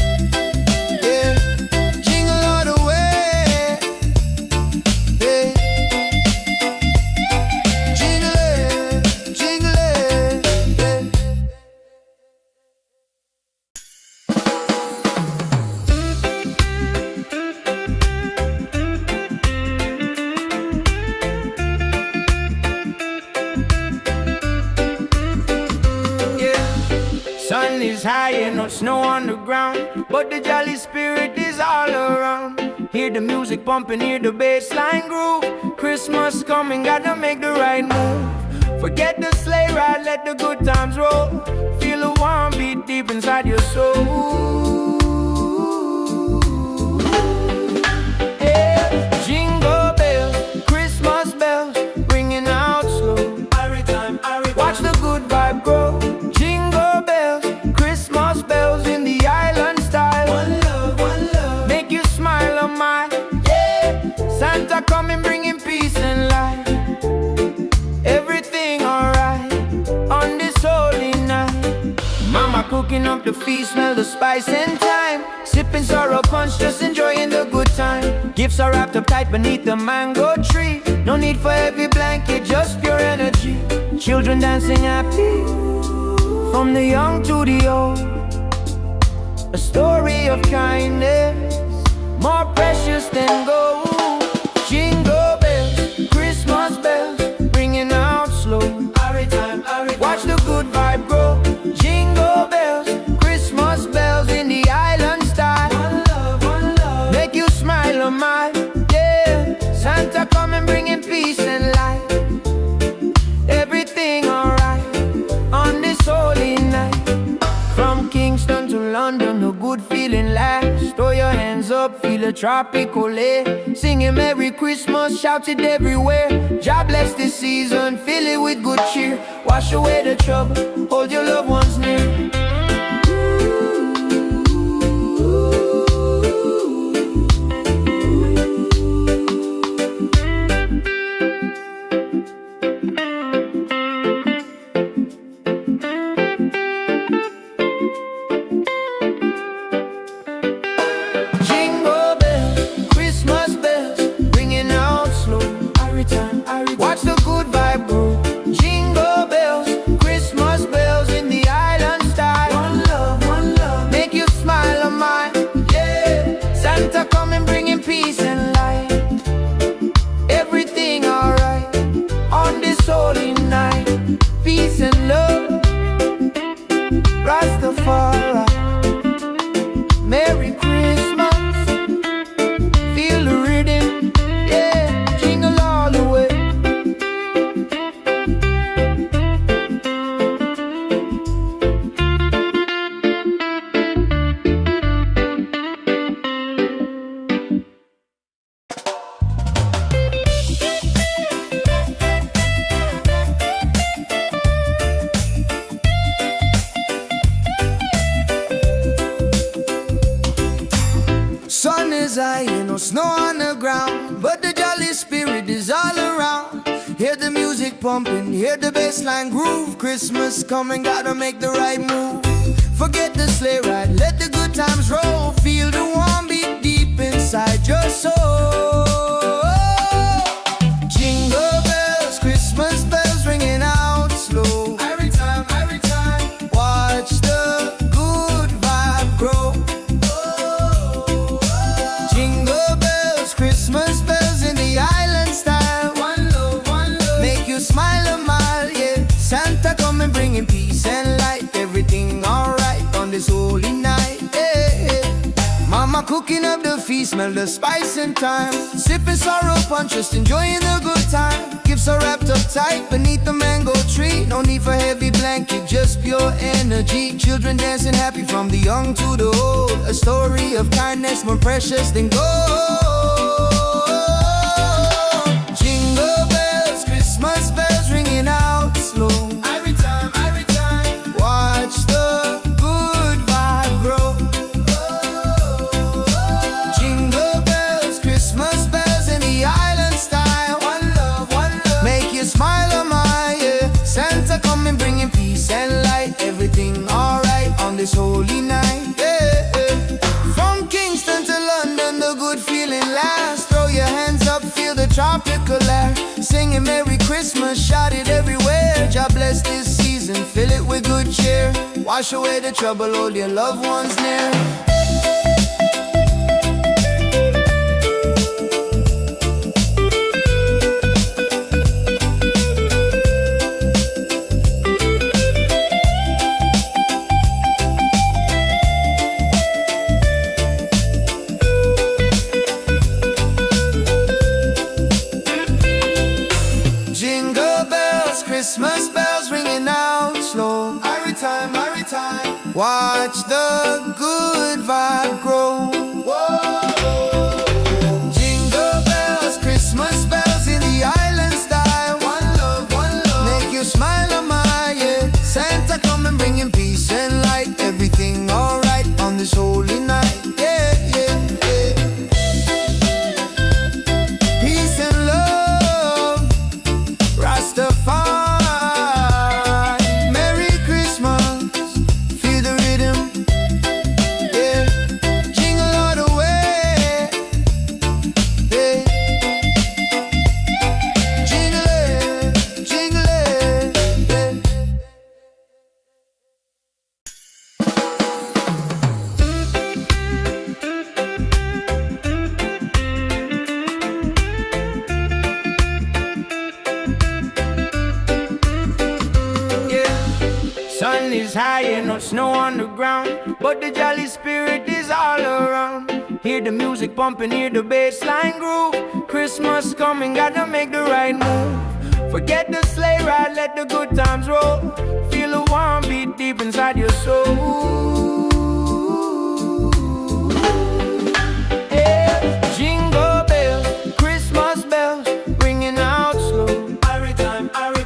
is high and no snow on the ground, but the jolly spirit is all around. Hear the music pumping, hear the bass line groove. Christmas coming, gotta make the right move. Forget the sleigh ride, let the good times roll. Feel a warm beat deep inside your soul. Yeah. Jingle bells, Christmas bells, ringing out slow. Watch the good vibe grow. Jingle bells, Christmas bells in the island style. One love, make you smile on my, yeah. Santa coming bringing peace and light. Everything alright on this holy night. Mama cooking up the feast, smell the spice and thyme. Sipping sorrow punch, just enjoying the good time. Gifts are wrapped up tight beneath the mango tree. No need for heavy blanket, just pure energy. Children dancing happy, from the young to the old. A story of kindness, more precious than gold. Jingle bells, Christmas bells, ringing out slow. Watch the good vibe grow. Jingle bells, Christmas bells in the island style. One love, make you smile on my, yeah. Santa coming bringing peace and light. Everything alright on this holy night. From Kingston to London, a good feeling lasts. Throw your hands up, feel a tropical air. Singing Merry Christmas, shout it everywhere. God bless this season, fill it with good cheer. Wash away the trouble, hold your loved ones near. Watch the good vibe grow. Jingle bells, Christmas bells in the island style. One love, make you smile on mine, yeah. Santa coming bringing peace and light. Everything alright on this holy night. Peace and love, Rastafari. Merry Christmas, feel the rhythm, yeah. Jingle all the way. Sun is high and no snow on the ground, but the jolly spirit is all around. Hear the music pumping, hear the bass line groove. Christmas coming, gotta make the right move. Forget the sleigh ride, let the good times roll. Feel the warm beat deep inside your soul. Jingle bells, Christmas bells ringing out slow. Every time, watch the good vibe grow. Jingle bells, Christmas bells in the island style. One love, make you smile a mile, yeah. Santa coming bringing peace and light. Everything alright on this holy night, yeah. Mama cooking up the feast, smell the spice and thyme. Sipping sorrow punch, just enjoying the good time. Gifts are wrapped up tight beneath the mango tree. No need for heavy blanket, just pure energy. Children dancing happy from the young to the old. A story of kindness more precious than gold. Jingle bells, Christmas bells ringing out slow. Every time, watch the good vibe grow. Jingle bells, Christmas bells in the island style. One love, make you smile on my, yeah. Santa coming bringing peace and light. Everything alright on this holy night, yeah. From Kingston to London, the good feeling lasts. Throw your hands up, feel the tropical air. Singing Merry Christmas, shout it everywhere. God bless this season, fill it with good cheer. Wash away the trouble, hold your loved ones near. watch the good vibe grow. Jingle bells, Christmas bells in the island style. One love, make you smile on my, yeah. Santa come and bringing peace and light. Everything alright on this holy night, yeah, yeah, yeah. Peace and love, Rastafari. Merry Christmas, feel the rhythm, yeah. Jingle all the way, yeah. Jingle it, jingle it, yeah. Sun is high and no snow on the ground, but the jolly spirit is all around. Hear the music pumping, hear the bass line groove. Christmas coming, gotta make the right move. Forget the sleigh ride, let the good times roll. Feel a warm beat deep inside your soul. Yeah. Jingle bells, Christmas bells, ringing out slow.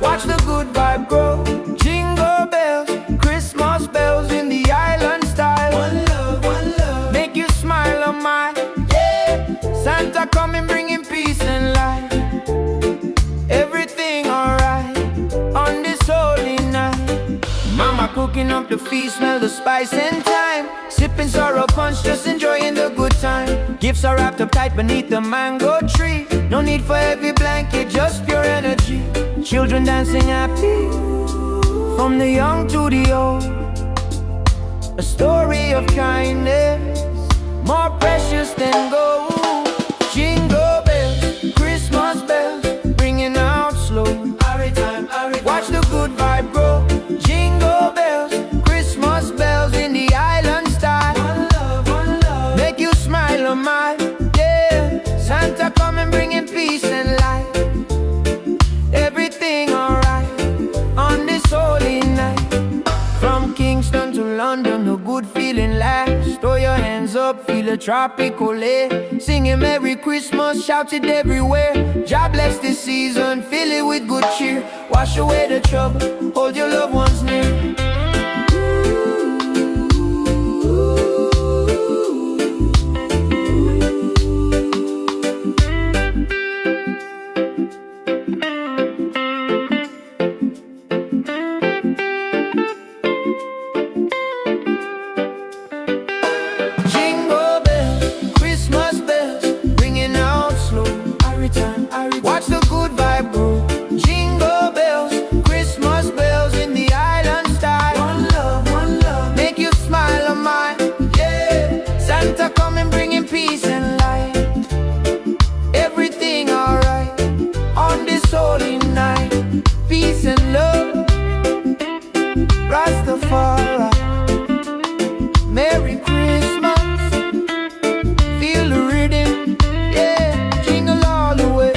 Watch the good vibe grow. Jingle bells, Christmas bells in the island style. One love, make you smile on my, yeah. Santa coming bringing peace and light. Everything alright on this holy night. Mama cooking up the feast, smell the spice and thyme. Sipping sorrow punch, just enjoying the good time. Gifts are wrapped up tight beneath the mango tree. No need for heavy blanket, just pure energy. Children dancing happy, from the young to the old. A story of kindness, more precious than gold. Jingle bells, Christmas bells, ringing out slow. Watch the good vibe grow. Jingle bells, Christmas bells in the island style. One love, make you smile on my, yeah. Santa come and bringing peace and light. Everything alright on this holy night. From Kingston to London, a good feeling lasts. Throw your hands up, feel a tropical air. Singing Merry Christmas, shout it everywhere. God bless this season, fill it with good cheer. Wash away the trouble, hold your loved ones near. Jingle bells, Christmas bells, ringing out slow. Watch the good vibe grow. Jingle bells, Christmas bells in the island style. One love, make you smile on mine, yeah. Santa coming bringing peace and light. Everything alright on this holy night. Peace and love, Rastafari. Merry Christmas, feel the rhythm, yeah. Jingle all the way.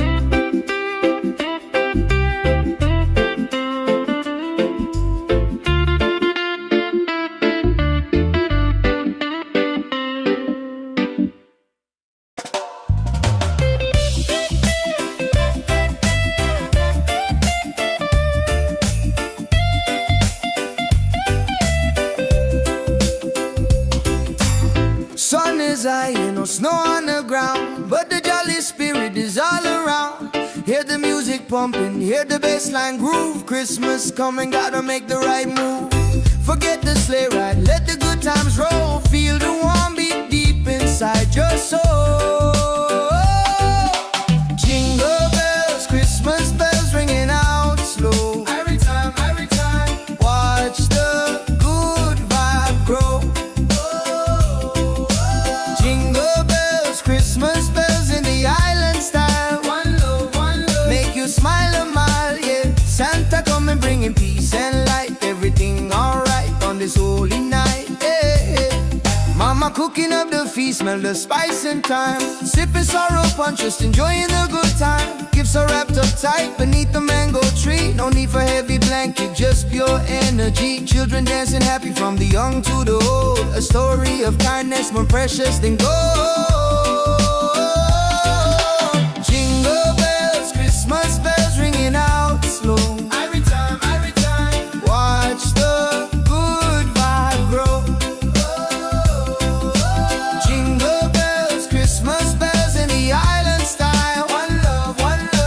Sun is high and no snow on the ground, but the jolly spirit is all around. Hear the music pumping, hear the bass line groove. Christmas coming, gotta make the right move. Forget the sleigh ride, let the good times roll. Feel the warm beat deep inside your soul. Jingle bells, Christmas bells ringing out slow. Every time, watch the good vibe grow. Jingle bells, Christmas bells in the island style. One love, make you smile a mile, yeah. Santa come and bringing peace and light. Everything alright on this holy night, yeah, yeah. Mama cooking up the feast, smell the spice and thyme. Sipping sorrow punch, just enjoying the good time. Give Gifts are wrapped up tight beneath the mango tree. No need for heavy blanket, just pure energy. Children dancing happy from the young to the old. A story of kindness more precious than gold. Jingle bells, Christmas bells ringing out slow. Every time, watch the good vibe grow. Jingle bells, Christmas bells in the island style. One love,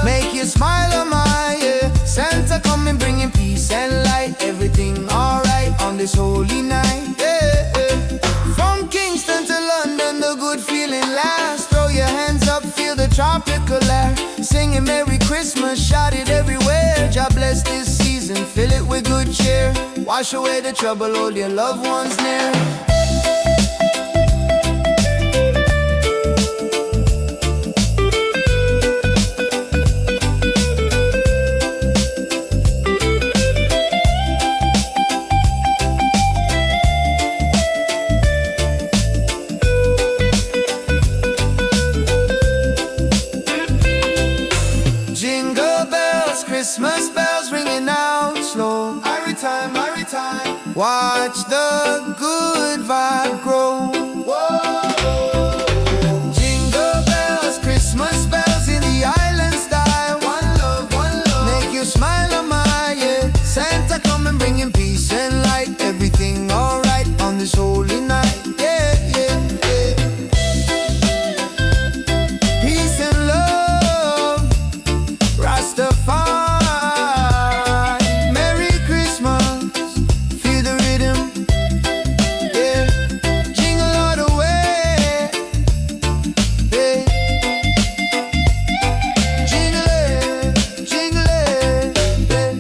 make you smile on my yeah. Santa coming bringing peace and light. Everything alright on this holy night, yeah, yeah. From Kingston to London, the good feeling lasts. Throw your hands up, feel the tropical air. Singing Merry Christmas, shout it everywhere. God bless this season, fill it with good cheer. Wash away the trouble, hold your loved ones near. Jingle bells, Christmas bells ringing out slow. Every time, watch the good vibe grow. Whoa. Jingle bells, Christmas bells in the island style. One love, make you smile on my yeah. Santa coming bringing peace and light. Everything alright on this holy night, yeah, yeah, yeah. Peace and love, Rastafari, Merry Christmas, feel the rhythm, yeah. Jingle all the way, yeah. Jingle it, yeah.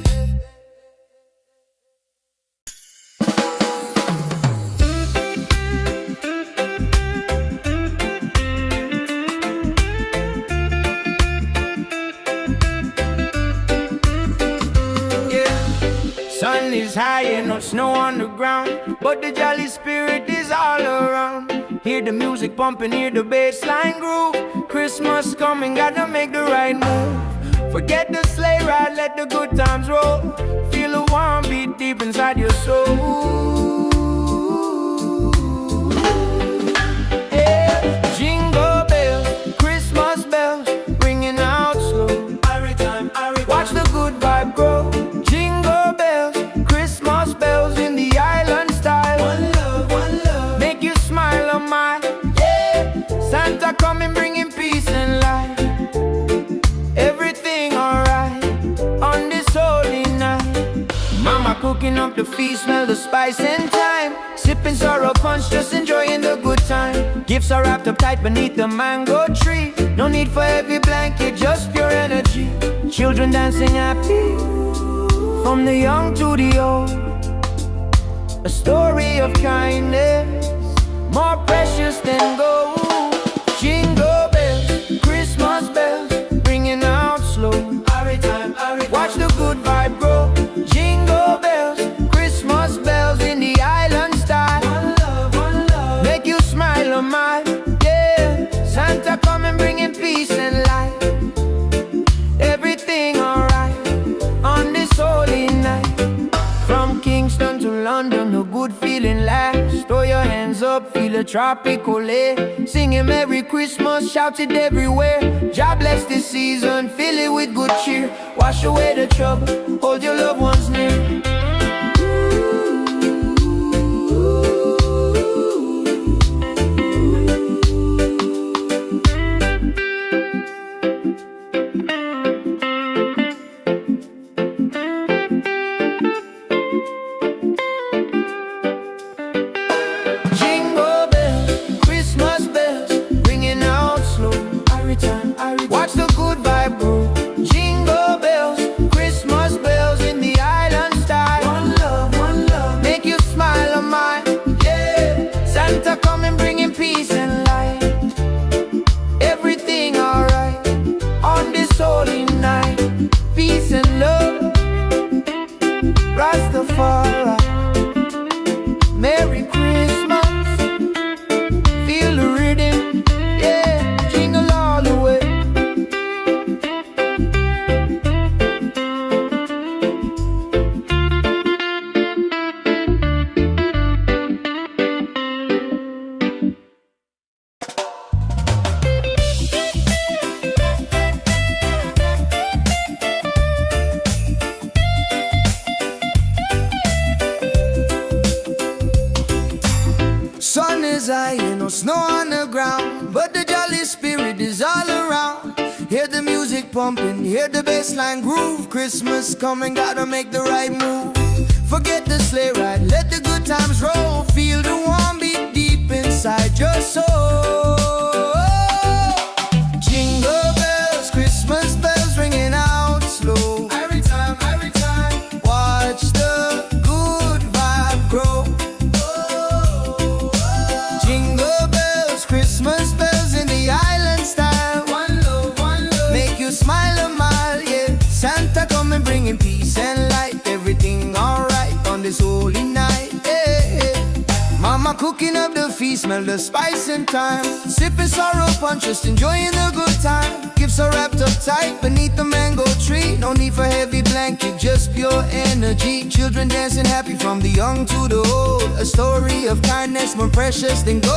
Sun is high and no snow on the ground, but the jolly spirit is all around. Hear the music pumping, hear the bass line groove. Christmas coming, gotta make the right move. Forget the sleigh ride, let the good times roll. Feel the warm beat deep inside your soul. Yeah. Jingle bells, Christmas bells, ringing out slow. Watch the good vibe grow. Jingle bells, Christmas bells in the island style. One love, make you smile on my yeah. Santa coming bringing peace and light. Everything alright on this holy night. Mama cooking up the feast, smell the spice and thyme. Sipping sorrow punch, just enjoying the good time. Gifts are wrapped up tight beneath the mango tree. No need for heavy blanket, just pure energy. Children dancing happy, from the young to the old. A story of kindness, more precious than gold. Jingle bells, Christmas bells, ringing out slow. Watch the good vibe grow. Jingle bells, Christmas bells in the island style. One love, make you smile on my yeah. Santa coming bringing peace and light. Everything alright on this holy night. From Kingston to London, the good feeling lasts. Throw your hands up, feel the tropical air. Singing Merry Christmas, shout it everywhere. God bless this season, fill it with good cheer. Wash away the trouble, hold your loved ones near. Jingle bells, Christmas bells, ringing out slow. Watch the good vibe grow. Jingle bells, Christmas bells in the island style. One love, make you smile on my yeah. Santa coming bringing peace and light. Everything alright on this holy night. Peace and love, Rastafari, Merry Christmas, feel the rhythm, yeah. Jingle all the way. high and no snow on the ground, but the jolly spirit is all around. Hear the music pumping, hear the bassline groove. Christmas coming, gotta make the right move. Forget the sleigh ride, let the good times roll. Feel the warm beat deep inside your soul. Jingle bells, Christmas bells ringing out slow. Every time, watch the good vibe grow. Jingle bells, Christmas bells in the island style. One love, make you smile a mile, yeah. Santa coming bringing peace and light. Everything alright on this holy night, yeah. Mama cooking up the feast, smell the spice and thyme. Sipping sorrow punch, just enjoying the good time. Gifts are wrapped up tight beneath the mango tree. No need for heavy blanket, just pure energy. Children dancing happy from the young to the old. A story of kindness more precious than gold.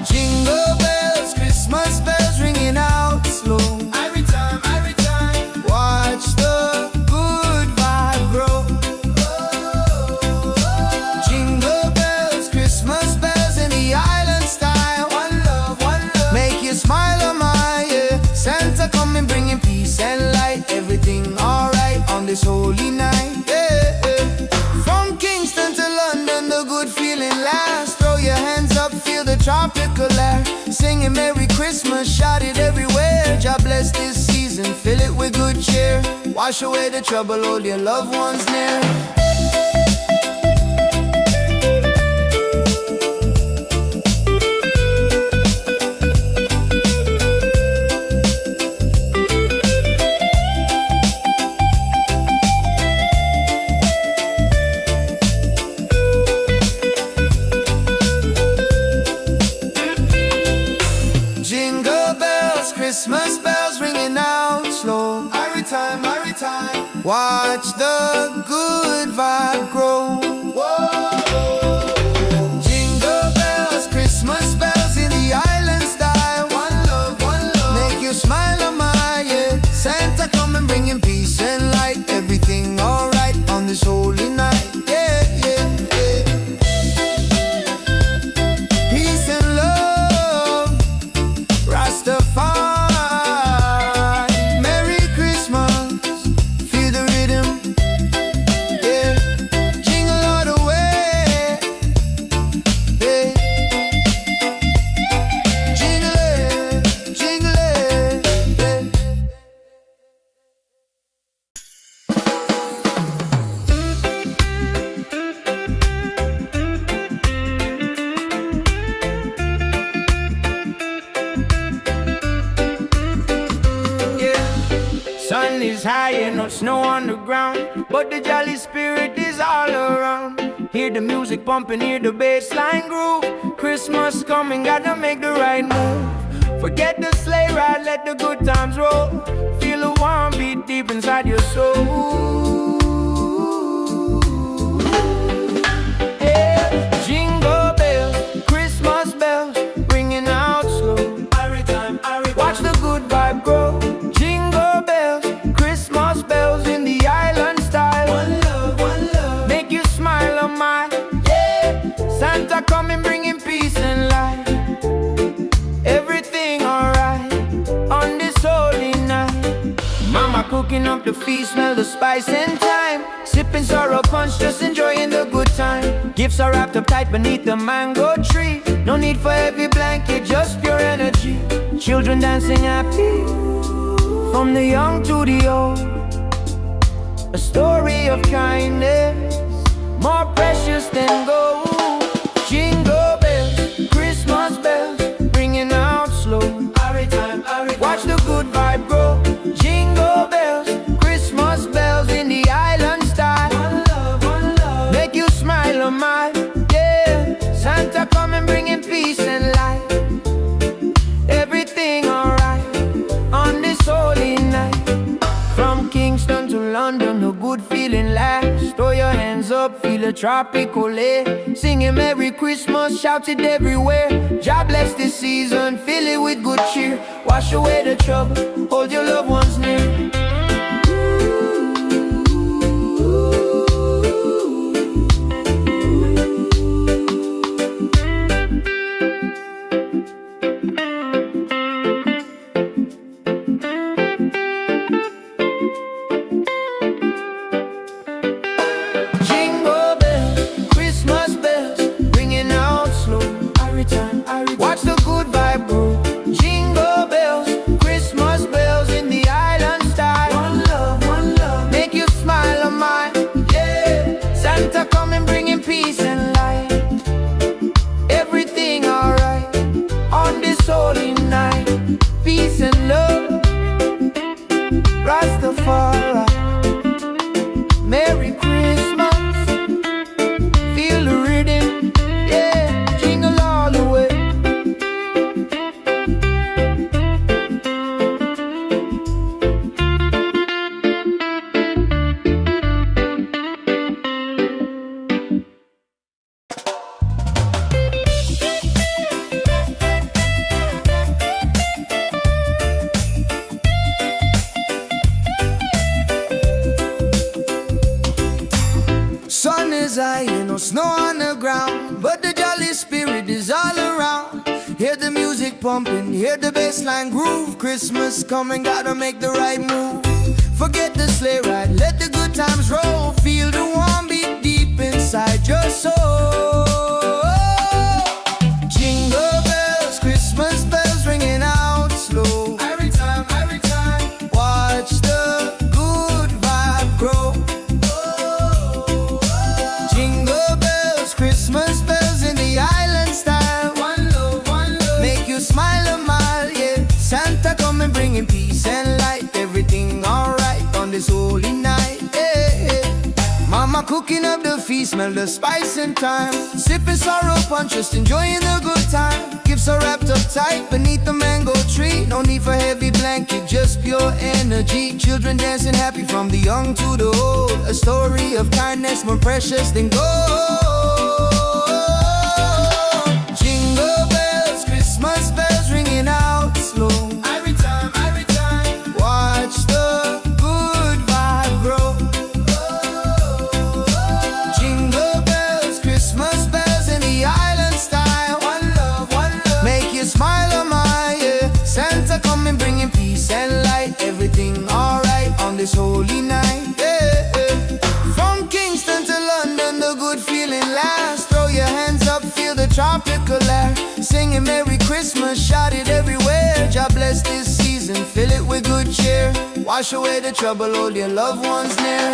Jingle bells, Christmas bells ringing out slow. Every time, watch the good vibe grow. Jingle bells, Christmas bells in the island style. One love, make you smile a mile, yeah. Santa coming bringing peace and light. Everything alright on this holy night, yeah. From Kingston to London, the good feeling lasts. Throw your hands up, feel the tropical air. Singing Merry Christmas, shout it everywhere. God bless this season, fill it with good cheer. Wash away the trouble, hold your loved ones near. Jingle bells, Christmas bells ringing out slow. Every time, watch the good vibe grow. Whoa. Jingle bells, Christmas bells in the island style. One love, make you smile a mile, yeah. Santa coming bringing peace and light. Everything alright on this holy night, yeah, yeah, yeah. Peace and love, Rastafari, Merry Christmas, feel the rhythm, yeah. Jingle all the way, yeah. Jingle it, yeah. Sun is high and no snow on the ground, but the jolly spirit is all around. Hear the music pumping, hear the bassline groove. Christmas coming, gotta make the right move. Forget the sleigh ride, let the good times roll. Feel the warm beat deep inside your soul. Yeah. Jingle bells, Christmas bells, ringing out slow. Watch the good vibe grow. Jingle bells, Christmas bells in the island style. One love, make you smile a mile, yeah. Santa coming bringing peace and light. Everything alright on this holy night. Mama cooking up the feast, smell the spice and thyme. Sipping sorrow punch, just enjoying the good time. Gifts are wrapped up tight beneath the mango tree. No need for heavy blanket, just pure energy. Children dancing happy, from the young to the old. A story of kindness, more precious than gold. Jingle bells, Christmas bells, ringing out slow. Watch the good vibe grow. Jingle bells, Christmas bells in the island style. One love, make you smile a mile, yeah. Santa coming bringing peace and light. Everything alright on this holy night. From Kingston to London, a good feeling lasts. Throw your hands up, feel a tropical air. Singing Merry Christmas, shout it everywhere. God bless this season, fill it with good cheer. Wash away the trouble, hold your loved ones near. music pumping, hear the bassline groove. Christmas coming, gotta make the right move. Forget the sleigh ride, let the good times roll. Feel the warm beat deep inside your soul. Jingle bells, Christmas bells ringing out slow. Every time, watch the good vibe grow. Jingle bells, Christmas bells in the island style. One love, make you smile a mile, yeah. Santa coming bringing peace and light. Everything alright on this holy night, yeah. Mama cooking up the feast, smell the spice and thyme. Sipping sorrow punch, just enjoying the good time. Gifts are wrapped up tight beneath the mango tree. No need for heavy blanket, just pure energy. Children dancing happy from the young to the old. A story of kindness more precious than gold. Jingle bells, Christmas bells ringing out slow. Every time, watch the good vibe grow. Jingle bells, Christmas bells in the island style. One love, make you smile a mile, yeah. Santa coming bringing peace and light. Everything alright on this holy night, yeah. From Kingston to London, the good feeling lasts. Throw your hands up, feel the tropical air. Singing Merry Christmas, shout it everywhere. God bless this season, fill it with good cheer. Wash away the trouble, hold your loved ones near.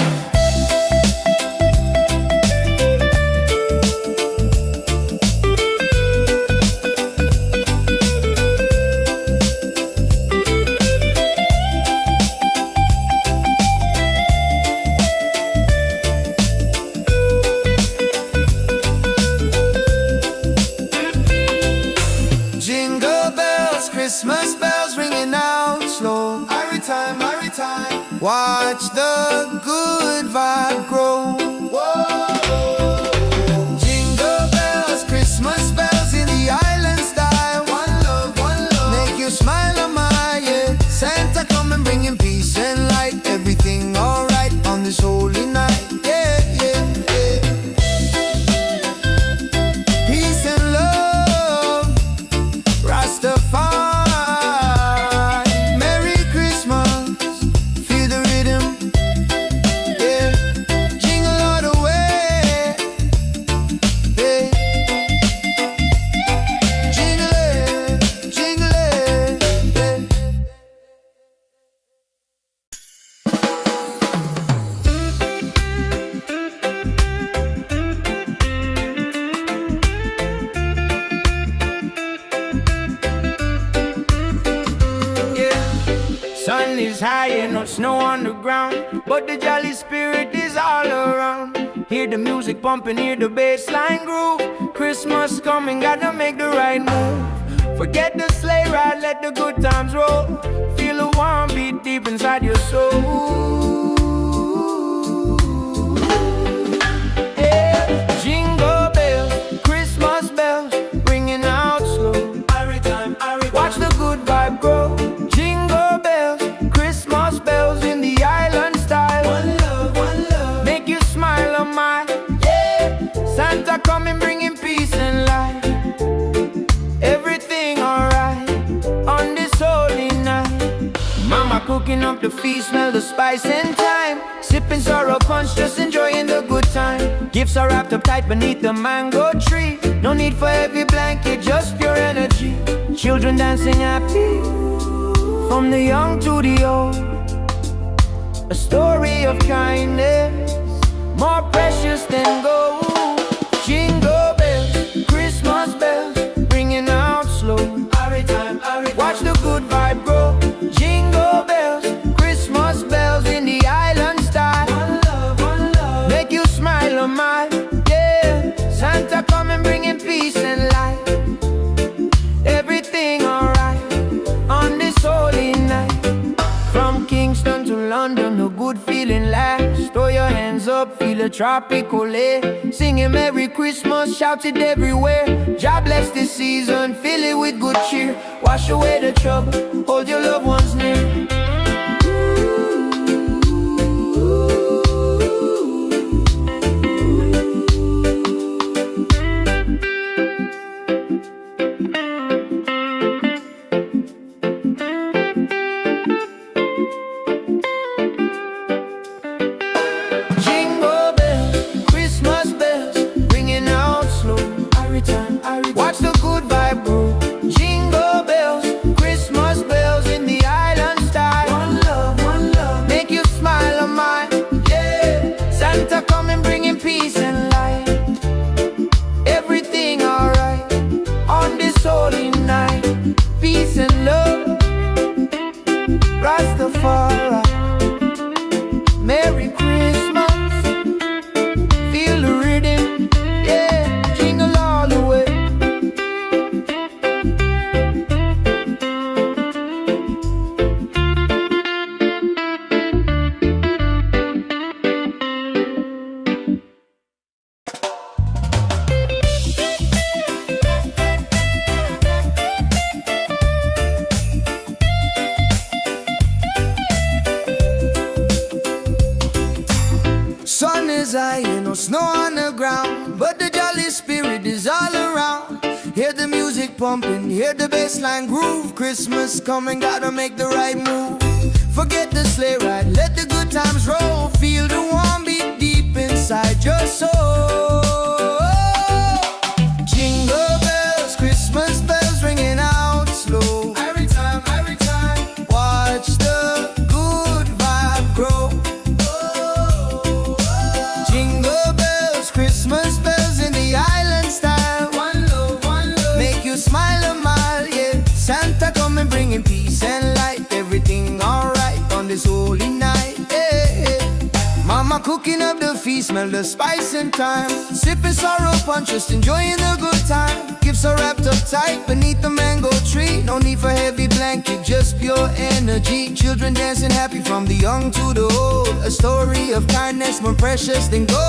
Jingle bells, Christmas bells ringing out slow. Every time, watch the good vibe grow. Whoa. Jingle bells, Christmas bells in the island style. One love, make you smile a mile, yeah. Santa coming bringing peace and light. Everything alright on this holy night, yeah, yeah, yeah. Peace and love, Rastafari, Merry Christmas, feel the rhythm, yeah. Jingle all the way, yeah. Jingle it, yeah. Sun is high and no snow on the ground, but the jolly spirit is all around. Hear the music pumping, hear the bassline groove. Christmas coming, gotta make the right move. Forget the sleigh ride, let the good times roll. Feel the warm beat deep inside your soul. Yeah. Jingle bells, Christmas bells, ringing out slow. Watch the good vibe grow. Jingle bells, Christmas bells in the island style. One love, make you smile a mile, yeah. Santa coming bringing peace and light. Everything alright on this holy night. Mama cooking up the feast, smell the spice and thyme. Sipping sorrow punch, just enjoying the good time. Gifts are wrapped up tight beneath the mango tree. No need for heavy blanket, just pure energy. Children dancing happy from the young to the old. A story of kindness more precious than gold. Jingle bells, Christmas bells, ringing out slow. Watch the good vibe grow. Jingle bells, Christmas bells in the island style. One love, make you smile a mile, yeah. Santa coming bringing peace and light. Everything alright on this holy night. From Kingston to London, a good feeling lasts. Throw your hands up, feel a tropical air. Singing Merry Christmas, shout it everywhere. God bless this season, fill it with good cheer. Wash away the trouble, hold your loved ones near. and love. Rastafari, Merry Christmas. Feel the rhythm, yeah, jingle all the way. Sun is high and no snow on the ground, but the jolly spirit is all around. Hear the music pumping, hear the bassline groove. Christmas coming, gotta make the right move. Forget the sleigh ride, let the good times roll. Feel the warm beat deep inside your soul. Jingle bells, Christmas bells ringing out slow. Every time, watch the good vibe grow. Jingle bells, Christmas bells in the island style. One love, make you smile a mile, yeah. Santa coming bringing peace and light. Everything alright on this holy night, yeah. Mama cooking up the feast, smell the spice and thyme. Sipping sorrow punch, just enjoying the good time. Gifts are wrapped up tight beneath the mango tree. No need for heavy blanket, just pure energy. Children dancing happy from the young to the old. A story of kindness more precious than gold.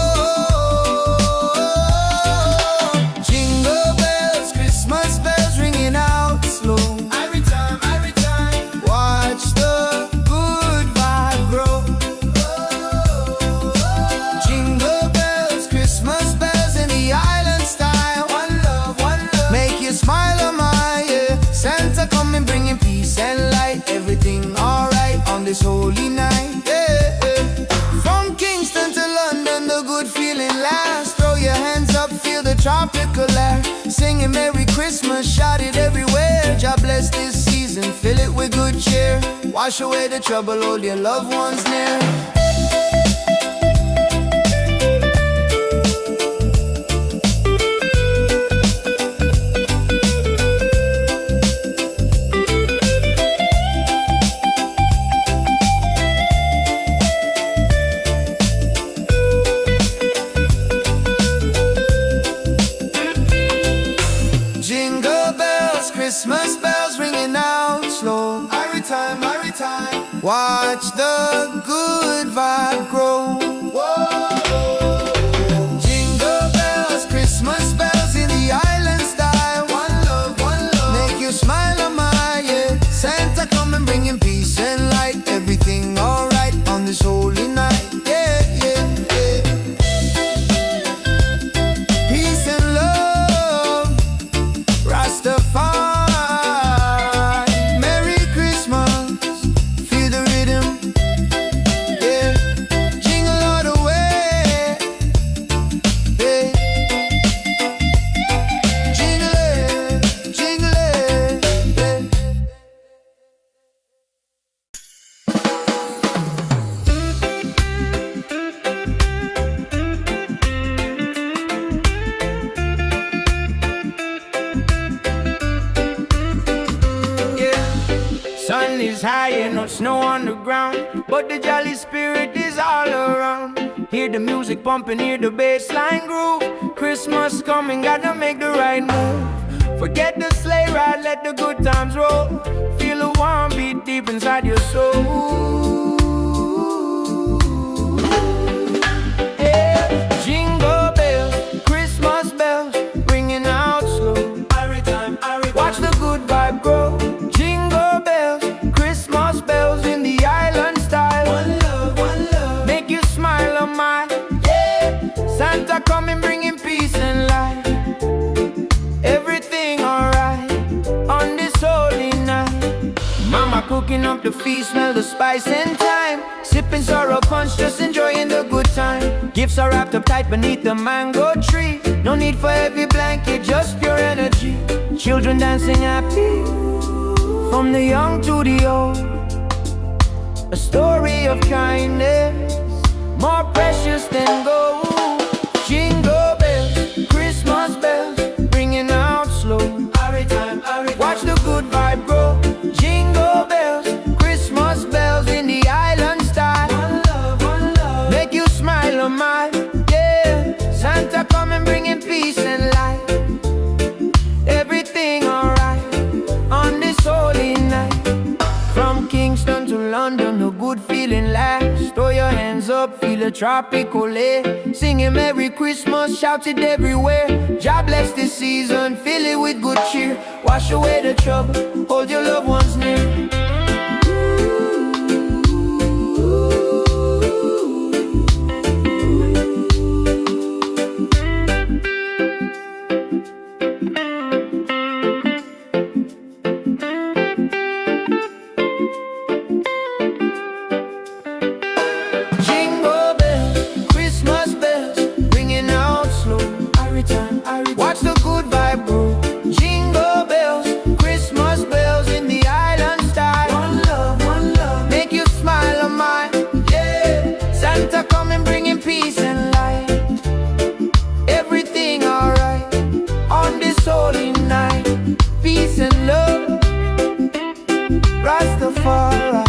Jingle bells, Christmas bells ringing out slow. Every time, watch the good vibe grow. Jingle bells, Christmas bells in the island style. One love, make you smile a mile, yeah. Santa coming bringing peace and light. Everything alright on this holy night, yeah. From Kingston to London, the good feeling lasts. Throw your hands up, feel the tropical air. Singing Merry Christmas, shout it everywhere. God bless this season, fill it with good cheer. Wash away the trouble, hold your loved ones near. Jingle bells, Christmas bells ringing out slow. Every time, watch the good vibe grow. Whoa. Jingle bells, Christmas bells in the island style. One love, make you smile a mile, yeah. Santa coming bringing peace and light. Everything alright on this holy night, yeah, yeah, yeah. Peace and love, Rastafari, Merry Christmas, feel the rhythm, yeah. Jingle all the way, yeah. Jingle it, yeah. Sun is high and no snow on the ground, but the jolly spirit is all around. Hear the music pumping, hear the bassline groove. Christmas coming, gotta make the right move. Forget the sleigh ride, let the good times roll. Feel the warm beat deep inside your soul. Yeah. Jingle bells, Christmas bells, ringing out slow. Watch the good vibe grow. Jingle bells, Christmas bells in the island style. One love, make you smile a mile, yeah. Santa coming bringing peace and light. Everything alright on this holy night. Mama cooking up the feast, smell the spice and thyme. Sipping sorrow punch, just enjoying the good time. Gifts are wrapped up tight beneath the mango tree. No need for heavy blanket, just pure energy. Children dancing happy from the young to the old. A story of kindness more precious than gold. Jingle bells, Christmas bells, ringing out slow. Watch the good vibe grow. up, feel a tropical air. Singing Merry Christmas, shout it everywhere. God bless this season, fill it with good cheer. Wash away the trouble, hold your loved ones near. Watch the good vibe grow. Jingle bells, Christmas bells in the island style. One love, make you smile on mine. Yeah, Santa coming bringing peace and light. Everything alright on this holy night. Peace and love, Rastafari.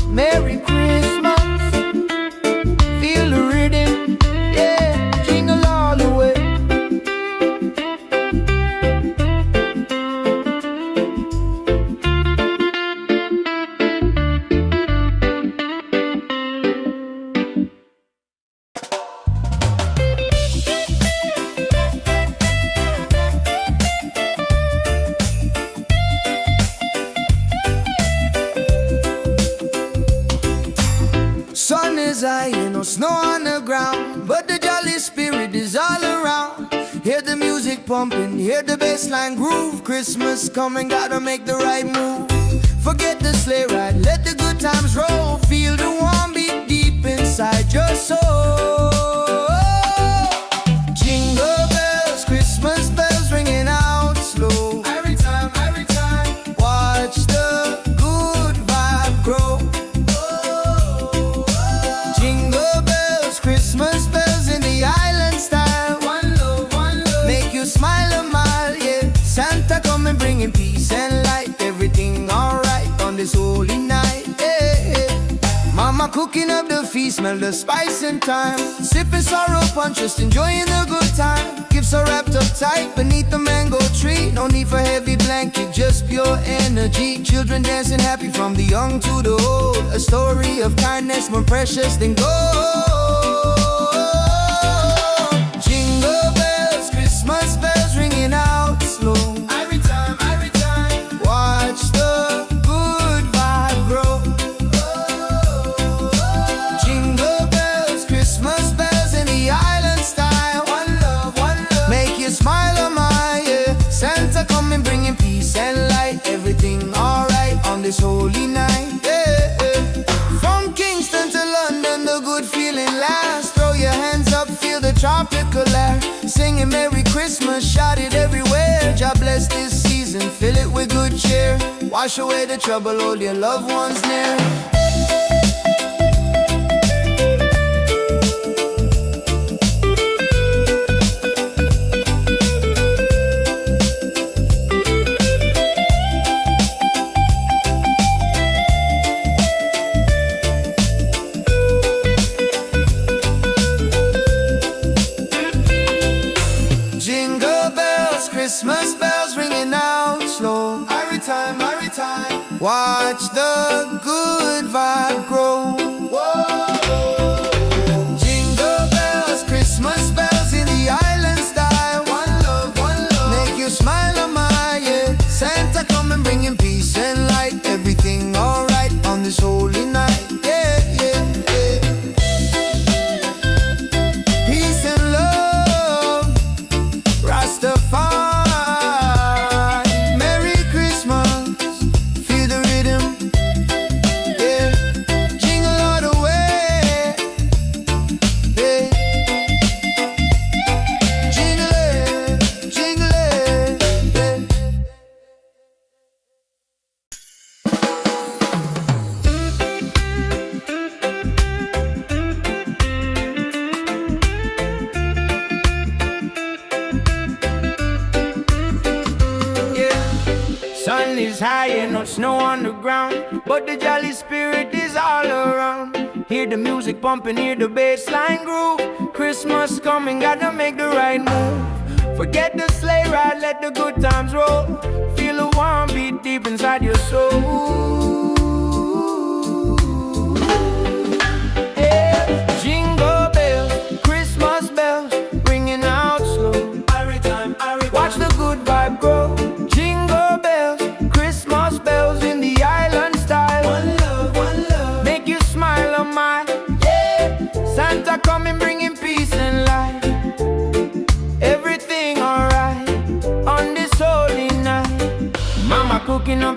Merry Christmas, feel the rhythm. Yeah, jingle all the way. Sun is high, no snow on the ground, but the jolly spirit is all around. Hear the music pumping, hear the bassline groove. Christmas coming, gotta make the right move. Forget the sleigh ride, let the good times roll. Feel the warm beat deep inside your soul. Jingle bells, Christmas bells ringing out slow. Every time, watch the good vibe grow. Christmas bells in the island style. One love, make you smile a mile, yeah. Santa coming bringing peace and light. Everything alright on this holy night, yeah. Mama cooking up the feast, smell the spice and thyme. Sipping sorrow punch, just enjoying the good time. Gifts are wrapped up tight beneath the mango tree. No need for heavy blanket, just pure energy. Children dancing happy from the young to the old. A story of kindness more precious than gold. Christmas bells ringing out slow. Every time, watch the good vibe grow. Jingle bells, Christmas bells in the island style. One love, make you smile on my, yeah. Santa coming bringing peace and light. Everything alright on this holy night, yeah. From Kingston to London, the good feeling lasts. Throw your hands up, feel the tropical air. Singing Merry Christmas, shout it everywhere. God bless this season, fill it with good cheer. Wash away the trouble, hold your loved ones near. Christmas bells ringing out slow. Every time, watch the good vibe grow. Whoa. Jingle bells, Christmas bells in the island style. One love, make you smile on my, yeah. Santa coming bringing peace and light. Everything alright on this holy night, yeah. Peace and love, Rastafari. Sun is high and no snow on the ground, but the jolly spirit is all around. Hear the music pumping, hear the bassline groove. Christmas coming, gotta make the right move. Forget the sleigh ride, let the good times roll. Feel the warm beat deep inside your soul. Hey.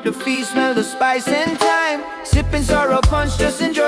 the feast, smell the spice and thyme. Sipping sorrow punch, just enjoy